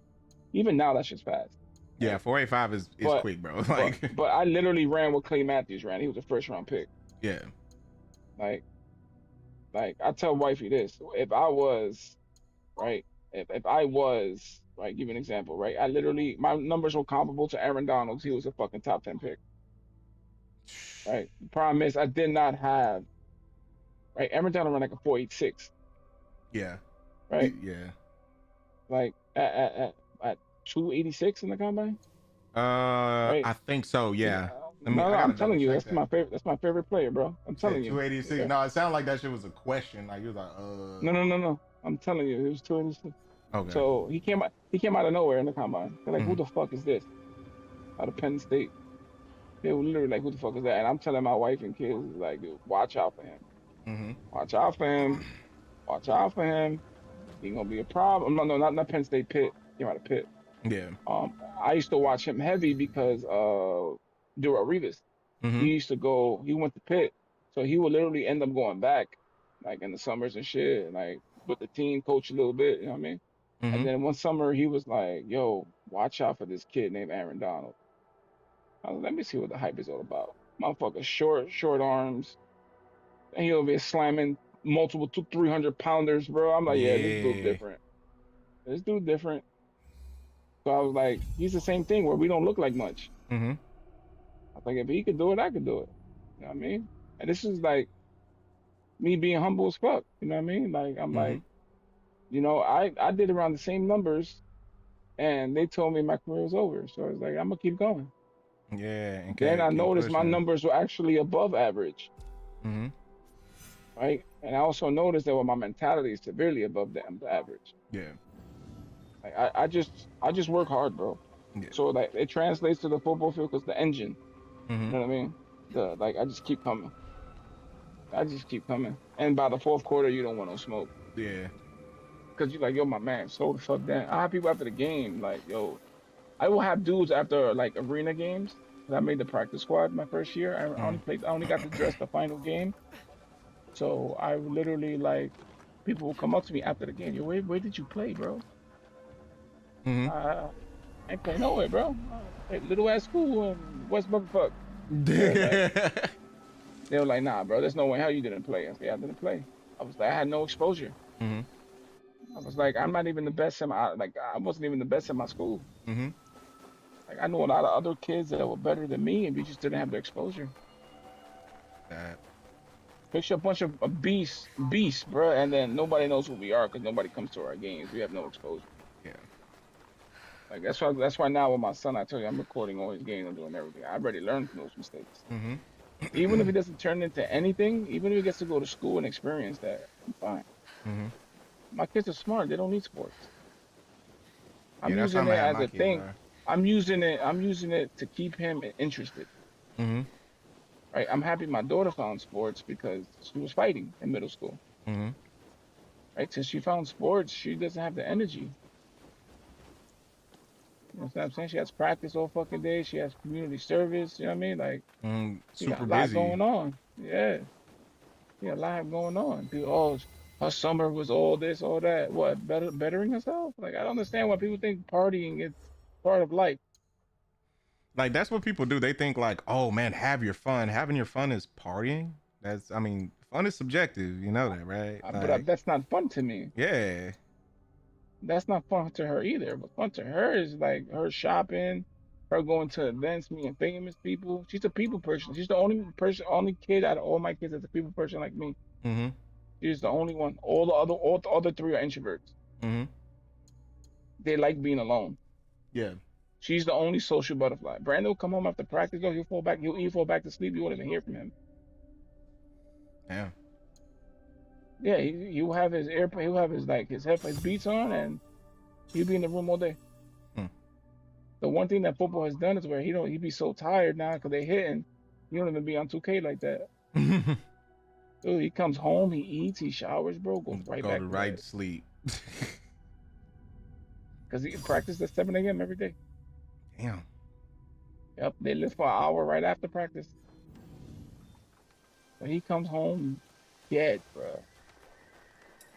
Even now, that's just fast. Yeah, 4.85 is quick, bro. Like, but I literally ran what Clay Matthews ran. He was a first round pick. Yeah. Like I tell wifey this: if I was, right, if I was, right, give you an example, right, I literally my numbers were comparable to Aaron Donald's. He was a fucking top 10 pick. Right. The problem is I did not have. Right, Aaron Donald ran like a 4.86. Yeah. Right. Yeah. Like at 286 in the combine. Right? I think so. Yeah. I'm telling you, that's my favorite. That's my favorite player, bro. I'm telling you. 286. Yeah. No, it sounded like that shit was a question. Like he was like, No. I'm telling you, it was 286. Okay. So he came out of nowhere in the combine. They're like, who the fuck is this? Out of Penn State. They were literally like, who the fuck is that? And I'm telling my wife and kids, like, dude, watch out for him. Watch out for him. Watch out for him. He gonna be a problem. No, not Penn State. Pitt. Came out of Pitt. Yeah. I used to watch him heavy because Darrelle Revis. He went to Pitt, so he would literally end up going back, like in the summers and shit, and like with the team, coach a little bit, you know what I mean? And then one summer he was like, yo, watch out for this kid named Aaron Donald. I was like, let me see what the hype is all about. Motherfucker, short arms, and he'll be slamming multiple 300 pounders, bro. I'm like, yeah, this dude's different. This dude different. So I was like, he's the same thing where we don't look like much. I was like, if he could do it, I could do it. You know what I mean? And this is like me being humble as fuck. You know what I mean? Like, I'm like, you know, I did around the same numbers and they told me my career was over. So I was like, I'm going to keep going. Yeah. And then I noticed my numbers were actually above average. Right? And I also noticed that my mentality is severely above the average. Yeah. Like I just work hard, bro. Yeah. So like it translates to the football field because the engine. You know what I mean? I just keep coming. And by the fourth quarter, you don't want no smoke. Yeah. Cause you're like, yo, my man, slow the fuck down. I have people after the game, like, yo, I will have dudes after like arena games. I made the practice squad my first year. I only got to dress the final game. So I literally like People will come up to me after the game. Yo, where did you play, bro? Mm-hmm. I ain't play nowhere, bro. Hey, little ass school in West Buckfuck. They were like, nah, bro, there's no way how you didn't play. I said, I didn't play. I was like, I had no exposure. Mm-hmm. I was like, I'm not even the best in my, like, I wasn't even the best in my school. Mm-hmm. Like, I know a lot of other kids that were better than me, and we just didn't have the exposure. Picture a bunch of beasts, bro, and then nobody knows who we are because nobody comes to our games. We have no exposure. Yeah. Like that's why now with my son, I tell you, I'm recording all his games, I'm doing everything. I already learned from those mistakes. Mm-hmm. Even if he doesn't turn into anything, even if he gets to go to school and experience that, I'm fine. Mm-hmm. My kids are smart. They don't need sports. I'm Yeah, using it as a thing. Are. I'm using it to keep him interested. Mm-hmm. Right. I'm happy my daughter found sports because she was fighting in middle school. Mm-hmm. Right. Since she found sports, she doesn't have the energy. You know what I'm saying? She has practice all fucking day. She has community service. You know what I mean? Like, she got super a lot busy. going on. Yeah. She got a lot going on. Dude, oh, her summer was all this, all that. What? Bettering herself? Like, I don't understand why people think partying is part of life. Like, that's what people do. They think like, oh man, have your fun. Having your fun is partying. I mean, fun is subjective. You know that, right? But that's not fun to me. Yeah. That's not fun to her either. But fun to her is like her shopping, her going to events, meeting famous people. She's a people person. She's the only kid out of all my kids that's a people person like me. Mm-hmm. She's the only one. All the other three are introverts. Mm-hmm. They like being alone. Yeah. She's the only social butterfly. Brandon will come home after practice. He'll fall back to sleep. You won't even hear from him. Yeah. Yeah, he'll have his AirPod, he'll have his beats on, and he'll be in the room all day. The one thing that football has done is where he'd be so tired now because they hitting, he don't even be on 2K like that. Dude, he comes home, he eats, he showers, bro, goes right back to right sleep. Because he practice at 7 a.m. every day. Damn. Yep, they live for an hour right after practice. So he comes home dead, bro.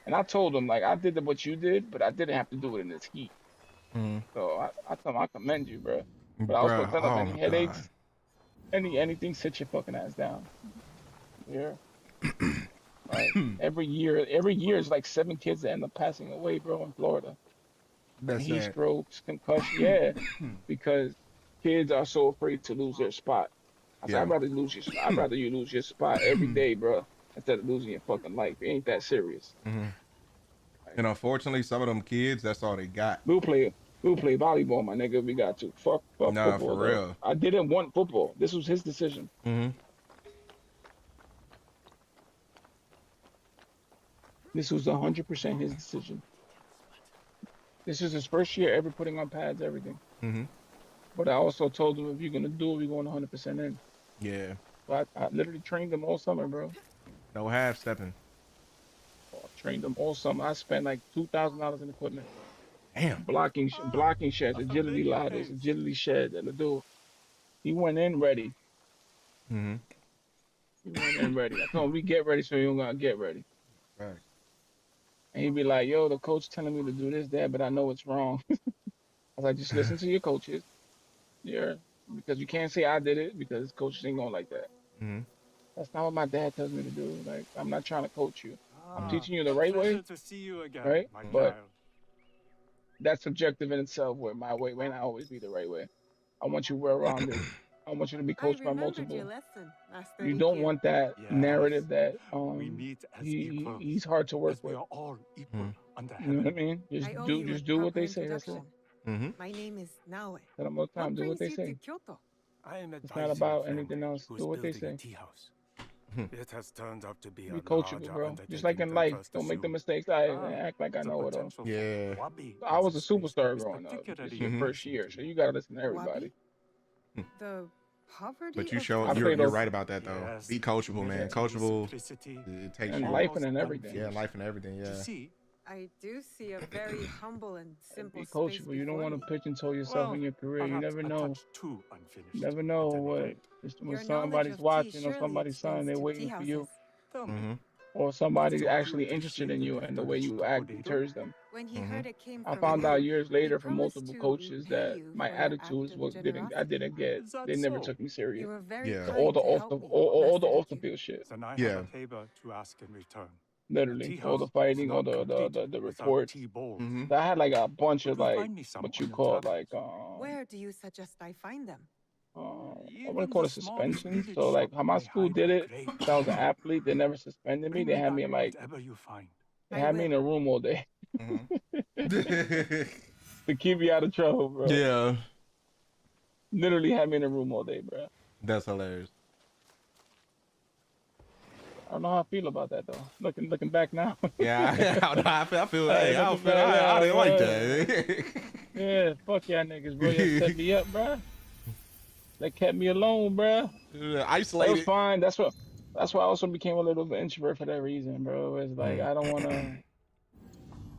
And I told him, like, I did what you did, but I didn't have to do it in this heat. Mm-hmm. So I told him I commend you, bro. But I also tell him any headaches, anything, sit your fucking ass down. Yeah. Like, every year is like 7 kids that end up passing away, bro, in Florida. Heat strokes, concussion, yeah, because kids are so afraid to lose their spot. I said, I'd rather you lose your spot every day, bro, instead of losing your fucking life. It ain't that serious. Mm-hmm. And unfortunately, some of them kids, that's all they got. We'll play volleyball, my nigga. We got to fuck nah, football. For real. I didn't want football. This was his decision. Mm-hmm. This was 100% his decision. This is his first year ever putting on pads, everything. Mm-hmm. But I also told him, if you're gonna do it, we're going 100% in. Yeah. So I literally trained him all summer, bro. No half stepping. I trained him all summer. I spent like $2,000 in equipment. Damn. Blocking sheds, agility ladders, agility sheds, and the dude. He went in ready. Mm-hmm. He went in ready. I told him, we get ready, so you don't gotta get ready. Right. And he'd be like, yo, the coach telling me to do this, that, but I know it's wrong. I was like, just listen to your coaches. Yeah. Because you can't say I did it because coaches ain't going like that. Mm-hmm. That's not what my dad tells me to do. Like, I'm not trying to coach you. I'm teaching you the right way. To see you again, right? my But child. that's subjective in itself, where my way may not always be the right way. I want you well-rounded. I want you to be coached by multiple. You don't want that narrative that he's hard to work with. We are all equal under You know what I mean? Just do what they say. That's all. Mm-hmm. My name is Naue. Tell them all the time, do what they say. I am It's not about anything else. Do what they say. It has turned out to be Be coachable, bro. Just like in life, don't make the mistakes. I act like I know it all. Yeah. I was a superstar growing up. This is your first year, so you gotta listen to everybody. The poverty. But you of show the- you're right about that though. Yes. Be coachable, man. Coachable. It takes And you. life and everything. Yeah, life and everything. Yeah. I do see a very humble and simple Be space coachable. You don't before want me. to pigeonhole yourself in your career. You never know. Too unfinished. You never know what Your when knowledge somebody's of tea watching or surely somebody's son, extends they're to waiting tea for you. houses. Tell me, Mm-hmm. or somebody actually interested in you and the way you act deters them. When he heard it came I from found you, out years he later from promised multiple to coaches repay that you my for your act attitudes of was didn't I generosity. didn't get Is that they never so? took me You serious. were very Yeah. So all kind the to off help the me, all the Master off the Deku. field shit. Then I Yeah. have a favor to ask in return. Literally. tea All the house fighting, is all not complete the without reports. tea bowls. Mm-hmm. I had like a bunch Would of you like find me some what on you your call travels? Where do you suggest I find them? I want to Even call the it smallest suspension. village So like shop how my may school hide did a it, great since I was an treasure. athlete, they never suspended me. Bring They me had me back in like whatever you find. they I had me in will. a room all day Mm-hmm. to keep me out of trouble, bro. Yeah. Literally had me in a room all day, bro. That's hilarious. I don't know how I feel about that though. Looking back now. Yeah, I feel hey, I don't Looking feel back I now, didn't like bro. that. Yeah, fuck y'all niggas, bro. Y'all set me up, bro. They kept me alone, bro. It was Isolated. fine. That's why I also became a little bit introvert for that reason, bro. It's like I don't wanna.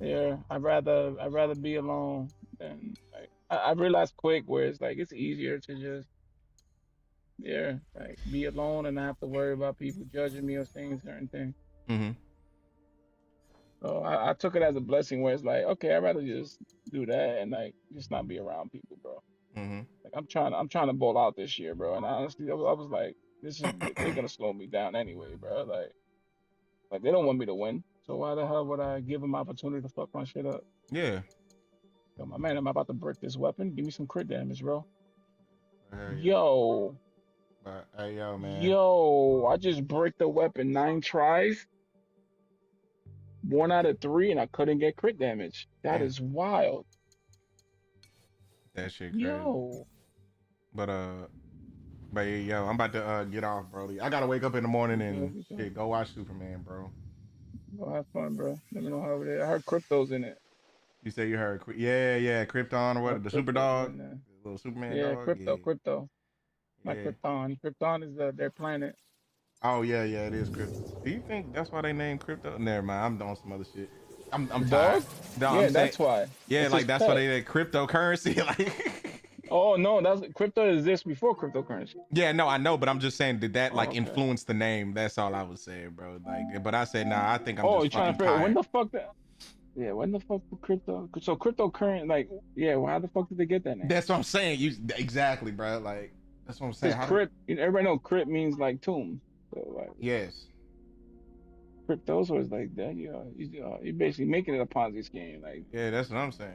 Yeah, I'd rather be alone than like I realized quick where it's like it's easier to just like be alone and not have to worry about people judging me or saying certain things. Mm-hmm. So I took it as a blessing where it's like, okay, I'd rather just do that and like just not be around people, bro. Mm-hmm. Like I'm trying to ball out this year, bro. And honestly, I was like, they're gonna slow me down anyway, bro. Like they don't want me to win. So why the hell would I give them opportunity to fuck my shit up? Yeah. Yo, my man, I'm about to break this weapon. Give me some crit damage, bro. Yeah. Yo, But hey, yo, man. yo, I just break the weapon 9 tries, 1 out of 3, and I couldn't get crit damage. That is wild. That shit crazy. Yo. But yo, I'm about to get off, Brody. I gotta wake up in the morning and shit, go watch Superman, bro. Go have fun, bro. Let me know how it is. I heard crypto's in it. You say you heard? Yeah, Krypton or what? The super dog, the little Superman yeah, dog. crypto. Not Yeah. Krypton. Krypton is their planet. Oh yeah, it is Krypton. Do you think that's why they named Crypto? Never mind, I'm doing some other shit. I'm The tired. dog? No, Yeah, I'm that's saying, why. yeah, It's like his that's why pet. they did cryptocurrency. Like, Oh no, that's crypto exists before cryptocurrency. yeah, no, I know, but I'm just saying, did that like okay. influence the name? That's all I was saying, bro. Like, but I said, nah, I think I'm Oh, just you're trying fucking to figure tired. when the fuck that? Yeah, when the fuck did crypto? So cryptocurrency, like, yeah, why the fuck did they get that name? That's what I'm saying. You exactly, bro. Like, that's what I'm saying. Because crypt, everybody know crypt means like tomb. So like, yes, crypto, so it's like that. You're basically making it a Ponzi scheme. Like, yeah, that's what I'm saying.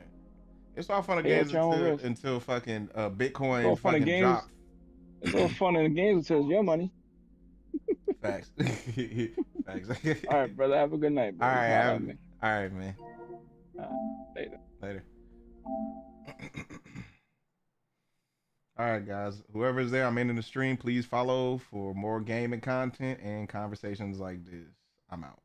It's all fun and pay at games your own risk. until fucking It's all Bitcoin fun and fucking games. drop. It's all fun in the games until it's your money. Facts. Facts. All right, brother. Have a good night, bro. All right, Me. all right, man. Later. All right, guys. Whoever's there, I'm ending the stream. Please follow for more gaming content and conversations like this. I'm out.